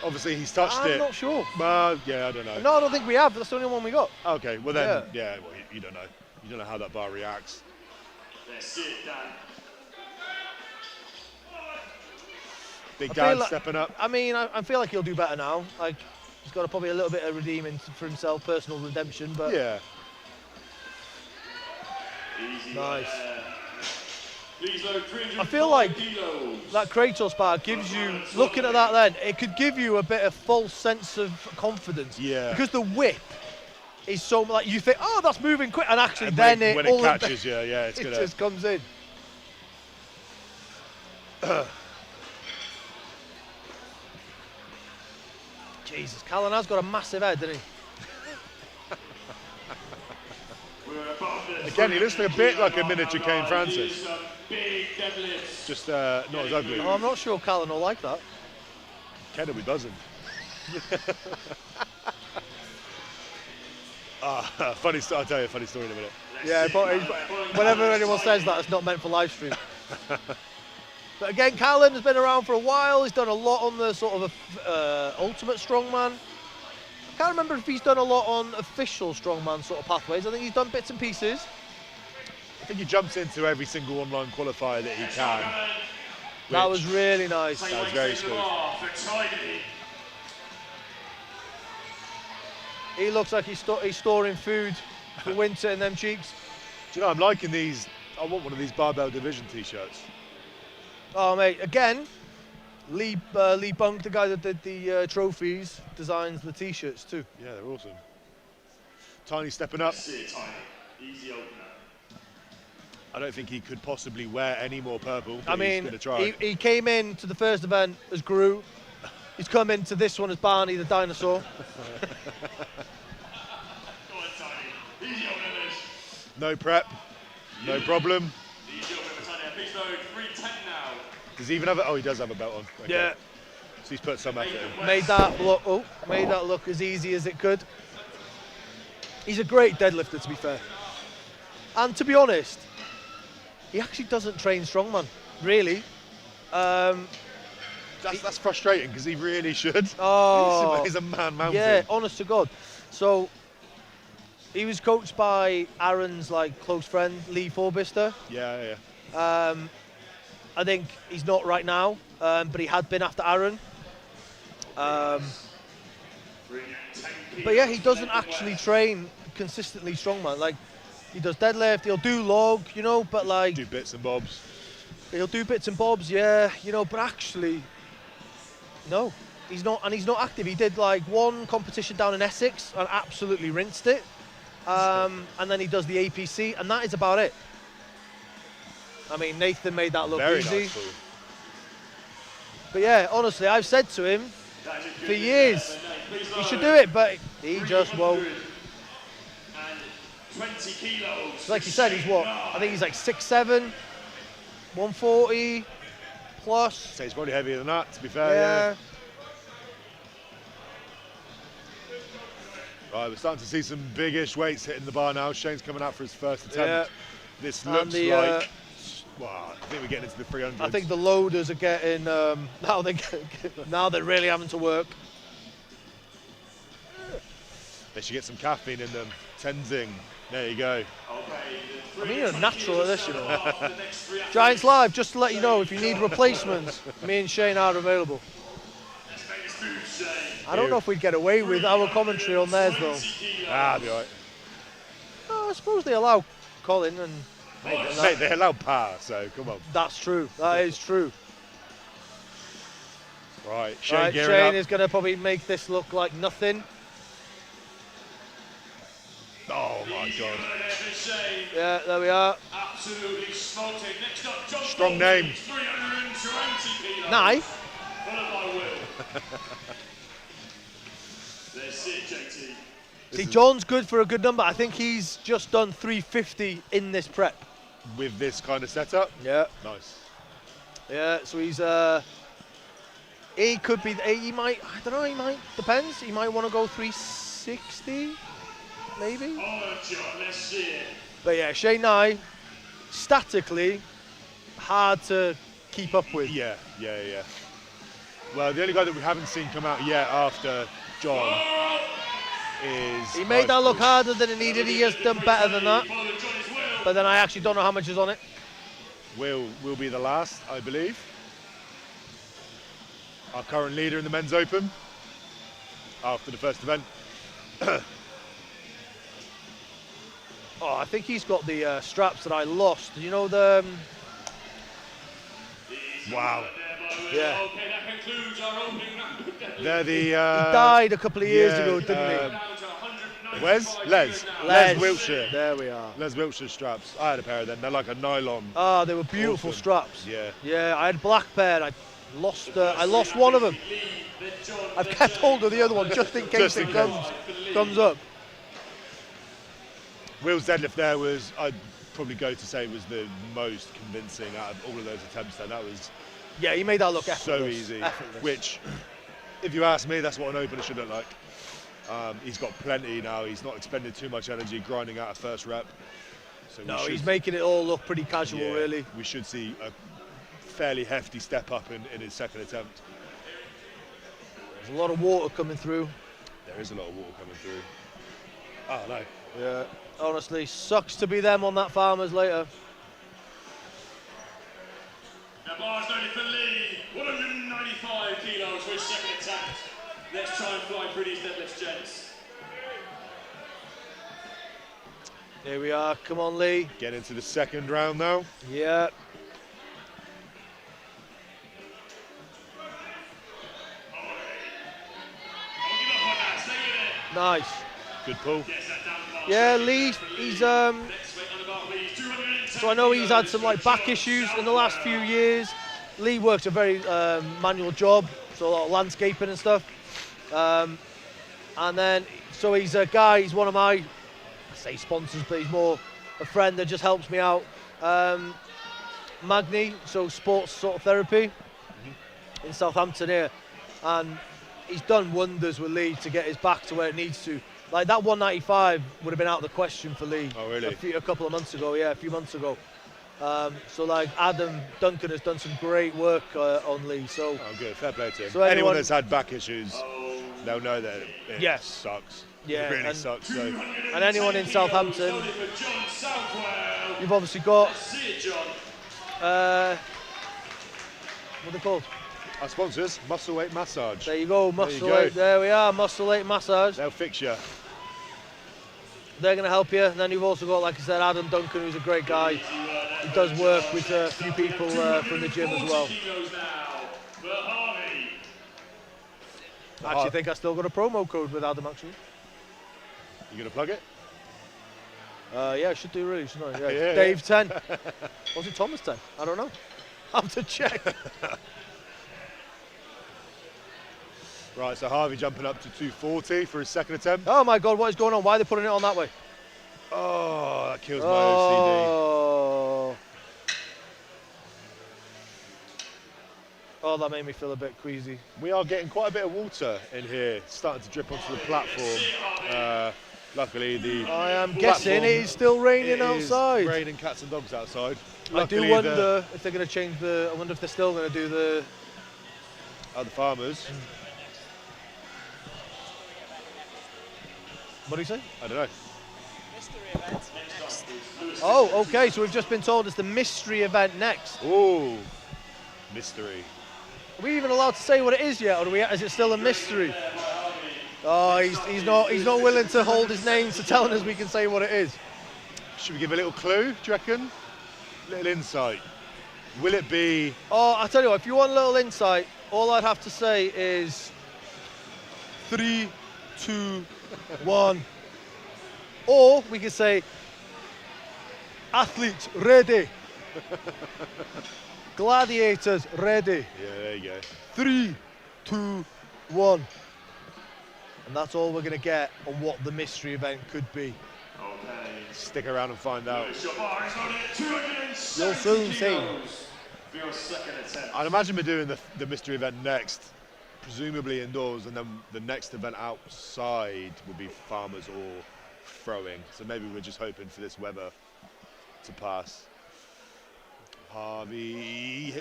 obviously he's touched it. I'm not sure. Yeah, I don't know. No, I don't think we have. That's the only one we got. Okay, well then, yeah, well, you don't know. You don't know how that bar reacts. Let's get it done. Big Dan stepping up. I mean, I feel like he'll do better now. Like, he's got probably a little bit of redeeming for himself, personal redemption, but... Yeah. Easy nice. I feel like that Kratos bar gives you, looking at that then, it could give you a bit of false sense of confidence. Yeah. Because the whip is so like you think, oh, that's moving quick, and actually And then when it catches, yeah, it's it gonna. just comes in. Jesus, Callan has got a massive head, doesn't he? Again, he looks like a bit like a miniature Kane Francis. Big deadlifts. Just not as ugly. Oh, I'm not sure Callan will like that. Ken will be buzzing. Funny story. I'll tell you a funny story in a minute. Yeah, but whenever anyone says that, it's not meant for live stream. But again, Callan has been around for a while. He's done a lot on the sort of ultimate strongman. I can't remember if he's done a lot on official strongman sort of pathways. I think he's done bits and pieces. I think he jumps into every single online qualifier that he can. That was really nice. That was very smooth. He looks like he's storing food for winter in them cheeks. Do you know, I'm liking these. I want one of these barbell division t-shirts. Oh, mate, again, Lee Bunk, the guy that did the trophies, designs the t-shirts too. Yeah, they're awesome. Tiny stepping up. Easy opener. I don't think he could possibly wear any more purple. I mean, he's gonna try. he came in to the first event as Gru. He's come into this one as Barney the dinosaur. Go on, Tiny. Easy openers. No prep, no problem. Easy opener, Tiny. Please load 310 now. Does he even have it? Oh, he does have a belt on. Okay. Yeah. So he's put some effort in. Made that look as easy as it could. He's a great deadlifter, to be fair. And to be honest, he actually doesn't train strongman, really. That's frustrating because he really should. Oh, he's a man mountain. yeah, honest to God. So he was coached by Aaron's close friend Lee Forbister. Yeah. I think he's not right now, but he had been after Aaron. But yeah, he doesn't actually train consistently strongman. Like, he does deadlift, he'll do log, but Do bits and bobs. he'll do bits and bobs, yeah, but actually, no, he's not, and he's not active. He did one competition down in Essex and absolutely rinsed it, and then he does the APC, and that is about it. I mean, Nathan made that look Very easy. nice pull. But yeah, honestly, I've said to him for years, he should do it, but he just won't. 20 kilos. Like you said, he's what? I think he's 6'7", 140 plus. So he's probably heavier than that, to be fair. Yeah. Right, we're starting to see some biggish weights hitting the bar now. Shane's coming out for his first attempt. Yeah. This And looks the, like. Wow, I think we're getting into the 300s. I think the loaders are getting now they're really having to work. They should get some caffeine in them. Tenzing. There you go. I mean, you're natural at this, Giants Live, just to let you know, if you need replacements, me and Shane are available. I don't know if we'd get away with our commentary on theirs though. I'll be alright. Oh, I suppose they allow Colin and. Mate, they allow power, so come on. That's true. That is true. Right, Shane Right, gearing Shane up. is going to probably make this look like nothing. Oh my god. Yeah, there we are. Absolutely smoked it. Next up, John Strong name. 320 kilos. Knife. Followed by Will. There's it, JT. See, John's good for a good number. I think he's just done 350 in this prep. With this kind of setup? Yeah. Nice. Yeah, so he's he could be, he might, I don't know, he might, depends. He might want to go 360, maybe. Oh, John, let's see it. But yeah, Shane Nye, statically, hard to keep up with. Yeah. Well, the only guy that we haven't seen come out yet after John is... He made that look harder than it needed. He has done better than that. But then I actually don't know how much is on it. Will be the last, I believe. Our current leader in the men's open after the first event. Oh, I think he's got the straps that I lost. You know the... Wow. Yeah. Okay, that concludes our opening round. They're the... he died a couple of years ago, didn't he? Down to Where's Les? Les. Wiltshire. There we are. Les Wiltshire straps. I had a pair of them. They're like a nylon. Ah, they were beautiful Awesome. straps. Yeah. Yeah, I had black pair. I lost one of them. I've kept hold of the other one just in case Just in it case. comes up. Will's deadlift there was, I'd probably go to say, was the most convincing out of all of those attempts there. That was Yeah, he made that look so effortless. easy. Effortless. Which, if you ask me, that's what an opener should look like. He's got plenty now. He's not expending too much energy grinding out a first rep. So no, he's making it all look pretty casual, yeah, really. We should see a fairly hefty step up in his second attempt. There's a lot of water coming through. There is a lot of water coming through. Oh no. Yeah. Honestly, sucks to be them on that Farmers later. Now bars only for Lee, 195 kilos for his second attempt. Let's try and fly through these deadlifts, gents. Here we are. Come on, Lee. Get into the second round now. Yeah. Nice. Good pull. Yeah, Lee, he's so I know he's had some like back issues in the last few years. Lee works a very manual job, so a lot of landscaping and stuff. And then, so he's a guy, he's one of my, I say sponsors, but he's more a friend that just helps me out. Magni, so sports sort of therapy in Southampton here. And he's done wonders with Lee to get his back to where it needs to. Like that 195 would have been out of the question for Lee. Oh, really? A couple of months ago, yeah, a few months ago. So like Adam Duncan has done some great work on Lee. So oh, good, fair play to him. So anyone that's had back issues, they'll know that it Yes. sucks. Yeah, it really and- sucks. So. and anyone in Southampton, you've obviously got what are they called? Our sponsors, Muscle Weight Massage. There you go, There you Muscle go. Weight. There we are, Muscle Weight Massage. They'll fix you. They're going to help you. And then you've also got, like I said, Adam Duncan, who's a great guy. He does work with a few people from the gym as well. I actually think I still got a promo code with Adam, actually. You gonna plug it? Yeah, I should do really, shouldn't I? Yeah. Yeah. Dave 10. Was it Thomas 10? I don't know. I have to check. Right, so Harvey jumping up to 240 for his second attempt. Oh my God, what is going on? Why are they putting it on that way? Oh, that kills my OCD. Oh. Oh, that made me feel a bit queasy. We are getting quite a bit of water in here, starting to drip onto the platform. Luckily, the I am guessing platform, it is still raining it is outside. raining cats and dogs outside. I do Luckily, wonder if they're going to change the. I wonder if they're still going to do the. the farmers. What do you say? I don't know. Oh, okay. So we've just been told it's the mystery event next. Ooh, mystery. Are we even allowed to say what it is yet, or is it still a mystery? Oh, he's not willing to hold his name to telling us we can say what it is. Should we give a little clue, do you reckon? Little insight. Will it be... Oh, I tell you what, if you want a little insight, all I'd have to say is 3, 2, 1. Or we could say athletes ready. Gladiators ready. Yeah, there you go. 3, 2, 1. And that's all we're going to get on what the mystery event could be. Okay. Stick around and find out. Your bar is on it, 270 You'll soon see. kilos for your second attempt. I'd imagine we're doing the mystery event next, presumably indoors, and then the next event outside would be farmers or throwing. So maybe we're just hoping for this weather to pass. Harvey,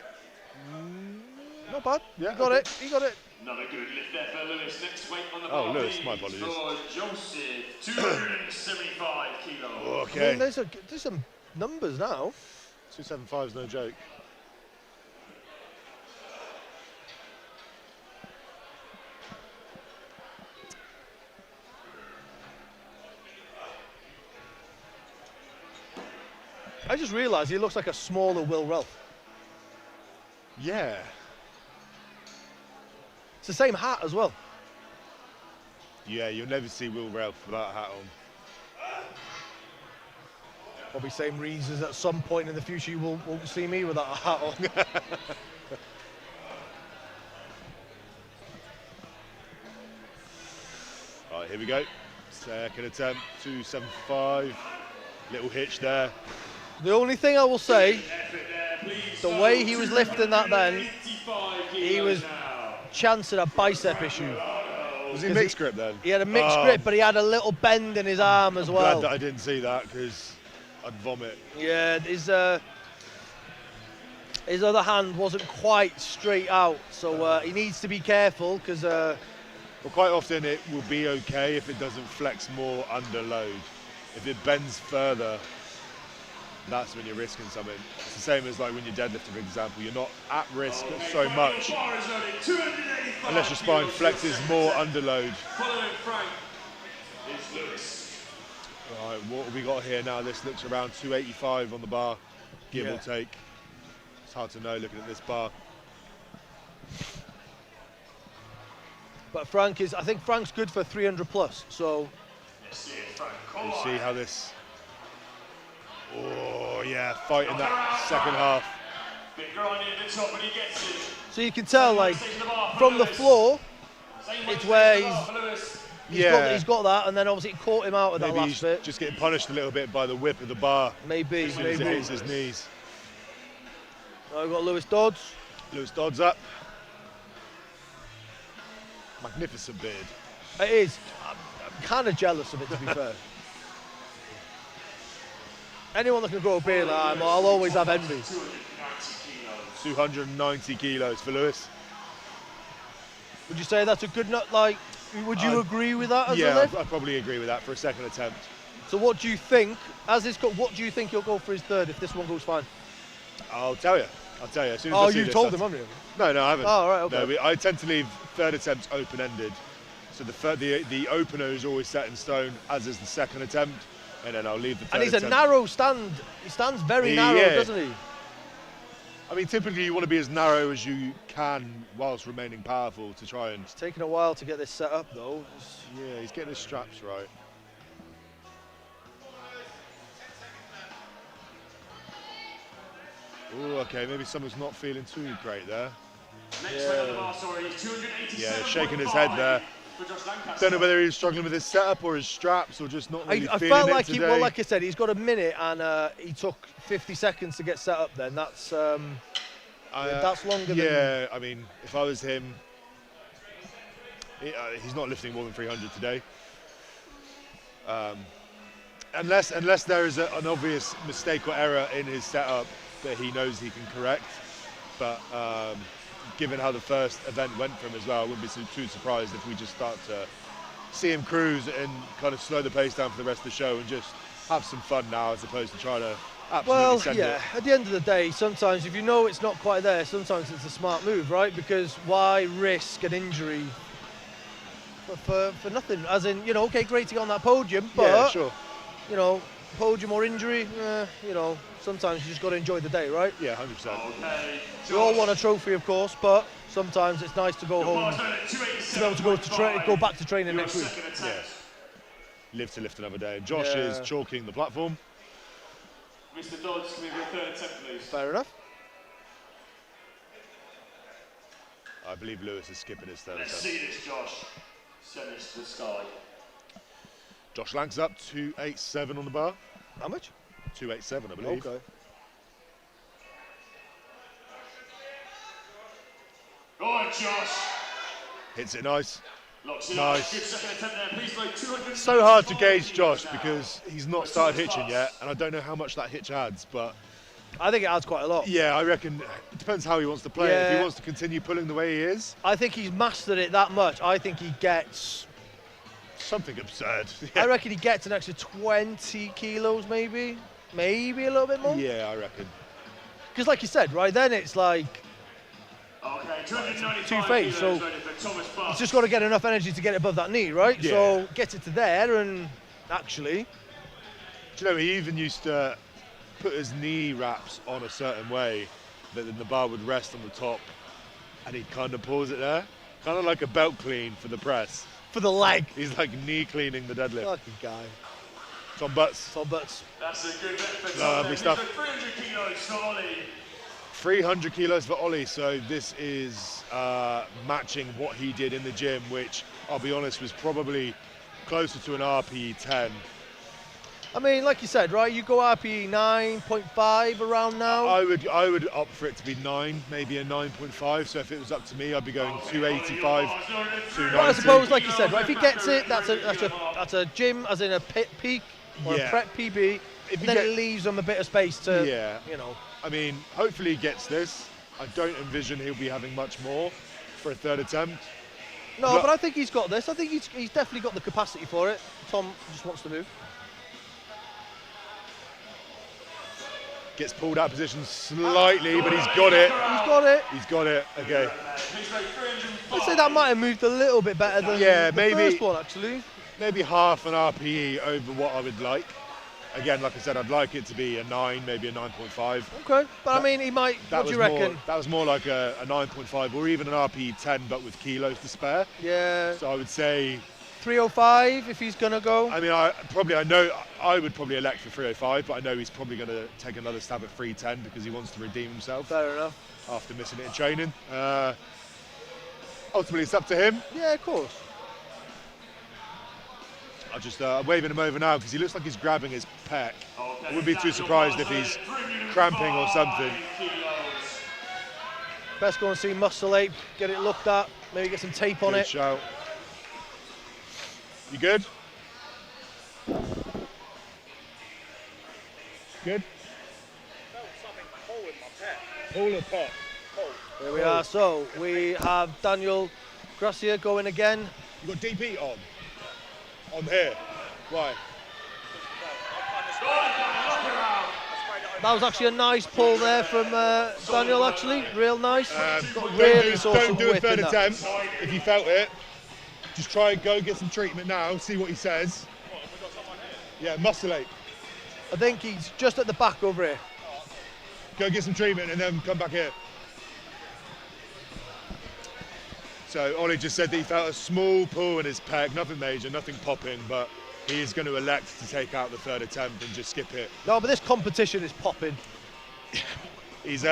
Not bad. Yeah, He got okay. it. He got it. Another good lift there for Lewis. Next weight on the Oh, bar, Lewis, please, my apologies. for Joseph, 275 kilos. I mean, okay. there's some numbers now. 275 is no joke. I just realised he looks like a smaller Will Ralph. Yeah. It's the same hat as well. Yeah, you'll never see Will Ralph without a hat on. Probably same reasons at some point in the future you won't see me without a hat on. Right, here we go. Second attempt, 275. Little hitch there. The only thing I will say, the way he was lifting that then, he was chancing a bicep issue. Was he mixed grip then? He had a mixed grip, but he had a little bend in his arm as well. Glad that I didn't see that, because I'd vomit. Yeah, his other hand wasn't quite straight out, so he needs to be careful, because... well, quite often it will be okay if it doesn't flex more under load. If it bends further, that's when you're risking something. It's the same as like when you're deadlifting, for example. You're not at risk so much unless your spine flexes more under load. Following Frank is Lewis. Right, what have we got here now? This looks around 285 on the bar, give or take. It's hard to know looking at this bar. But I think Frank's good for 300 plus, so... We'll see how this... Oh, yeah, fighting that second half. So you can tell, like, from the floor, it's where he's got that, and then obviously it caught him out of that last bit. Just getting punished a little bit by the whip of the bar. Maybe, as soon as it hits his knees. I've got Lewis Dodds. Lewis Dodds up. Magnificent beard. It is. I'm kind of jealous of it, to be fair. Anyone that can grow a beard like that, I'll always have envy. 290 kilos for Lewis. Would you say that's a good nut? Like, would you agree with that as a lift? Yeah, I probably agree with that for a second attempt. So what do you think, what do you think he'll go for his third if this one goes fine? I'll tell you. As soon as I see you this, told him, haven't you? No, I haven't. Oh, right, okay. No, I tend to leave third attempts open-ended. So the opener is always set in stone, as is the second attempt, and then I'll leave the third attempt. And he's a narrow stand. He stands very narrow, doesn't he? I mean, typically you want to be as narrow as you can whilst remaining powerful to try and... It's taken a while to get this set up, though. Yeah, he's getting his straps right. Oh, okay, maybe someone's not feeling too great there. Next weight on the bar, sorry, 287. Yeah, shaking his head there. Don't know whether he's struggling with his setup or his straps or just not really I feeling felt it like today. well, like I said, he's got a minute and he took 50 seconds to get set up then. That's longer than... Yeah, I mean, if I was him, he's not lifting more than 300 today. Unless there is an obvious mistake or error in his setup that he knows he can correct. But given how the first event went for him as well, I wouldn't be too surprised if we just start to see him cruise and kind of slow the pace down for the rest of the show and just have some fun now as opposed to trying to absolutely send it. At the end of the day, sometimes if you know it's not quite there, sometimes it's a smart move, right? Because why risk an injury for nothing? As in, okay, great to get on that podium, but, podium or injury, sometimes you just got to enjoy the day, right? Yeah, 100%. Okay, we all want a trophy, of course, but sometimes it's nice to go home, to be able to go back to training next week. Yeah. Live to lift another day. Josh is chalking the platform. Mr. Dodds, can we have your third attempt, please? Fair enough. I believe Lewis is skipping his third Let's attempt. see this, Josh. Send this to the sky. Josh Lank's up, 287 on the bar. How much? 287, I believe. Okay. Go on, Josh. Hits it nice. Locks it Nice. up. Good second attempt there. Please load 200. So hard to gauge Josh because he's not started hitching yet, and I don't know how much that hitch adds, but I think it adds quite a lot. yeah, I reckon it depends how he wants to play it. If he wants to continue pulling the way he is, I think he's mastered it that much. I think he gets... something absurd. I reckon he gets an extra 20 kilos, maybe a little bit more. Yeah, I reckon. Because like you said, right, then it's like... Okay, 295 two-phase, so kilos for Thomas Buck. he's just got to get enough energy to get it above that knee, right? Yeah. So get it to there, and actually... Do you know, he even used to put his knee wraps on a certain way that then the bar would rest on the top, and he'd kind of pause it there. Kind of like a belt clean for the press. for the leg. He's like knee cleaning the deadlift. Fucking guy. Tom Butts. Tom Butts. That's a good bit for Lovely stuff. 300 kilos for Ollie. 300 kilos for Ollie, so this is matching what he did in the gym, which I'll be honest was probably closer to an RPE 10. I mean, like you said, right? You go RPE 9.5 around now. I would opt for it to be 9, maybe a 9.5. So if it was up to me, I'd be going 285, 290. But I suppose, like you said, right? If he gets it, that's a gym, as in a peak or a prep PB. And then it leaves him a bit of space to, you know. I mean, hopefully he gets this. I don't envision he'll be having much more for a third attempt. No, but I think he's got this. I think he's definitely got the capacity for it. Tom just wants to move. Gets pulled out of position slightly, but he's got it. He's got it. He's got it. Okay. I'd say that might have moved a little bit better than the first one, actually. Maybe half an RPE over what I would like. Again, like I said, I'd like it to be a 9, maybe a 9.5. Okay, but I mean, he might. What do you reckon? That was more like a 9.5 or even an RPE 10, but with kilos to spare. Yeah. So I would say 305 if he's gonna go. I mean, I would probably elect for 305, but I know he's probably going to take another stab at 310 because he wants to redeem himself. Fair enough. After missing it in training. Ultimately, it's up to him. Yeah, of course. I'm just waving him over now because he looks like he's grabbing his pec. I wouldn't be too surprised if he's cramping or something. Best go and see Muscle Ape, get it looked at, maybe get some tape on Good it. shout. You good? Good? Pull the pec. There we are. So we have Daniel Gracia going again. You got DP on? On here. Why? That was actually a nice pull there from Daniel, actually. Real nice. Don't do a third attempt if you felt it. Just try and go get some treatment now, see what he says. Yeah, muscle ache. I think he's just at the back over here. Go get some treatment and then come back here. So Ollie just said that he felt a small pull in his pec, nothing major, nothing popping, but he is going to elect to take out the third attempt and just skip it. No, but this competition is popping. He's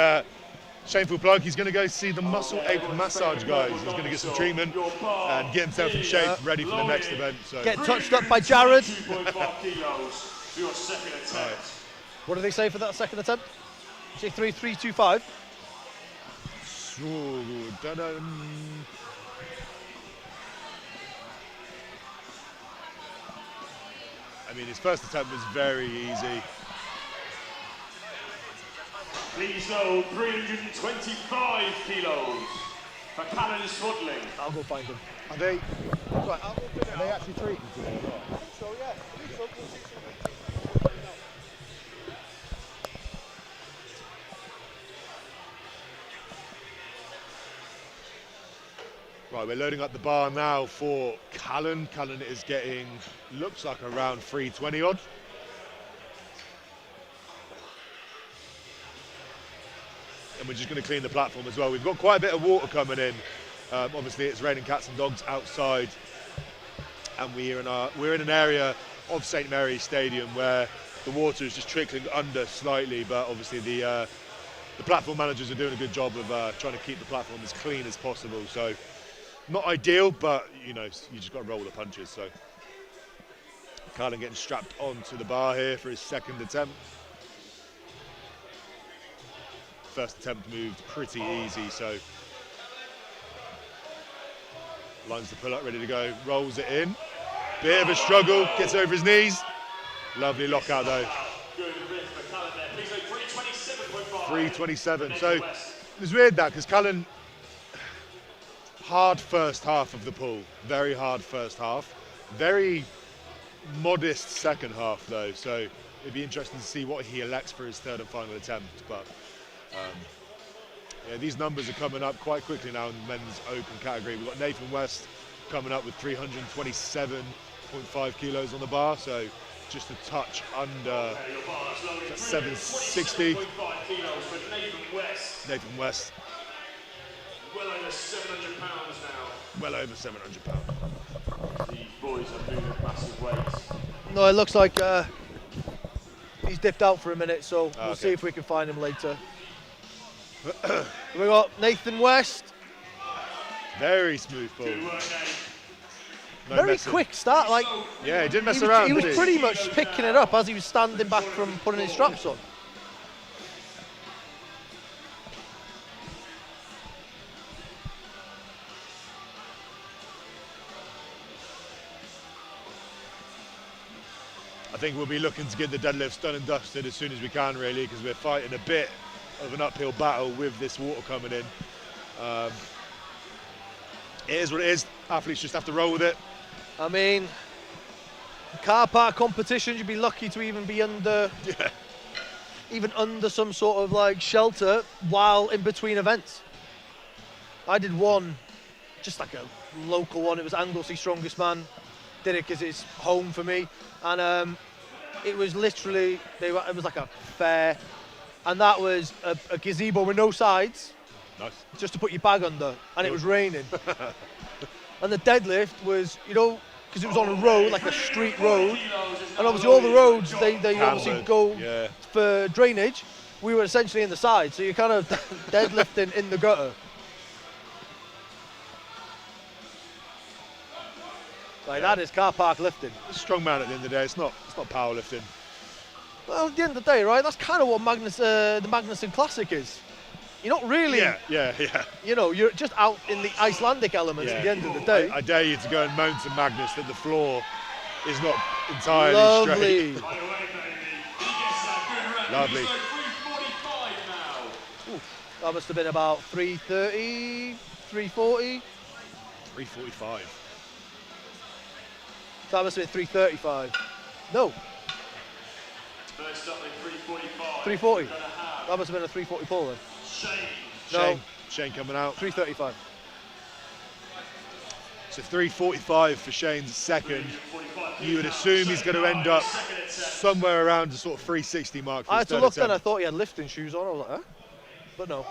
shameful plug, he's going to go see the muscle ache massage guys. He's going to get some treatment and get himself in shape, ready for the next event. So. Get touched up by Jared. 2.5 kilos for your second attempt. Right. What do they say for that second attempt? Say 3.325. I mean, his first attempt was very easy. Please know 325 kilos for Callan Swadling. I'll go find him. Are they? Right, I'll go find him. Are they actually treating today? So yeah, Right, we're loading up the bar now for Callan. Callan is getting, looks like around 320 odd. And we're just going to clean the platform as well. We've got quite a bit of water coming in. Obviously, it's raining cats and dogs outside, and we're in an area of St Mary's Stadium where the water is just trickling under slightly. But obviously, the platform managers are doing a good job of trying to keep the platform as clean as possible. So, not ideal, but you know, you just got to roll the punches. So, Callan getting strapped onto the bar here for his second attempt. First attempt moved pretty easy, so lines the pull up, ready to go, rolls it in. Bit of a struggle, gets over his knees. Lovely lockout though. 327. So it was weird that because Callan, hard first half of the pull, very hard first half, very modest second half though. So it'd be interesting to see what he elects for his third and final attempt. But yeah, these numbers are coming up quite quickly now in the men's open category. We've got Nathan West coming up with 327.5 kilos on the bar, so just a touch under 760. Nathan West. Well over 700 pounds now. well over 700 pounds. The boys are moving massive weights. No, it looks like he's dipped out for a minute, so we'll Okay. see if we can find him later. We got Nathan West. Very smooth ball. Good work, Nate. No Very messing. quick start. Like Yeah, he didn't mess he was, around, he was did pretty much picking it up as he was standing back from putting his straps on. I think we'll be looking to get the deadlifts done and dusted as soon as we can, really, because we're fighting a bit of an uphill battle with this water coming in. It is what it is. Athletes just have to roll with it. I mean, car park competitions, you'd be lucky to even be under, even under some sort of like shelter while in between events. I did one, just like a local one. It was Anglesey Strongest Man. Did it because it's home for me, and it was literally it was like a fair, and that was a gazebo with no sides. Nice. Just to put your bag under, and it was raining. And the deadlift was, you know, because it was on a road, like a street road, and obviously all the roads, they obviously go for drainage. We were essentially in the side, so you're kind of deadlifting in the gutter. Like that is car park lifting. Strongman at the end of the day. It's not powerlifting. Well, at the end of the day, right, that's kind of what the Magnuson Classic is. You're not really, Yeah. you know, you're just out in the Icelandic elements at the end of the day. I dare you to go and moan to Magnus that the floor is not entirely Lovely. straight. By the way, baby, he gets that good rep. Lovely. So 345 now. That must have been about 330, 340. 345. That must have been 335. No, First up in 345. 340. We're gonna have That must have been a 340 pull then. Shane. No, Shane coming out. 335. So 345 for Shane's second. You would assume he's going to end up somewhere around the sort of 360 mark. For I his had to third look then, I attempt. thought he had lifting shoes on. I was like, huh? But no.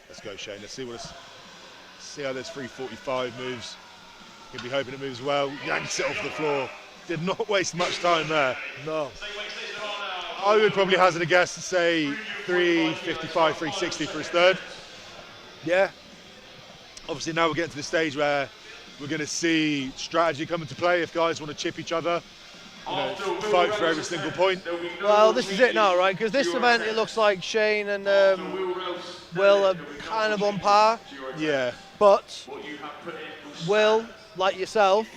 Let's go, Shane. Let's see see how this 345 moves. He'll be hoping it moves well. Yanks it off the floor. Did not waste much time there. No. I would probably hazard a guess to say 355, 360 for his third. Yeah. Obviously now we're getting to the stage where we're going to see strategy come into play if guys want to chip each other, you know, fight for every single point. Well, this is it now, right? Because this event, it looks like Shane and Will are kind of on par. Yeah. But Will, like yourself,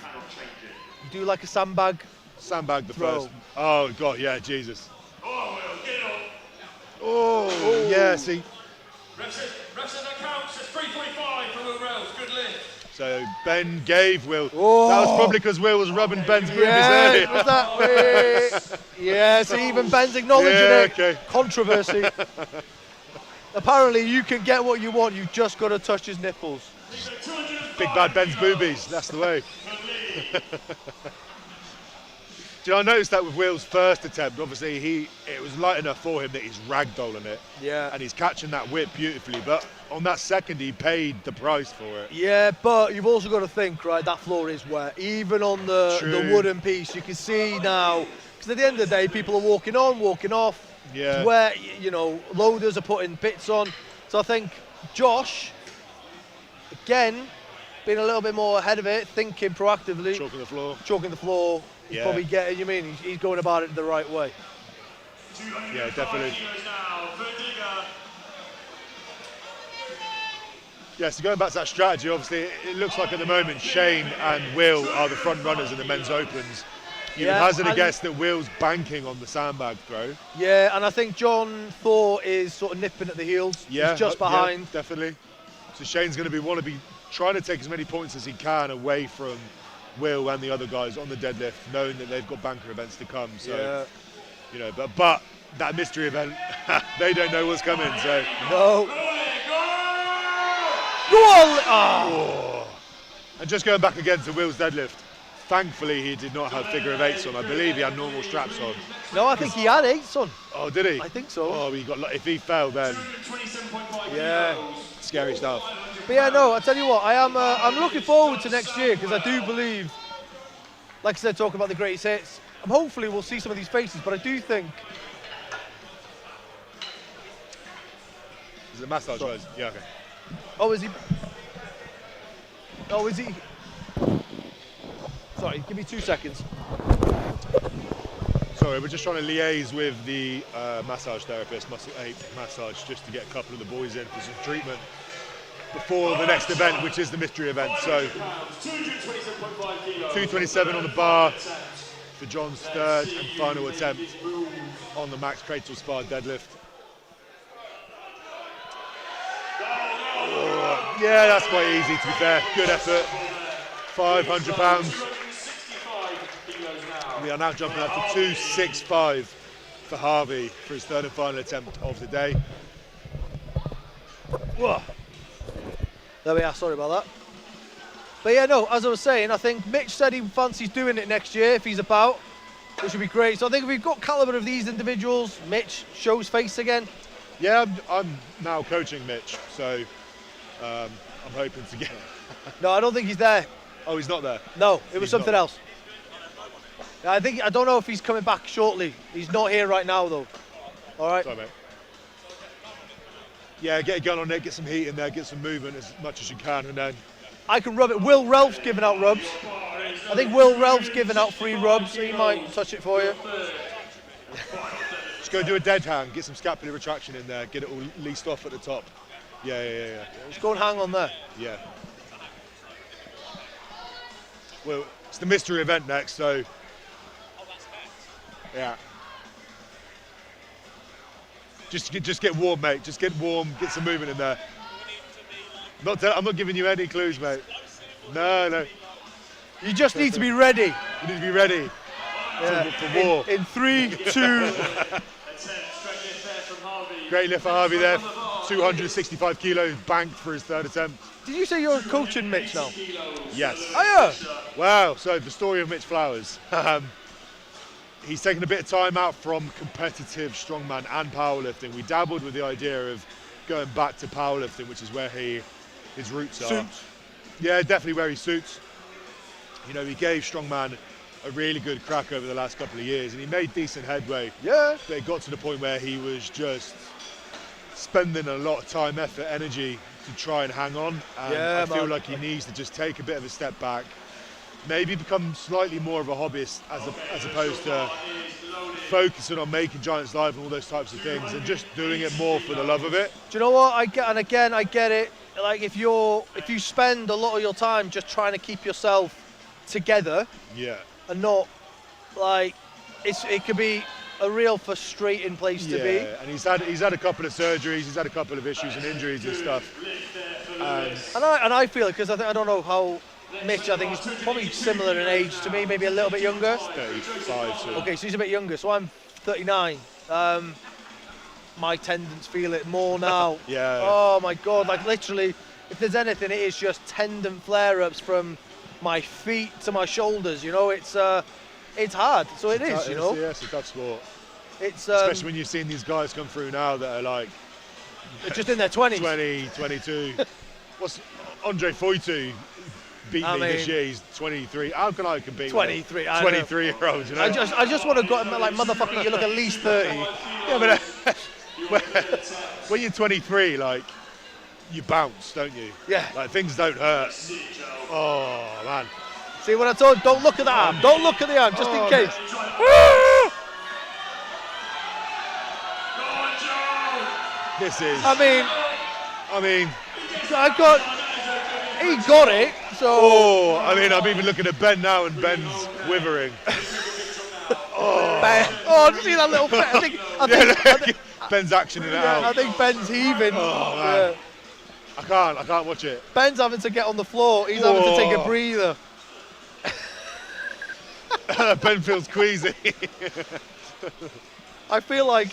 do like a sandbag. Sandbag the Throw. first. Oh, God, yeah, Jesus. Oh, Will, get it on. Oh, yeah, see. Ref says that counts. It's 345 for Will Rels. Good lift. So Ben gave Will. Oh. That was probably because Will was rubbing Ben's boobies Yeah, earlier. was that way? Yeah, so even Ben's acknowledging it. Okay. Controversy. Apparently, you can get what you want. You've just got to touch his nipples. Big bad Ben's boobies. That's the way. Do you know, I noticed that with Will's first attempt, obviously it was light enough for him that he's ragdolling it. Yeah. And he's catching that whip beautifully. But on that second, he paid the price for it. Yeah, but you've also got to think, right, that floor is wet. Even on the True. wooden piece, you can see now, because at the end of the day, people are walking on, walking off. Yeah. It's where, you know, loaders are putting bits on. So I think Josh, again, being a little bit more ahead of it, thinking proactively, Chalking the floor. chalking the floor. He's Yeah. probably getting, you mean, he's going about it the right way. Yeah, definitely. Now, Verdiga. Yeah, so going back to that strategy, obviously it looks like at the moment Shane and Will are the front runners in the men's opens. You would Yeah, hazard a and- guess that Will's banking on the sandbag throw. Yeah, and I think John Thor is sort of nipping at the heels. Yeah, He's just yeah, behind. definitely. So Shane's going to want to be trying to take as many points as he can away from Will and the other guys on the deadlift, knowing that they've got banker events to come. So, Yeah. you know, but that mystery event, they don't know what's coming. So, No. Go on! Ah. oh. And just going back again to Will's deadlift. Thankfully, he did not have figure of 8s on. I believe he had normal straps on. No, I think he had 8s on. Oh, did he? I think so. Oh, if he fell, then Yeah. scary stuff. But yeah, no, I tell you what, I'm looking forward to next year because I do believe, like I said, talking about the greatest hits, hopefully we'll see some of these faces, but I do think... Is it massage guys? Yeah, okay. Oh, is he? Oh, is he? Sorry, give me 2 seconds. Sorry, we're just trying to liaise with the massage therapist, Muscle 8 Massage, just to get a couple of the boys in for some treatment before the next event, which is the mystery event. So 227 on the bar for John's third and final attempt on the max cradle spar deadlift. Oh, yeah, that's quite easy to be fair. Good effort. 500 pounds. We are now jumping up to 265 for Harvey for his third and final attempt of the day. Whoa. There we are, sorry about that. But yeah, no, as I was saying, I think Mitch said he fancies doing it next year if he's about, which would be great. So I think if we've got calibre of these individuals, Mitch shows face again. Yeah, I'm now coaching Mitch, so I'm hoping to get... No, I don't think he's there. Oh, he's not there? No, it was something not. else. I don't know if he's coming back shortly. He's not here right now though. All right. Sorry, mate. Yeah, get a gun on it, get some heat in there, get some movement as much as you can, and then... I can rub it. Will Ralph's giving out rubs. I think Will Ralph's giving out free rubs, so he might touch it for you. Just go do a dead hang, get some scapular retraction in there, get it all leased off at the top. Yeah. Just go and hang on there. Yeah. Well, it's the mystery event next, so... Yeah. Just get warm, mate. Just get warm, get some movement in there. I'm not giving you any clues, mate. No. You just need to be ready. You need to be ready for war. In 3, 2... Great lift for Harvey there. 265 kilos banked for his third attempt. Did you say you're coaching Mitch now? Yes. Oh yeah. Wow, so the story of Mitch Flowers. He's taken a bit of time out from competitive strongman and powerlifting. We dabbled with the idea of going back to powerlifting, which is where his roots are. Suits. Yeah, definitely where he suits. You know, he gave strongman a really good crack over the last couple of years, and he made decent headway. Yeah. But it got to the point where he was just spending a lot of time, effort, energy to try and hang on. And yeah, I feel like he needs to just take a bit of a step back, maybe become slightly more of a hobbyist as opposed to focusing on making Giants Live and all those types of things, and just doing it more for the love of it. Do you know what? I get it. Like if you spend a lot of your time just trying to keep yourself together, yeah, and not like it could be a real frustrating place to be. And he's had a couple of surgeries, he's had a couple of issues and injuries and stuff. And I feel it because I don't know how Mitch. I think he's probably similar in age to me, maybe a little bit younger. 35. So. Okay, so he's a bit younger. So I'm 39. My tendons feel it more now. Yeah. Oh my God! Like literally, if there's anything, it is just tendon flare-ups from my feet to my shoulders. You know, it's hard. So it is. You know. Yeah, it's a tough sport. It's especially when you've seen these guys come through now that are like just in their 20s. 20, 22. What's Andre Foytu beat me this year? He's 23. How can I compete? 23. 23-year-olds. You know? I just want to go like motherfucker. You look at least 30. Yeah, but when you're 23, like you bounce, don't you? Yeah. Like things don't hurt. Oh man. See what I told you? Don't look at the arm. Don't look at the arm, just in case. This is. I mean, he got it. So. Oh, I mean, I'm even looking at Ben now, and Ben's quivering. Ben. Oh, see that little bit? I think Ben's actioning it out. I think Ben's heaving. Oh man. Yeah. I can't watch it. Ben's having to get on the floor. He's having to take a breather. Ben feels queasy. I feel like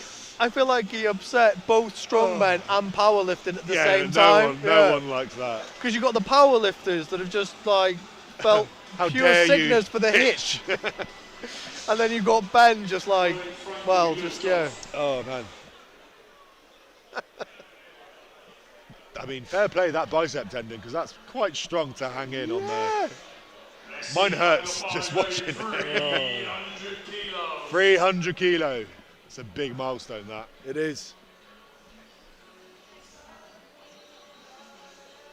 he upset both strongmen and powerlifting at the same time. No one likes that. Because you've got the powerlifters that have just like felt How pure dare sickness you for the hitch. And then you've got Ben just like, well, just, yeah. Oh, man. I mean, fair play that bicep tendon, because that's quite strong to hang in on there. Mine hurts just watching it. 300 kilo. It's a big milestone, that. It is.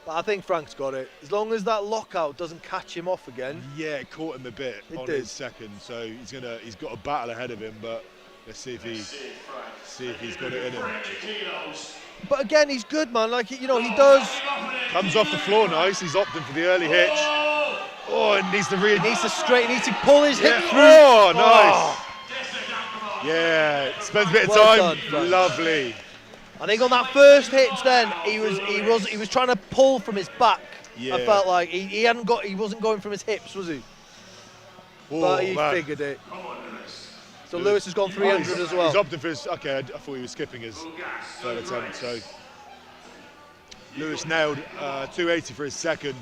But I think Frank's got it. As long as that lockout doesn't catch him off again. Yeah, it caught him a bit on did. his second, so he's got a battle ahead of him, but let's see if he's got it in him. But again, he's good, man. Like, you know, he does. Comes off the floor nice. He's opting for the early hitch. Oh, it needs to He needs to pull his hip through. Oh, nice. Yeah, spends a bit of Well time. done, Frank. Lovely. I think on that first hitch, then he was trying to pull from his back. Yeah. I felt like he wasn't going from his hips, was he? Oh, But he man. figured it. So Lewis has gone 300 as well. He's opting for his. Okay, I thought he was skipping his third attempt. So Lewis nailed 280 for his second.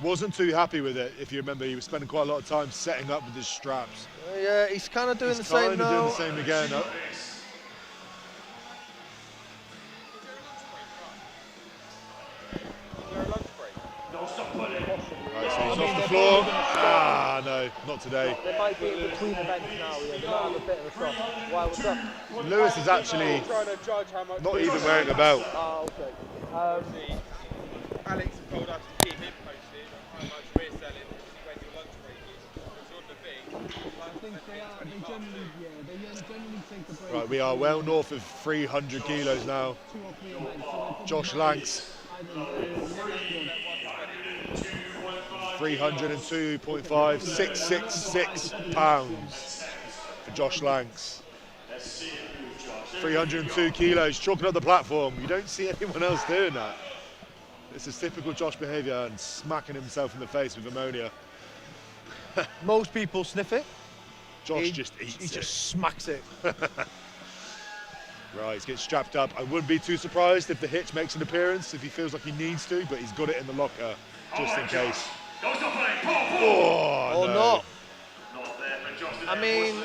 Wasn't too happy with it. If you remember, he was spending quite a lot of time setting up with his straps. Yeah, he's kind of doing the same Kind of now. doing the same again. Right, so he's off the floor. Ah, no, not today. They might be between events now. Yeah, they might have a bit of a cross. Why? What's up? Lewis is actually not even wearing a belt. Oh, okay. Alex told us to keep him posted on how much we're selling, when your lunch break is. It's on the thing. I think they generally take a break. Right, we are well north of 300 kilos now. 2 or 3 events. So Josh Lanks, 302.5, 666 pounds for Josh Lanks. 302 kilos, chalking up the platform. You don't see anyone else doing that. This is typical Josh behaviour and smacking himself in the face with ammonia. Most people sniff it. Josh just eats He it. just smacks it. Right, he's getting strapped up. I wouldn't be too surprised if the hitch makes an appearance, if he feels like he needs to, but he's got it in the locker just in case. Oh, no. Not. I mean,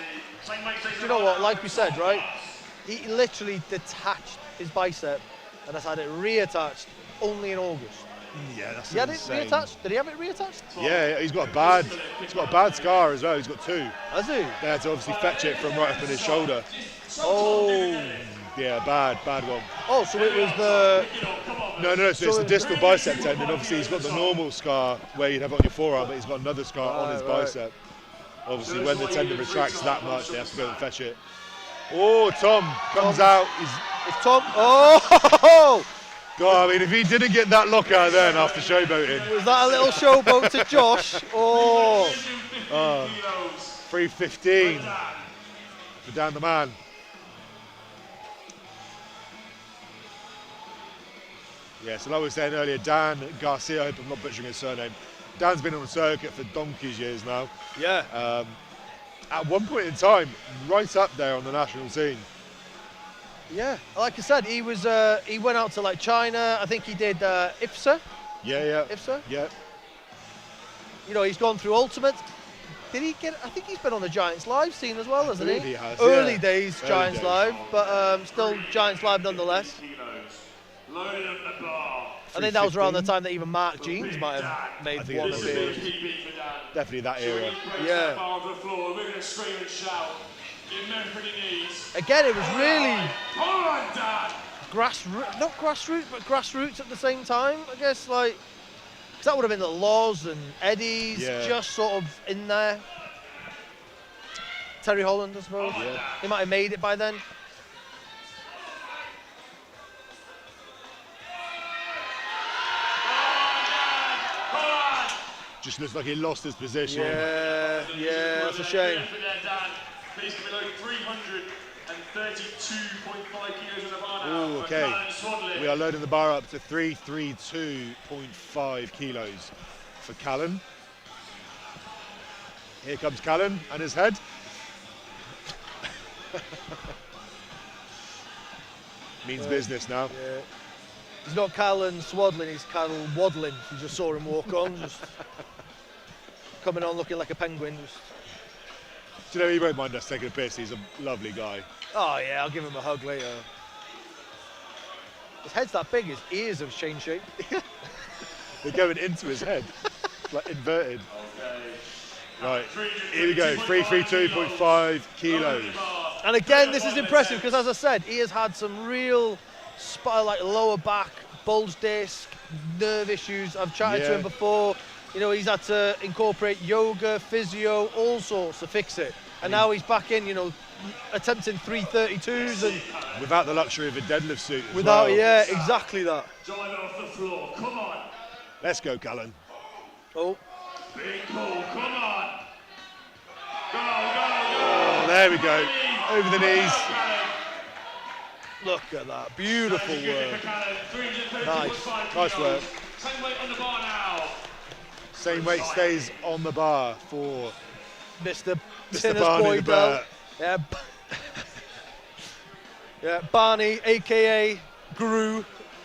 you know what? Like we said, right? He literally detached his bicep and has had it reattached only in August. Yeah, that's He had it insane. reattached? Did he have it reattached? Yeah, he's got a bad scar as well. He's got 2. Has he? They had to obviously fetch it from right up in his shoulder. Oh. Yeah, bad one. Oh, so it was the. No, so it's the distal bicep tendon. Obviously, he's got the normal scar where you'd have it on your forearm, but he's got another scar on his bicep. Obviously, when the tendon retracts that much, they have to go and fetch it. Oh, Tom comes out. It's Tom. Oh! God, I mean, if he didn't get that lockout then after showboating. Was that a little showboat to Josh? Oh. 315 for Dan the Man. Yeah, so like I was saying earlier, Dan Garcia, I hope I'm not butchering his surname. Dan's been on the circuit for donkey's years now. Yeah. At one point in time, right up there on the national scene. Yeah. Like I said, he went out to like China. I think he did IFSA. Yeah. IFSA. Yeah. You know, he's gone through Ultimate. Did he get? I think he's been on the Giants Live scene as well, hasn't believe he has, Early yeah. days Early Giants days. Live, but still Giants Live nonetheless. Loaded up the bar. I think that was around the time that even Mark Jeans might have made think one it is. appearance. Definitely that era. Yeah. Bar on the floor. We're going to scream and shout. Give him everything he needs. Again, it was really Hold on, Dad. not grassroots, but grassroots at the same time. I guess like, 'cause that would have been the Laws and Eddie's, Yeah. just sort of in there. Terry Holland, I suppose. Yeah. He might have made it by then. Just looks like he lost his position. Yeah, that's a shame. Please give me load 332.5 kilos on the bar now. Ooh, okay. We are loading the bar up to 332.5 kilos for Callan. Here comes Callan and his head. Means business now. Yeah. He's not Callan Swaddling, he's Callan Waddling. You just saw him walk on. coming on looking like a penguin. Do you know, he won't mind us taking a piss. He's a lovely guy. Oh yeah, I'll give him a hug later. His head's that big, his ears have changed shape. They're going into his head, like inverted. Right, here we go, 332.5 kilos. And again, this is impressive because, as I said, he has had some real like lower back, bulge disc, nerve issues. I've chatted to him before. You know, he's had to incorporate yoga, physio, all sorts to fix it. And now he's back in, you know, attempting 332s and without the luxury of a deadlift suit. Yeah, exactly that. Dive off the floor, come on. Let's go, Callan. Oh. Big pull, come on. Go, go, go. Oh, there we go. Over the knees. Look at that, beautiful work. Nice. Nice work. Same weight on the bar now. Same weight stays on the bar for Mr. Barney the Bear. Yeah. Yeah, Barney, aka Guru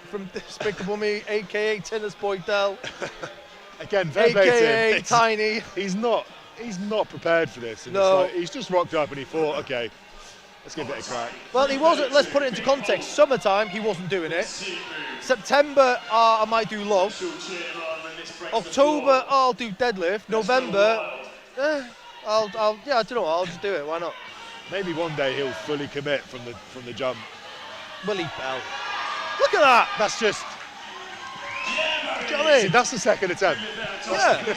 from Despicable Me, aka Tennis Boy Dell. Again, very play to aka him. Tiny. He's not prepared for this. And No. it's like, he's just rocked up and he thought, okay, let's give it a crack. Well, he wasn't, let's put it into context. Summertime, he wasn't doing it. September, I might do log. October, I'll do deadlift. November, I don't know, I'll just do it. Why not? Maybe one day he'll fully commit from the jump. Willie Bell. Look at that. That's just. Do you know what I See, mean? that's the second attempt. Yeah.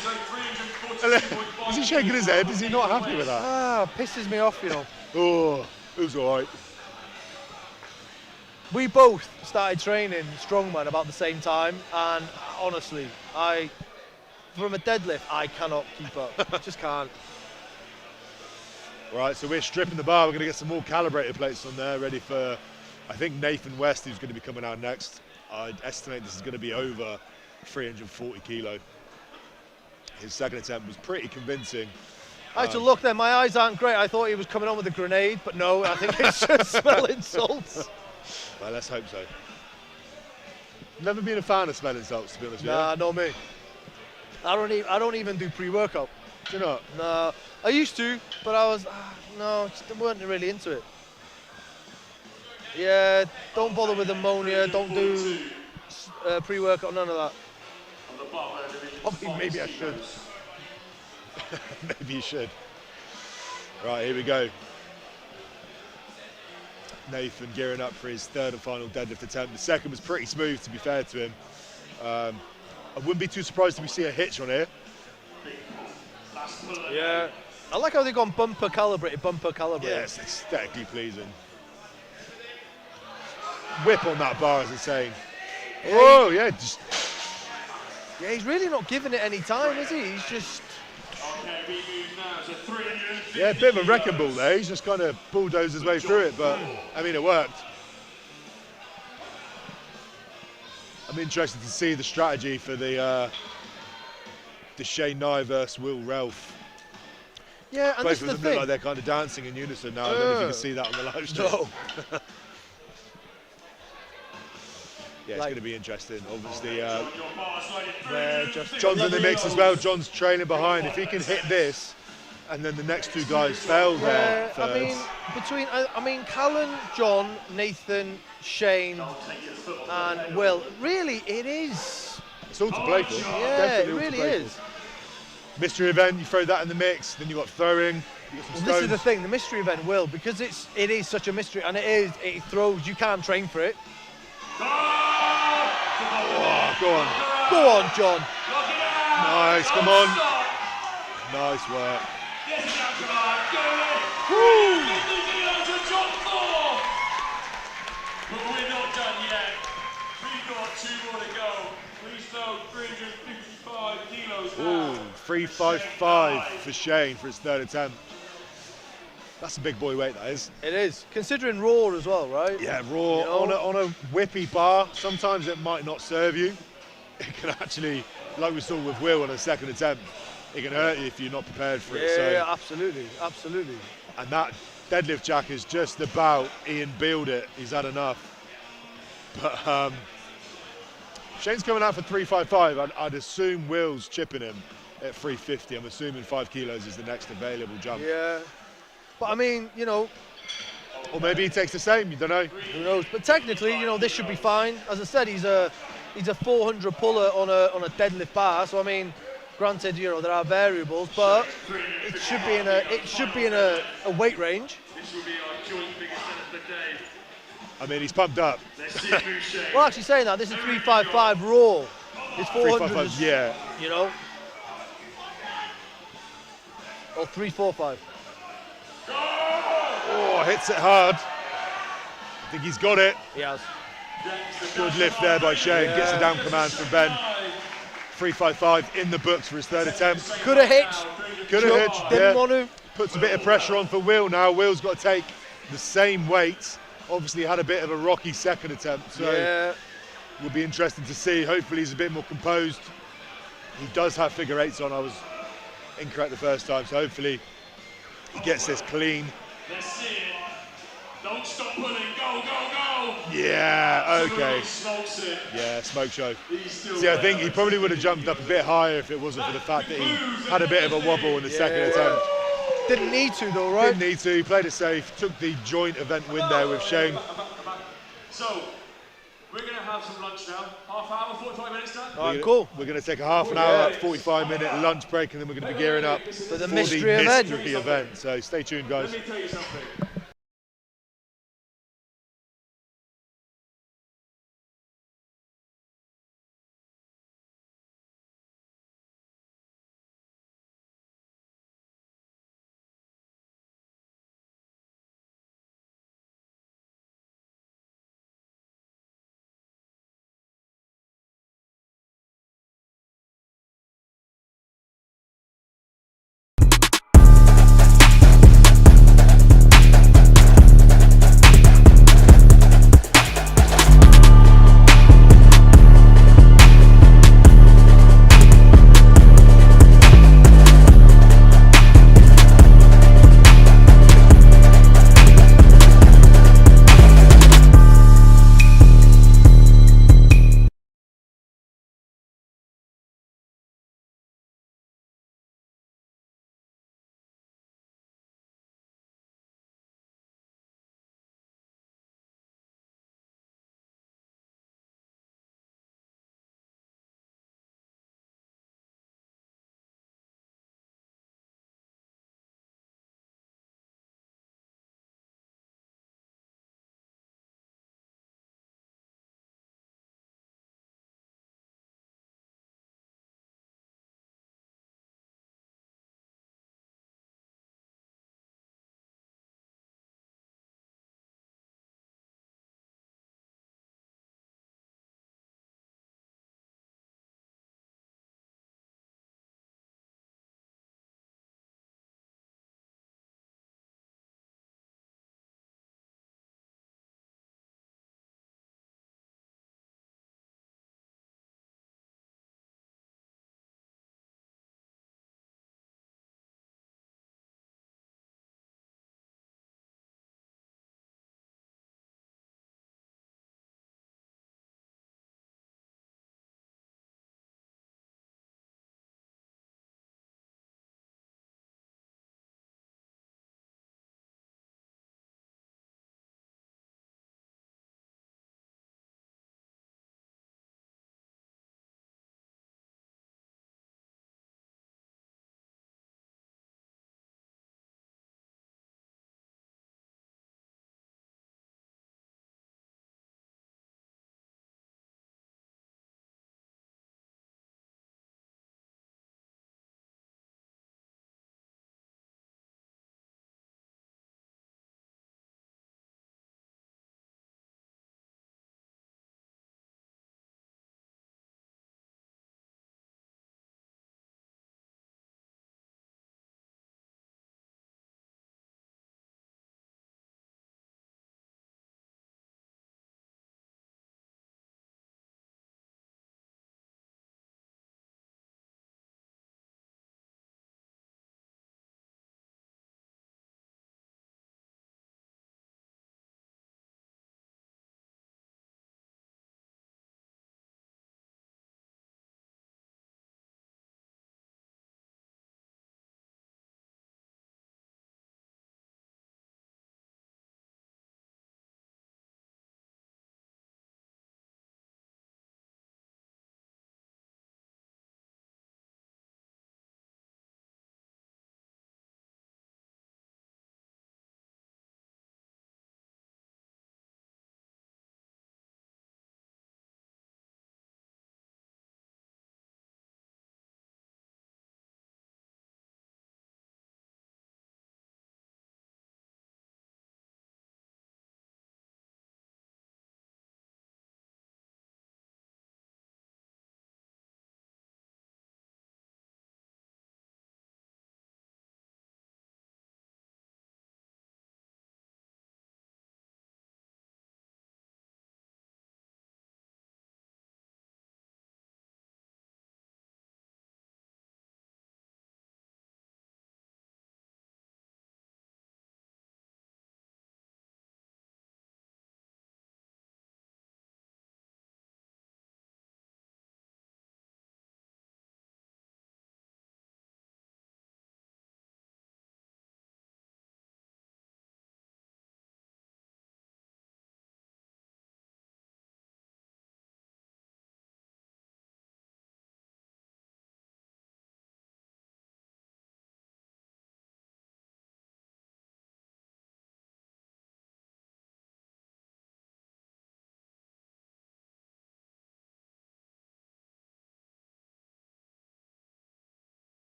Is he shaking his head? Is he not happy with that? Pisses me off, you know. Oh, it was all right. We both started training Strongman about the same time, and honestly, from a deadlift, I cannot keep up. Just can't. Right, so we're stripping the bar. We're going to get some more calibrated plates on there, ready for, I think, Nathan West, who's going to be coming out next. I'd estimate this is going to be over 340 kilo. His second attempt was pretty convincing. I had to look there. My eyes aren't great. I thought he was coming on with a grenade, but no, I think it's just smelling salts. Well, let's hope so. Never been a fan of smelling salts, to be honest with you. Nah, not me. I don't even do pre-workout. Do you not? No, I used to, but I was just weren't really into it. Yeah, don't bother with ammonia. Don't do pre-workout. None of that. Maybe I should. Maybe you should. Right, here we go. Nathan gearing up for his third and final deadlift attempt. The second was pretty smooth, to be fair to him. I wouldn't be too surprised if we see a hitch on here. Yeah. I like how they've gone bumper calibrated. Yeah, it's aesthetically pleasing. Whip on that bar, as I say. Oh, yeah. Just. Yeah, he's really not giving it any time, is he? He's just. Yeah, a bit of a wrecking ball there. He's just kind of bulldozed his way through it, but I mean, it worked. I'm interested to see the strategy for the Shane Nye versus Will Ralph. Yeah, and both this of is the them thing. look like they're kind of dancing in unison now. I don't know if you can see that on the live stream. No. Yeah, it's going to be interesting. Obviously, Just John's in the mix as well. John's trailing behind. If he can hit this, and then the next two guys fail there. I mean, Callan, John, Nathan, Shane, and Will. Really, it is. It's all to play for. Yeah, Definitely it all to really play is. for. Mystery event, you throw that in the mix. Then you got throwing. You got some Well, this is stones. the thing. The mystery event will, because it is such a mystery, and it throws. You can't train for it. Oh, go on. Go on, John. Nice, come on. Nice work. Woo! But we're not done yet. We've got 2 more to go. Please throw 355 kilos now. Ooh, 355 for Shane for his third attempt. That's a big boy weight, that is. It is, considering raw as well, right? Yeah, raw, You know? on a whippy bar, sometimes it might not serve you. It can actually, like we saw with Will on a second attempt, it can hurt you if you're not prepared for it. Yeah, So, absolutely. and that deadlift jack is just about Ian Bealed it. He's had enough. But Shane's coming out for 355. I'd assume Will's chipping him. at 350. I'm assuming 5 kilos is the next available jump. Yeah. But I mean, you know, Or maybe he takes the same, you don't know. who knows? But technically, you know, this should be fine. As I said, he's a 400 puller on a deadlift bar. So I mean, granted, you know, there are variables, but it should be in a weight range. This will be our joint biggest of the day. I mean, he's pumped up. Let's see who's shaking. Well, actually saying that, this is 355 raw. It's 400. 355, yeah. You know. Or 345. Oh, hits it hard. I think he's got it. He has. Good lift there by Shane. Yeah. Gets a down command from Ben. 355 in the books for his third attempt. Could have hitched. Could have hitched, Didn't yeah. want to. Puts a bit of pressure on for Will now. Will's got to take the same weight. Obviously had a bit of a rocky second attempt, so Yeah. will be interesting to see. Hopefully he's a bit more composed. He does have figure eights on. I was incorrect the first time, so hopefully he gets this clean. Let's see it. Don't stop pulling. Go, go, go. Yeah, okay. Smokes it. Yeah, smoke show. He's still See, I think he probably would have jumped up a bit higher if it wasn't for the fact that he had a bit of a wobble in the second attempt. Didn't need to though, right? Didn't need to, he played it safe, took the joint event win there with Shane. So, we're going to have some lunch now. Half hour, 45 minutes now. Alright, cool. We're going to take a half an hour, 45-minute lunch break, and then we're going to be gearing up for the mystery event. event. So stay tuned, guys. Let me tell you something.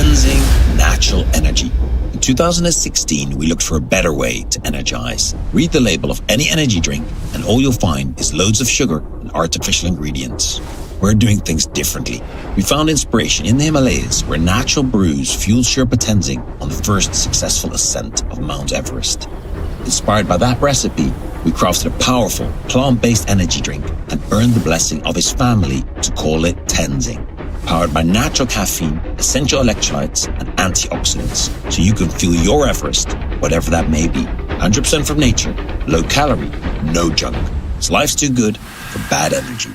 Tenzing natural energy. In 2016, we looked for a better way to energize. Read the label of any energy drink, and all you'll find is loads of sugar and artificial ingredients. We're doing things differently. We found inspiration in the Himalayas, where natural brews fueled Sherpa Tenzing on the first successful ascent of Mount Everest. Inspired by that recipe, we crafted a powerful, plant-based energy drink and earned the blessing of his family to call it Tenzing. Powered by natural caffeine, essential electrolytes, and antioxidants, so you can fuel your Everest, whatever that may be. 100% from nature, low calorie, no junk. 'Cause life's too good for bad energy.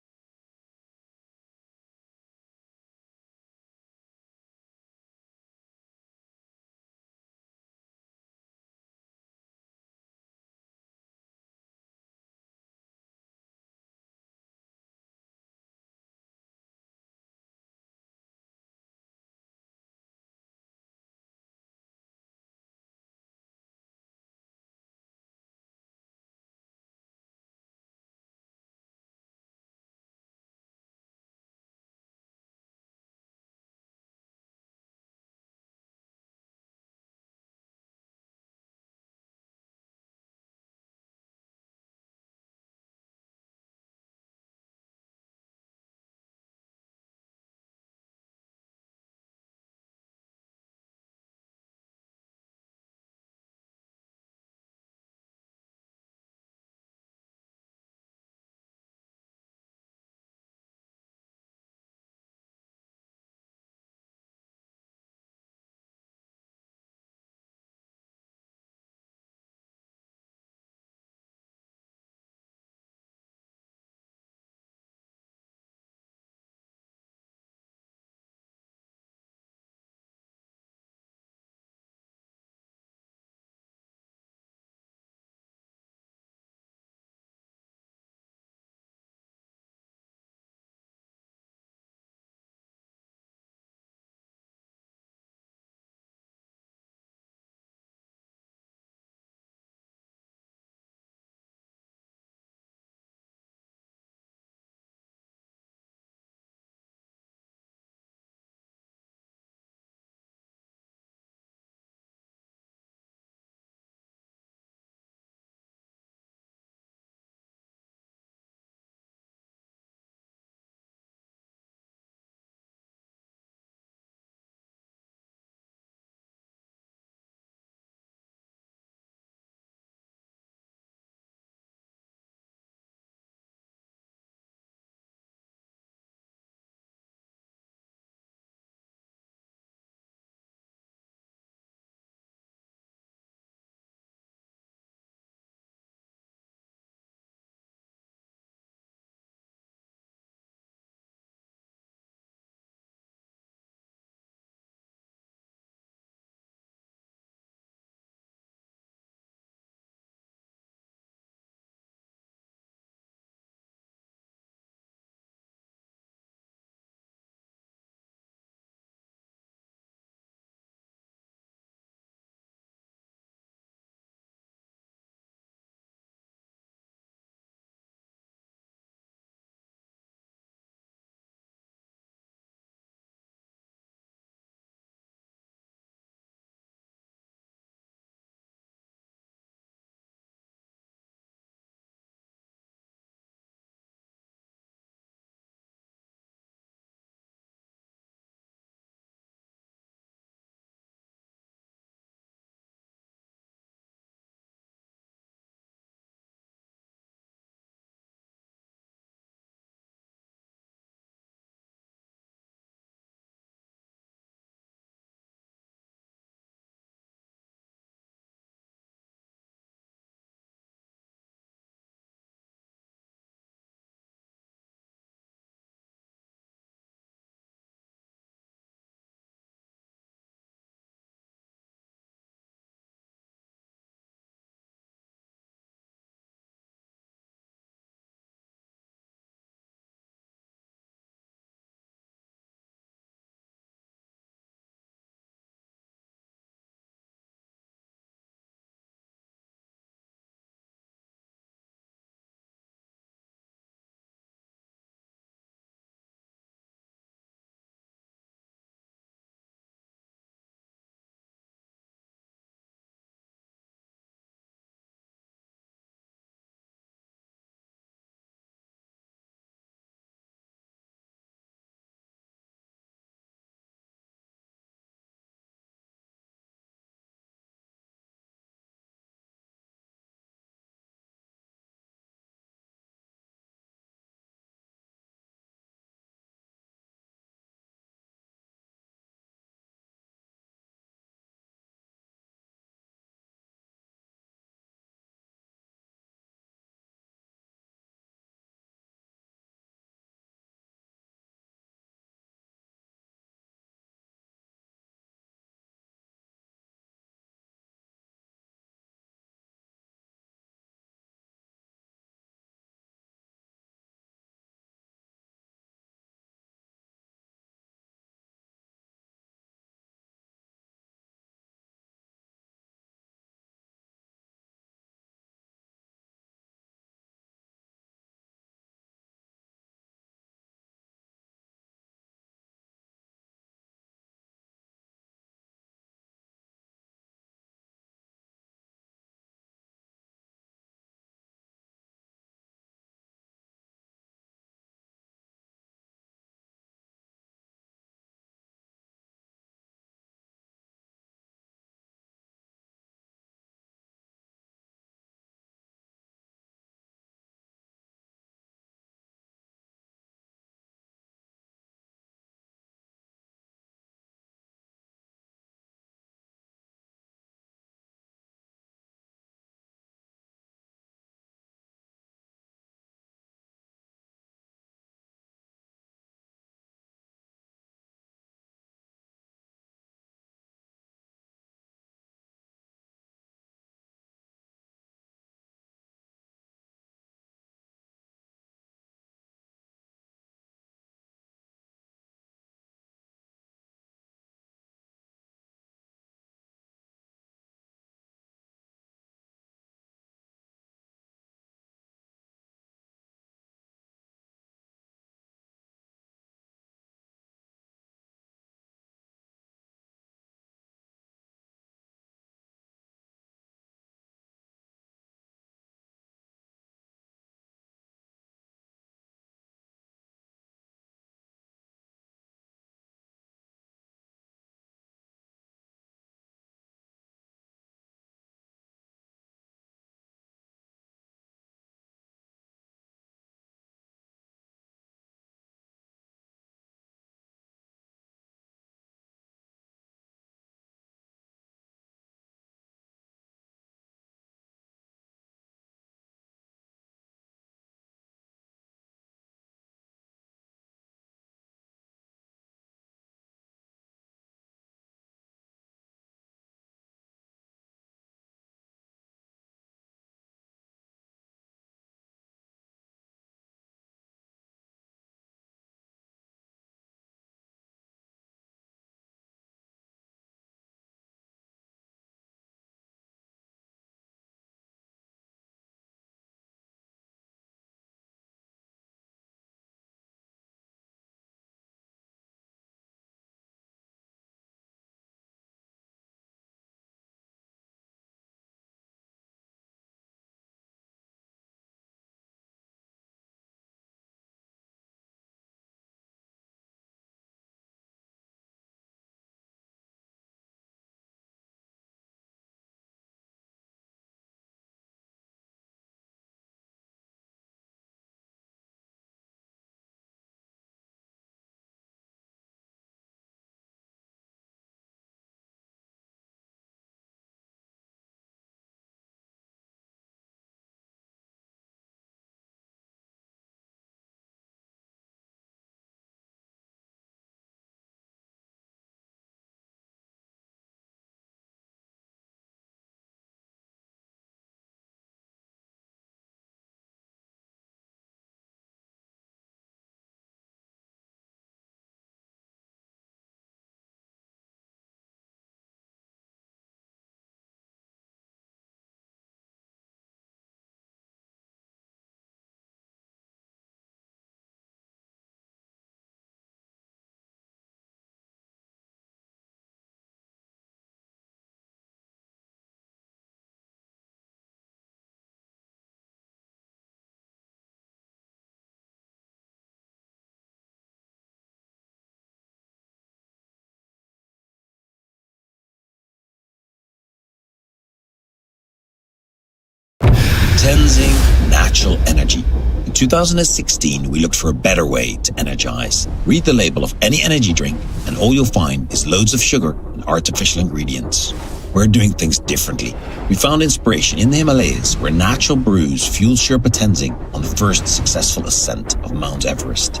Tenzing natural energy. In 2016, we looked for a better way to energize. Read the label of any energy drink, and all you'll find is loads of sugar and artificial ingredients. We're doing things differently. We found inspiration in the Himalayas, where natural brews fueled Sherpa Tenzing on the first successful ascent of Mount Everest.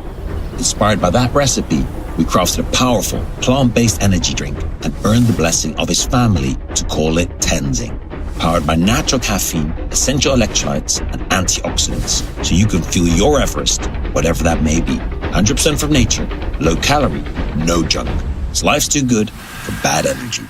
Inspired by that recipe, we crafted a powerful, plant-based energy drink and earned the blessing of his family to call it Tenzing. Powered by natural caffeine, essential electrolytes, and antioxidants, so you can fuel your Everest, whatever that may be. 100% from nature, low calorie, no junk. So life's too good for bad energy.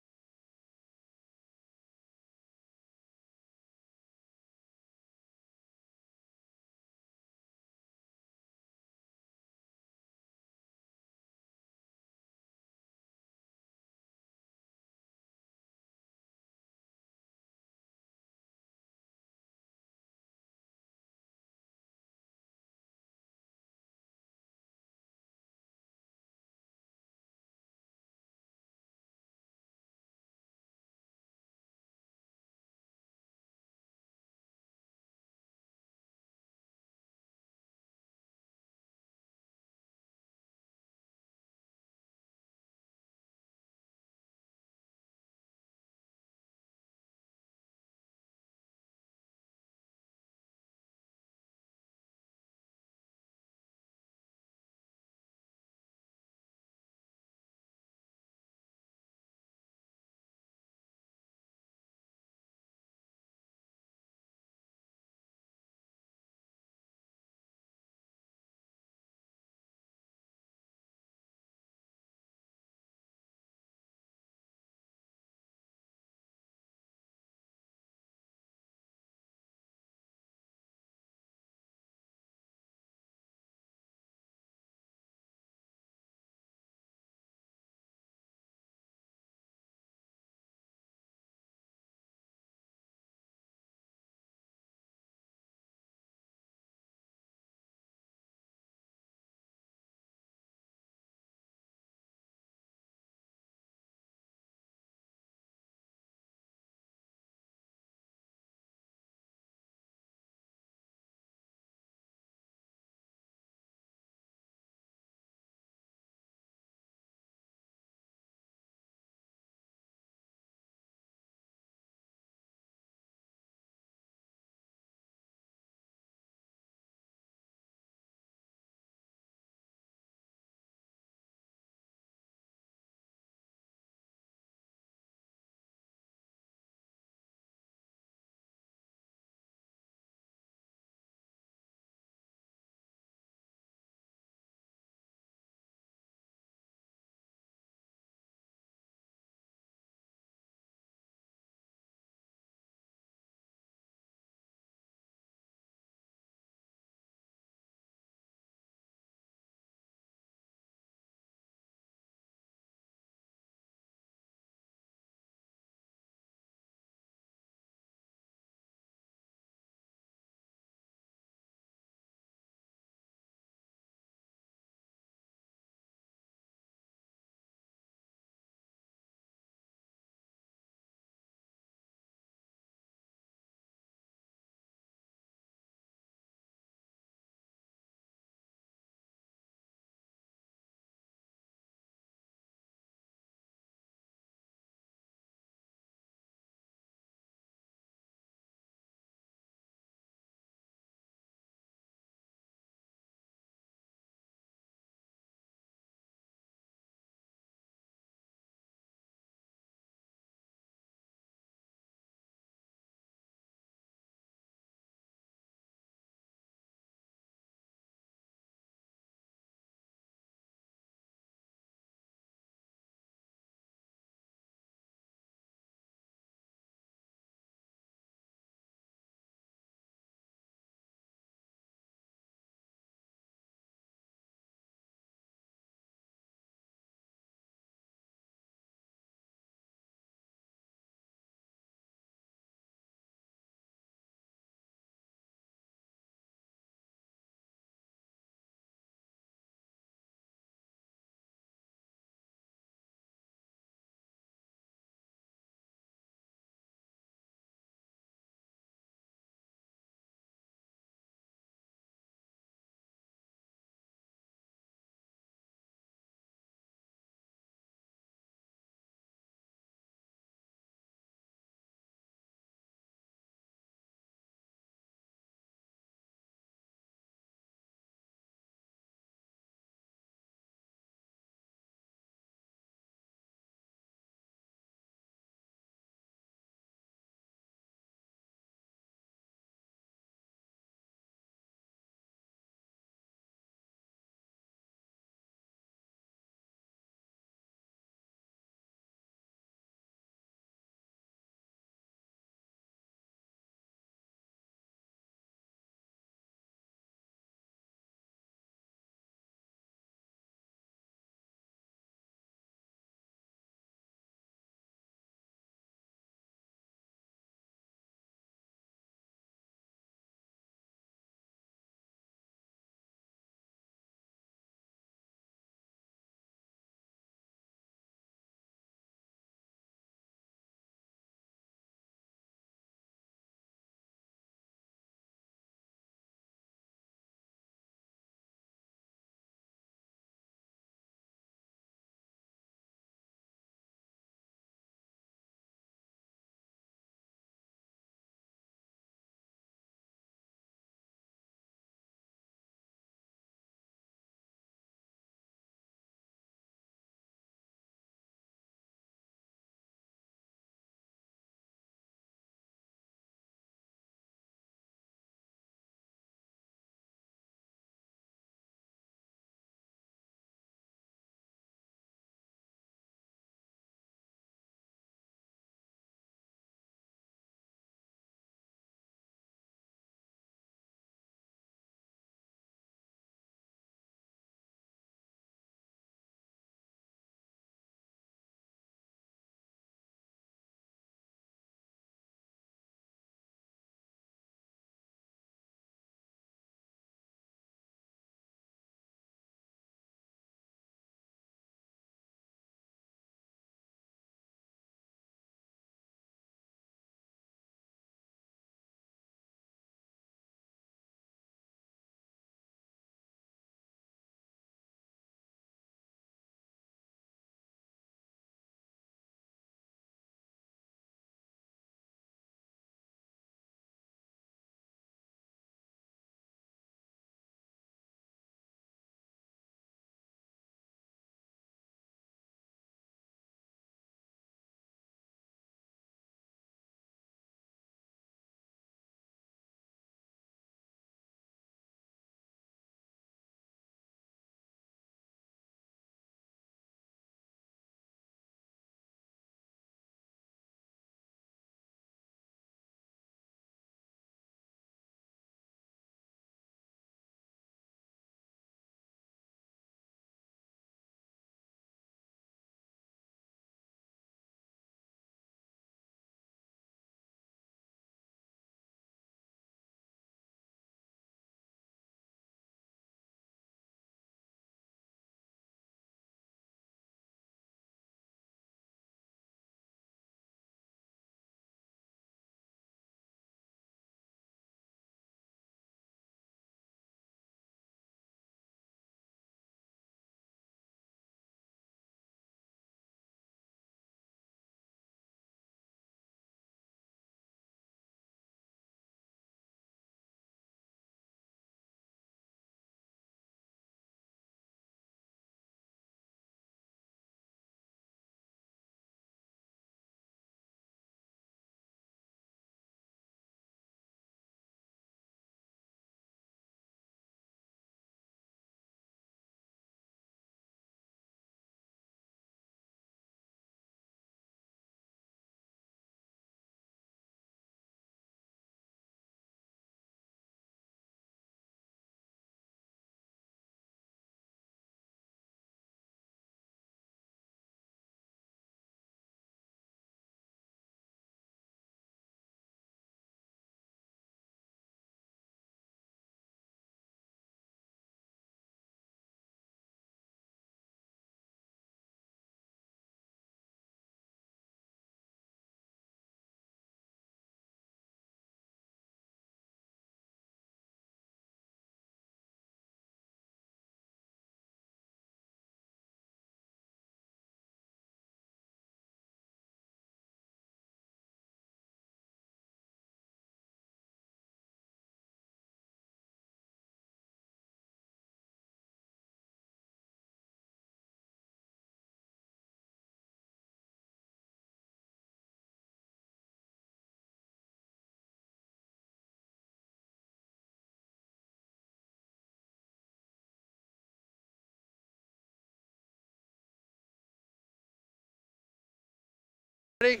Ready?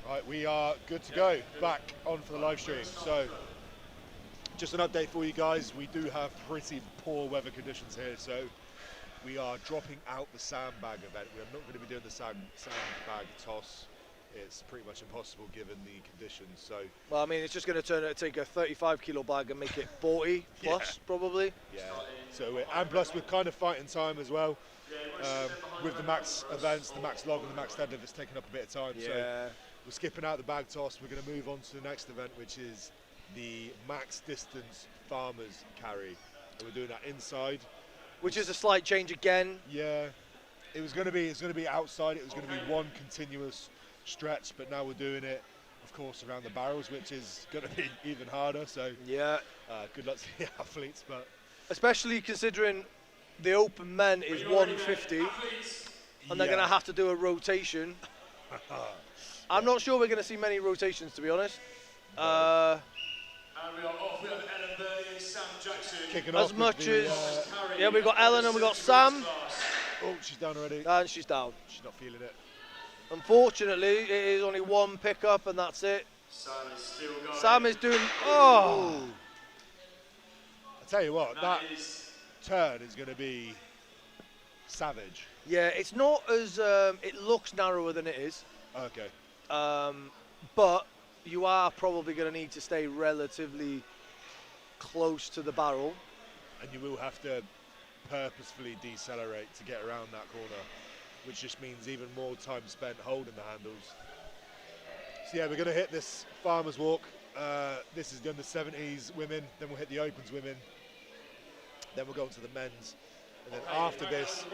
Right, we are good to go. Back on for the live stream. So, just an update for you guys. We do have pretty poor weather conditions here, so we are dropping out the sandbag event. We are not going to be doing the sandbag toss. It's pretty much impossible given the conditions. So, Well, I mean, it's just going to take a 35 kilo bag and make it 40 plus, probably. yeah. So, and plus we're kind of fighting time as well. With the max events, the max log and the max deadlift, it's taking up a bit of time. So we're skipping out the bag toss. We're going to move on to the next event, which is the max distance farmers carry. And we're doing that inside. Which is a slight change again. Yeah, it's going to be outside. It was going to be one continuous stretch, but now we're doing it, of course, around the barrels, which is going to be even harder. So yeah, good luck to the athletes, but especially considering the open men is 150, and they're going to have to do a rotation. I'm not sure we're going to see many rotations, to be honest. And we are off. We have Ellen Burney and Sam Jackson. Kicking As off much with the, as yeah, we've got Ellen and we've got Sam, oh, she's down already. and she's down. She's not feeling it. Unfortunately, it is only one pickup, and that's it. Sam is still going. Sam is doing. Oh, I tell you what, that turn is going to be savage. yeah, it's not as it looks narrower than it is, Okay. but you are probably going to need to stay relatively close to the barrel. And you will have to purposefully decelerate to get around that corner, which just means even more time spent holding the handles. So yeah, we're going to hit this farmer's walk. This is the under 70s women, then we'll hit the opens women, then we'll go on to the men's, and then after this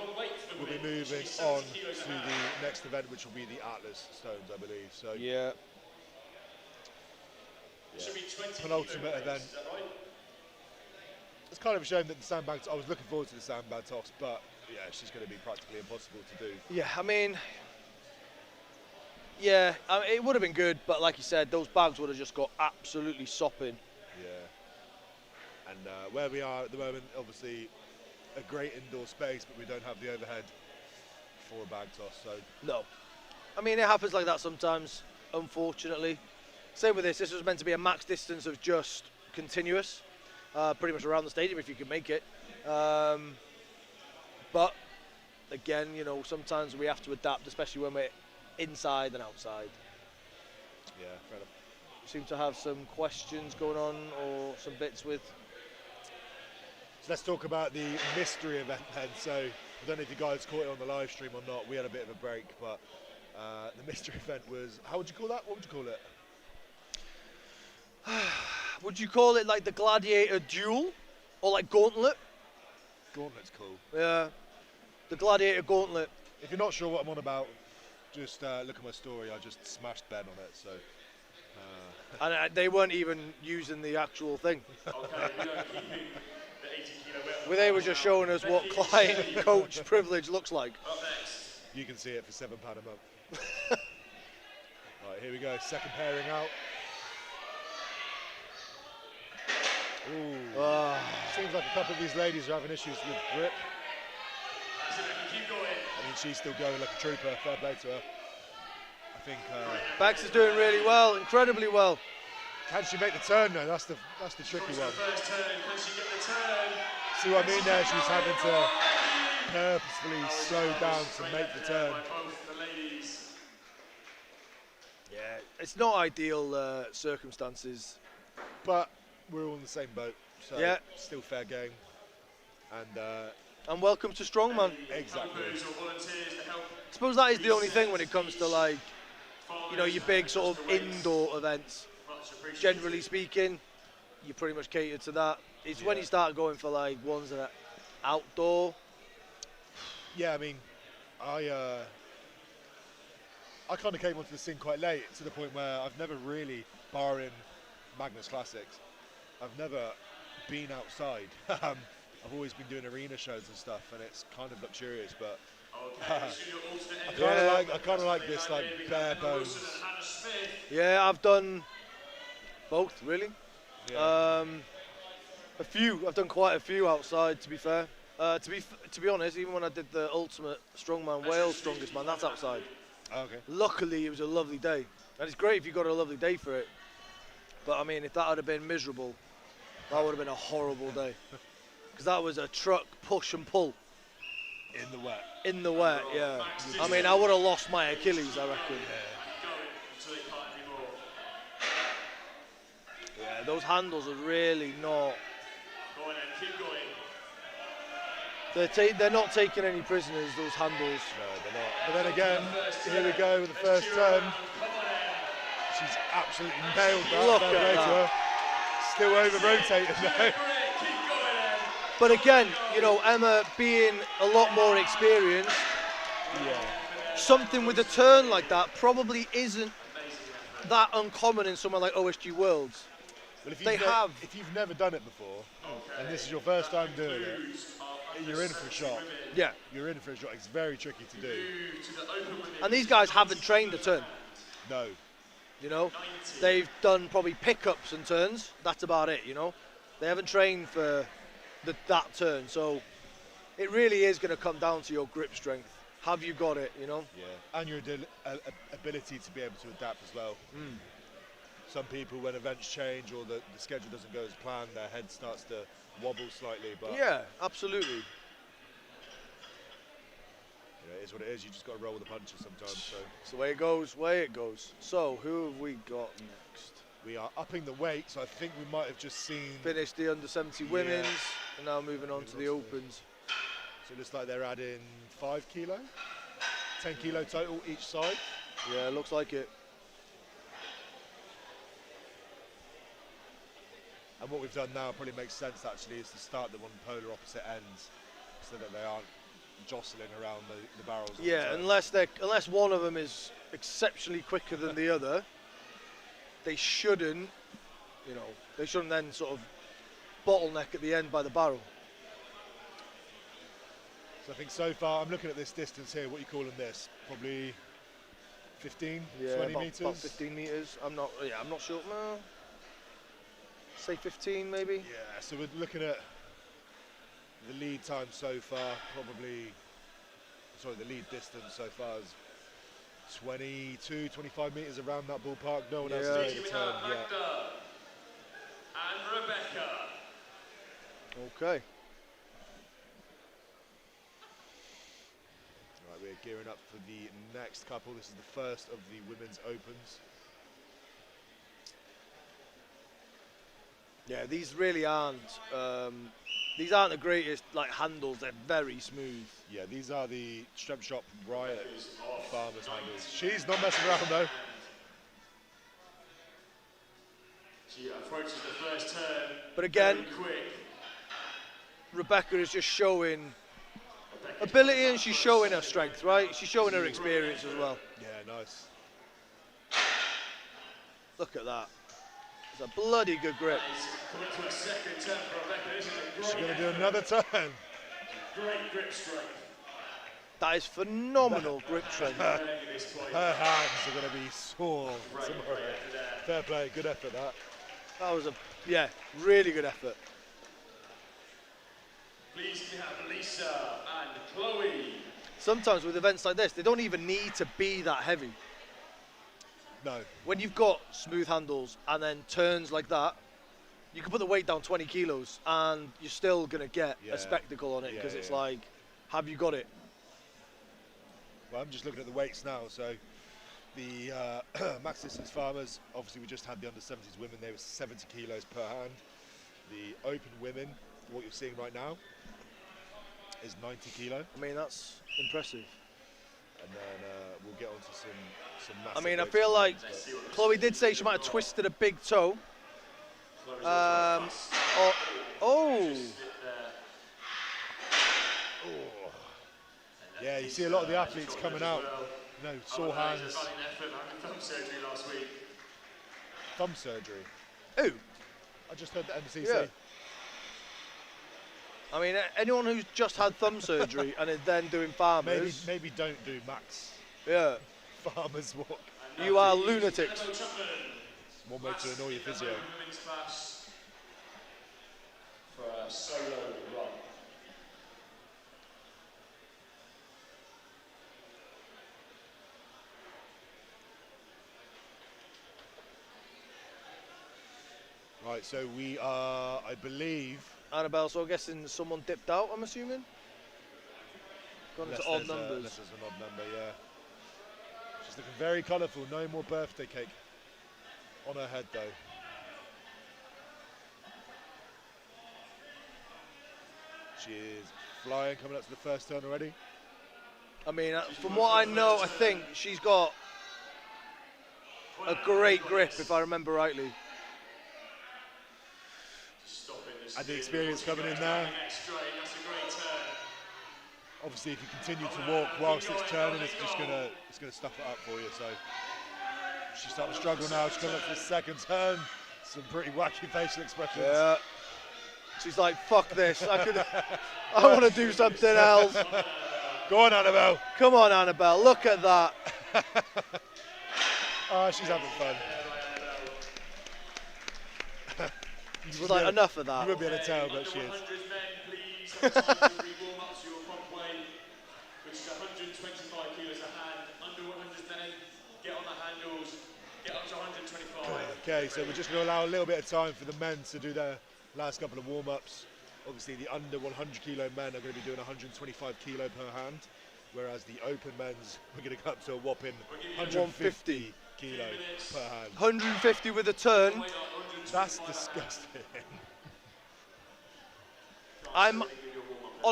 we'll be moving on to the next event, which will be the Atlas Stones, I believe. So Yeah. penultimate event. It's kind of a shame that the sandbag, I was looking forward to the sandbag toss, but yeah, it's just going to be practically impossible to do. Yeah, I mean, yeah, it would have been good, but like you said, those bags would have just got absolutely sopping. Yeah. And where we are at the moment, obviously a great indoor space, but we don't have the overhead for a bag toss. So No. I mean, it happens like that sometimes, unfortunately. Same with this. This was meant to be a max distance of just continuous, pretty much around the stadium if you can make it. But again, you know, sometimes we have to adapt, especially when we're inside and outside. yeah, fair enough. Seem to have some questions going on or some bits with. So let's talk about the mystery event then. So I don't know if you guys caught it on the live stream or not. We had a bit of a break, but the mystery event was, how would you call that? What would you call it? Would you call it like the gladiator duel or like gauntlet? Gauntlet's cool. Yeah, the gladiator gauntlet. If you're not sure what I'm on about, just look at my story. I just smashed Ben on it. So And they weren't even using the actual thing. Okay, we are keeping the 80 kilo weight. Well, they were just showing us what client coach privilege looks like. Up next. you can see it for £7 a month. Right, here we go. Second pairing out. Ooh. Seems like a couple of these ladies are having issues with grip. So we can keep going. I mean, she's still going like a trooper. Fair play to her. I think. Bax is doing really well, incredibly well. Can she make the turn though? That's the tricky one. First turn, can she get the turn? See what I mean there? She's having to purposefully slow down to make the turn. By both the ladies. Yeah, it's not ideal circumstances. But we're all in the same boat, so Yeah. still fair game. And And welcome to Strongman. exactly. Helpers or volunteers to help. I suppose that is the only thing when it comes to like, you know, your big sort of indoor events. Much appreciated. Generally speaking, you pretty much cater to that. It's when you start going for like ones that are outdoor. Yeah, I mean, I kind of came onto the scene quite late, to the point where I've never really, barring Magnus Classics, I've never been outside. I've always been doing arena shows and stuff, and it's kind of luxurious, but I kind of like this like bare bones. Yeah, I've done both really. Yeah. I've done quite a few outside, to be fair. To be honest, even when I did the Ultimate Strongman Wales Strongest Man, that's outside. Okay. Luckily, it was a lovely day. And it's great if you got a lovely day for it. But I mean, if that had been miserable, that would have been a horrible day. Because that was a truck push and pull. In the wet. In the wet, yeah. I mean, I would have lost my Achilles, I reckon. Yeah, those handles are really not. They're not taking any prisoners, those handles. No, they're not. But then again, here we go with the first turn. She's absolutely nailed that. Look at that. Still over-rotating though. But again, you know, Emma being a lot more experienced, something with a turn like that probably isn't that uncommon in somewhere like OSG Worlds. But if you've never done it before, and this is your first time doing it, you're in for a shock. Yeah. You're in for a shock. It's very tricky to do. And these guys haven't trained a turn. No. You know, they've done probably pickups and turns. That's about it, you know. They haven't trained for that turn. So it really is going to come down to your grip strength. Have you got it, you know? Yeah. And your ability to be able to adapt as well. Some people, when events change or the schedule doesn't go as planned, their head starts to wobble slightly. But yeah, absolutely. It is what it is. You just got to roll with the punches sometimes. So it's the way it goes, So who have we got next? We are upping the weight, so I think we might have just seen finished the under 70 women's, and now moving on to the opens. So it looks like they're adding 5 kilo, 10 kilo total each side. Yeah, it looks like it. And what we've done now probably makes sense actually, is to start them on polar opposite ends, so that they aren't jostling around the barrels. Yeah, unless one of them is exceptionally quicker than the other, they shouldn't, you know, they shouldn't then sort of bottleneck at the end by the barrel. So I think so far, I'm looking at this distance here, what are you calling this? Probably 15, 20 meters? About 15 meters. I'm not sure. No. Say 15 maybe? Yeah, so we're looking at the lead time so far, the lead distance so far is 22, 25 meters around that ballpark. No one else has made a turn yet. And Rebecca. Okay. Right, we're gearing up for the next couple. This is the first of the women's opens. Yeah, these really aren't. These aren't the greatest handles. They're very smooth. Yeah, these are the Strength Shop Riot Farmers handles. She's not messing around though. She approaches the first turn. But again, Rebecca is just showing ability, and she's showing her strength, right? She's showing her experience as well. Yeah, nice. Look at that. It's a bloody good grip. Coming to a second turn for Rebecca. This is a great She's going to do another turn. Great grip strength. That is phenomenal grip strength. Her hands are going to be sore tomorrow. Fair play, good effort that. That was really good effort. Pleased to have Lisa and Chloe. Sometimes with events like this, they don't even need to be that heavy. No. When you've got smooth handles and then turns like that, you can put the weight down 20 kilos and you're still going to get a spectacle on it, because it's like, have you got it? Well, I'm just looking at the weights now. So the max distance farmers, obviously we just had the under 70s women, they were 70 kilos per hand. The open women, what you're seeing right now, is 90 kilo. I mean, that's impressive. And then we'll get on to some massive I mean, I weights feel like but Chloe did say she might have twisted a big toe. Yeah, you see a lot of the athletes coming out, sore hands. Thumb surgery last week. Thumb surgery? Who? I just heard the MCC. Yeah. I mean, anyone who's just had thumb surgery and is then doing farmers. Maybe don't do max. Yeah. Farmers walk. You are lunatics. One way to annoy your physio. For a solo run. Right, so we are, I believe, Annabelle, so I'm guessing someone dipped out, I'm assuming? Gone into odd numbers. unless there's an odd number, yeah. She's looking very colourful. No more birthday cake on her head, though. She is flying, coming up to the first turn already. I mean, from what I know, I think she's got a great grip, if I remember rightly. And the experience coming in there. Obviously, if you continue to walk whilst it's turning, it's gonna stuff it up for you. So she's starting to struggle now. She's coming up to the second turn. Some pretty wacky facial expressions. Yeah. She's like, fuck this. I want to do something else. Go on, Annabelle. Come on, Annabelle. Look at that. Oh, she's having fun. She's like, enough of that. You wouldn't be able to tell, but she is. Which is 125 kilos a hand. Under 100 men, get on the handles, get up to 125. Okay, so we're just going to allow a little bit of time for the men to do their last couple of warm-ups. Obviously, the under 100 kilo men are going to be doing 125 kilo per hand, whereas the open men's, we're going to go up to a whopping 150 kilo per hand. 150 with a turn. That's disgusting. On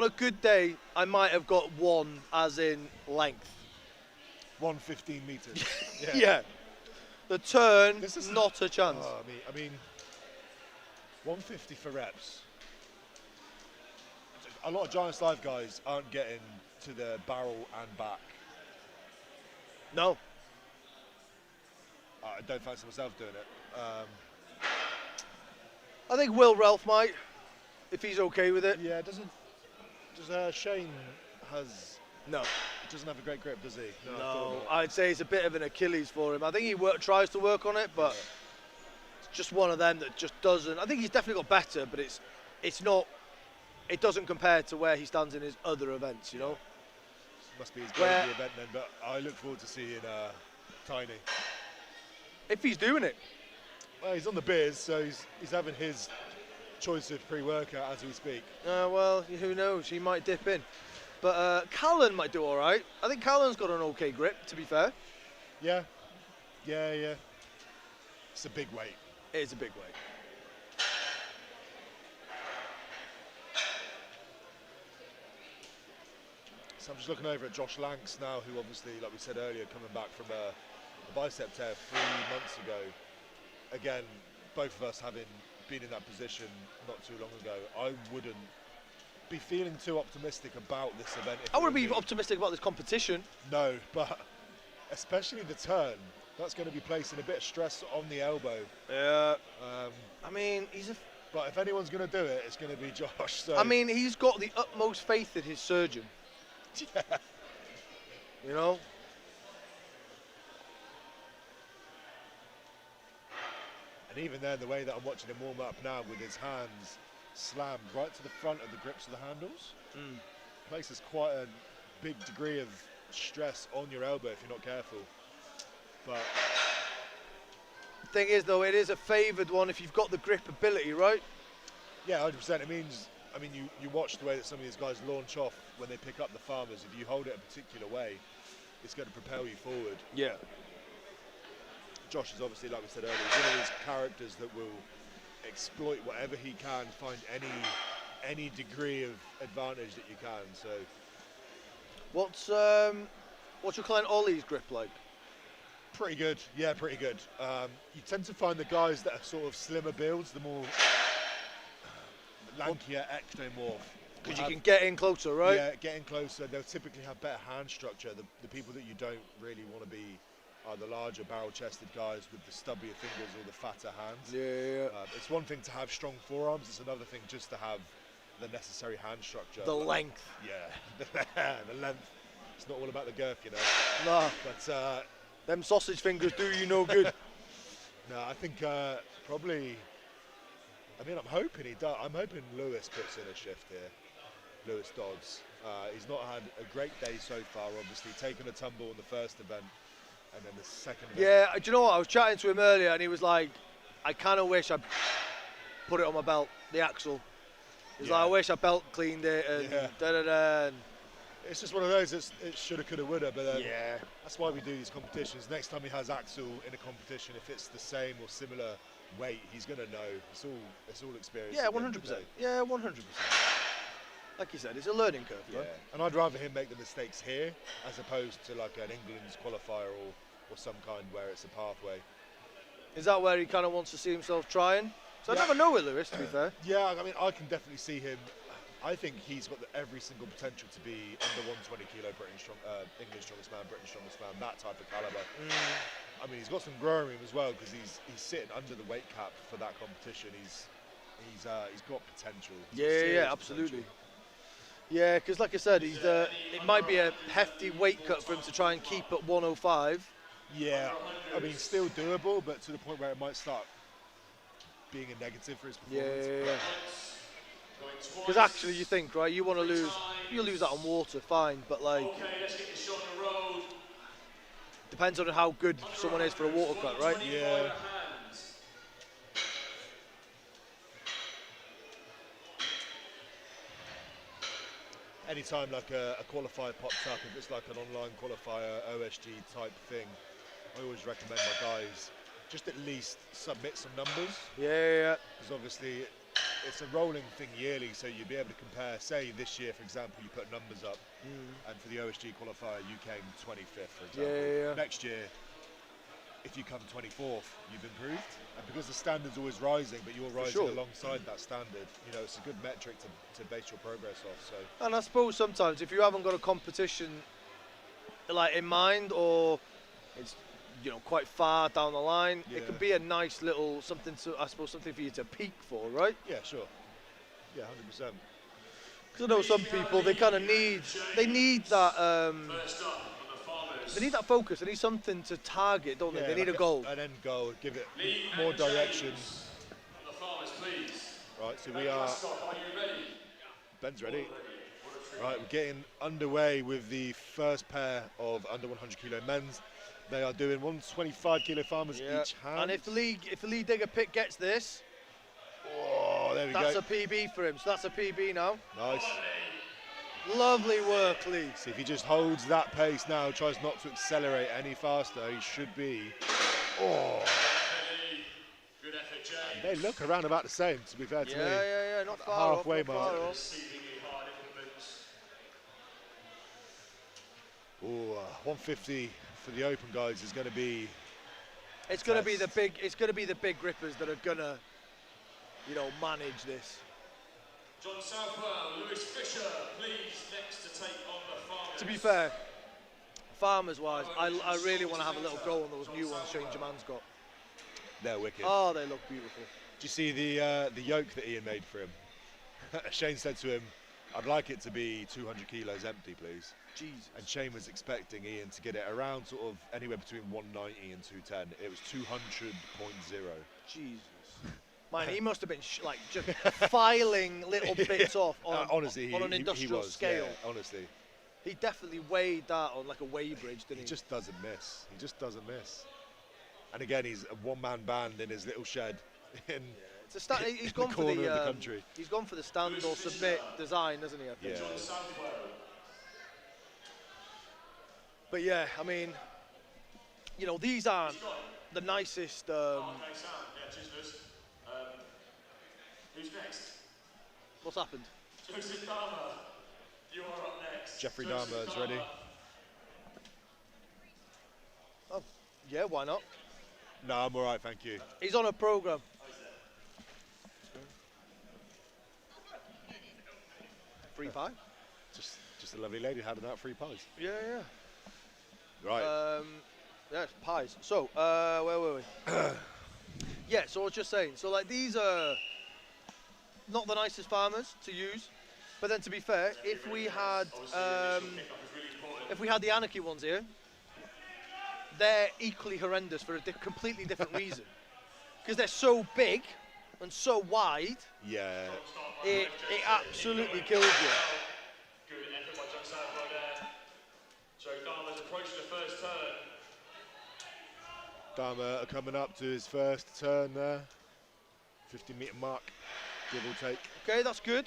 a good day, I might have got one as in length. 115 meters. Yeah. The turn, This is not a chance. Oh, I mean, 150 for reps. A lot of Giants Live guys aren't getting to the barrel and back. No. I don't fancy myself doing it. I think Will Ralph might, if he's okay with it. Yeah, does Shane doesn't have a great grip, does he? I thought not. I'd say it's a bit of an Achilles for him. I think he tries to work on it, but it's just one of them that just doesn't. I think he's definitely got better, but it's not. It doesn't compare to where he stands in his other events, you know. Must be his debut event then, but I look forward to seeing Tiny. If he's doing it. Well, he's on the beers, so he's having his choice of pre-workout as we speak. Well, who knows? He might dip in. But Callan might do all right. I think Callan's got an okay grip, to be fair. Yeah. It's a big weight. It is a big weight. So I'm just looking over at Josh Lanks now, who obviously, like we said earlier, coming back from a bicep tear 3 months ago. Again, both of us having been in that position not too long ago, I wouldn't be feeling too optimistic about this event. I wouldn't be optimistic about this competition. No, but especially the turn, that's going to be placing a bit of stress on the elbow. Yeah. I mean, but if anyone's going to do it, it's going to be Josh. So. I mean, he's got the utmost faith in his surgeon. Yeah. You know? And even then, the way that I'm watching him warm up now with his hands slammed right to the front of the grips of the handles, places quite a big degree of stress on your elbow if you're not careful. But the thing is, though, it is a favoured one if you've got the grip ability, right? Yeah, 100%. It means, I mean, you watch the way that some of these guys launch off when they pick up the farmers. If you hold it a particular way, it's going to propel you forward. Yeah. Josh is obviously, like we said earlier, he's one of these characters that will exploit whatever he can, find any degree of advantage that you can. So, what's your client Ollie's grip like? Pretty good, yeah, pretty good. You tend to find the guys that are sort of slimmer builds, the more lankier ectomorph. Because you can get in closer, right? Yeah, getting closer. They'll typically have better hand structure. The people that you don't really want to be are the larger barrel-chested guys with the stubbier fingers or the fatter hands. Yeah. It's one thing to have strong forearms. It's another thing just to have the necessary hand structure. The length. Yeah, the length. It's not all about the girth, you know. No. But them sausage fingers do you no good. No, I think probably. I mean, I'm hoping he does. I'm hoping Lewis puts in a shift here. Lewis Dodds. He's not had a great day so far. Obviously, taking a tumble in the first event. And then the second event. Yeah, do you know what? I was chatting to him earlier and he was like, I kind of wish I put it on my belt, the axle. He's Yeah. like, I wish I belt cleaned it and Yeah. da-da-da. And It's just one of those, it shoulda, coulda, woulda, but then yeah. that's why we do these competitions. Next time he has Axel in a competition, if it's the same or similar weight, he's going to know. It's all experience. Yeah, at the end of the 100%. day. Yeah, 100%. Like you said, it's a learning curve, Yeah, right? and I'd rather him make the mistakes here as opposed to like an England's qualifier or some kind where it's a pathway. Is that where he kind of wants to see himself trying? So Yeah. I never know with Lewis, to be fair. Yeah, I mean, I can definitely see him. I think he's got every single potential to be under 120 kilo English strongest man, British strongest man, that type of caliber. I mean, he's got some growing room as well because he's sitting under the weight cap for that competition. He's got potential. Yeah, Serious absolutely. potential. Yeah, because like I said, it might be a hefty weight cut for him to try and keep at 105. Yeah, I mean, still doable, but to the point where it might start being a negative for his performance. Yeah. Because actually, you think, right, you want to lose, you lose that on water, fine, but like, Okay, let's get this shot on the road. depends on how good someone is for a water cut, right? Yeah. Anytime like a qualifier pops up, if it's like an online qualifier, OSG type thing, I always recommend my guys just at least submit some numbers. Yeah. Because obviously it's a rolling thing yearly, so you'll be able to compare. Say this year, for example, you put numbers up, and for the OSG qualifier, you came 25th, for example. Yeah. Next year, if you come 24th, you've improved. And because the standard's always rising, but you're rising sure. alongside that standard, you know, it's a good metric to base your progress off. So. And I suppose sometimes if you haven't got a competition like in mind, or it's quite far down the line, Yeah. it could be a nice little something for you to peak for, right? Yeah, sure. Yeah, 100%. Because I know some people, they kind of need that First up on the farmers. they need that focus. They need something to target, don't they? Yeah, They need like a goal. An end goal, give it Lee more and direction. James on the farmers, please. Right, so we are. Stop. Are you ready? Ben's ready. Right, we're getting underway with the first pair of under 100 kilo men's. They are doing 125 kilo farmers each hand. And if the lead digger pick gets this, Oh, there we that's go. a PB for him. So that's a PB now. Nice. Lovely work, Lee. See, if he just holds that pace now, tries not to accelerate any faster, he should be. Oh, Good effort, James. they look around about the same, to be fair to me. Yeah, not far Halfway off. Not far mark. off. Exceedingly hard implements. Oh, 150 for the open guys is going to be. It's gonna be the big grippers that are gonna, manage this. John Southwell, Lewis Fisher, please, next to take on the farmers. To be fair, farmers-wise, I really want to have a little go on those new ones Shane Jaman's got. They're wicked. Oh, they look beautiful. Do you see the yoke that Ian made for him? Shane said to him, "I'd like it to be 200 kilos empty, please." Jesus. And Shane was expecting Ian to get it around sort of anywhere between 190 and 210. It was 200.0. Jesus. Man, he must have been just filing little bits off on, Honestly, on an he industrial was, scale. yeah, honestly, He definitely weighed that on like a weigh bridge, didn't he he? just doesn't miss. He just doesn't miss. And again, he's a one-man band in his little shed in It's a he's the gone for corner the of the country. he's gone for the stand or submit design, hasn't he? I think. Yeah. John Southwell. But yeah, I mean, these aren't the nicest. Okay, Sam. Yeah, cheers, Lewis. Who's next? What's happened? Joseph Dahmer. You are up next. Jeffrey Joseph Dahmer is ready. Oh, yeah, why not? No, I'm all right, thank you. He's on a program. Free pie? Just a lovely lady handing out free pies. Yeah. Right. Yeah, it's pies. So, where were we? Yeah, so I was just saying. So, like, these are not the nicest farmers to use. But then, to be fair, if we had the Anarchy ones here, they're equally horrendous for a completely different reason. Because they're so big and so wide, Yeah. it absolutely kills you. Good effort by John Southwell there. So Dahmer's approaching the first turn. Dahmer coming up to his first turn there. 15-meter mark, give or take. Okay, that's good.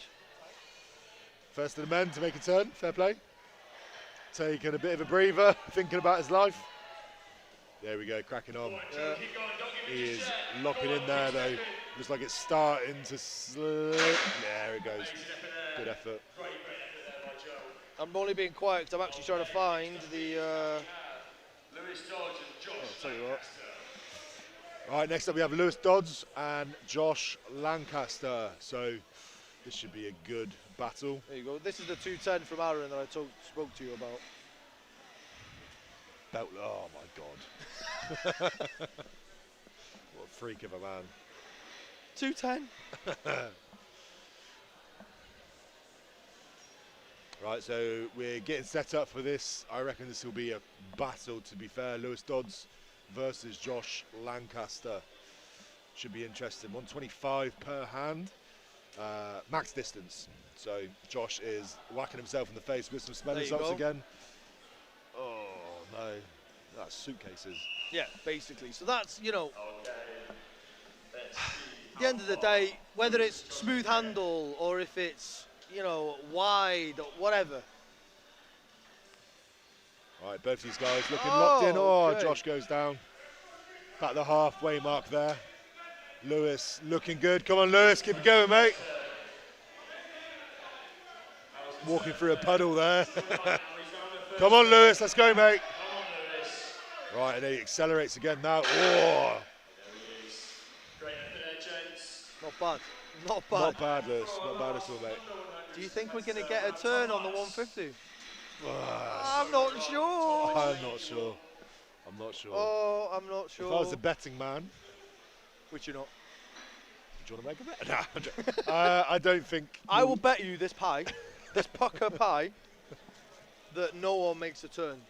First of the men to make a turn, fair play. Taking a bit of a breather, thinking about his life. There we go, cracking on. He is locking in there though. Looks like it's starting to slip. There it goes. Good effort. I'm only being quiet because I'm actually trying to find the... I'll tell you what. All right, next up we have Lewis Dodds and Josh Lancaster. So this should be a good battle. There you go. This is the 210 from Aaron that I spoke to you about. Belt. Oh my God. What a freak of a man. 210. Right, so we're getting set up for this. I reckon this will be a battle, to be fair. Lewis Dodds versus Josh Lancaster. Should be interesting. 125 per hand. Max distance. So Josh is whacking himself in the face with some smelling salts again. Oh, no. That's suitcases. Yeah, basically. So that's, you know, at the end of the day, whether it's smooth handle or if it's, you know, wide or whatever. All right, both these guys looking locked in. Oh, okay. Josh goes down. About the halfway mark there. Lewis looking good. Come on, Lewis, keep it going, mate. Walking through a puddle there. Come on, Lewis, let's go, mate. Right, and he accelerates again now. Oh. Not bad. Not bad. Not bad, Lewis. Not bad at all, mate. Do you think we're going to get a turn on the 150? I'm not sure. I'm not sure. I'm not sure. Oh, I'm not sure. If I was a betting man. Which you're not. Do you want to make a bet? No, I don't think. I will bet you this pie, this pucker pie, that no one makes a turn.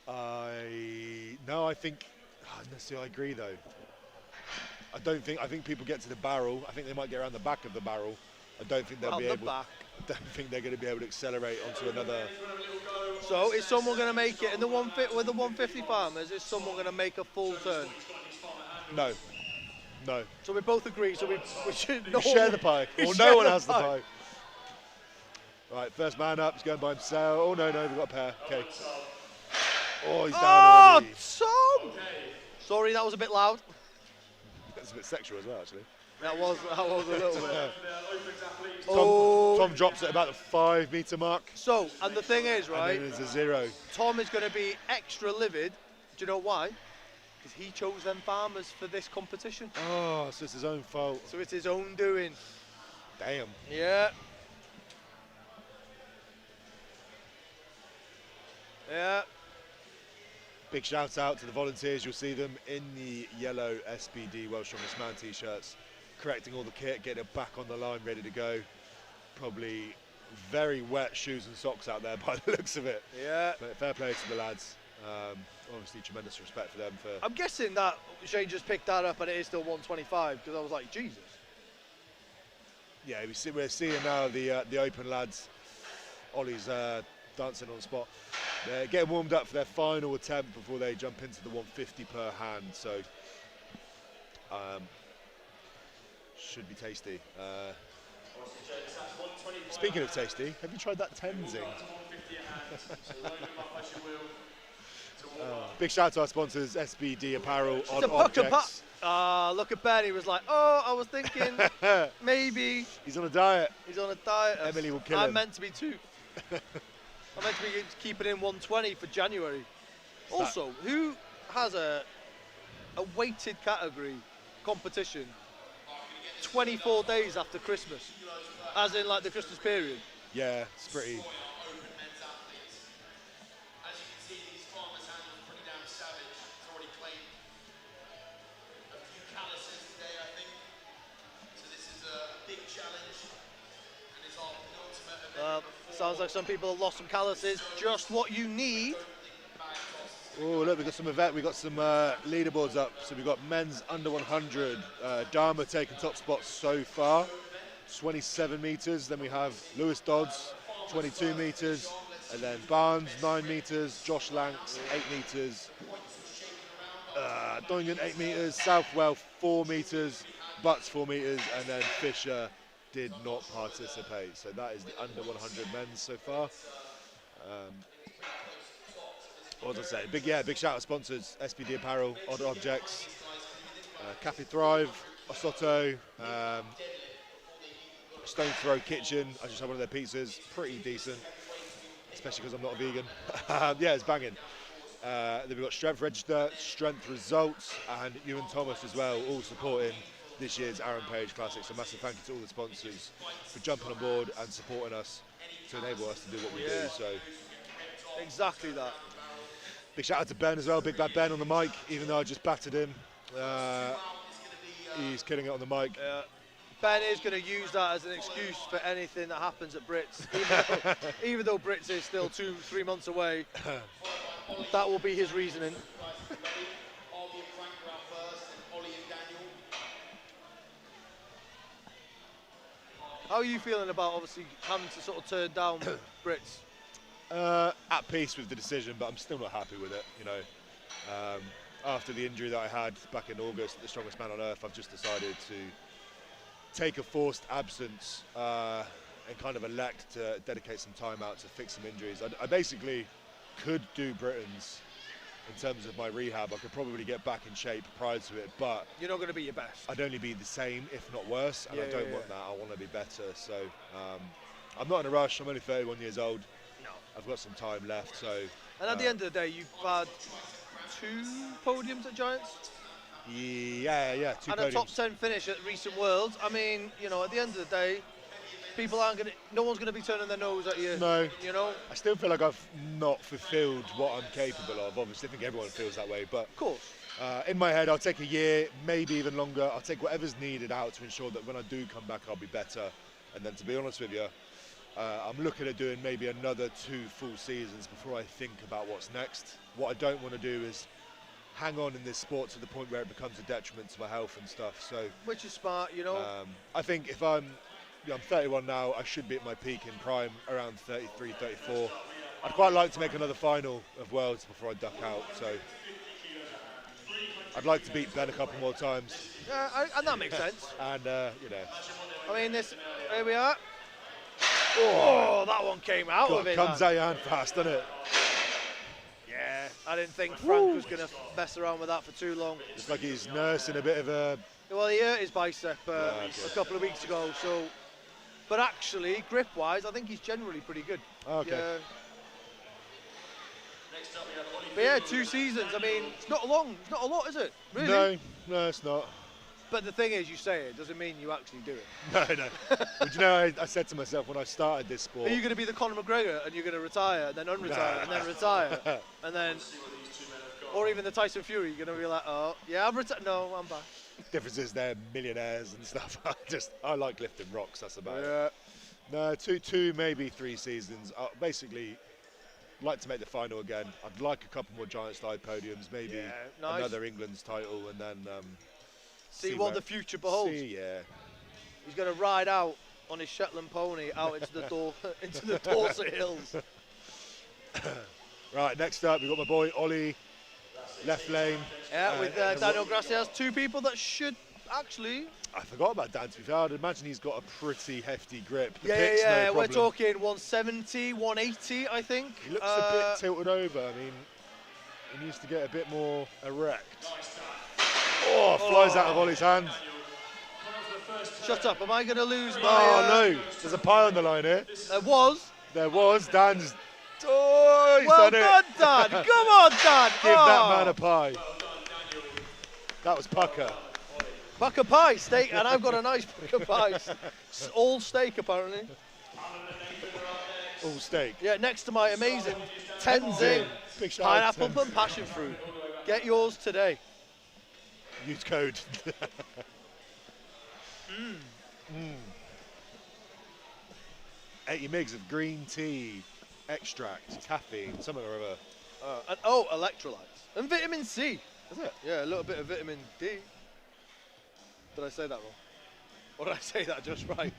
No, I think. I agree though. I think people get to the barrel. I think they might get around the back of the barrel. I don't think they'll be able. I don't think they're going to be able to accelerate onto another. So is someone going to make it in the with the 150 farmers? Is someone going to make a full turn? No. No. So we both agree. So we should share the pie. Or no one has the pie. Right, first man up. He's going by himself. Oh no, we've got a pair. Okay. Oh, he's down already. Tom! Sorry, that was a bit loud. That's a bit sexual as well, actually. That was a little bit. Tom drops at about the 5 meter mark. So, and the thing is, right? And then there's a 0. Tom is going to be extra livid. Do you know why? Because he chose them farmers for this competition. Oh, so it's his own fault. So it's his own doing. Damn. Yeah. Yeah. Big shout out to the volunteers. You'll see them in the yellow SBD World's Strongest Man t-shirts, correcting all the kit, getting it back on the line, ready to go. Probably very wet shoes and socks out there by the looks of it. Yeah. But fair play to the lads. Obviously, tremendous respect for them. I'm guessing that Shane just picked that up and it is still 125 because I was like, Jesus. Yeah, we're seeing now the open lads. Ollie's dancing on the spot. They're getting warmed up for their final attempt before they jump into the 150 per hand. So should be tasty. Speaking of tasty, have you tried that Tenzing? Big shout out to our sponsors, SBD Apparel on Objects. Look at Ben, he was like, oh, I was thinking maybe. He's on a diet. He's on a diet. Emily will kill him. I'm meant to be too. I'm meant to be keeping in 120 for January. Also, who has a weighted category competition 24 days after Christmas? As in like the Christmas period? Yeah, it's pretty. Sounds like some people have lost some calluses. Just what you need. Oh, look, we got some leaderboards up. So we've got men's under 100. Dharma taking top spots so far, 27 meters. Then we have Lewis Dodds, 22 meters, and then Barnes 9 meters, Josh Lanks 8 meters, Doingen 8 meters, Southwell 4 meters, butts 4 meters, and then Fisher did not participate. So that is the under 100 men's so far. What was I saying? Big shout out sponsors: SBD Apparel, Odd Objects, Cafe Thrive, Osoto, Stone Throw Kitchen. I just had one of their pizzas, pretty decent, especially because I'm not a vegan. Yeah, it's banging. Then we've got Strength Register, Strength Results, and Iwan Thomas as well, all supporting this year's Aaron Page Classic. So massive thank you to all the sponsors for jumping on board and supporting us to enable us to do what we do. So exactly that. big shout out to Ben as well, Big Bad Ben on the mic, even though I just battered him. He's killing it on the mic. Ben is going to use that as an excuse for anything that happens at Brits, even though Brits is still 2-3 months away. That will be his reasoning. How are you feeling about obviously having to sort of turn down Brits? At peace with the decision, but I'm still not happy with it. You know, after the injury that I had back in August, the strongest man on earth, I've just decided to take a forced absence and kind of elect to dedicate some time out to fix some injuries. I basically could do Britain's in terms of my rehab. I could probably get back in shape prior to it, but you're not going to be your best. I'd only be the same, if not worse, and I don't want that. I want to be better. So I'm not in a rush. I'm only 31 years old. No. I've got some time left. So. And at the end of the day, you've had 2 podiums at Giants. Yeah, 2 and podiums. A top 10 finish at recent Worlds. I mean, you know, at the end of the day, people aren't going to, no one's going to be turning their nose at you. No. You know? I still feel like I've not fulfilled what I'm capable of. Obviously, I think everyone feels that way. But of course. In my head, I'll take a year, maybe even longer. I'll take whatever's needed out to ensure that when I do come back, I'll be better. And then, to be honest with you, I'm looking at doing maybe another 2 full seasons before I think about what's next. What I don't want to do is hang on in this sport to the point where it becomes a detriment to my health and stuff. So, which is smart, you know. I think if I'm 31 now, I should be at my peak in prime around 33, 34. I'd quite like to make another final of Worlds before I duck out. So I'd like to beat Ben a couple more times. Yeah, and that makes sense. And, you know. I mean, here we are. Oh, that one came out of it. Comes out your hand fast, doesn't it? Yeah, I didn't think Frank was going to mess around with that for too long. It's like he's nursing a bit of a... Well, he hurt his bicep a couple of weeks ago, so... But actually, grip-wise, I think he's generally pretty good. Okay. Yeah. But yeah, 2 seasons. I mean, it's not long. It's not a lot, is it? Really? No, it's not. But the thing is, you say it doesn't mean you actually do it. No. But you know, I said to myself when I started this sport... Are you going to be the Conor McGregor and you're going to retire, and then unretire, and then retire, and then... Or even the Tyson Fury, you're going to be like, oh, yeah, I'm retired. No, I'm back. Difference is they're millionaires and stuff. I like lifting rocks, that's about it. No, two, maybe 3 seasons. I basically like to make the final again. I'd like a couple more Giant Slide podiums, maybe another England's title, and then see what the future beholds. He's going to ride out on his Shetland pony out into the Dorset Hills. Right, next up we've got my boy Ollie, left lane. Yeah, with Daniel Gracias, 2 people that should actually... I forgot about Dan, to be fair. I'd imagine he's got a pretty hefty grip. Yeah, we're talking 170, 180, I think. He looks a bit tilted over. I mean, he needs to get a bit more erect. Oh, flies out of Ollie's hand. Shut up, am I going to lose my... Oh, no, there's a pie on the line here. There was. Dan's... Oh, he's well done done, it. Dan. Come on, Dan. Give that man a pie. That was pucker. Pucker pie, steak, and I've got a nice pucker pie. All steak, apparently. All steak. Yeah, next to my amazing Tenzing pineapple and passion fruit. Get yours today. Use code. 80 mgs of green tea, extract, caffeine, something or other. And electrolytes. And vitamin C. Is it? Yeah, a little bit of vitamin D. Did I say that wrong? Or did I say that just right?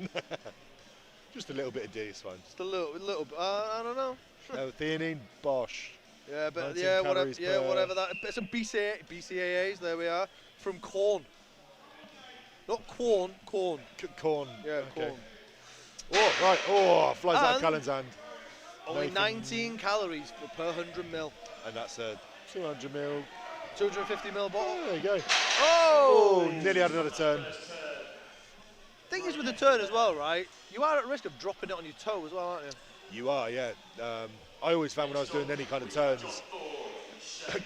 Just a little bit of D is fine. Just a little bit. I don't know. Theanine, Bosch. Yeah, but whatever that. Some BCAAs. There we are from corn. Not corn, corn. Corn. Yeah, okay. corn. Oh, right. Oh, flies out of And Callan's hand. Only Nathan- 19 calories per 100 mil. And that's a 200 mil. 250 mil bottle. There you go. Oh! Oh, nearly had another turn. Thing is with the turn as well, right? You are at risk of dropping it on your toe as well, aren't you? You are, yeah. I always found when I was doing any kind of turns,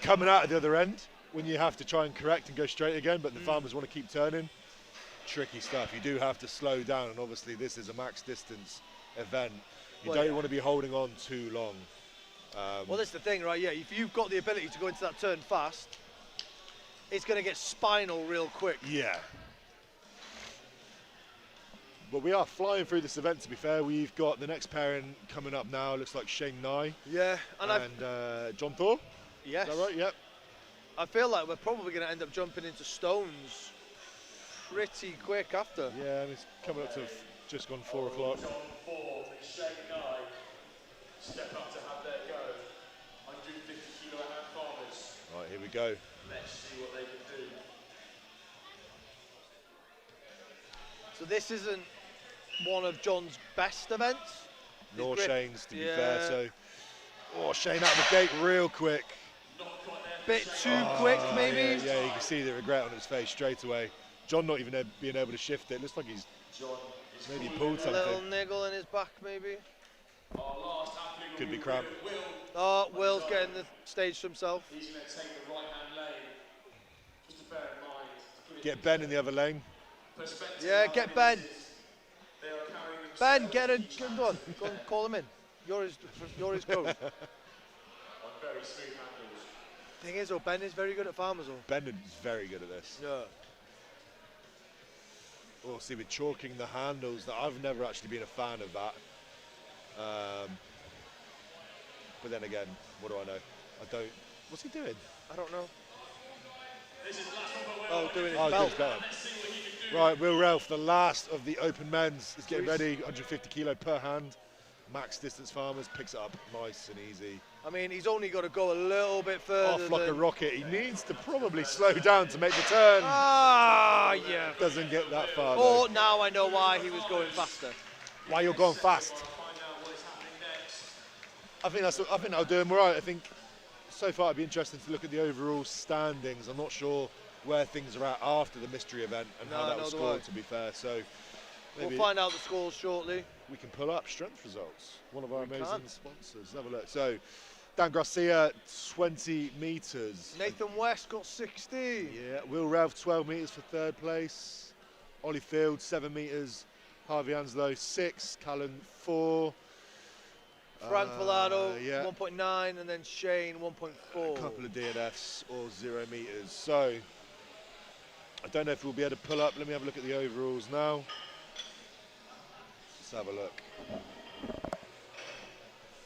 coming out of the other end, when you have to try and correct and go straight again, but the farmers want to keep turning, tricky stuff. You do have to slow down, and obviously this is a max distance event. You don't want to be holding on too long. Well, that's the thing, right? Yeah, if you've got the ability to go into that turn fast, it's going to get spinal real quick. Yeah. But we are flying through this event, to be fair. We've got the next pairing coming up now. Looks like Shane Nye Yeah, and John Thor. yes, Is that right? Yep. I feel like we're probably going to end up jumping into stones pretty quick after. Yeah, and it's coming up to just gone 4 o'clock. John Ford and Shane Nye step up to have their go. 150 kilo hand farmers. Right, here we go. Let's see what they can do. So this isn't one of John's best events. Nor grip. Shane's, to be Yeah. fair. So, oh, Shane out the gate real quick. Bit too quick, maybe. Yeah, you can see the regret on his face straight away. John not even being able to shift it. Looks like he's maybe pulled A little something. niggle in his back, maybe. Could be cramp. Oh, Will's getting the stage to himself. He's going to take the right hand lane. Just to bear in mind. Get Ben in the other lane. Perspective. Yeah, get Ben. They are carrying them Ben, get a good one. Go and call him in. You're his coach. on very smooth handles. Thing is, though, Ben is very good at farmers, though. Ben is very good at this. Yeah. Oh, see, we're chalking the handles. That I've never actually been a fan of that. But then again, what do I know? I don't. What's he doing? I don't know. This is the last one, but Oh, doing his Oh, belt. good belt. Right, Will Ralph, the last of the open men's, is getting ready. 150 kilo per hand. Max distance farmers picks it up nice and easy. I mean, he's only got to go a little bit further. Off like a than... rocket. He needs to probably slow down to make the turn. Ah, yeah. Doesn't get that far. Oh, Though. now I know why he was going faster. Why you're going fast? I think that'll do him right. I think so far it'd be interesting to look at the overall standings. I'm not sure where things are at after the mystery event and how that was scored, to be fair. So maybe We'll find out the scores shortly. we can pull up strength results. One of our amazing sponsors. Have a look. So Dan Garcia, 20 metres. Nathan West got 60. Yeah, Will Ralph, 12 metres for third place. Ollie Field, 7 metres. Harvey Anslow, 6. Callan, 4. Frank Villado, yeah. 1.9, and then Shane, 1.4. A couple of DNFs, all 0 metres. So I don't know if we'll be able to pull up. Let me have a look at the overalls now. Let's have a look.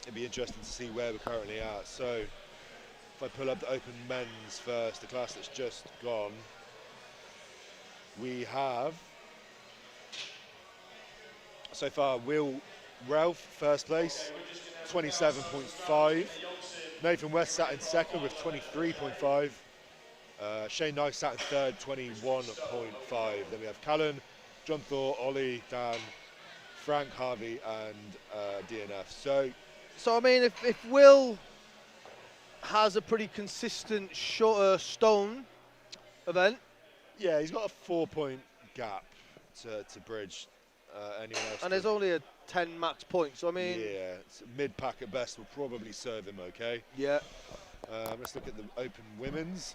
It'd be interesting to see where we're currently at. So if I pull up the open men's first, the class that's just gone, we have so far Will Ralph first place, 27.5. Nathan West sat in second with 23.5. Shane Nye sat in third, 21.5. Then we have Callan, John Thor, Ollie, Dan, Frank, Harvey, and DNF. So I mean, if Will has a pretty consistent stone event, yeah, he's got a 4-point gap to bridge anyone else. and there's only a 10 max points, so I mean, yeah, mid-pack at best will probably serve him okay. yeah. Let's look at the open women's.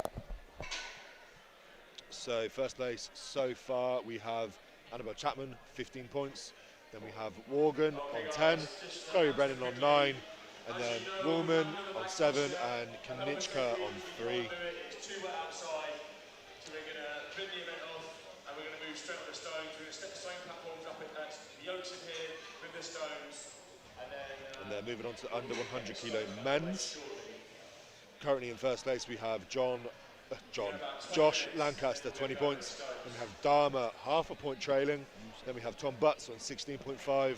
So first place so far we have Annabelle Chapman, 15 points. Then we have Morgan on 10, Chloe Brennan on 9, and then Woolman on 7, and Kanichka on 3. It's 2 outside, so we're going to bring the event off, and we're going to move straight on the stones. We're going to step the stone platforms up at the yokes in here with the stones, and then moving on to the under 100 kilo men's. Currently in first place we have Josh Lancaster, 20 points. Then we have Dharma, half a point trailing. Then we have Tom Butts on 16.5.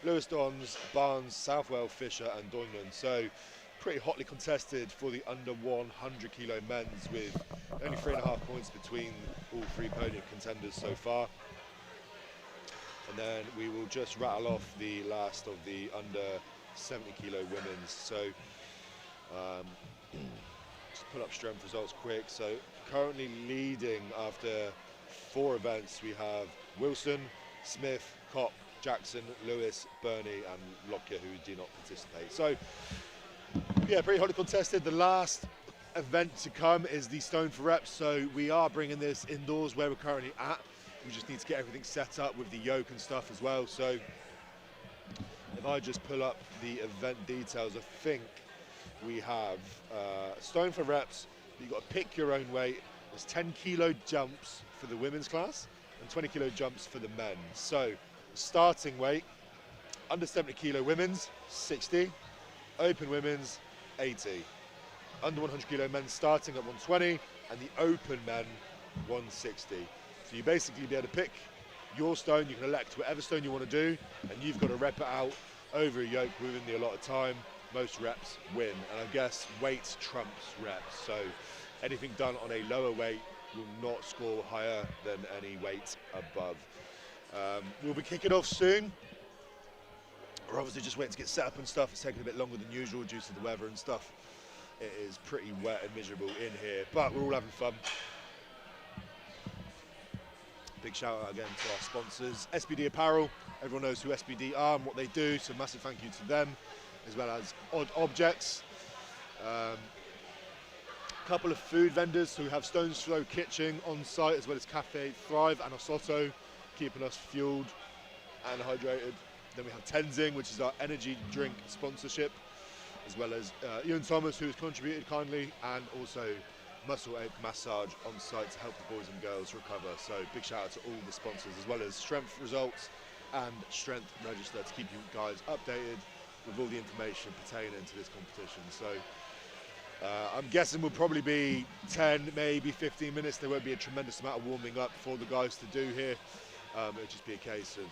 Lewis Dons, Barnes, Southwell, Fisher and Doyman. So pretty hotly contested for the under 100 kilo men's, with only 3.5 points between all three podium contenders so far. And then we will just rattle off the last of the under 70 kilo women's. So just pull up strength results quick. So currently leading after 4 events, we have Wilson, Smith, Kopp, Jackson, Lewis, Burney and Lockyer, who do not participate. So yeah, pretty hotly contested. The last event to come is the stone for reps. So we are bringing this indoors where we're currently at. We just need to get everything set up with the yoke and stuff as well. So if I just pull up the event details, I think we have stone for reps. You've got to pick your own weight. There's 10 kilo jumps for the women's class and 20 kilo jumps for the men. So starting weight, under 70 kilo women's, 60. Open women's, 80. Under 100 kilo men starting at 120, and the open men, 160. So you basically be able to pick your stone. You can elect whatever stone you want to do, and you've got to rep it out over a yoke within the allotted time. Most reps win, and I guess weight trumps reps. So anything done on a lower weight will not score higher than any weight above. We'll be kicking off soon. We're obviously just waiting to get set up and stuff. It's taking a bit longer than usual due to the weather and stuff. It is pretty wet and miserable in here, but we're all having fun. Big shout out again to our sponsors, SBD Apparel. Everyone knows who SBD are and what they do, so massive thank you to them, as well as Odd Objects. Couple of food vendors who have Stones Throw Kitchen on site, as well as Cafe Thrive and Osoto, keeping us fueled and hydrated. Then we have Tenzing, which is our energy drink sponsorship, as well as Iwan Thomas, who has contributed kindly, and also Muscle Ache Massage on site to help the boys and girls recover. So big shout out to all the sponsors, as well as Strength Results and Strength Register, to keep you guys updated with all the information pertaining to this competition. So I'm guessing we'll probably be 10, maybe 15 minutes. There won't be a tremendous amount of warming up for the guys to do here. It'll just be a case of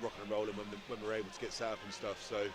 rocking and rolling when we're able to get set up and stuff. So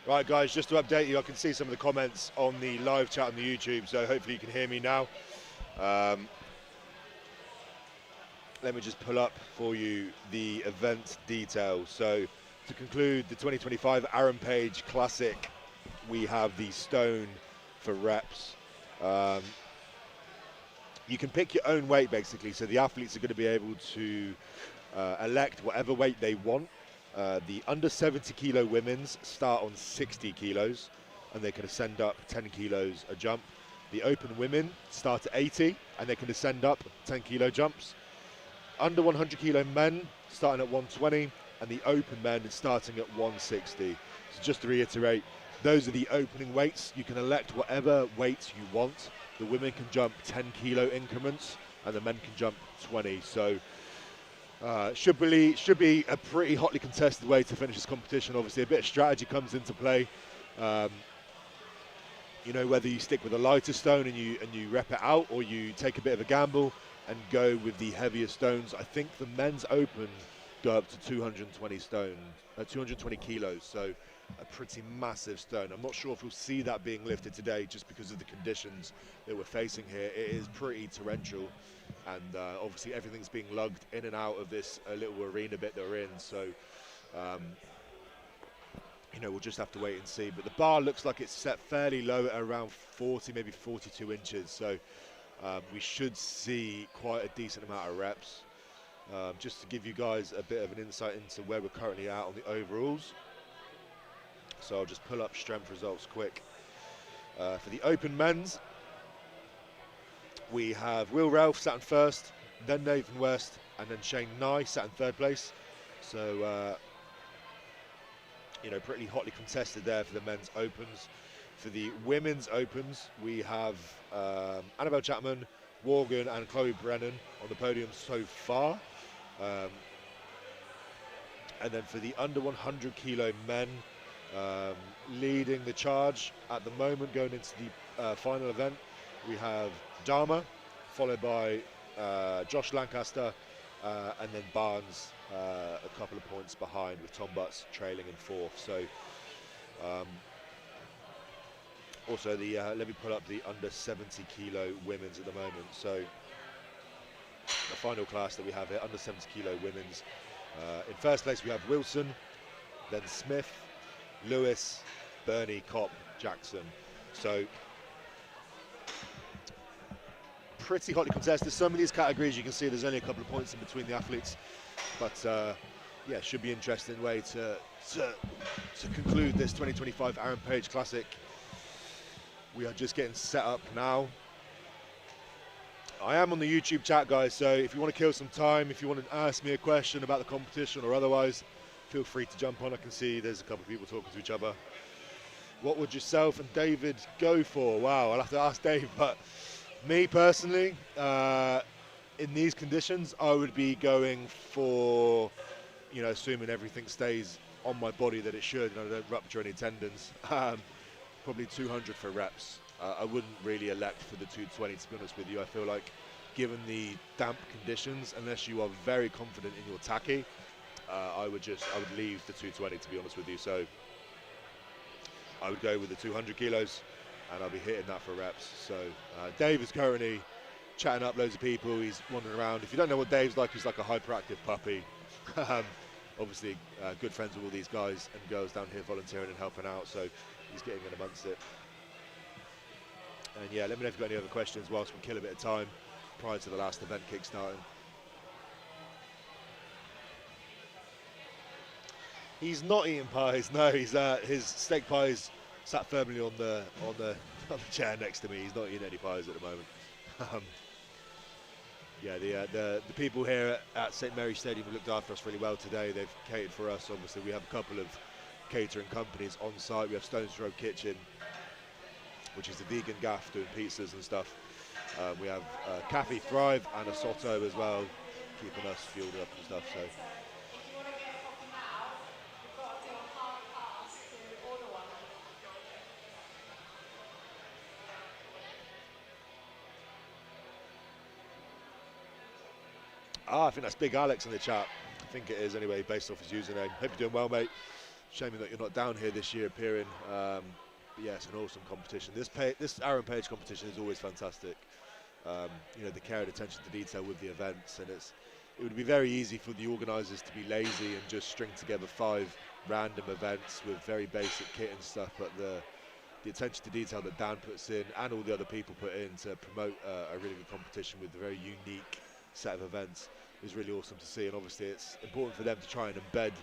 Right, guys, just to update you, I can see some of the comments on the live chat on the YouTube, so hopefully you can hear me now. Let me just pull up for you the event details. So to conclude the 2025 Aaron Page Classic, we have the stone for reps. You can pick your own weight basically, so the athletes are going to be able to elect whatever weight they want. The under 70 kilo women's start on 60 kilos and they can ascend up 10 kilos a jump. The open women start at 80 and they can ascend up 10 kilo jumps. Under 100 kilo men starting at 120 and the open men starting at 160. So just to reiterate, those are the opening weights. You can elect whatever weights you want. The women can jump 10 kilo increments and the men can jump 20. So should be a pretty hotly contested way to finish this competition. Obviously a bit of strategy comes into play. You know, whether you stick with a lighter stone and you rep it out, or you take a bit of a gamble and go with the heavier stones. I think the men's open go up to 220 kilos, so a pretty massive stone. I'm not sure if we'll see that being lifted today just because of the conditions that we're facing here. It is pretty torrential, and obviously everything's being lugged in and out of this little arena bit that we're in, so you know, we'll just have to wait and see. But the bar looks like it's set fairly low at around 40, maybe 42 inches, so we should see quite a decent amount of reps. Just to give you guys a bit of an insight into where we're currently at on the overalls. So I'll just pull up strength results quick. For the open men's, we have Will Ralph sat in first, then Nathan West, and then Shane Nye sat in third place. So, you know, pretty hotly contested there for the men's opens. For the women's opens, we have Annabelle Chapman, Morgan, and Chloe Brennan on the podium so far. And then for the under 100 kilo men, leading the charge at the moment going into the final event, we have Dharma, followed by Josh Lancaster, and then Barnes a couple of points behind, with Tom Butts trailing in fourth. So also the let me pull up the under 70 kilo women's at the moment. So the final class that we have here, under 70 kilo women's. In first place we have Wilson, then Smith, Lewis, Bernie, Kopp, Jackson. So pretty hotly contested. Some of these categories you can see there's only a couple of points in between the athletes, but yeah, should be an interesting way to conclude this 2025 Aaron Page Classic. We are just getting set up now. I am on the YouTube chat, guys, so if you want to kill some time, if you want to ask me a question about the competition or otherwise, feel free to jump on. I can see there's a couple of people talking to each other. What would yourself and David go for? Wow, I'll have to ask Dave, but me personally, in these conditions, I would be going for, you know, assuming everything stays on my body that it should and I don't rupture any tendons, probably 200 for reps. I wouldn't really elect for the 220, to be honest with you. I feel like, given the damp conditions, unless you are very confident in your tacky, I would leave the 220, to be honest with you. So I would go with the 200 kilos and I'll be hitting that for reps. So Dave is currently chatting up loads of people. He's wandering around. If you don't know what Dave's like, he's like a hyperactive puppy. Obviously good friends with all these guys and girls down here volunteering and helping out, so he's getting in amongst it. And yeah, let me know if you've got any other questions whilst we kill a bit of time prior to the last event kickstarting. He's not eating pies, no. He's his steak pie is sat firmly on the chair next to me. He's not eating any pies at the moment. Yeah, the people here at St Mary's Stadium have looked after us really well today. They've catered for us. Obviously, we have a couple of catering companies on site. We have Stones Throw Kitchen, which is a vegan gaff doing pizzas and stuff. We have Cafe Thrive and a Soto as well, keeping us fueled up and stuff. So. I think that's Big Alex in the chat. I think it is anyway, based off his username. Hope you're doing well, mate. Shame that you're not down here this year appearing. But yeah, it's an awesome competition. This Aaron Page competition is always fantastic. You know, the care and attention to detail with the events, and it would be very easy for the organisers to be lazy and just string together 5 random events with very basic kit and stuff, but the attention to detail that Dan puts in and all the other people put in to promote a really good competition with a very unique set of events is really awesome to see. And obviously it's important for them to try and embed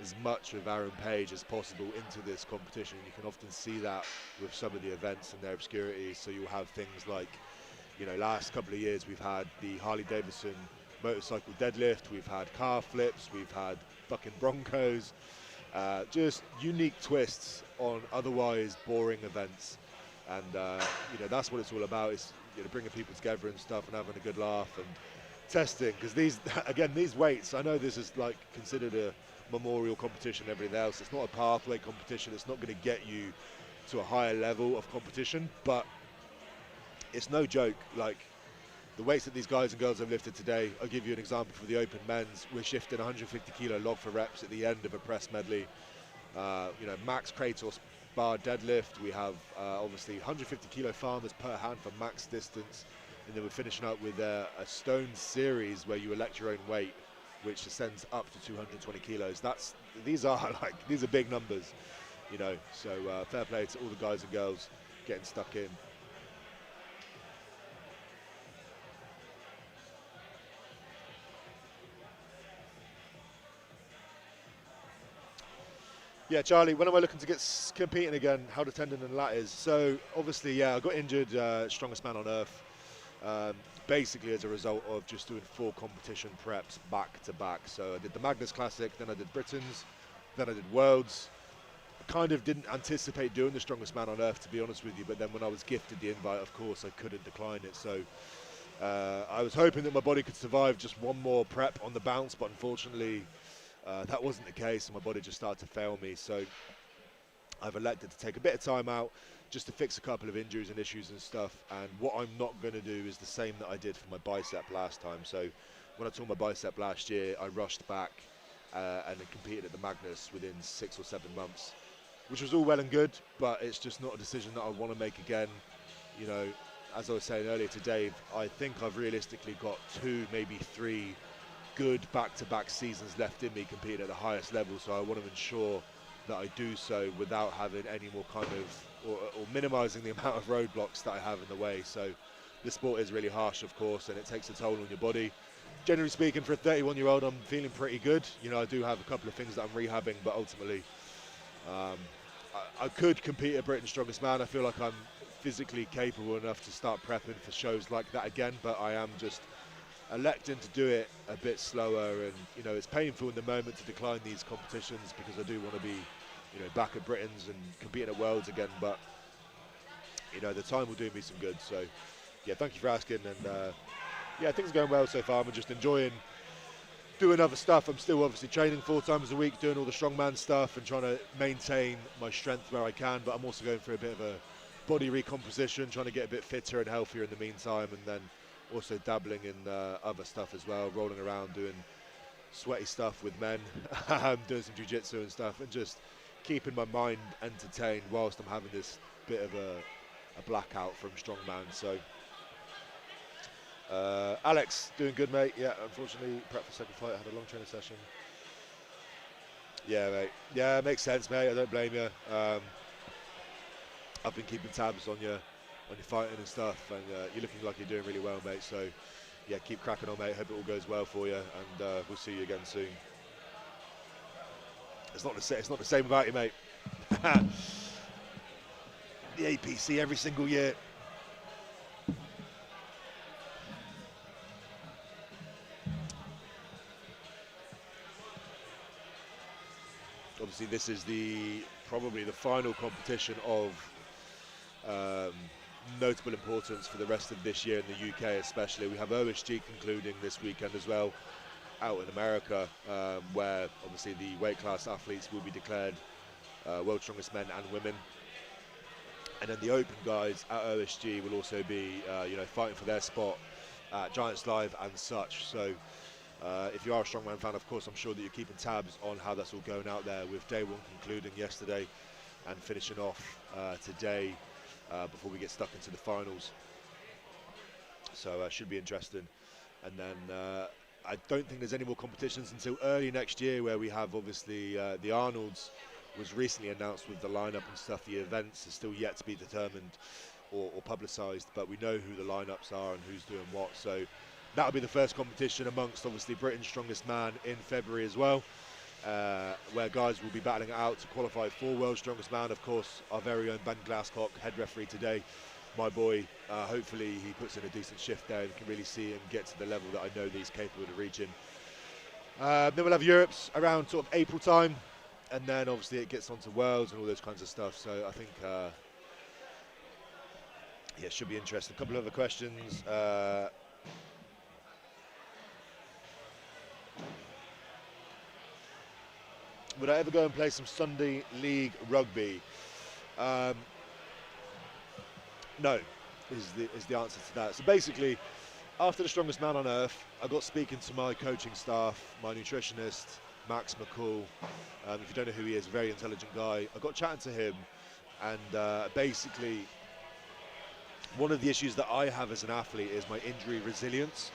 as much of Aaron Page as possible into this competition. You can often see that with some of the events and their obscurity. So you'll have things like, you know, last couple of years we've had the Harley Davidson motorcycle deadlift, we've had car flips, we've had fucking Broncos, just unique twists on otherwise boring events. And you know, that's what it's all about, is, you know, bringing people together and stuff and having a good laugh and testing, because these again, these weights, I know this is like considered a memorial competition and everything else. It's not a pathway competition. It's not going to get you to a higher level of competition, but it's no joke. Like, the weights that these guys and girls have lifted today, I'll give you an example for the open men's. We're shifting 150 kilo log for reps at the end of a press medley. You know, max Kratos bar deadlift. We have obviously 150 kilo farmers per hand for max distance. And then we're finishing up with a stone series where you elect your own weight, which ascends up to 220 kilos. These are big numbers, you know. So fair play to all the guys and girls getting stuck in. Yeah, Charlie, when am I looking to get competing again? How the tendon and lat is. So obviously, yeah, I got injured, strongest man on earth, basically as a result of just doing 4 competition preps back to back. So I did the Magnus Classic, then I did Britain's, then I did Worlds. I kind of didn't anticipate doing the strongest man on earth, to be honest with you, but then when I was gifted the invite, of course, I couldn't decline it. So I was hoping that my body could survive just one more prep on the bounce, but unfortunately, that wasn't the case, and my body just started to fail me. So I've elected to take a bit of time out just to fix a couple of injuries and issues and stuff. And what I'm not going to do is the same that I did for my bicep last time. So when I tore my bicep last year, I rushed back and then competed at the Magnus within 6 or 7 months, which was all well and good, but it's just not a decision that I want to make again. You know, as I was saying earlier to Dave, I think I've realistically got 2, maybe 3 good back-to-back seasons left in me competing at the highest level, so I want to ensure that I do so without having any more kind of, or minimizing the amount of roadblocks that I have in the way. So the sport is really harsh, of course, and it takes a toll on your body. Generally speaking, for a 31-year-old, I'm feeling pretty good. You know, I do have a couple of things that I'm rehabbing, but ultimately I could compete at Britain's Strongest Man. I feel like I'm physically capable enough to start prepping for shows like that again, but I am just electing to do it a bit slower. And you know, it's painful in the moment to decline these competitions because I do want to be, you know, back at Britain's and competing at Worlds again, but you know, the time will do me some good. So yeah, thank you for asking. And yeah, things are going well so far. I'm just enjoying doing other stuff. I'm still obviously training 4 times a week, doing all the strongman stuff and trying to maintain my strength where I can, but I'm also going through a bit of a body recomposition, trying to get a bit fitter and healthier in the meantime, and then also dabbling in other stuff as well, rolling around doing sweaty stuff with men, doing some jiu-jitsu and stuff, and just keeping my mind entertained whilst I'm having this bit of a blackout from strongman. So Alex, doing good, mate. Yeah, unfortunately, prep for second fight, I had a long training session. Yeah, mate. Yeah, makes sense, mate. I don't blame you. I've been keeping tabs on your fighting and stuff, and you're looking like you're doing really well, mate. So yeah, keep cracking on, mate. Hope it all goes well for you, and we'll see you again soon. It's not the same without you, mate. The APC every single year. Obviously, this is probably the final competition of notable importance for the rest of this year in the UK, especially. We have OSG concluding this weekend as well, out in America, where obviously the weight class athletes will be declared world's strongest men and women. And then the open guys at OSG will also be, you know, fighting for their spot at Giants Live and such. So If you are a Strongman fan, of course, I'm sure that you're keeping tabs on how that's all going out there, with day one concluding yesterday and finishing off today before we get stuck into the finals. So should be interesting. And then I don't think there's any more competitions until early next year, where we have obviously the Arnold's was recently announced with the lineup and stuff. The events are still yet to be determined or publicised, but we know who the lineups are and who's doing what. So that'll be the first competition amongst obviously Britain's Strongest Man in February as well, where guys will be battling it out to qualify for World's Strongest Man. Of course, our very own Ben Glasscock, head referee today, my boy, hopefully he puts in a decent shift there and can really see and get to the level that I know that he's capable of reaching. Then we'll have Europe's around sort of April time, and then obviously it gets onto Worlds and all those kinds of stuff. So I think, yeah, it should be interesting. A couple of other questions. Would I ever go and play some Sunday League rugby? No, is the answer to that. So basically, after the Strongest Man on Earth, I got speaking to my coaching staff, my nutritionist, Max McCall. If you don't know who he is, a very intelligent guy. I got chatting to him, and basically, one of the issues that I have as an athlete is my injury resilience.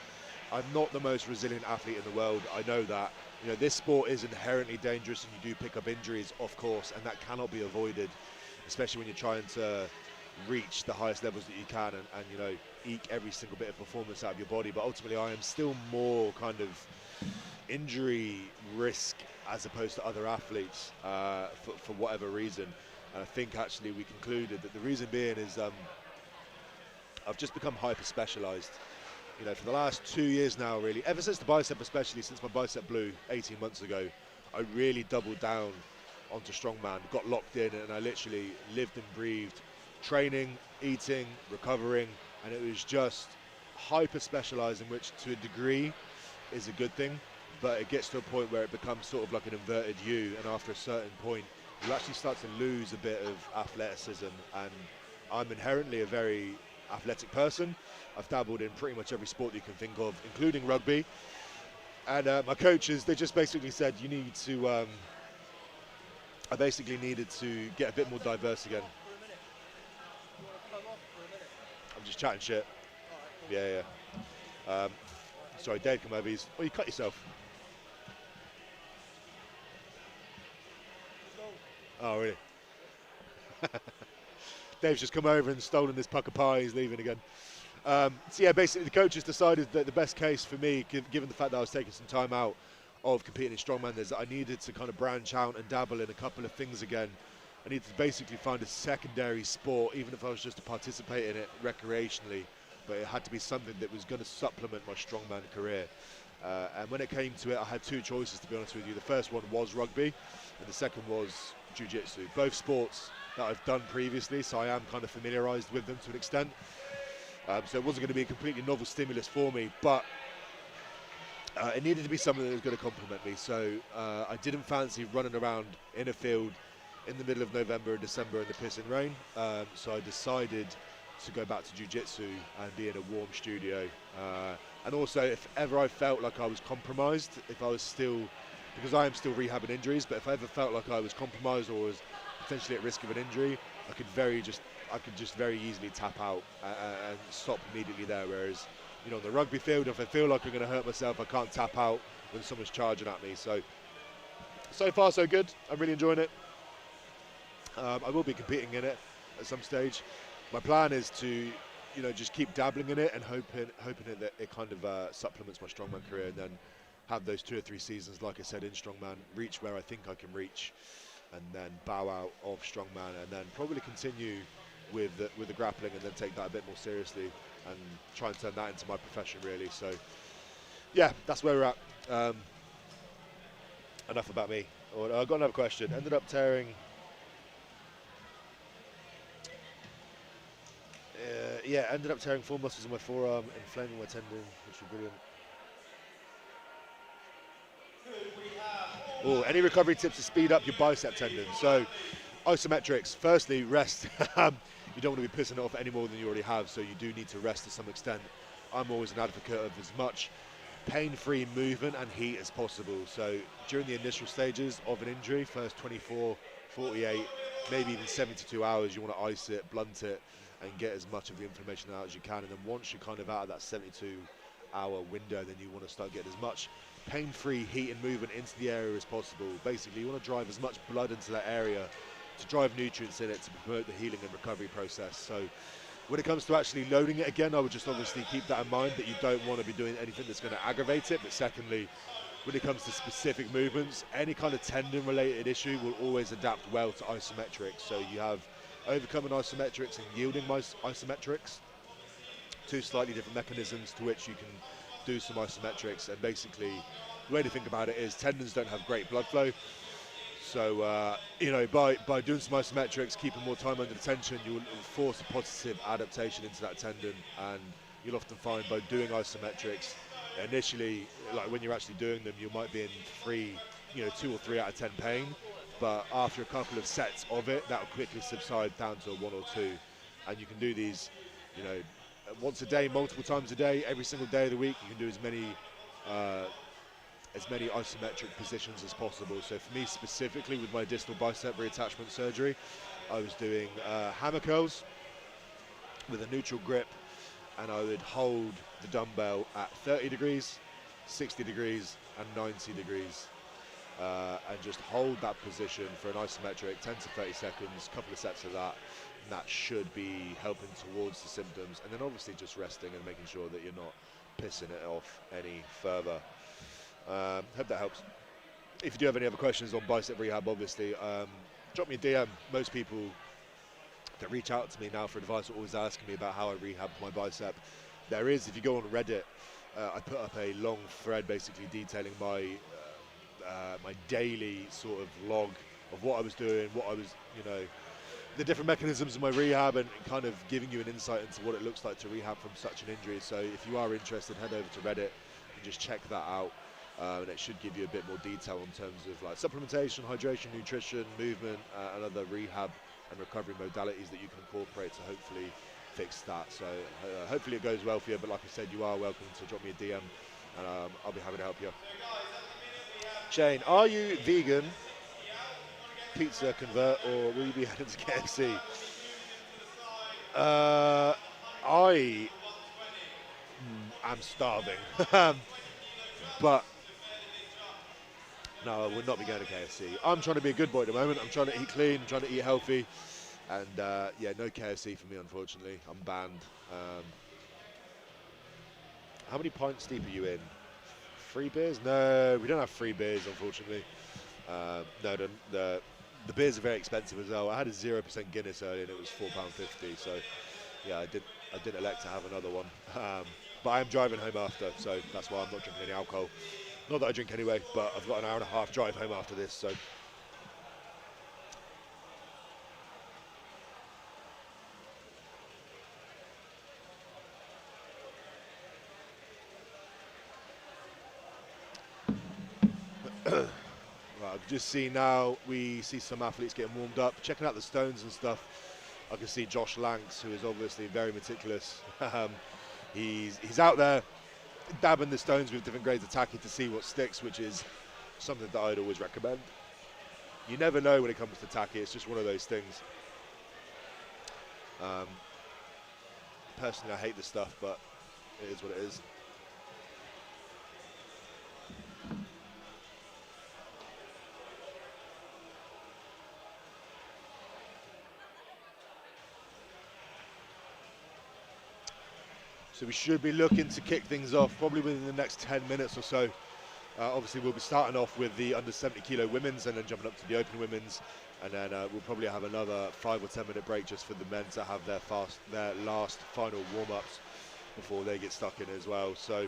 I'm not the most resilient athlete in the world. I know that. You know, this sport is inherently dangerous, and you do pick up injuries, of course, and that cannot be avoided, especially when you're trying to reach the highest levels that you can and you know, eke every single bit of performance out of your body. But ultimately, I am still more kind of injury risk as opposed to other athletes for whatever reason. And I think actually we concluded that the reason being is I've just become hyper specialized. You know, for the last 2 years now, really, ever since the bicep, especially since my bicep blew 18 months ago, I really doubled down onto Strongman, got locked in, and I literally lived and breathed training, eating, recovering, and it was just hyper specializing, which to a degree is a good thing, but it gets to a point where it becomes sort of like an inverted U, and after a certain point, you actually start to lose a bit of athleticism. And I'm inherently a very athletic person. I've dabbled in pretty much every sport you can think of, including rugby. And my coaches, they just basically said, you need to, I basically needed to get a bit more diverse again. I'm just chatting shit. Yeah. Sorry, Dave, come over. Oh, you cut yourself. Oh, really? Dave's just come over and stolen this puck of pie. He's leaving again. So yeah, basically the coaches decided that the best case for me, given the fact that I was taking some time out of competing in Strongman, is that I needed to kind of branch out and dabble in a couple of things again. I needed to basically find a secondary sport, even if I was just to participate in it recreationally, but it had to be something that was going to supplement my Strongman career. And when it came to it, I had two choices, to be honest with you. The first one was rugby, and the second was jiu-jitsu. Both sports that I've done previously, so I am kind of familiarised with them to an extent. So it wasn't going to be a completely novel stimulus for me, but it needed to be something that was going to complement me. So I didn't fancy running around in a field in the middle of November and December in the piss and rain. So I decided to go back to jiu-jitsu and be in a warm studio. And also, if ever I felt like I was compromised, if I was still, because I am still rehabbing injuries, but if I ever felt like I was compromised or was potentially at risk of an injury, I could just very easily tap out and stop immediately there. Whereas, you know, on the rugby field, if I feel like I'm going to hurt myself, I can't tap out when someone's charging at me. So far so good. I'm really enjoying it. I will be competing in it at some stage. My plan is to, you know, just keep dabbling in it and hoping that it kind of supplements my Strongman career, and then have those 2 or 3 seasons, like I said, in Strongman, reach where I think I can reach, and then bow out of Strongman, and then probably continue with the grappling, and then take that a bit more seriously and try and turn that into my profession, really. So yeah, that's where we're at. Enough about me. I've got another question. Ended up tearing ended up tearing 4 muscles in my forearm, inflaming my tendon, which was brilliant. Oh, any recovery tips to speed up your bicep tendon? So, isometrics. Firstly, rest. You don't want to be pissing it off any more than you already have, so you do need to rest to some extent. I'm always an advocate of as much pain-free movement and heat as possible. So during the initial stages of an injury, first 24, 48, maybe even 72 hours, you want to ice it, blunt it, and get as much of the inflammation out as you can. And then once you're kind of out of that 72-hour window, then you want to start getting as much pain-free heat and movement into the area as possible. Basically, you want to drive as much blood into that area to drive nutrients in it to promote the healing and recovery process. So when it comes to actually loading it again, I would just obviously keep that in mind, that you don't want to be doing anything that's going to aggravate it. But secondly, when it comes to specific movements, any kind of tendon related issue will always adapt well to isometrics. So you have overcoming isometrics and yielding isometrics, two slightly different mechanisms to which you can do some isometrics. And basically the way to think about it is tendons don't have great blood flow. So, you know, by doing some isometrics, keeping more time under tension, you will force a positive adaptation into that tendon. And you'll often find by doing isometrics, initially, like when you're actually doing them, you might be in 2 or 3 out of 10 pain. But after a couple of sets of it, that will quickly subside down to a 1 or 2. And you can do these, you know, once a day, multiple times a day, every single day of the week. You can do as many isometric positions as possible. So for me specifically, with my distal bicep reattachment surgery, I was doing hammer curls with a neutral grip, and I would hold the dumbbell at 30 degrees, 60 degrees, and 90 degrees. And just hold that position for an isometric 10 to 30 seconds, couple of sets of that, and that should be helping towards the symptoms. And then obviously just resting and making sure that you're not pissing it off any further. Hope that helps. If you do have any other questions on bicep rehab, obviously, drop me a DM. Most people that reach out to me now for advice are always asking me about how I rehabbed my bicep. There is, if you go on Reddit, I put up a long thread basically detailing my my daily sort of log of what I was doing, what I was, you know, the different mechanisms of my rehab, and kind of giving you an insight into what it looks like to rehab from such an injury. So if you are interested, head over to Reddit and just check that out. And it should give you a bit more detail in terms of like supplementation, hydration, nutrition, movement, and other rehab and recovery modalities that you can incorporate to hopefully fix that. So hopefully it goes well for you. But like I said, you are welcome to drop me a DM, and I'll be happy to help you. Shane, are you vegan, pizza convert, or will you be heading to KFC? I am starving, but no, I would not be going to KFC. I'm trying to be a good boy at the moment. I'm trying to eat clean, I'm trying to eat healthy, and yeah, no KFC for me, unfortunately. I'm banned. How many pints deep are you in? 3 beers? No, we don't have 3 beers, unfortunately. No, the beers are very expensive as well. I had a 0% Guinness earlier and it was £4.50. So yeah, I did elect to have another one. But I am driving home after, so that's why I'm not drinking any alcohol. Not that I drink anyway, but I've got an hour and a half drive home after this, so. Right, I've just seen now, we see some athletes getting warmed up, checking out the stones and stuff. I can see Josh Lanks, who is obviously very meticulous. He's out there dabbing the stones with different grades of tacky to see what sticks, which is something that I'd always recommend. You never know when it comes to tacky, it's just one of those things. Personally, I hate this stuff, but it is what it is. So we should be looking to kick things off probably within the next 10 minutes or so. Obviously, we'll be starting off with the under 70 kilo women's and then jumping up to the open women's. And then we'll probably have another 5 or 10 minute break just for the men to have their last final warm-ups before they get stuck in as well. So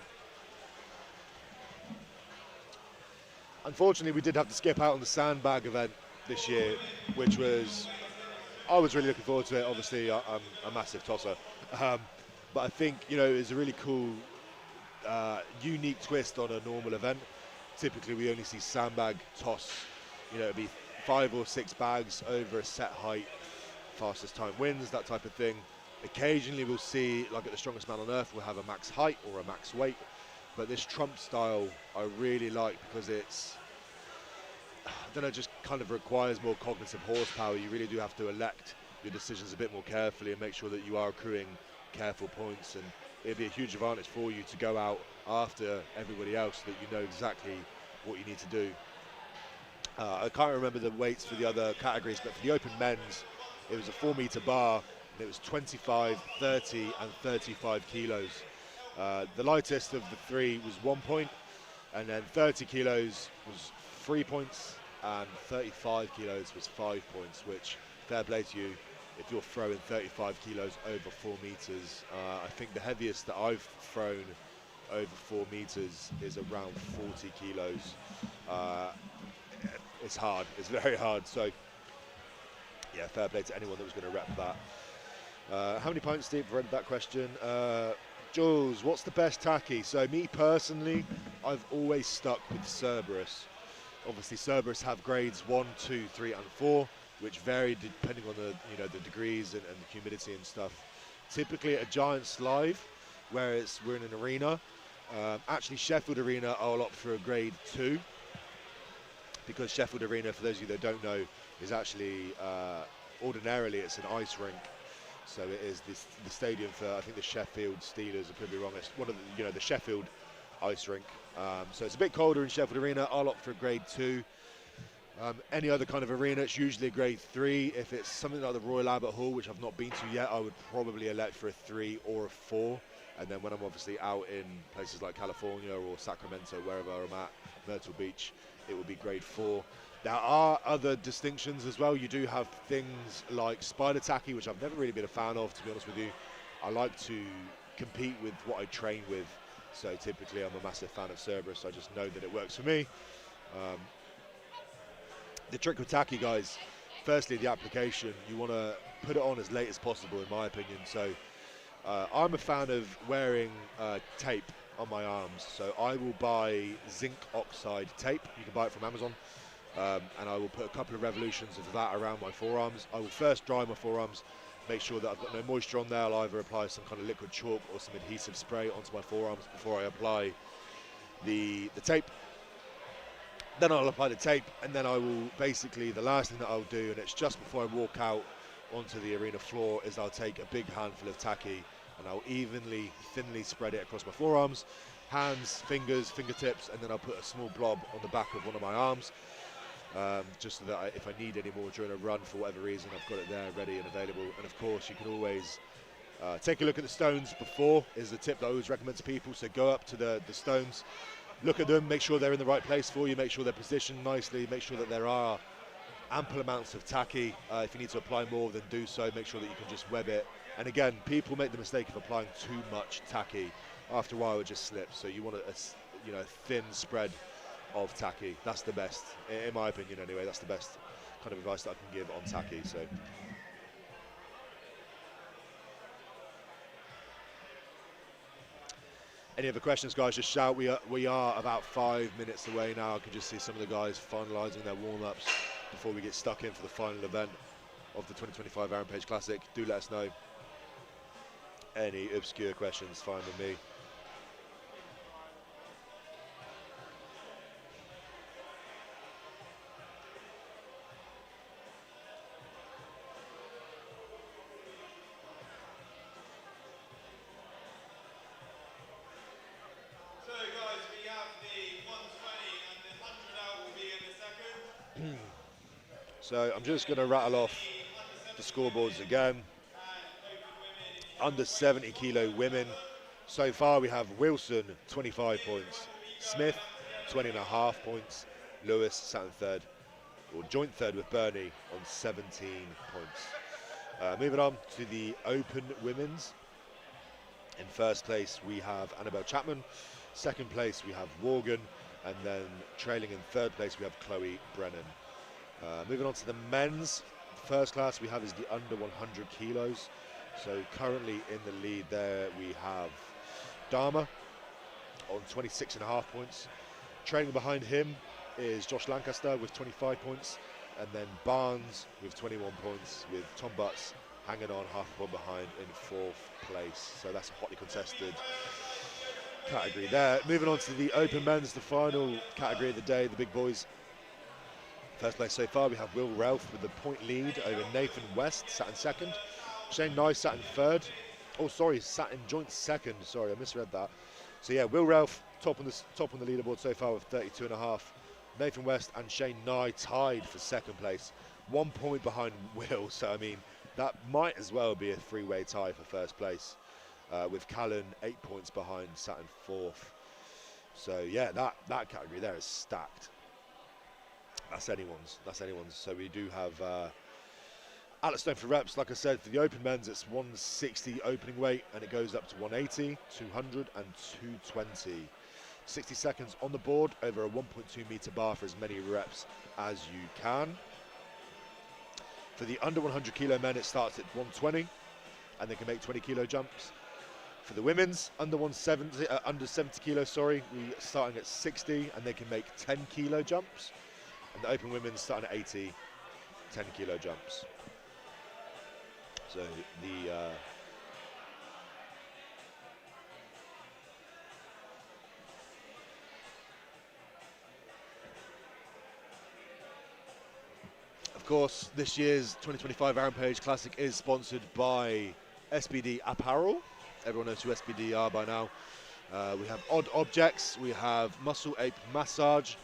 unfortunately, we did have to skip out on the sandbag event this year, which was, I was really looking forward to it. Obviously, I'm a massive tosser. But I think, you know, it's a really cool, unique twist on a normal event. Typically, we only see sandbag toss. You know, it'd be 5 or 6 bags over a set height, fastest time wins, that type of thing. Occasionally, we'll see, like at the Strongest Man on Earth, we'll have a max height or a max weight. but this trump style I really like because it's, I don't know, just kind of requires more cognitive horsepower. You really do have to elect your decisions a bit more carefully and make sure that you are accruing careful points, and it'd be a huge advantage for you to go out after everybody else so that you know exactly what you need to do. I can't remember the weights for the other categories, but for the open men's, it was a 4-meter bar, and it was 25, 30, and 35 kilos. The lightest of the three was 1 point, and then 30 kilos was 3 points, and 35 kilos was 5 points, which, fair play to you, if you're throwing 35 kilos over 4 meters. I think the heaviest that I've thrown over 4 meters is around 40 kilos. It's hard, it's very hard. So yeah, fair play to anyone that was going to rep that. How many pints deep? I've read that question. Jules, what's the best tacky? So me personally, I've always stuck with Cerberus. Obviously Cerberus have grades 1, 2, 3 and 4, which vary depending on the, you know, the degrees and the humidity and stuff. Typically at a giant slide, where we're in an arena, actually Sheffield Arena, I'll opt for a grade 2, because Sheffield Arena, for those of you that don't know, is actually ordinarily it's an ice rink. So it is the stadium for, I think, the Sheffield Steelers. I could be wrong. It's one of the, you know, the Sheffield ice rink. So it's a bit colder in Sheffield Arena. I'll opt for a grade 2. Any other kind of arena, it's usually a grade 3. If it's something like the Royal Albert Hall, which I've not been to yet, I would probably elect for a 3 or a 4. And then when I'm obviously out in places like California or Sacramento, wherever I'm at, Myrtle Beach, it will be grade 4. There are other distinctions as well. You do have things like spider tacky, which I've never really been a fan of, to be honest with you. I like to compete with what I train with. So typically I'm a massive fan of Cerberus. I just know that it works for me. The trick with tacky, guys, firstly, the application, you want to put it on as late as possible, in my opinion. So I'm a fan of wearing tape on my arms. So I will buy zinc oxide tape. You can buy it from Amazon. And I will put a couple of revolutions of that around my forearms. I will first dry my forearms, make sure that I've got no moisture on there. I'll either apply some kind of liquid chalk or some adhesive spray onto my forearms before I apply the tape. Then I'll apply the tape, and then I will basically, the last thing that I'll do, and it's just before I walk out onto the arena floor, is I'll take a big handful of tacky and I'll evenly, thinly spread it across my forearms, hands, fingers, fingertips, and then I'll put a small blob on the back of one of my arms. Just so that if I need any more during a run for whatever reason, I've got it there ready and available. And of course, you can always take a look at the stones before, is the tip that I always recommend to people. So go up to the stones, look at them, make sure they're in the right place for you, make sure they're positioned nicely, make sure that there are ample amounts of tacky. If you need to apply more, then do so. Make sure that you can just web it. And again, people make the mistake of applying too much tacky. After a while, it just slips. So you want a thin spread of tacky. That's the best, in my opinion anyway. That's the best kind of advice that I can give on tacky. So any other questions, guys, just shout. We are about 5 minutes away now. I can just see some of the guys finalising their warm-ups before we get stuck in for the final event of the 2025 Aaron Page Classic. Do let us know. Any obscure questions, fine with me. So I'm just going to rattle off the scoreboards again. Under 70 kilo women. So far we have Wilson, 25 points. Smith, 20.5 points. Lewis sat in third, or joint third with Bernie on 17 points. Moving on to the open women's. In first place we have Annabelle Chapman. Second place we have Morgan. And then trailing in third place we have Chloe Brennan. Moving on to the men's, first class we have is the under 100 kilos. So currently in the lead there we have Dharma on 26.5 points. Trailing behind him is Josh Lancaster with 25 points. And then Barnes with 21 points, with Tom Butts hanging on half a point behind in fourth place. So that's a hotly contested category there. Moving on to the open men's, the final category of the day, the big boys. First place so far, we have Will Ralph with the point lead over Nathan West, sat in second. Shane Nye sat in third. Oh, sorry, sat in joint second. Sorry, I misread that. So yeah, Will Ralph top on the leaderboard so far with 32.5. Nathan West and Shane Nye tied for second place, 1 point behind Will. So I mean, that might as well be a three-way tie for first place, with Callan 8 points behind, sat in fourth. So yeah, that category there is stacked. That's anyone's. So we do have Alex Stone for reps. Like I said, for the open men's, it's 160 opening weight, and it goes up to 180, 200, and 220. 60 seconds on the board over a 1.2 meter bar for as many reps as you can. For the under 100 kilo men, it starts at 120, and they can make 20 kilo jumps. For the women's under 70 kilo, sorry, we're starting at 60, and they can make 10 kilo jumps. And the open women's starting at 80, 10 kilo jumps. So the of course, this year's 2025 Aaron Page Classic is sponsored by SBD Apparel. Everyone knows who SBD are by now. We have Odd Objects, we have Muscle Ape Massage,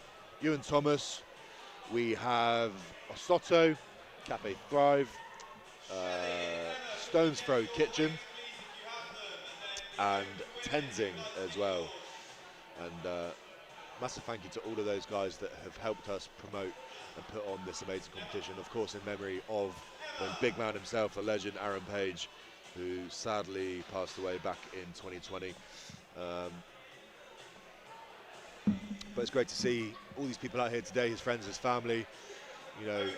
Iwan Thomas, we have Osotto, Cafe Thrive, Stone's Throw Kitchen, and Tenzing as well. And massive thank you to all of those guys that have helped us promote and put on this amazing competition. Of course, in memory of the big man himself, the legend Aaron Page, who sadly passed away back in 2020. But it's great to see all these people out here today, his friends, his family, you know,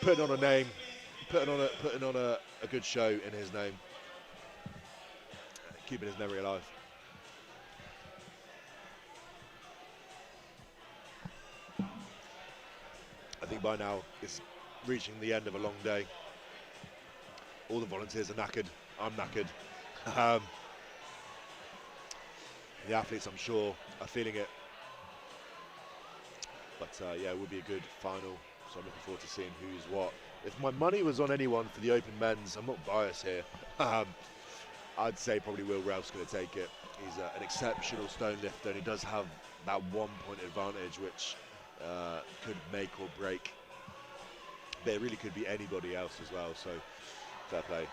putting on a name, putting on a good show in his name, keeping his memory alive. I think by now it's reaching the end of a long day. All the volunteers are knackered. I'm knackered. The athletes, I'm sure, are feeling it. But yeah, it would be a good final. So I'm looking forward to seeing who's what. If my money was on anyone for the open men's, I'm not biased here. I'd say probably Will Ralph's going to take it. He's an exceptional stone lifter, and he does have that 1 point advantage, which could make or break. But it really could be anybody else as well. So fair play.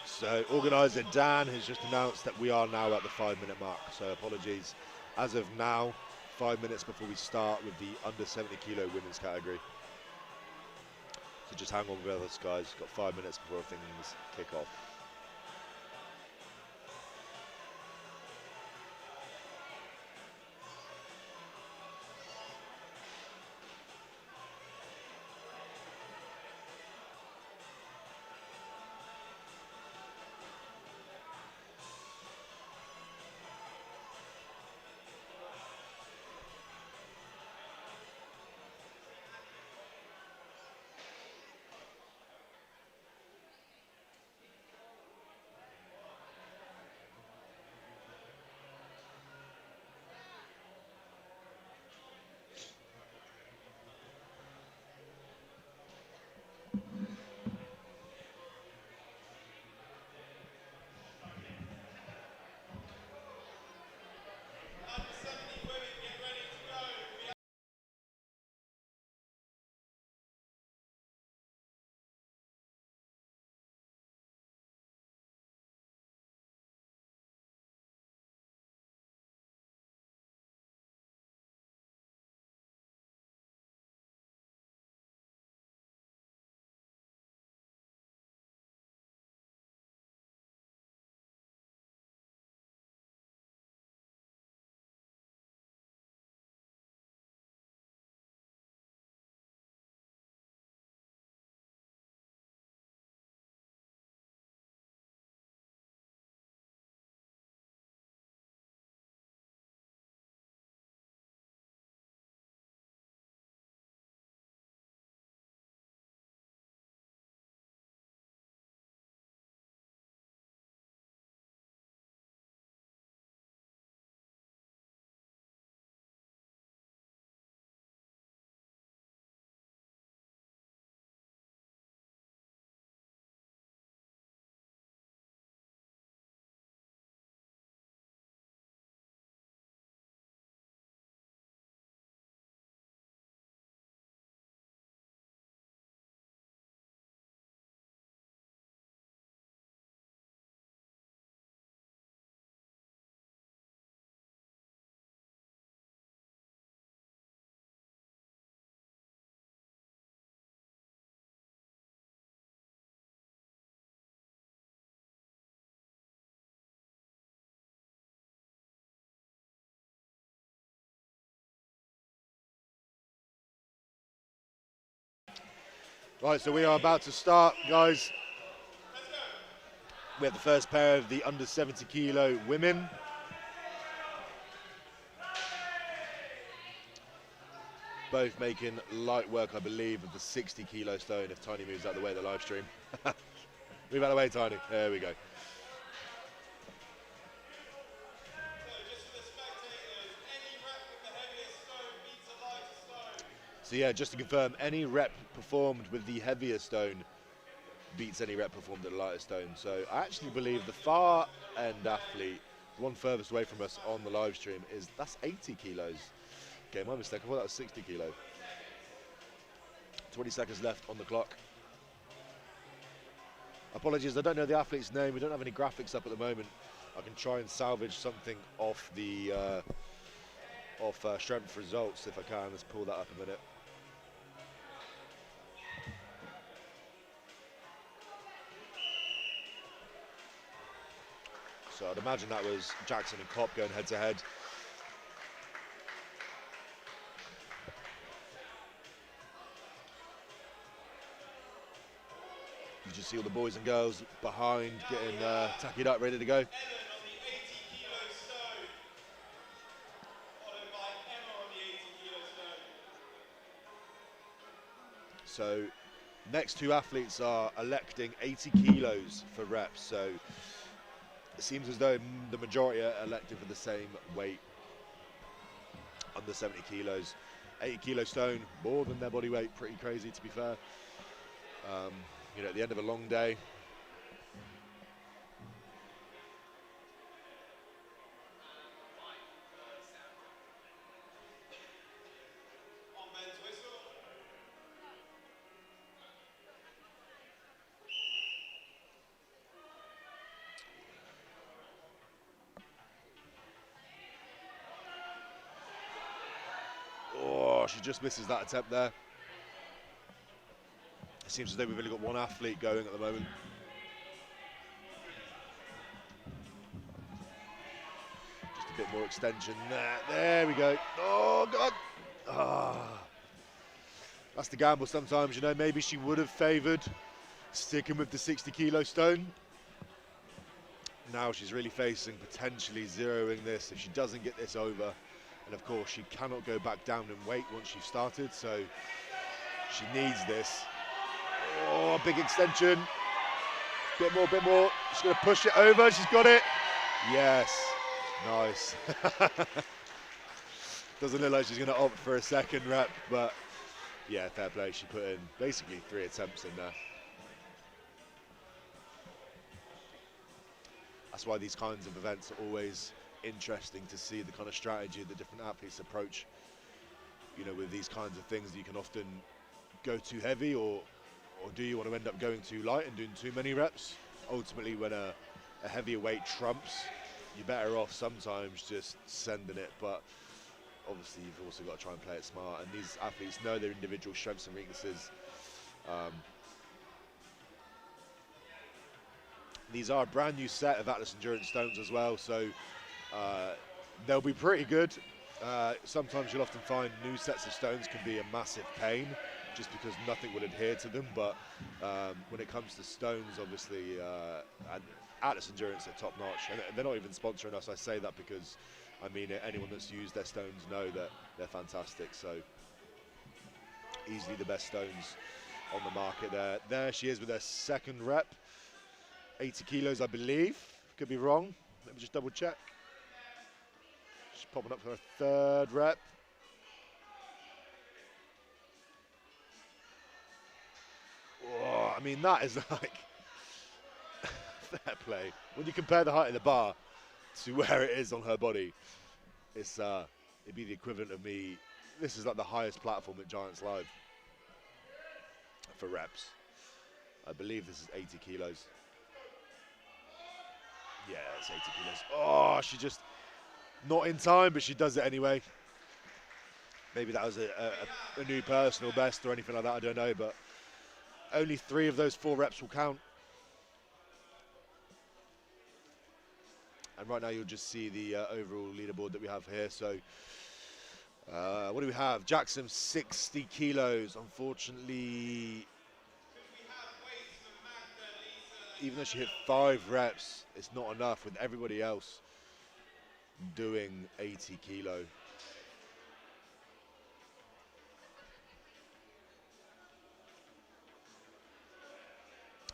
So organiser Dan has just announced that we are now at the 5-minute mark. So apologies. As of now, 5 minutes before we start with the under 70 kilo women's category. So just hang on with us, guys. Got 5 minutes before things kick off. Right, so we are about to start, guys. We have the first pair of the under 70 kilo women. Both making light work, I believe, of the 60 kilo stone if Tiny moves out of the way of the live stream. Move out of the way, Tiny. There we go. So yeah, just to confirm, any rep performed with the heavier stone beats any rep performed at a lighter stone. So I actually believe the far end athlete, the one furthest away from us on the live stream, that's 80 kilos. Okay, my mistake, I thought that was 60 kilo. 20 seconds left on the clock. Apologies, I don't know the athlete's name. We don't have any graphics up at the moment. I can try and salvage something off the strength results if I can. Let's pull that up a minute. So I'd imagine that was Jackson and Kopp going head to head. You just see all the boys and girls behind getting tackied up, ready to go. So next two athletes are electing 80 kilos for reps. So it seems as though the majority are electing for the same weight, under 70 kilos. 80 kilo stone, more than their body weight, pretty crazy to be fair. You know, at the end of a long day. Oh, she just misses that attempt there. It seems as though we've only got one athlete going at the moment. Just a bit more extension there. There we go. Oh, God. Ah. That's the gamble sometimes, you know. Maybe she would have favoured sticking with the 60 kilo stone. Now she's really facing potentially zeroing this if she doesn't get this over. And of course, she cannot go back down in weight once she's started, so she needs this. Oh, big extension. Bit more, bit more. She's going to push it over. She's got it. Yes. Nice. Doesn't look like she's going to opt for a second rep, but yeah, fair play. She put in basically 3 attempts in there. That's why these kinds of events are always interesting to see the kind of strategy that different athletes approach. You know, with these kinds of things, you can often go too heavy, or do you want to end up going too light and doing too many reps? Ultimately, when a heavier weight trumps, you're better off sometimes just sending it, but obviously you've also got to try and play it smart, and these athletes know their individual strengths and weaknesses. These are a brand new set of Atlas Endurance stones as well, so they'll be pretty good. Sometimes you'll often find new sets of stones can be a massive pain just because nothing will adhere to them, but when it comes to stones, obviously Atlas Endurance are top notch, and they're not even sponsoring us. I say that because I mean anyone that's used their stones know that they're fantastic. So easily the best stones on the market there. There she is with her second rep. 80 kilos, I believe. Could be wrong. Let me just double check. She's popping up for her third rep. Oh, I mean, that is like fair play. When you compare the height of the bar to where it is on her body, it's it'd be the equivalent of me. This is like the highest platform at Giants Live for reps. I believe this is 80 kilos. Yeah, it's 80 kilos. Oh, she just not in time, but she does it anyway. Maybe that was a new personal best or anything like that, I don't know, but only 3 of those 4 reps will count. And right now you'll just see the overall leaderboard that we have here. So what do we have? Jackson, 60 kilos. Unfortunately, even though she hit 5 reps, it's not enough with everybody else doing 80 kilo.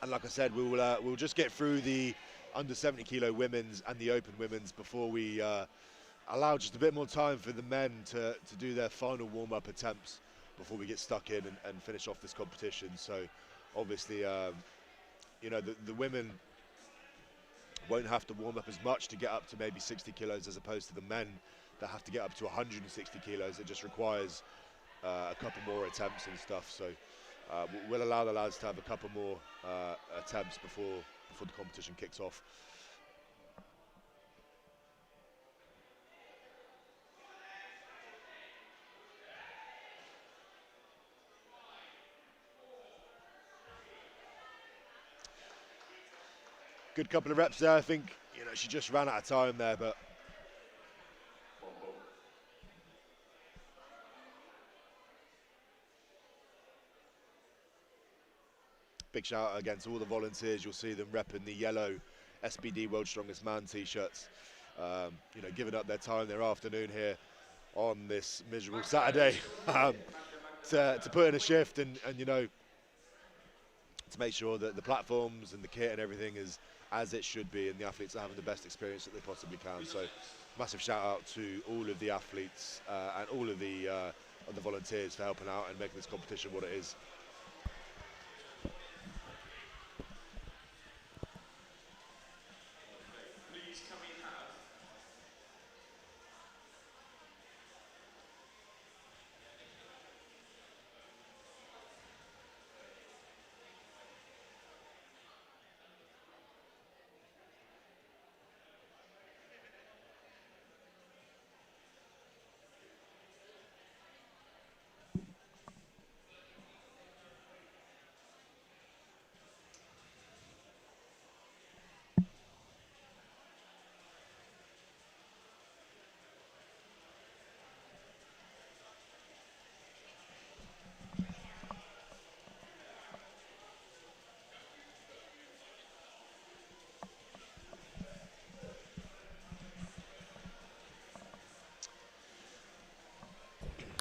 And like I said, we'll just get through the under 70 kilo women's and the open women's before we allow just a bit more time for the men to do their final warm-up attempts before we get stuck in and finish off this competition. So obviously, you know, the women won't have to warm up as much to get up to maybe 60 kilos as opposed to the men that have to get up to 160 kilos. It just requires a couple more attempts and stuff. So we'll allow the lads to have a couple more attempts before the competition kicks off. Good couple of reps there. I think, you know, she just ran out of time there, but big shout out again to all the volunteers. You'll see them repping the yellow SBD World's Strongest Man t-shirts, you know, giving up their time, their afternoon here on this miserable Saturday to put in a shift and you know, to make sure that the platforms and the kit and everything is as it should be, and the athletes are having the best experience that they possibly can. So massive shout out to all of the athletes and all of the volunteers for helping out and making this competition what it is.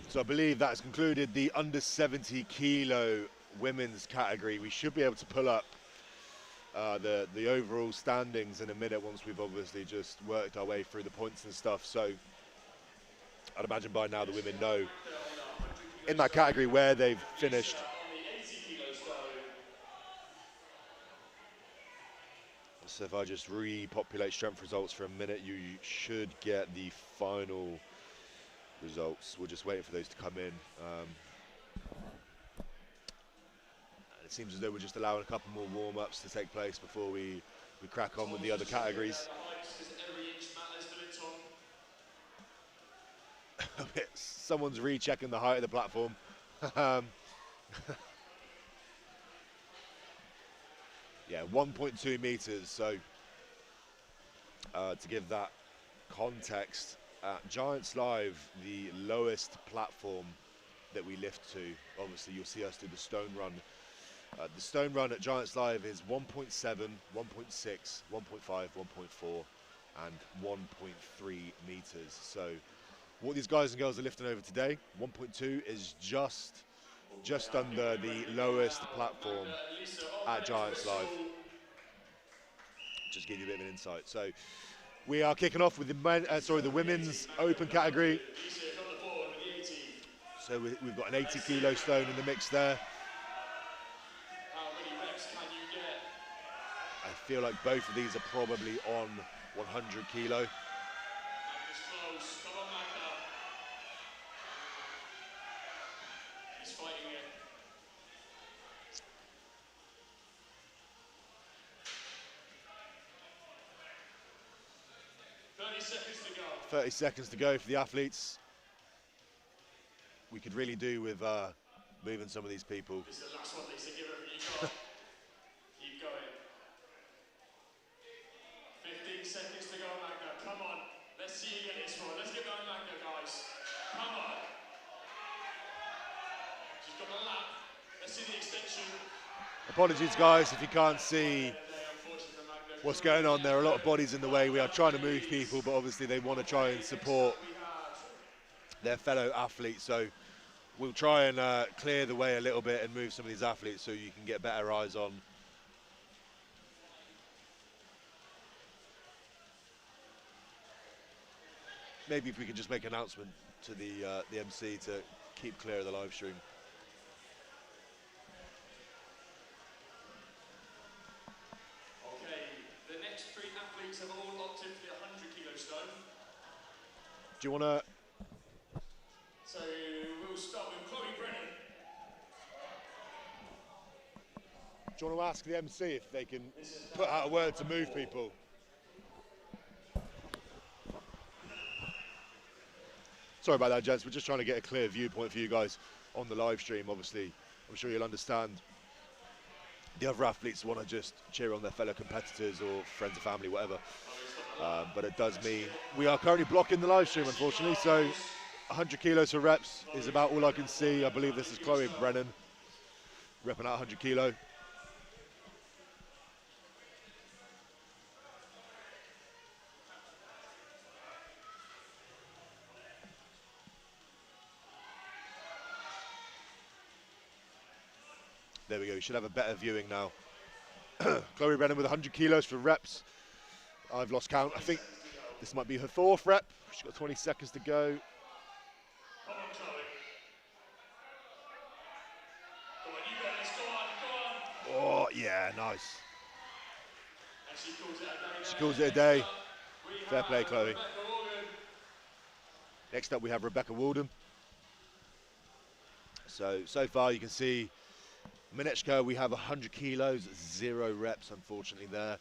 So I believe that has concluded the under 70 kilo women's category. We should be able to pull up the overall standings in a minute once we've obviously just worked our way through the points and stuff. So I'd imagine by now the women know in that category where they've finished. So if I just repopulate strength results for a minute, you should get the final results. We're just waiting for those to come in. And it seems as though we're just allowing a couple more warm-ups to take place before we crack on with the other categories. Someone's rechecking the height of the platform. Yeah, 1.2 meters. So to give that context, Giants Live, the lowest platform that we lift to, obviously you'll see us do the stone run. The stone run at Giants Live is 1.7, 1.6, 1.5, 1.4 and 1.3 meters. So what these guys and girls are lifting over today, 1.2 is just under the lowest platform at Giants Live. Just give you a bit of an insight. So we are kicking off with the women's open category. So we've got an 80 kilo stone in the mix there. I feel like both of these are probably on 100 kilo. 30 seconds to go for the athletes. We could really do with moving some of these people. This is the last one, Lisa. Give everything you got. Keep going. 15 seconds to go, Magna. Come on. Let's see you get this one. Let's get going, Magna, guys. Come on. She's got a lap. Let's see the extension. Apologies, guys, if you can't see what's going on. There are a lot of bodies in the way. We are trying to move people, but obviously they want to try and support their fellow athletes. So we'll try and clear the way a little bit and move some of these athletes so you can get better eyes on. Maybe if we can just make an announcement to the MC to keep clear of the live stream. Okay, the next 3 athletes have all locked in for the 100 kilo stone. Do you want to? So we'll start with Chloe Brennan. Do you want to ask the MC if they can put out a word to move people? Sorry about that, gents. We're just trying to get a clear viewpoint for you guys on the live stream. Obviously, I'm sure you'll understand the other athletes want to just cheer on their fellow competitors or friends or family, whatever. But it does mean we are currently blocking the live stream, unfortunately. So 100 kilos for reps is about all I can see. I believe this is Chloe Brennan repping out 100 kilo. There we go, we should have a better viewing now. Chloe Brennan with 100 kilos for reps. I've lost count. I think this might be her 4th rep. She's got 20 seconds to go. Come on, Chloe. Come on, you got this. Go on, go on. Oh, yeah, nice. And she calls it a day. She calls it a day. Fair play, Chloe. Next up, we have Rebecca Walden. So far you can see Minechka, we have 100 kilos, 0 reps, unfortunately, there.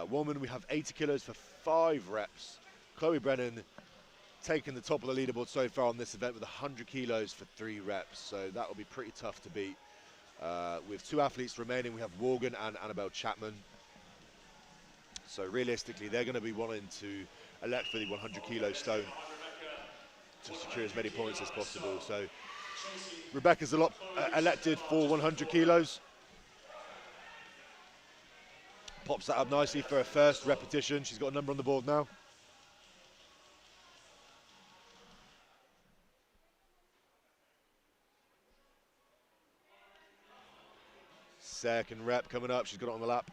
Woman, we have 80 kilos for 5 reps. Chloe Brennan taking the top of the leaderboard so far on this event with 100 kilos for 3 reps. So that will be pretty tough to beat. With 2 athletes remaining, we have Morgan and Annabelle Chapman. So realistically, they're going to be wanting to elect for the 100 kilo stone to secure as many points as possible. So Rebecca's elected for 100 kilos. Pops that up nicely for her first repetition. She's got a number on the board now. Second rep coming up. She's got it on the lap.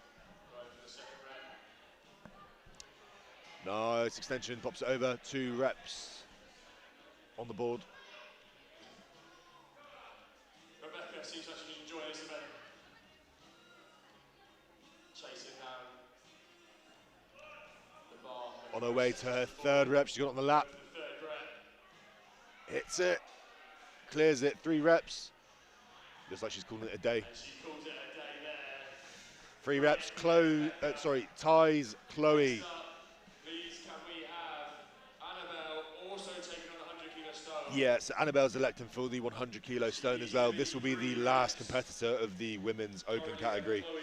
Nice extension. Pops it over. 2 reps on the board. Rebecca seems like she's enjoying this event. Chasing down the bar. On her way to her 3rd rep. She's got it on the lap. The 3rd rep. Hits it. Clears it. 3 reps. Looks like she's calling it a day. And she calls it a day there. 3 reps. Ties Chloe. Next up, please can we have Annabelle also taking on the 100 kilo stone? Yeah, so Annabelle's electing for the 100 kilo stone as well. This will be the last competitor of the women's open category. Chloe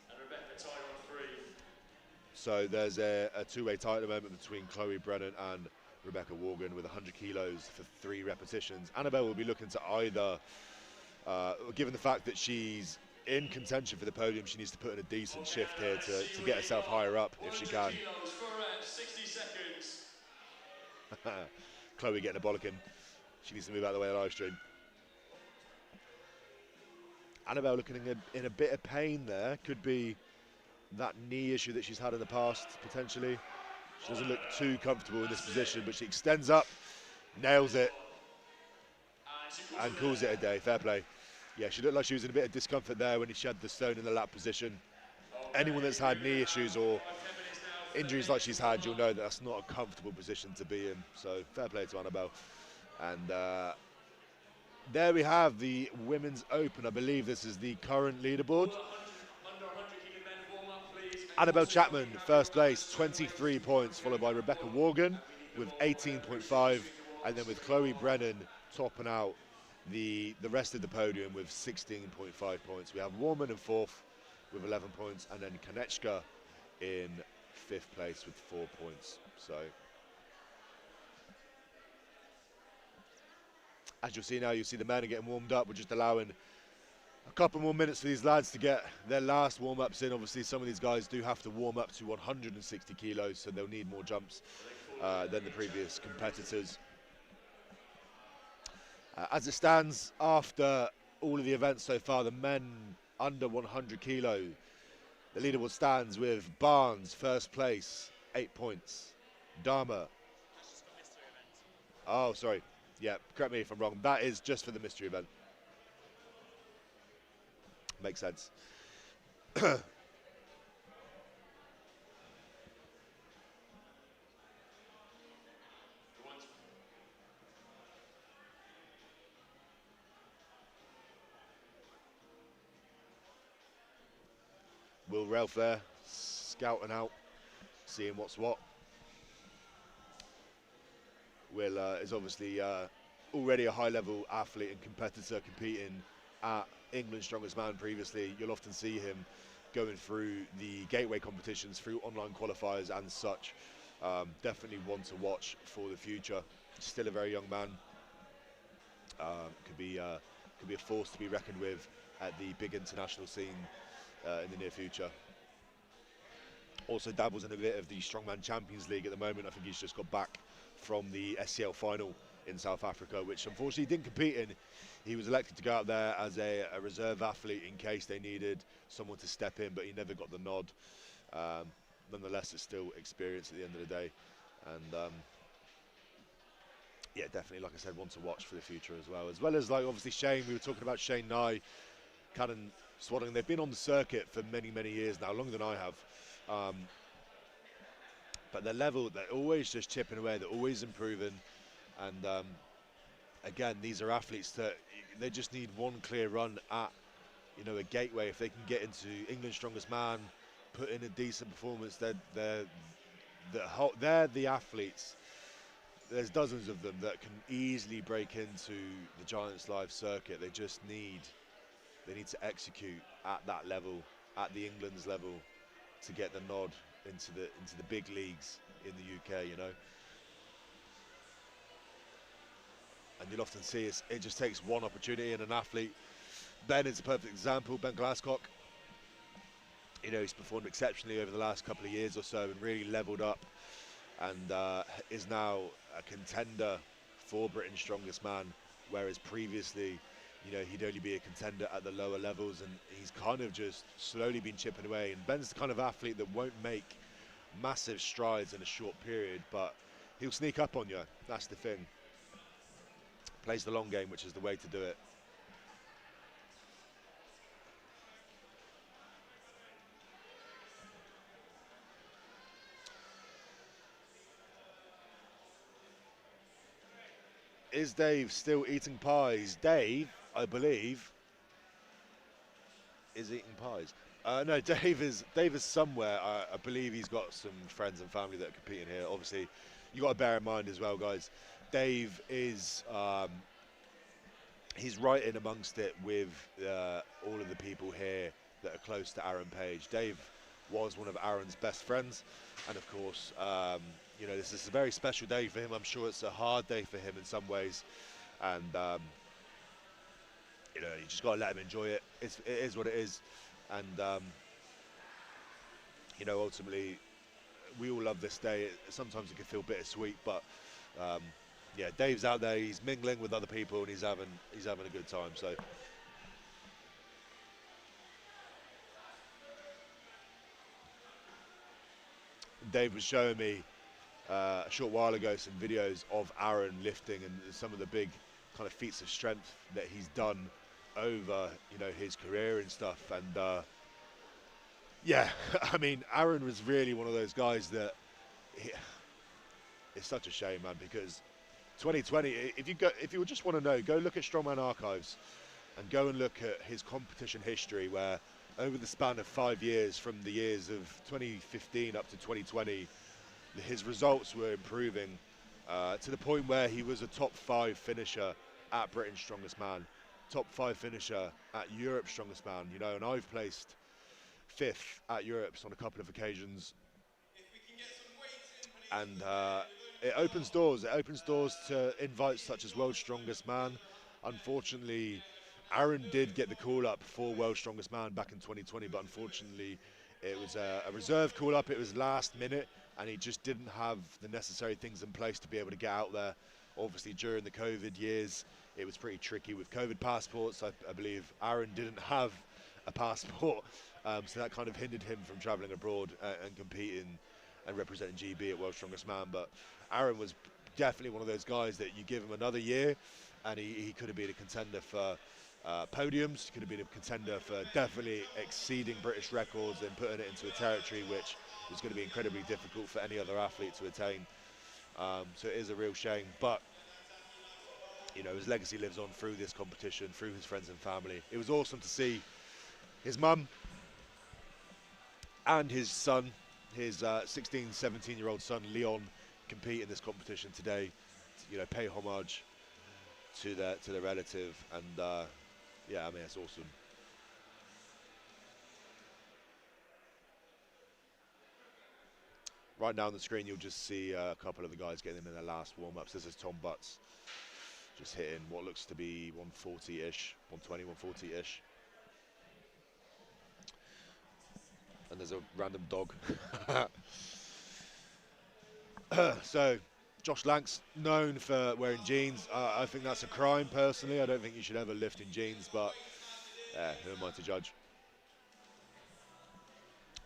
and Rebecca tied on 3. So there's a 2-way tie at the moment between Chloe Brennan and Rebecca Morgan with 100 kilos for 3 repetitions. Annabelle will be looking to either, given the fact that she's in contention for the podium, she needs to put in a decent shift here to get herself higher up if she can. 100 kilos, 4 reps, 60 seconds. Chloe getting a bollocking. She needs to move out of the way of the live stream. Annabelle looking in a bit of pain there. Could be that knee issue that she's had in the past, potentially. She doesn't look too comfortable in this position, but she extends up, nails it, and calls it a day. Fair play. Yeah, she looked like she was in a bit of discomfort there when she had the stone in the lap position. Anyone that's had knee issues or injuries like she's had, you'll know that that's not a comfortable position to be in. So fair play to Annabelle. And there we have the Women's Open. I believe this is the current leaderboard. Annabelle Chapman, first place, 23 points, followed by Rebecca Morgan with 18.5, and then with Chloe Brennan topping out the rest of the podium with 16.5 points. We have Warman in 4th with 11 points, and then Konechka in 5th place with 4 points. So, as you'll see now, you'll see the men are getting warmed up. We're just allowing A couple more minutes for these lads to get their last warm-ups in. Obviously, some of these guys do have to warm up to 160 kilos, so they'll need more jumps than the previous competitors. As it stands, after all of the events so far, the men under 100 kilo, the leaderboard stands with Barnes first place, 8 points. Dharma. Oh, sorry. Yeah, correct me if I'm wrong. That is just for the mystery event. Makes sense. Will Ralph there, scouting out, seeing what's what. Will is obviously already a high-level athlete and competitor, competing at England's Strongest Man previously. You'll often see him going through the gateway competitions, through online qualifiers and such. Definitely one to watch for the future. Still a very young man. Could be a force to be reckoned with at the big international scene in the near future. Also dabbles in a bit of the Strongman Champions League at the moment. I think he's just got back from the SCL final in South Africa, which unfortunately he didn't compete in. He was elected to go out there as a reserve athlete in case they needed someone to step in, but he never got the nod. Nonetheless, it's still experience at the end of the day. And yeah, definitely, like I said, one to watch for the future as well. As well as, like, obviously Shane, we were talking about Shane Nye, Cannon Swaddling. They've been on the circuit for many, many years now, longer than I have. But their level, they're always just chipping away, they're always improving. And again, these are athletes that they just need one clear run at, you know, a gateway. If they can get into England's Strongest Man, put in a decent performance, they're the athletes. There's dozens of them that can easily break into the Giants Live circuit. They just need to execute at that level, at the England's level, to get the nod into the big leagues in the UK, you know. And you'll often see it just takes one opportunity in an athlete. Ben is a perfect example. Ben Glasscock, you know, he's performed exceptionally over the last couple of years or so and really leveled up, and is now a contender for Britain's Strongest Man, whereas previously, you know, he'd only be a contender at the lower levels, and he's kind of just slowly been chipping away. And Ben's the kind of athlete that won't make massive strides in a short period, but he'll sneak up on you. That's the thing. Plays the long game, which is the way to do it. Is Dave still eating pies? Dave, I believe, is eating pies. No, Dave is somewhere. I believe he's got some friends and family that are competing here. Obviously, you got to bear in mind as well, guys. Dave is he's right in amongst it with all of the people here that are close to Aaron Page. Dave was one of Aaron's best friends, and of course, you know, this is a very special day for him. I'm sure it's a hard day for him in some ways, and you know, you just got to let him enjoy it. It is what it is, and you know, ultimately, we all love this day. Sometimes it can feel bittersweet, but yeah, Dave's out there. He's mingling with other people, and he's having a good time. So. Dave was showing me a short while ago some videos of Aaron lifting and some of the big kind of feats of strength that he's done over, you know, his career and stuff. And yeah, I mean, Aaron was really one of those guys that it's such a shame, man, because 2020, if you just want to know, go look at Strongman Archives and go and look at his competition history, where over the span of 5 years, from the years of 2015 up to 2020, his results were improving to the point where he was a top 5 finisher at Britain's Strongest Man, top 5 finisher at Europe's Strongest Man, you know, and I've placed 5th at Europe's on a couple of occasions. And it opens doors. It opens doors to invites such as World's Strongest Man. Unfortunately, Aaron did get the call up for World's Strongest Man back in 2020, but unfortunately it was a reserve call up. It was last minute, and he just didn't have the necessary things in place to be able to get out there. Obviously during the COVID years, it was pretty tricky with COVID passports. I believe Aaron didn't have a passport, so that kind of hindered him from traveling abroad and competing and representing GB at World's Strongest Man. But Aaron was definitely one of those guys that you give him another year and he could have been a contender for podiums. He could have been a contender for definitely exceeding British records and putting it into a territory which was going to be incredibly difficult for any other athlete to attain. So it is a real shame, but you know, his legacy lives on through this competition, through his friends and family. It was awesome to see his mum and his son, his 16, 17-year-old son Leon, compete in this competition today. To, you know, pay homage to their relative, and yeah, I mean, it's awesome. Right now on the screen, you'll just see a couple of the guys getting in their last warm-ups. This is Tom Butts, just hitting what looks to be 140-ish, 120, 140-ish. And there's a random dog. So, Josh Lank's known for wearing jeans. I think that's a crime, personally. I don't think you should ever lift in jeans, but who am I to judge?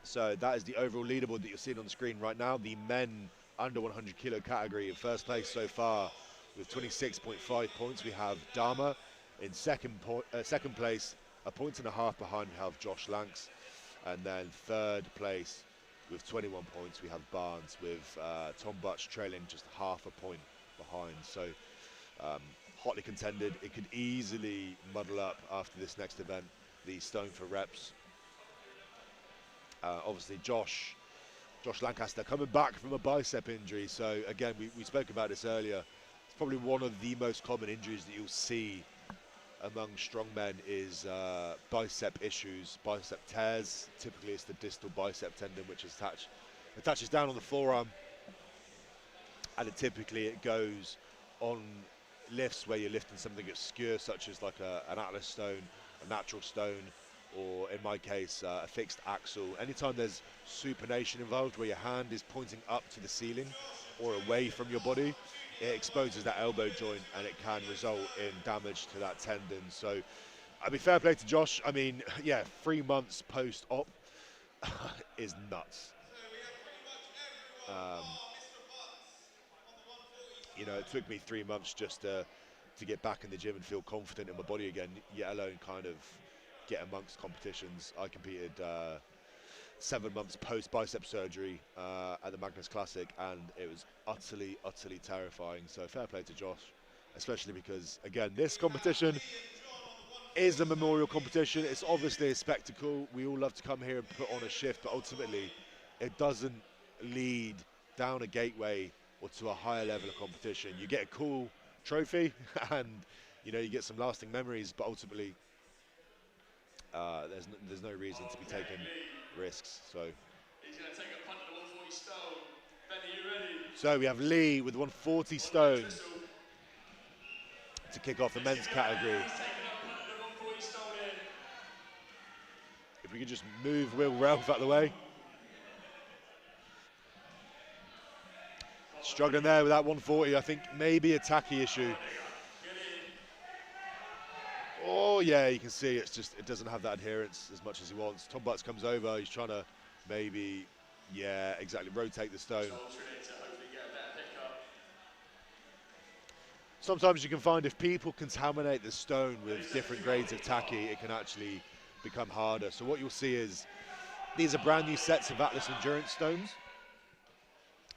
So that is the overall leaderboard that you're seeing on the screen right now. The men under 100 kilo category in first place so far with 26.5 points. We have Dharma in second place, a point and a half behind. We have Josh Lanks, and then third place with 21 points we have Barnes, with Tom Butch trailing just half a point behind. So hotly contended. It could easily muddle up after this next event, the stone for reps. Obviously Josh Lancaster coming back from a bicep injury, so again we spoke about this earlier. It's probably one of the most common injuries that you'll see among strongmen is bicep issues, bicep tears. Typically it's the distal bicep tendon, which is attaches down on the forearm, and it goes on lifts where you're lifting something obscure, such as like an atlas stone, a natural stone, or in my case a fixed axle. Anytime there's supination involved, where your hand is pointing up to the ceiling or away from your body, it exposes that elbow joint and it can result in damage to that tendon. So I mean, fair play to Josh. I mean, yeah, 3 months post-op is nuts. You know, it took me 3 months just to get back in the gym and feel confident in my body again, yet alone kind of get amongst competitions. I competed 7 months post bicep surgery at the Magnus Classic, and it was utterly terrifying. So fair play to Josh, especially because, again, this competition is a memorial competition. It's obviously a spectacle. We all love to come here and put on a shift, but ultimately it doesn't lead down a gateway or to a higher level of competition. You get a cool trophy and, you know, you get some lasting memories, but ultimately there's no reason to be taking risks. So he's going to take a punt at the 140 stone. Ben, are you ready? So we have Lee with 140 stone to kick off the men's category. He's taking a punt at the 140 stone in. If we could just move Will Ralph out of the way. Struggling there with that 140. I think maybe a tacky issue. Oh yeah, you can see it doesn't have that adherence as much as he wants. Tom Butts comes over, he's trying to maybe, yeah, exactly, rotate the stone. Sometimes you can find if people contaminate the stone with different grades of tacky, it can actually become harder. So what you'll see is, these are brand new sets of Atlas Endurance stones.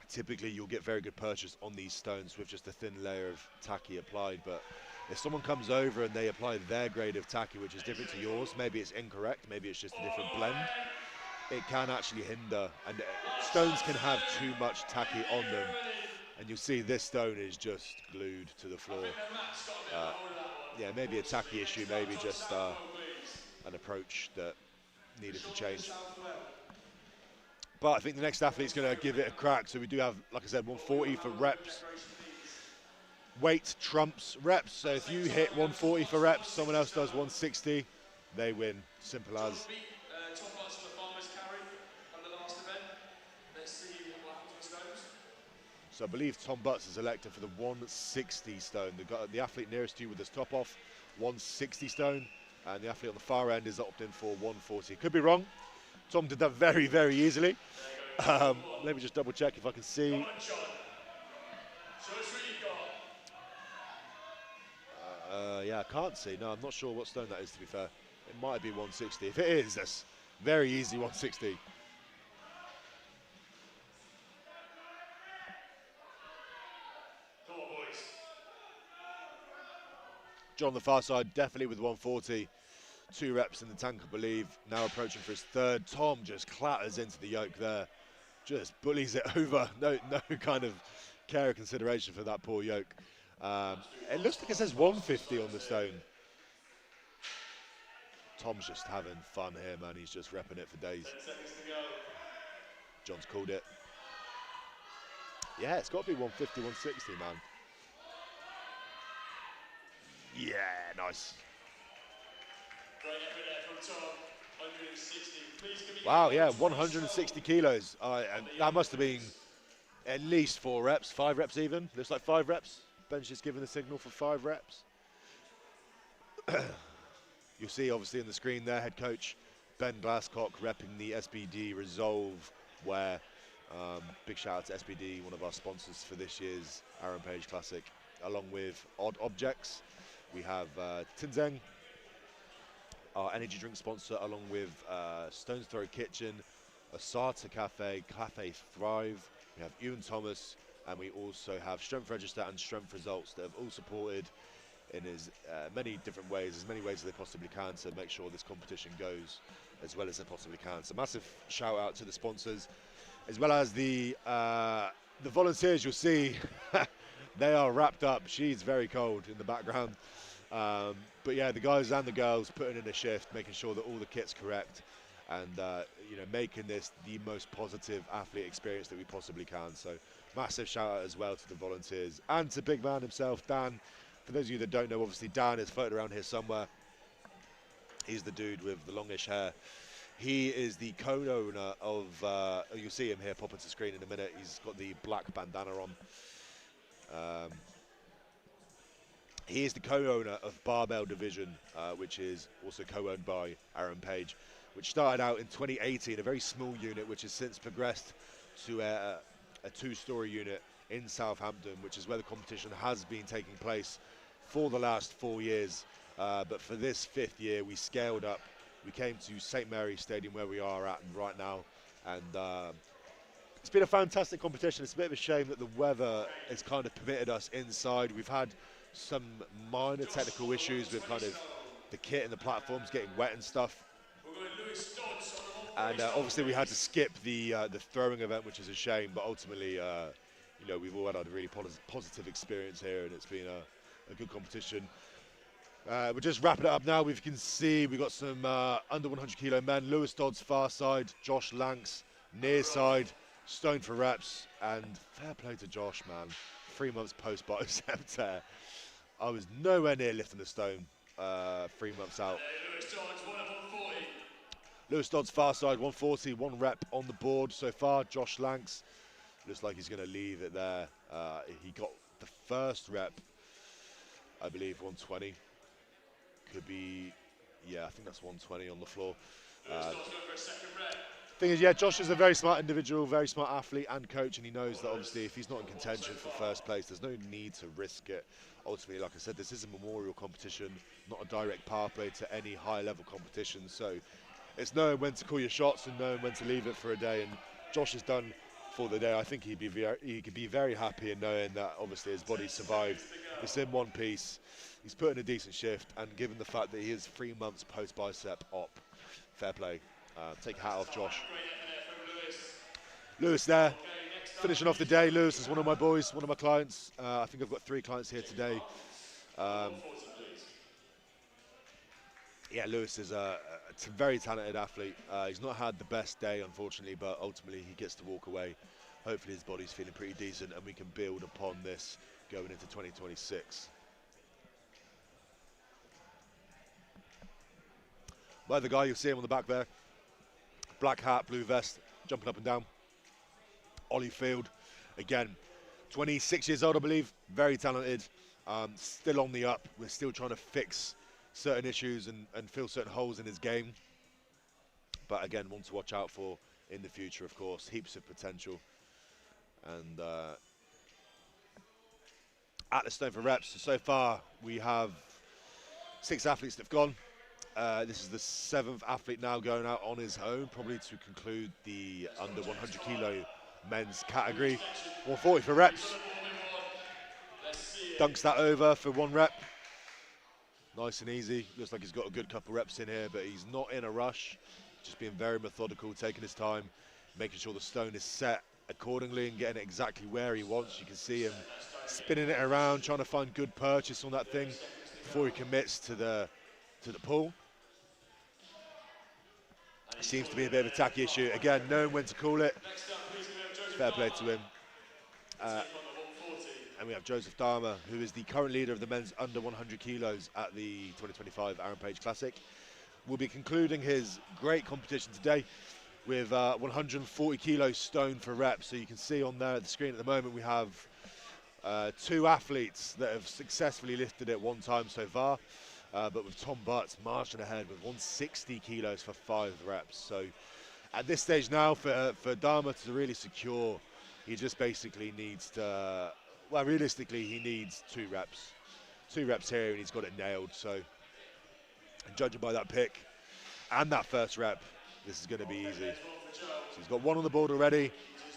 Typically you'll get very good purchase on these stones with just a thin layer of tacky applied, but if someone comes over and they apply their grade of tacky, which is different to yours, maybe it's incorrect, maybe it's just a different blend, it can actually hinder, and stones can have too much tacky on them, and you'll see this stone is just glued to the floor. Yeah, maybe a tacky issue, maybe just an approach that needed to change. But I think the next athlete's going to give it a crack. So we do have, like I said, 140 for reps. weight trumps reps. So if you hit 140 for reps, someone else does 160, they win. Simple as. Top lots of the farmers carry at the last event. Let's see what happens with stones. So I believe Tom Butts is elected for the 160 stone. The athlete nearest to you with his top off, 160 stone, and the athlete on the far end is opted in for 140. Could be wrong. Tom did that very, very easily. Let me just double check if I can see. Show us what you've got. Yeah, I can't see. No, I'm not sure what stone that is, to be fair. It might be 160. If it is, that's very easy 160. Come on, boys. John on the far side, definitely with 140. 2 reps in the tank, I believe. Now approaching for his third. Tom just clatters into the yoke there. Just bullies it over. No kind of care or consideration for that poor yoke. It looks like it says 150 on the stone. Tom's just having fun here, man. He's just repping it for days. 10 seconds to go. John's called it. Yeah, it's got to be 150, 160, man. Yeah, nice. Great effort there from Tom. 160. Please give me Wow, yeah, 160 kilos. And that must have been at least 4 reps, 5 reps even. Looks like 5 reps. Bench is giving the signal for 5 reps. You'll see, obviously, on the screen there, head coach Ben Glasscock repping the SBD Resolve wear. Big shout out to SBD, one of our sponsors for this year's Aaron Page Classic. Along with Odd Objects, we have Tenzing, our energy drink sponsor, along with Stones Throw Kitchen, Asata Cafe, Cafe Thrive. We have Iwan Thomas, and we also have Strength Register and Strength Results that have all supported in as many different ways, as many ways as they possibly can, to make sure this competition goes as well as they possibly can. So massive shout out to the sponsors, as well as the volunteers. You'll see they are wrapped up. She's very cold in the background. But yeah, the guys and the girls putting in a shift, making sure that all the kit's correct, and you know, making this the most positive athlete experience that we possibly can. So massive shout out as well to the volunteers and to big man himself, Dan. For those of you that don't know, obviously Dan is floating around here somewhere. He's the dude with the longish hair. He is the co-owner of, you'll see him here pop into screen in a minute. He's got the black bandana on. He is the co-owner of Barbell Division, which is also co-owned by Aaron Page, which started out in 2018, a very small unit, which has since progressed to a 2-story unit in Southampton, which is where the competition has been taking place for the last 4 years. But for this 5th year, we scaled up. We came to St. Mary's Stadium, where we are at right now, and it's been a fantastic competition. It's a bit of a shame that the weather has kind of permitted us inside. We've had some minor technical issues with kind of the kit and the platforms getting wet and stuff. And obviously we had to skip the throwing event, which is a shame, but ultimately, you know, we've all had a really positive experience here, and it's been a good competition. We're just wrapping it up now. We can see we've got some under 100 kilo men. Lewis Dodd's far side, Josh Lanks near side, stone for reps, and fair play to Josh, man. 3 months post bicep tear. I was nowhere near lifting a stone 3 months out. Lewis Dodd's far side, 140, 1 rep on the board so far. Josh Lanks looks like he's going to leave it there. He got the first rep, I believe, 120. Could be, yeah, I think that's 120 on the floor. Thing is, yeah, Josh is a very smart individual, very smart athlete and coach, and he knows that obviously if he's not in contention for first place, there's no need to risk it. Ultimately, like I said, this is a memorial competition, not a direct pathway to any high-level competition. So it's knowing when to call your shots and knowing when to leave it for a day. And Josh is done for the day. I think he could be very happy in knowing that obviously his body survived. It's in one piece. He's put in a decent shift, and given the fact that he is 3 months post-bicep op, fair play. Take a hat off, Josh. Lewis there, finishing off the day. Lewis is one of my boys, one of my clients. I think I've got 3 clients here today. Yeah, Lewis is a very talented athlete. He's not had the best day, unfortunately, but ultimately he gets to walk away. Hopefully his body's feeling pretty decent, and we can build upon this going into 2026. By the guy, you'll see him on the back there. Black hat, blue vest, jumping up and down. Ollie Field, again, 26 years old, I believe. Very talented, still on the up. We're still trying to fix certain issues and fill certain holes in his game. But again, one to watch out for in the future, of course. Heaps of potential. And at the stone for reps, so far we have 6 athletes that have gone. This is the 7th athlete now going out on his own, probably to conclude the under 100 kilo men's category. 140 for reps. Dunks that over for 1 rep. Nice and easy. Looks like he's got a good couple reps in here, but he's not in a rush. Just being very methodical, taking his time, making sure the stone is set accordingly and getting it exactly where he wants. You can see him spinning it around, trying to find good purchase on that thing before he commits to the pull. Seems to be a bit of a tacky issue. Again, knowing when to call it. Fair play to him. And we have Joseph Dharma, who is the current leader of the men's under 100 kilos at the 2025 Aaron Page Classic. Will be concluding his great competition today with 140 kilos stone for reps. So you can see on there at the screen at the moment we have 2 athletes that have successfully lifted it 1 time so far. But with Tom Butts marching ahead with 160 kilos for 5 reps. So at this stage now, for Dharma to really secure, he just basically needs to, well, realistically, he needs 2 reps. 2 reps here and he's got it nailed. So, and judging by that pick and that first rep, this is going to be easy. So he's got 1 on the board already.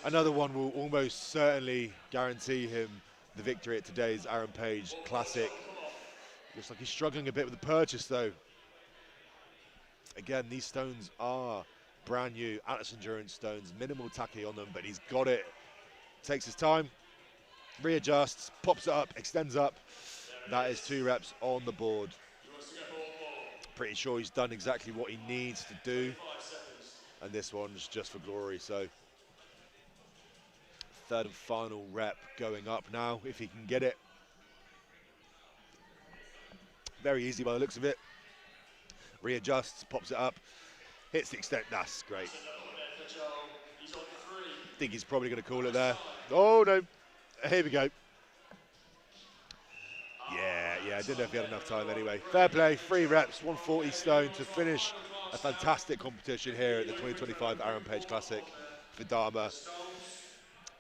Another one will almost certainly guarantee him the victory at today's Aaron Page Classic. Looks like he's struggling a bit with the purchase though. Again, these stones are brand new Atlas Endurance stones, minimal tacky on them, but he's got it. Takes his time, readjusts, pops it up, extends up. That is 2 reps on the board. Pretty sure he's done exactly what he needs to do. And this one's just for glory. So 3rd and final rep going up now, if he can get it. Very easy by the looks of it. Readjusts, pops it up, hits the extent. That's great. I think he's probably going to call it there. Oh no, here we go. Yeah, I didn't know if he had enough time anyway. Fair play, 3 reps, 140 stone to finish a fantastic competition here at the 2025 Aaron Page Classic for Dharma.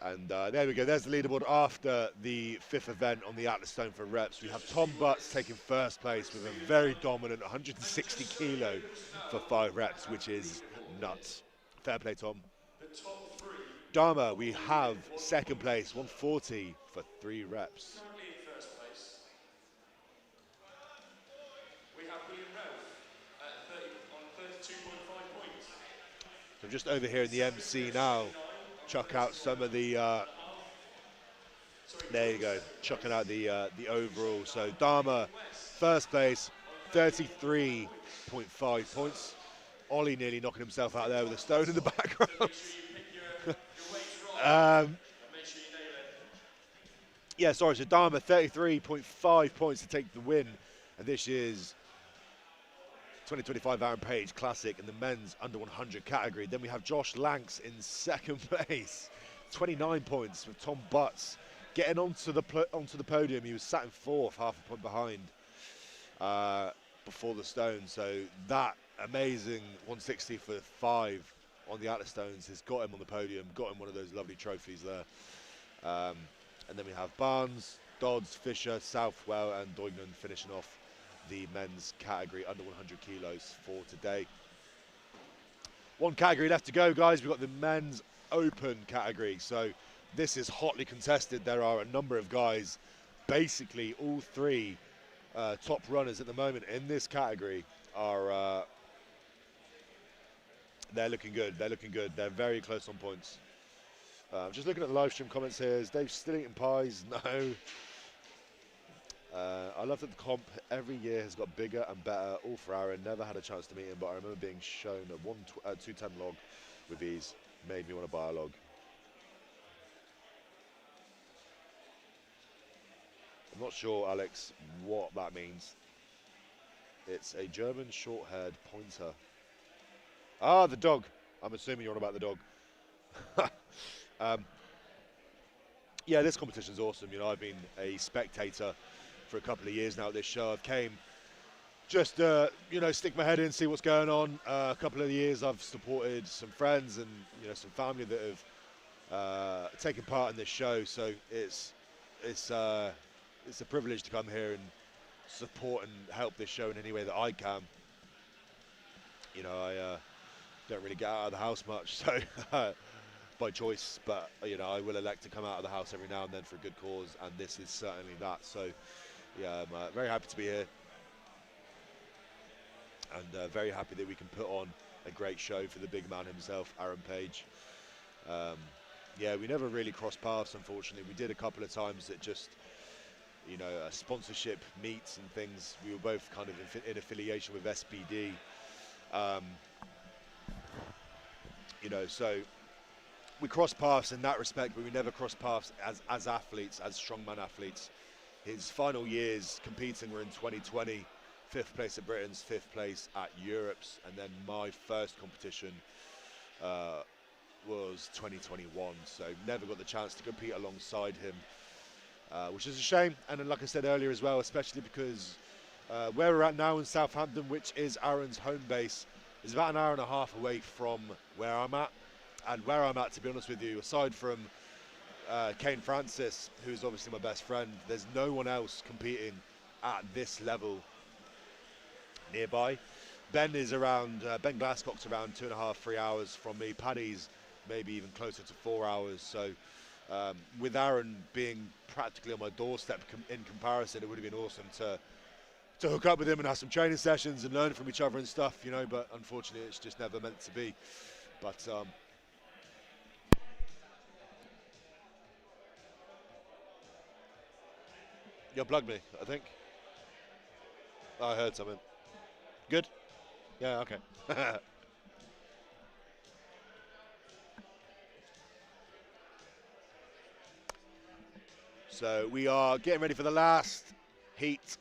And there we go, there's the leaderboard after the 5th event on the Atlas Stone for reps. We have Tom Butts taking 1st place with a very dominant 160 kilo for 5 reps, which is nuts. Fair play, Tom. Dharma, we have 2nd place, 140 for 3 reps. So I'm just over here in the MC now. Chuck out some of the, there you go, chucking out the overall. So Dharma, 1st place, 33.5 points. Ollie nearly knocking himself out there with a stone in the background. Yeah, sorry, so Dharma, 33.5 points to take the win. And this is 2025 Aaron Page Classic in the men's under 100 category. Then we have Josh Lanks in 2nd place, 29 points with Tom Butts getting onto the podium. He was sat in 4th, half a point behind before the stone. So that amazing 160 for 5 on the Atlas Stones has got him on the podium, got him one of those lovely trophies there. And then we have Barnes, Dodds, Fisher, Southwell and Doignan finishing off the men's category under 100 kilos for today. 1 category left to go, guys. We've got the men's open category. So this is hotly contested. There are a number of guys, basically all 3 top runners at the moment in this category are they're looking good. They're looking good. They're very close on points. Just looking at the live stream comments here. Is Dave still eating pies? No. I love that the comp every year has got bigger and better. All for Aaron. Never had a chance to meet him, but I remember being shown a 210 log with these. Made me want to buy a log. I'm not sure, Alex, what that means. It's a German short-haired pointer. Ah, the dog. I'm assuming you're on about the dog. Yeah, this competition's awesome. You know, I've been a spectator for a couple of years now at this show. I've came just, you know, stick my head in, see what's going on. A couple of years I've supported some friends and, you know, some family that have taken part in this show. So it's a privilege to come here and support and help this show in any way that I can. You know, I don't really get out of the house much, so by choice, but you know, I will elect to come out of the house every now and then for a good cause, and this is certainly that. So yeah, I'm very happy to be here, and very happy that we can put on a great show for the big man himself, Aaron Page. Yeah, we never really crossed paths, unfortunately. We did a couple of times at just, you know, sponsorship meets and things. We were both kind of in affiliation with SBD. You know, so we crossed paths in that respect, but we never crossed paths as athletes, as strongman athletes. His final years competing were in 2020, 5th place at Britain's, 5th place at Europe's, and then my first competition was 2021, so never got the chance to compete alongside him, which is a shame. And then, like I said earlier as well, especially because where we're at now in Southampton, which is Aaron's home base, is about an hour and a half away from where I'm at. And where I'm at, to be honest with you, aside from Kane Francis, who's obviously my best friend, there's no one else competing at this level nearby. Ben is around, Ben Glasscock's around 2.5, 3 hours from me. Paddy's maybe even closer to 4 hours. So with Aaron being practically on my doorstep in comparison, it would have been awesome to hook up with him and have some training sessions and learn from each other and stuff, you know, but unfortunately it's just never meant to be. But you unplugged me, I think. Oh, I heard something. Good? Yeah, okay. So we are getting ready for the last heat,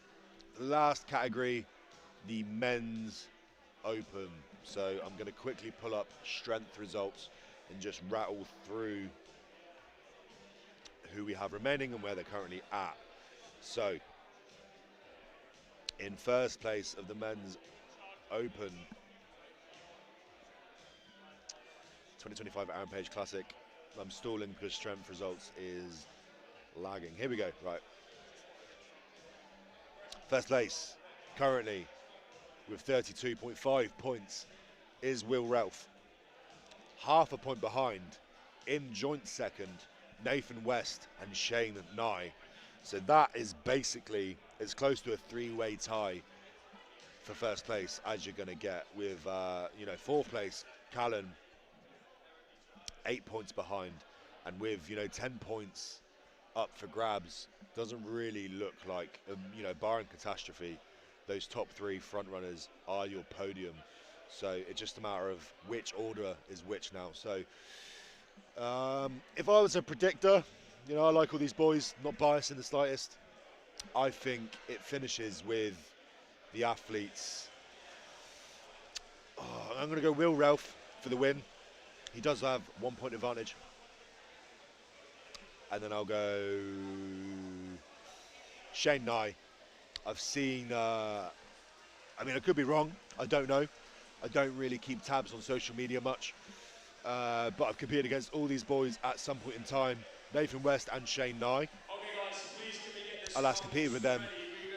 the last category, the men's open. So I'm going to quickly pull up strength results and just rattle through who we have remaining and where they're currently at. So in first place of the men's open 2025 Aaron Page Classic, I'm stalling because strength results is lagging. Here we go, right. First place currently with 32.5 points is Will Ralph. Half a point behind, in joint second, Nathan West and Shane Nye. So that is basically as close to a three-way tie for first place as you're going to get with, you know, fourth place, Callan, 8 points behind. And with, you know, 10 points up for grabs, doesn't really look like, you know, barring catastrophe, those top three front runners are your podium. So it's just a matter of which order is which now. So if I was a predictor, you know, I like all these boys, not biased in the slightest. I think it finishes with the athletes. Oh, I'm going to go Will Ralph for the win. He does have 1 point advantage. And then I'll go Shane Nye. I've seen, I mean, I could be wrong. I don't know. I don't really keep tabs on social media much. But I've competed against all these boys at some point in time. Nathan West and Shane Nye. I last competed with them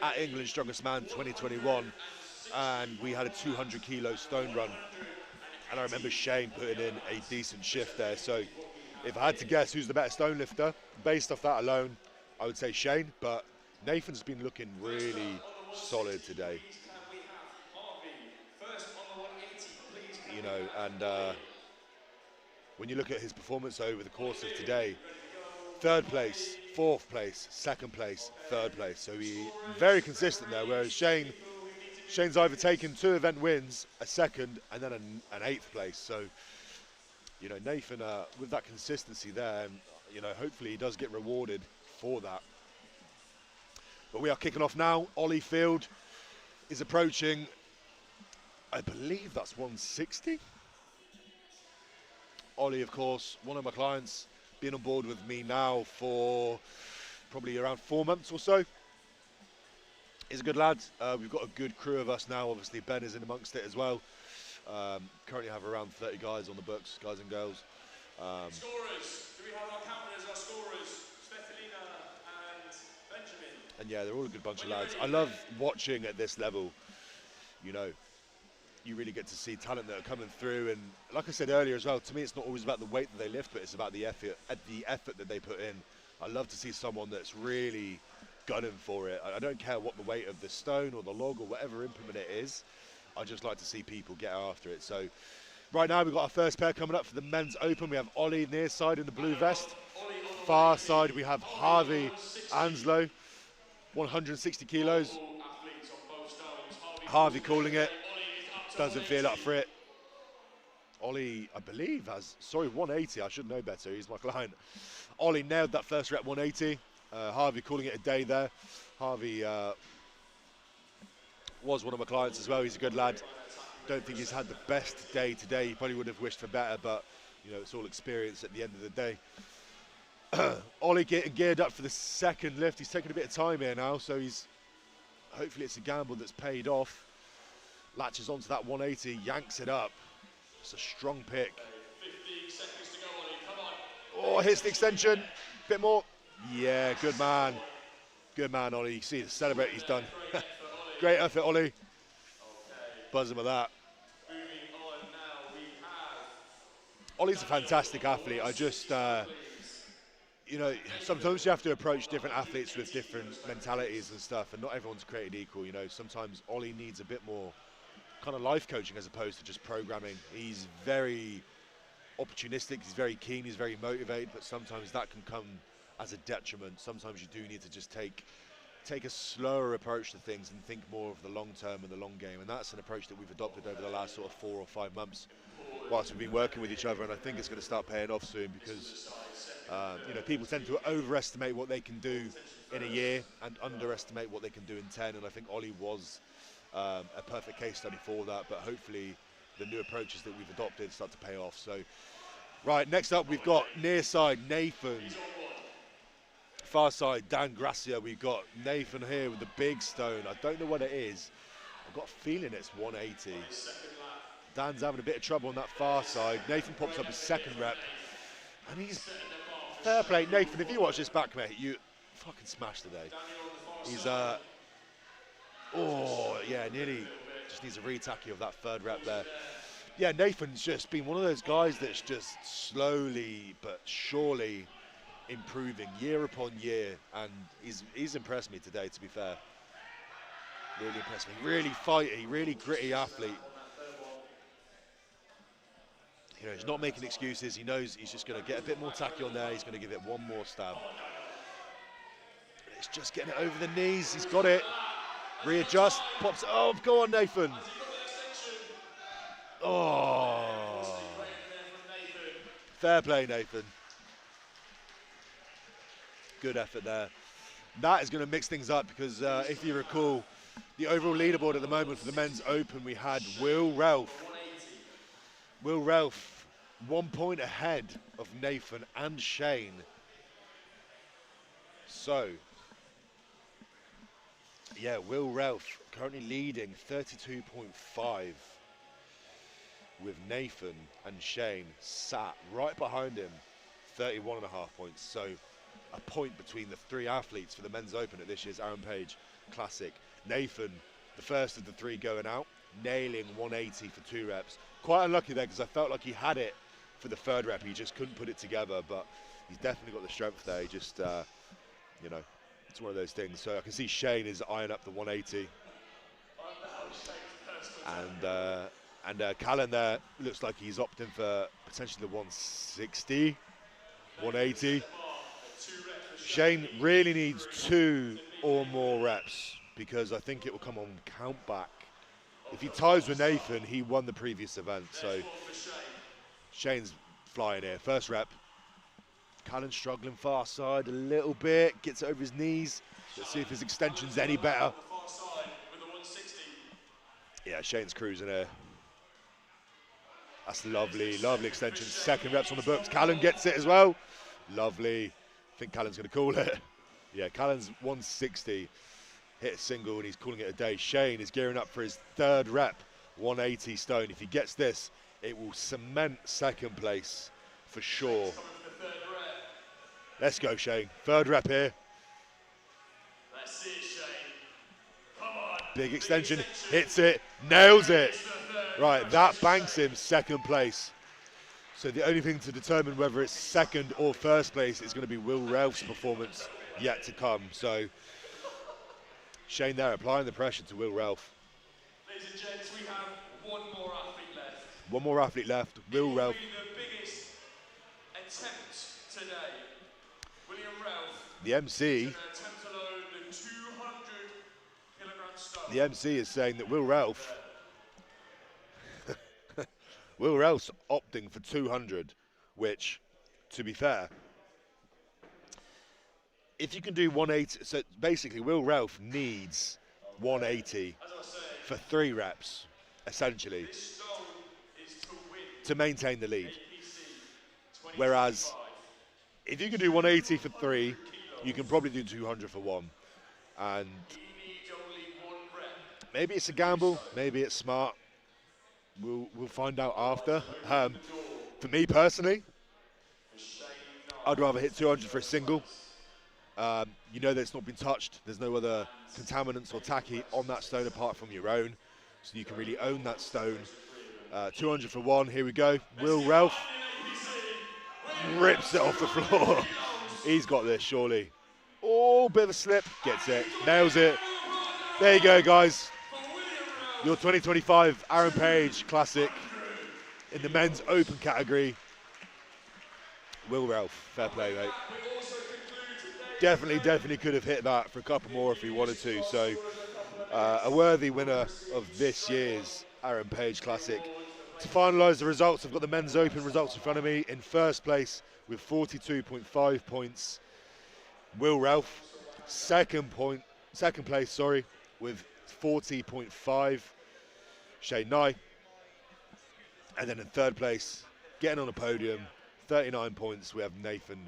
at England's Strongest Man 2021. And we had a 200 kilo stone run. And I remember Shane putting in a decent shift there. So if I had to guess who's the better stone lifter, based off that alone, I would say Shane. But Nathan's been looking really solid today. You know, and when you look at his performance over the course of today, third place, fourth place, second place, third place. So he's very consistent there, whereas Shane's either taken 2 event wins, a second, and then an 8th place. So, you know, Nathan, with that consistency there, you know, hopefully he does get rewarded for that. But we are kicking off now. Ollie Field is approaching, I believe that's 160. Ollie, of course, one of my clients, been on board with me now for probably around 4 months or so. He's a good lad. We've got a good crew of us now. Obviously, Ben is in amongst it as well. Currently have around 30 guys on the books, guys and girls. Scorers. Do we have our captains as our scorers? Stefanina and Benjamin. And yeah, they're all a good bunch of lads. I love watching at this level. You know, you really get to see talent that are coming through. And like I said earlier as well, to me, it's not always about the weight that they lift, but it's about the effort that they put in. I love to see someone that's really gunning for it. I don't care what the weight of the stone or the log or whatever implement it is. I just like to see people get after it. So right now we've got our first pair coming up for the men's open. We have Ollie near side in the blue vest. Far side we have Harvey Anslow, 160 kilos. Harvey calling it. Doesn't feel up for it. Ollie, I believe, has, 180. I should know better. He's my client. Ollie nailed that first rep 180. Harvey calling it a day there. Harvey was one of my clients as well. He's a good lad. Don't think he's had the best day today. He probably would have wished for better, but you know, it's all experience at the end of the day. Ollie getting geared up for the second lift. He's taking a bit of time here now, so he's hopefully it's a gamble that's paid off. Latches onto that 180, yanks it up. It's a strong pick. 15 seconds to go, Ollie. Come on. Oh, hits the extension. Bit more. Yeah, good man. Good man, Ollie. You see the celebrate he's done. Great effort, Ollie. Buzzing with that. Moving on now, we have Ollie's a fantastic athlete. I just, you know, sometimes you have to approach different athletes with different mentalities and stuff, and not everyone's created equal. You know, sometimes Ollie needs a bit more kind of life coaching as opposed to just programming. He's very opportunistic, he's very keen, he's very motivated, but sometimes that can come as a detriment. Sometimes you do need to just take a slower approach to things and think more of the long term and the long game, and that's an approach that we've adopted over the last sort of 4 or 5 months whilst we've been working with each other, and I think it's going to start paying off soon because you know, people tend to overestimate what they can do in a year and underestimate what they can do in 10, and I think Ollie was a perfect case study for that, but hopefully the new approaches that we've adopted start to pay off. So right, next up we've got near side Nathan, far side Dan Gracia. We've got Nathan here with the big stone. I don't know what it is. I've got a feeling it's 180. Dan's having a bit of trouble on that far side. Nathan pops up his second rep, and he's fair play. Nathan, if you watch this back, mate, you fucking smashed today. He's oh yeah, nearly just needs a re-tacky of that third rep there. Yeah, Nathan's just been one of those guys that's just slowly but surely improving year upon year, and he's impressed me today, to be fair. Really impressed me. Really fighty, really gritty athlete. You know, he's not making excuses. He knows he's just going to get a bit more tacky on there. He's going to give it one more stab. It's just getting it over the knees. He's got it. Readjust. Pops. Oh, go on, Nathan. Oh. Fair play, Nathan. Good effort there. That is going to mix things up because if you recall, the overall leaderboard at the moment for the men's open, we had Will Ralph. Will Ralph 1 point ahead of Nathan and Shane. So, yeah, Will Ralph currently leading 32.5 with Nathan and Shane sat right behind him, 31.5 points. So, a point between the three athletes for the men's open at this year's Aaron Page Classic. Nathan, the first of the three going out, nailing 180 for 2 reps. Quite unlucky there because I felt like he had it for the third rep. He just couldn't put it together, but he's definitely got the strength there. He just, you know, it's one of those things. So I can see Shane is eyeing up the 180. And Callan there looks like he's opting for potentially the 160, 180. Shane really needs 2 or more reps because I think it will come on count back. If he ties with Nathan, he won the previous event. So Shane's flying here. First rep, Callan struggling far side a little bit, gets it over his knees. Let's see if his extension's any better. Yeah, Shane's cruising here. That's lovely, lovely extension. Second reps on the books. Callan gets it as well. Lovely. I think Callan's going to call it. Yeah, Callan's 160. Hit a single and he's calling it a day. Shane is gearing up for his third rep, 180 stone. If he gets this, it will cement second place for sure. Let's go, Shane. Third rep here. That's it, Shane. Come on. Big extension, hits it, nails it. Right, that banks him second place. So the only thing to determine whether it's second or first place is going to be Will Ralph's performance yet to come. So Shane there applying the pressure to Will Ralph. Ladies and gents, we have one more athlete left. One more athlete left, Will Ralph. It will be the biggest attempt today. William Ralph. The MC. Attempt alone the 200 kilogram stone. The MC is saying that Will Ralph's opting for 200, which, to be fair, if you can do 180, so basically Will Ralph needs 180 for 3 reps, essentially, to maintain the lead. Whereas, if you can do 180 for 3, you can probably do 200 for 1. And maybe it's a gamble, maybe it's smart. We'll find out after. For me personally, I'd rather hit 200 for a single. You know that it's not been touched. There's no other contaminants or tacky on that stone apart from your own. So you can really own that stone. 200 for 1, here we go. Will Ralph rips it off the floor. He's got this, surely. Oh, bit of a slip, gets it, nails it. There you go, guys. Your 2025 Aaron Page Classic in the men's open category. Will Ralph, fair play, mate. Definitely could have hit that for a couple more if he wanted to. So a worthy winner of this year's Aaron Page Classic. To finalise the results, I've got the men's open results in front of me. In first place with 42.5 points, Will Ralph. Second place, with 40.5, Shane Nye. And then in third place, getting on a podium, 39 points, we have Nathan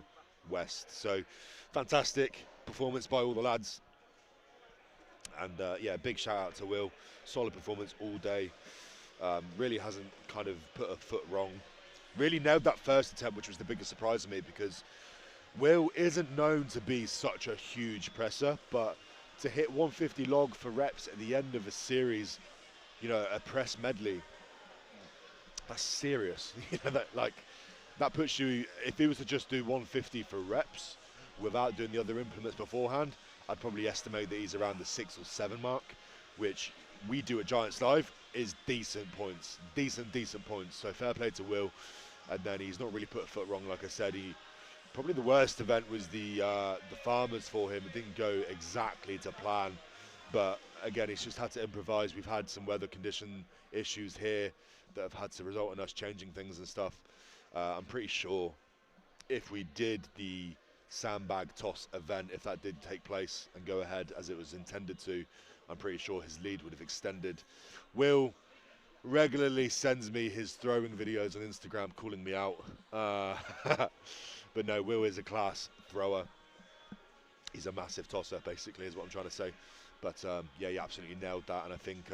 West. So fantastic performance by all the lads. And yeah, big shout out to Will. Solid performance all day. Really hasn't kind of put a foot wrong. Really nailed that first attempt, which was the biggest surprise to me, because Will isn't known to be such a huge presser, but to hit 150 log for reps at the end of a series, you know, a press medley, that's serious. You know, that puts you, if he was to just do 150 for reps without doing the other implements beforehand, I'd probably estimate that he's around the 6 or 7 mark, which we do at Giants Live is decent points, decent points. So fair play to Will. And then he's not really put a foot wrong. Like I said, probably the worst event was the Farmers for him. It didn't go exactly to plan, but again, he's just had to improvise. We've had some weather condition issues here that have had to result in us changing things and stuff. I'm pretty sure if we did the sandbag toss event, if that did take place and go ahead as it was intended to, I'm pretty sure his lead would have extended. Will regularly sends me his throwing videos on Instagram calling me out. But no, Will is a class thrower. He's a massive tosser, basically, is what I'm trying to say. But yeah, he absolutely nailed that. And I think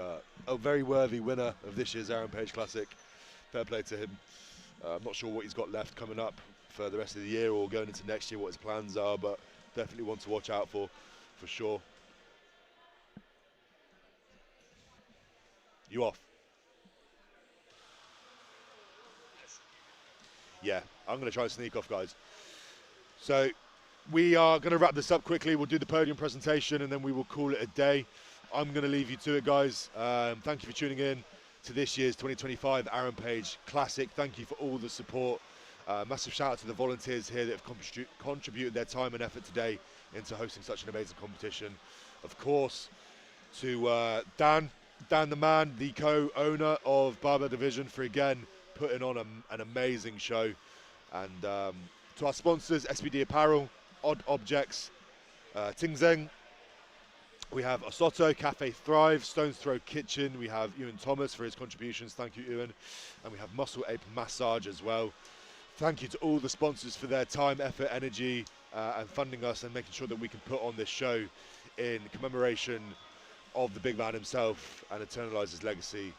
a very worthy winner of this year's Aaron Page Classic. Fair play to him. I'm not sure what he's got left coming up for the rest of the year or going into next year, what his plans are, but definitely one to watch out for sure. You off? Yeah, I'm going to try and sneak off, guys. So we are going to wrap this up quickly. We'll do the podium presentation and then we will call it a day. I'm going to leave you to it, guys. Thank you for tuning in to this year's 2025 Aaron Page Classic. Thank you for all the support. Massive shout out to the volunteers here that have contributed their time and effort today into hosting such an amazing competition. Of course, to Dan the man, the co-owner of Barbell Division, for again putting on an amazing show. And To our sponsors, SBD Apparel, Odd Objects, Tenzing. We have Osoto, Cafe Thrive, Stone's Throw Kitchen. We have Iwan Thomas for his contributions. Thank you, Iwan. And we have Muscle Ape Massage as well. Thank you to all the sponsors for their time, effort, energy, and funding us and making sure that we can put on this show in commemoration of the big man himself and eternalise his legacy,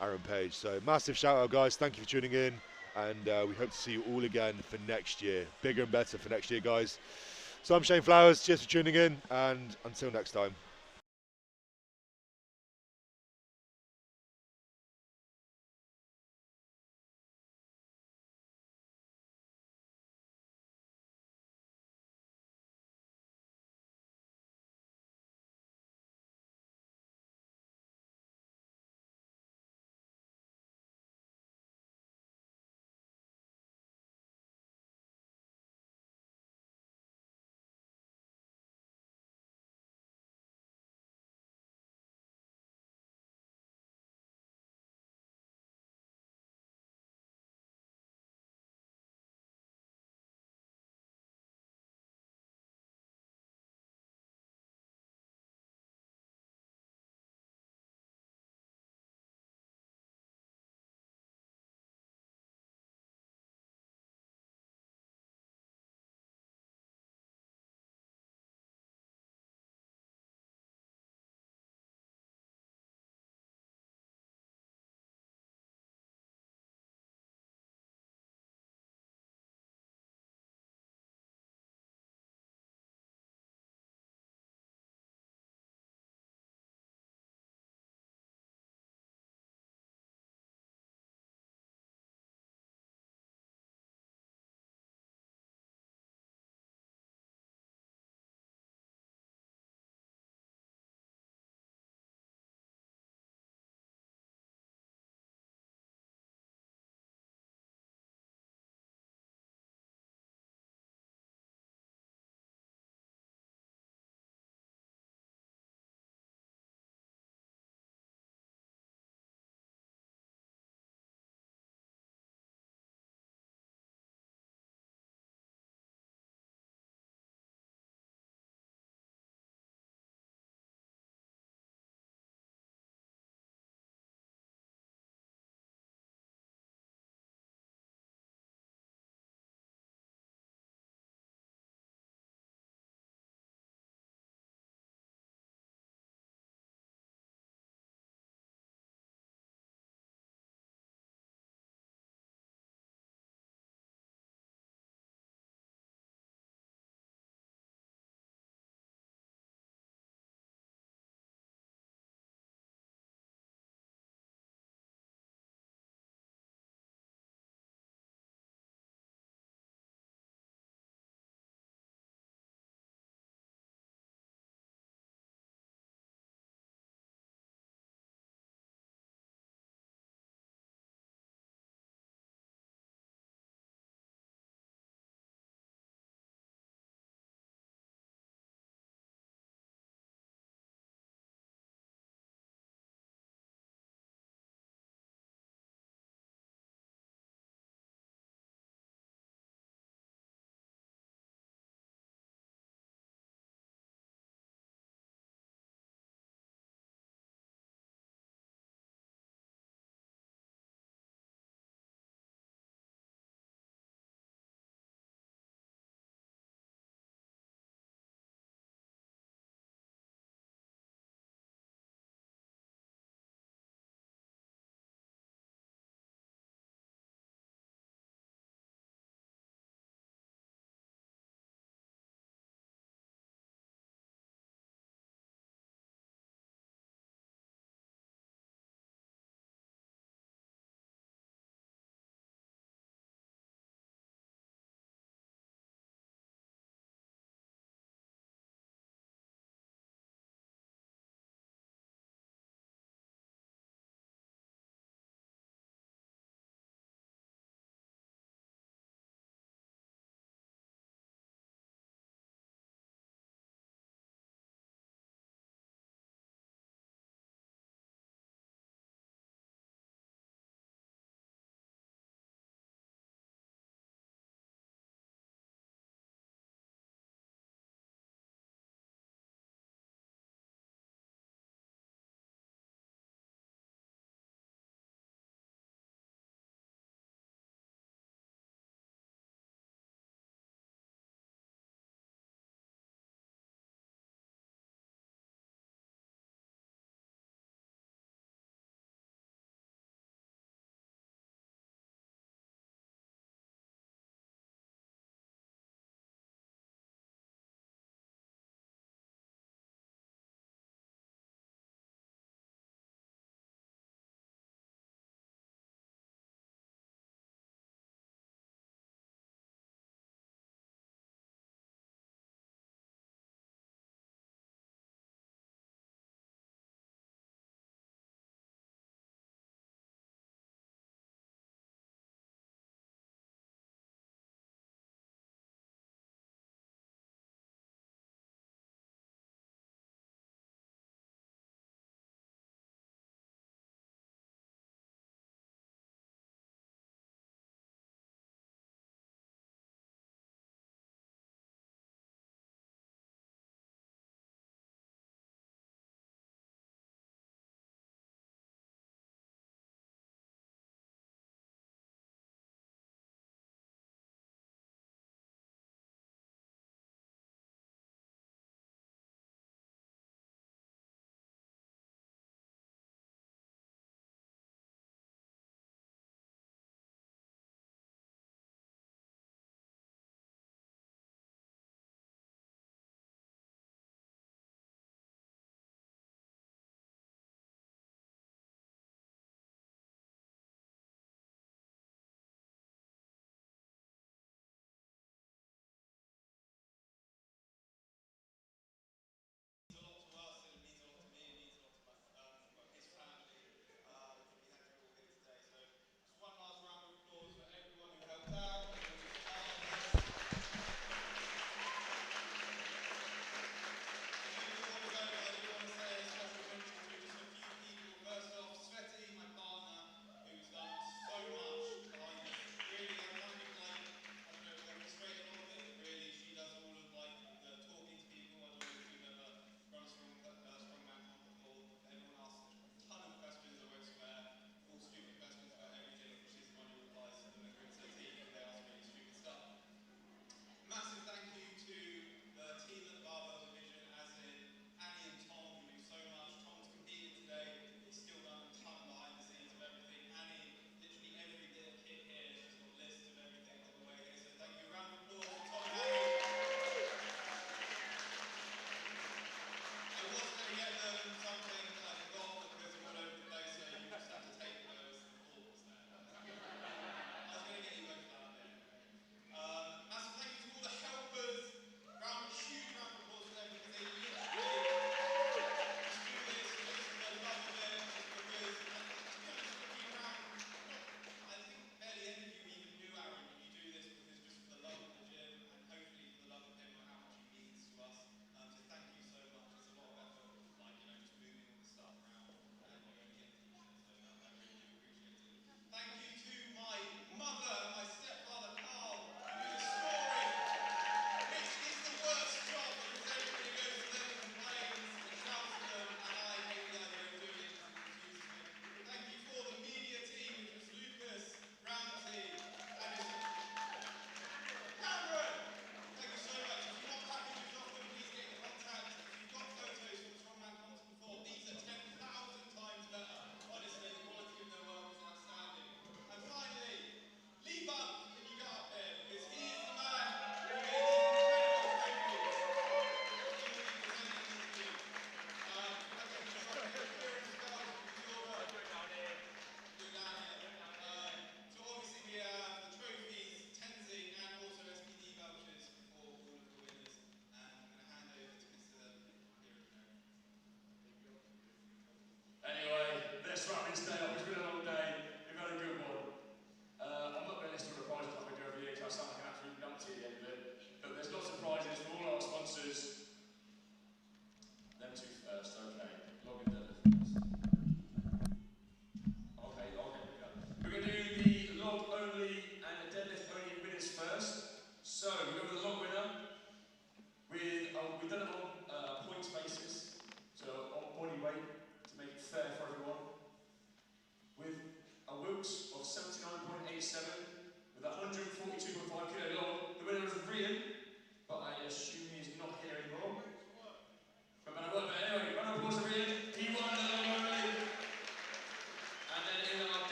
Aaron Page. So massive shout out, guys. Thank you for tuning in. And we hope to see you all again for next year. Bigger and better for next year, guys. So I'm Shane Flowers. Cheers for tuning in. And until next time.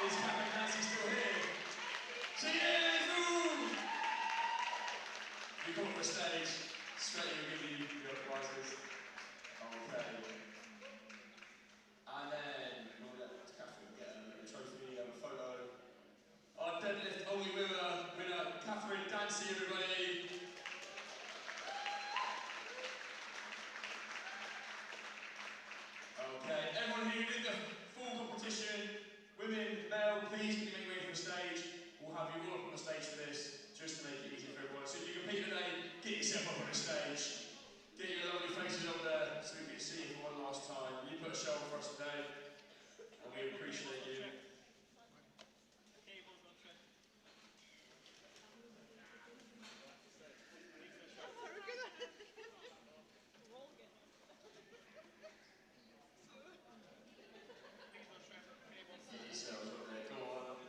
Is Catherine Nancy still here? She is! Woo! You come on the stage, straight we'll give you your prizes. Okay. And then we'll let Catherine get a trophy, have a photo. Our deadlift only winner, Catherine Dancy, everybody. Okay, everyone who did the full competition, women, male, please can you make way for the stage. We'll have you all up on the stage for this, just to make it easy for everyone. So if you compete today, get yourself up on the stage. Get your lovely faces up there so we can see you for one last time. You put a show on for us today, and we appreciate you. Get yourselves up there, go on.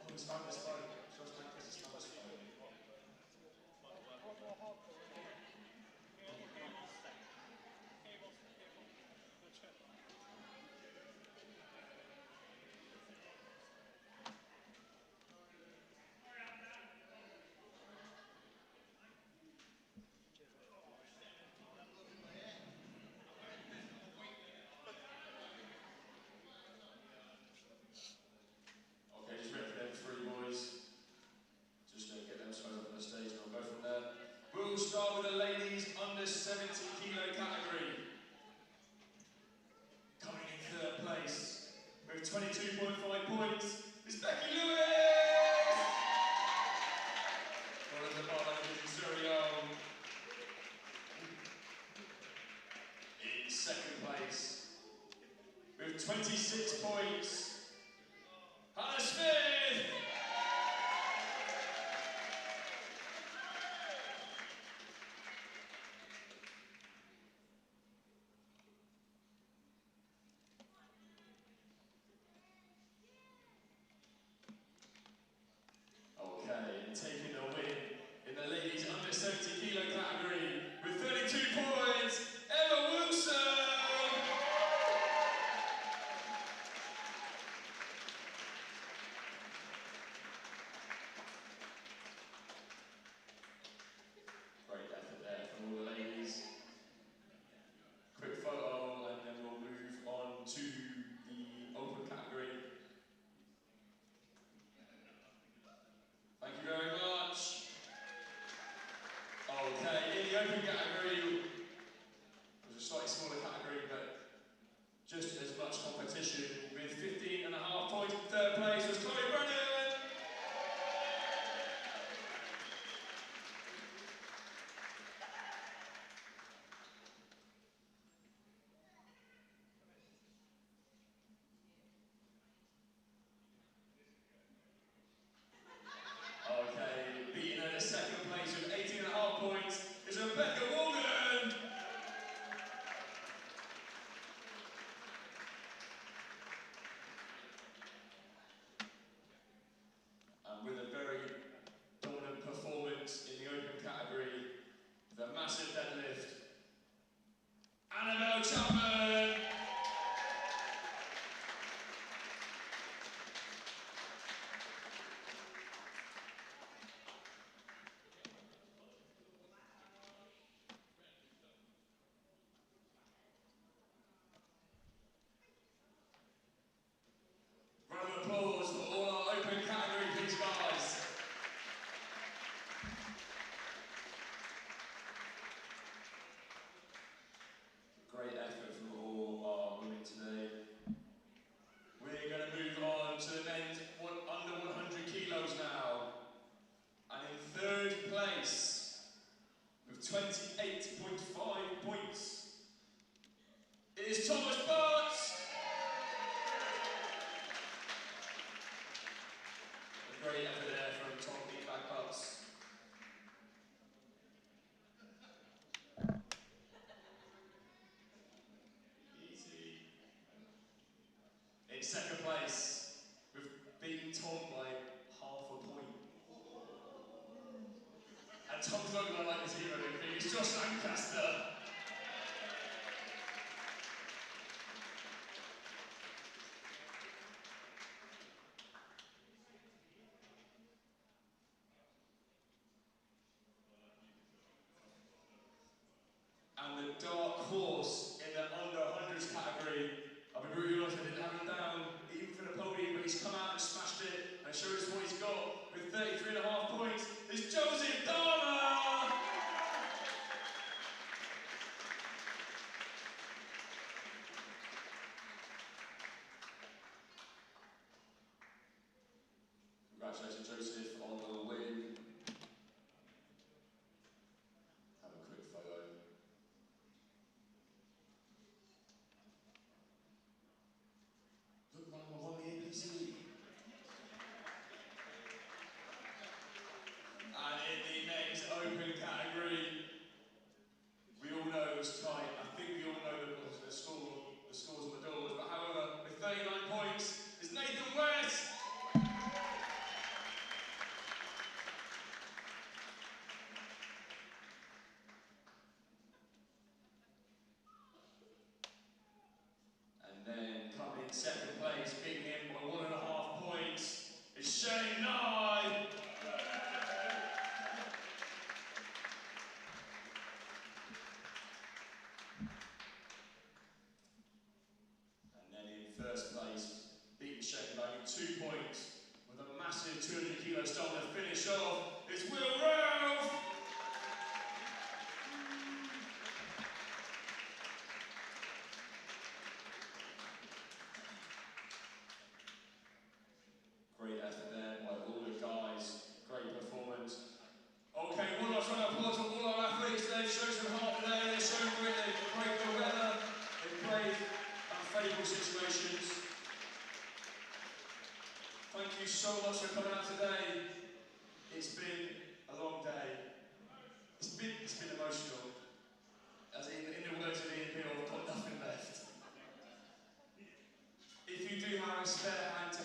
Oh, he's found his phone. Just like this, he's found his phone. Okay, just wait for them three boys. Just get them straight up on the stage and we'll go from there. We'll start with the ladies under 70 kilo category. Coming in third place with 22.5 points is Becky Lewis! One of the bar is Surrey. In second place with 26 points, Hannah Smith! Okay, and taking the win in the ladies under 70 kilo category with 32 points, Emma Wilson! Great effort there from all the ladies. Quick photo and then we'll move on to the open category. Thank you very much. Okay, in the open category, there's a slightly smaller category, but just as much competition with 15.5 points. Third place was Chloe Brennan. Okay, beating her to second place with 18.5 points is Rebecca Morgan. And with a very dominant performance in the open category, the massive deadlift, Annabelle Chapman. Round of applause for all our open category, please, guys. Great effort from all our women today. We're going to move on to the men's under 100 kilos now. And in third place, with 28.5 points, it is Thomas Butts. A great effort there from Tom Beatback Butts. Easy. In second place, we've beaten Tom by half a point. And Tom's not going to like this hero, he's Josh Lancaster. and a dark horse in the under 100s category. I'll be brutally honest, I didn't have him down, even for the podium, but he's come out and smashed it and showed us what he's got with 33.5 points. It's Joseph Dana! Congratulations, Joseph, on the win. Have a quick photo. Look, man, I won the APC. And in the next open category, we all know it was tight. I think we all know the scores on the doors, but however, with 39 points, is Nathan West. And then coming in second place, beating him by 1.5 points, is Shane Nye. And then in first place, beating Shane by only 2 points, with a massive 200 kilo stone to finish off, is Will Ralph. Great effort there by all the guys, great performance. Okay, one last round of applause for all our athletes. They've shown some heart today, they've shown grit, they've braved the weather, they've braved unfavourable situations. Thank you so much for coming out today. It's been a long day. It's been emotional. As in the words of Ian Peel, I've got nothing left. If you do have a spare hand to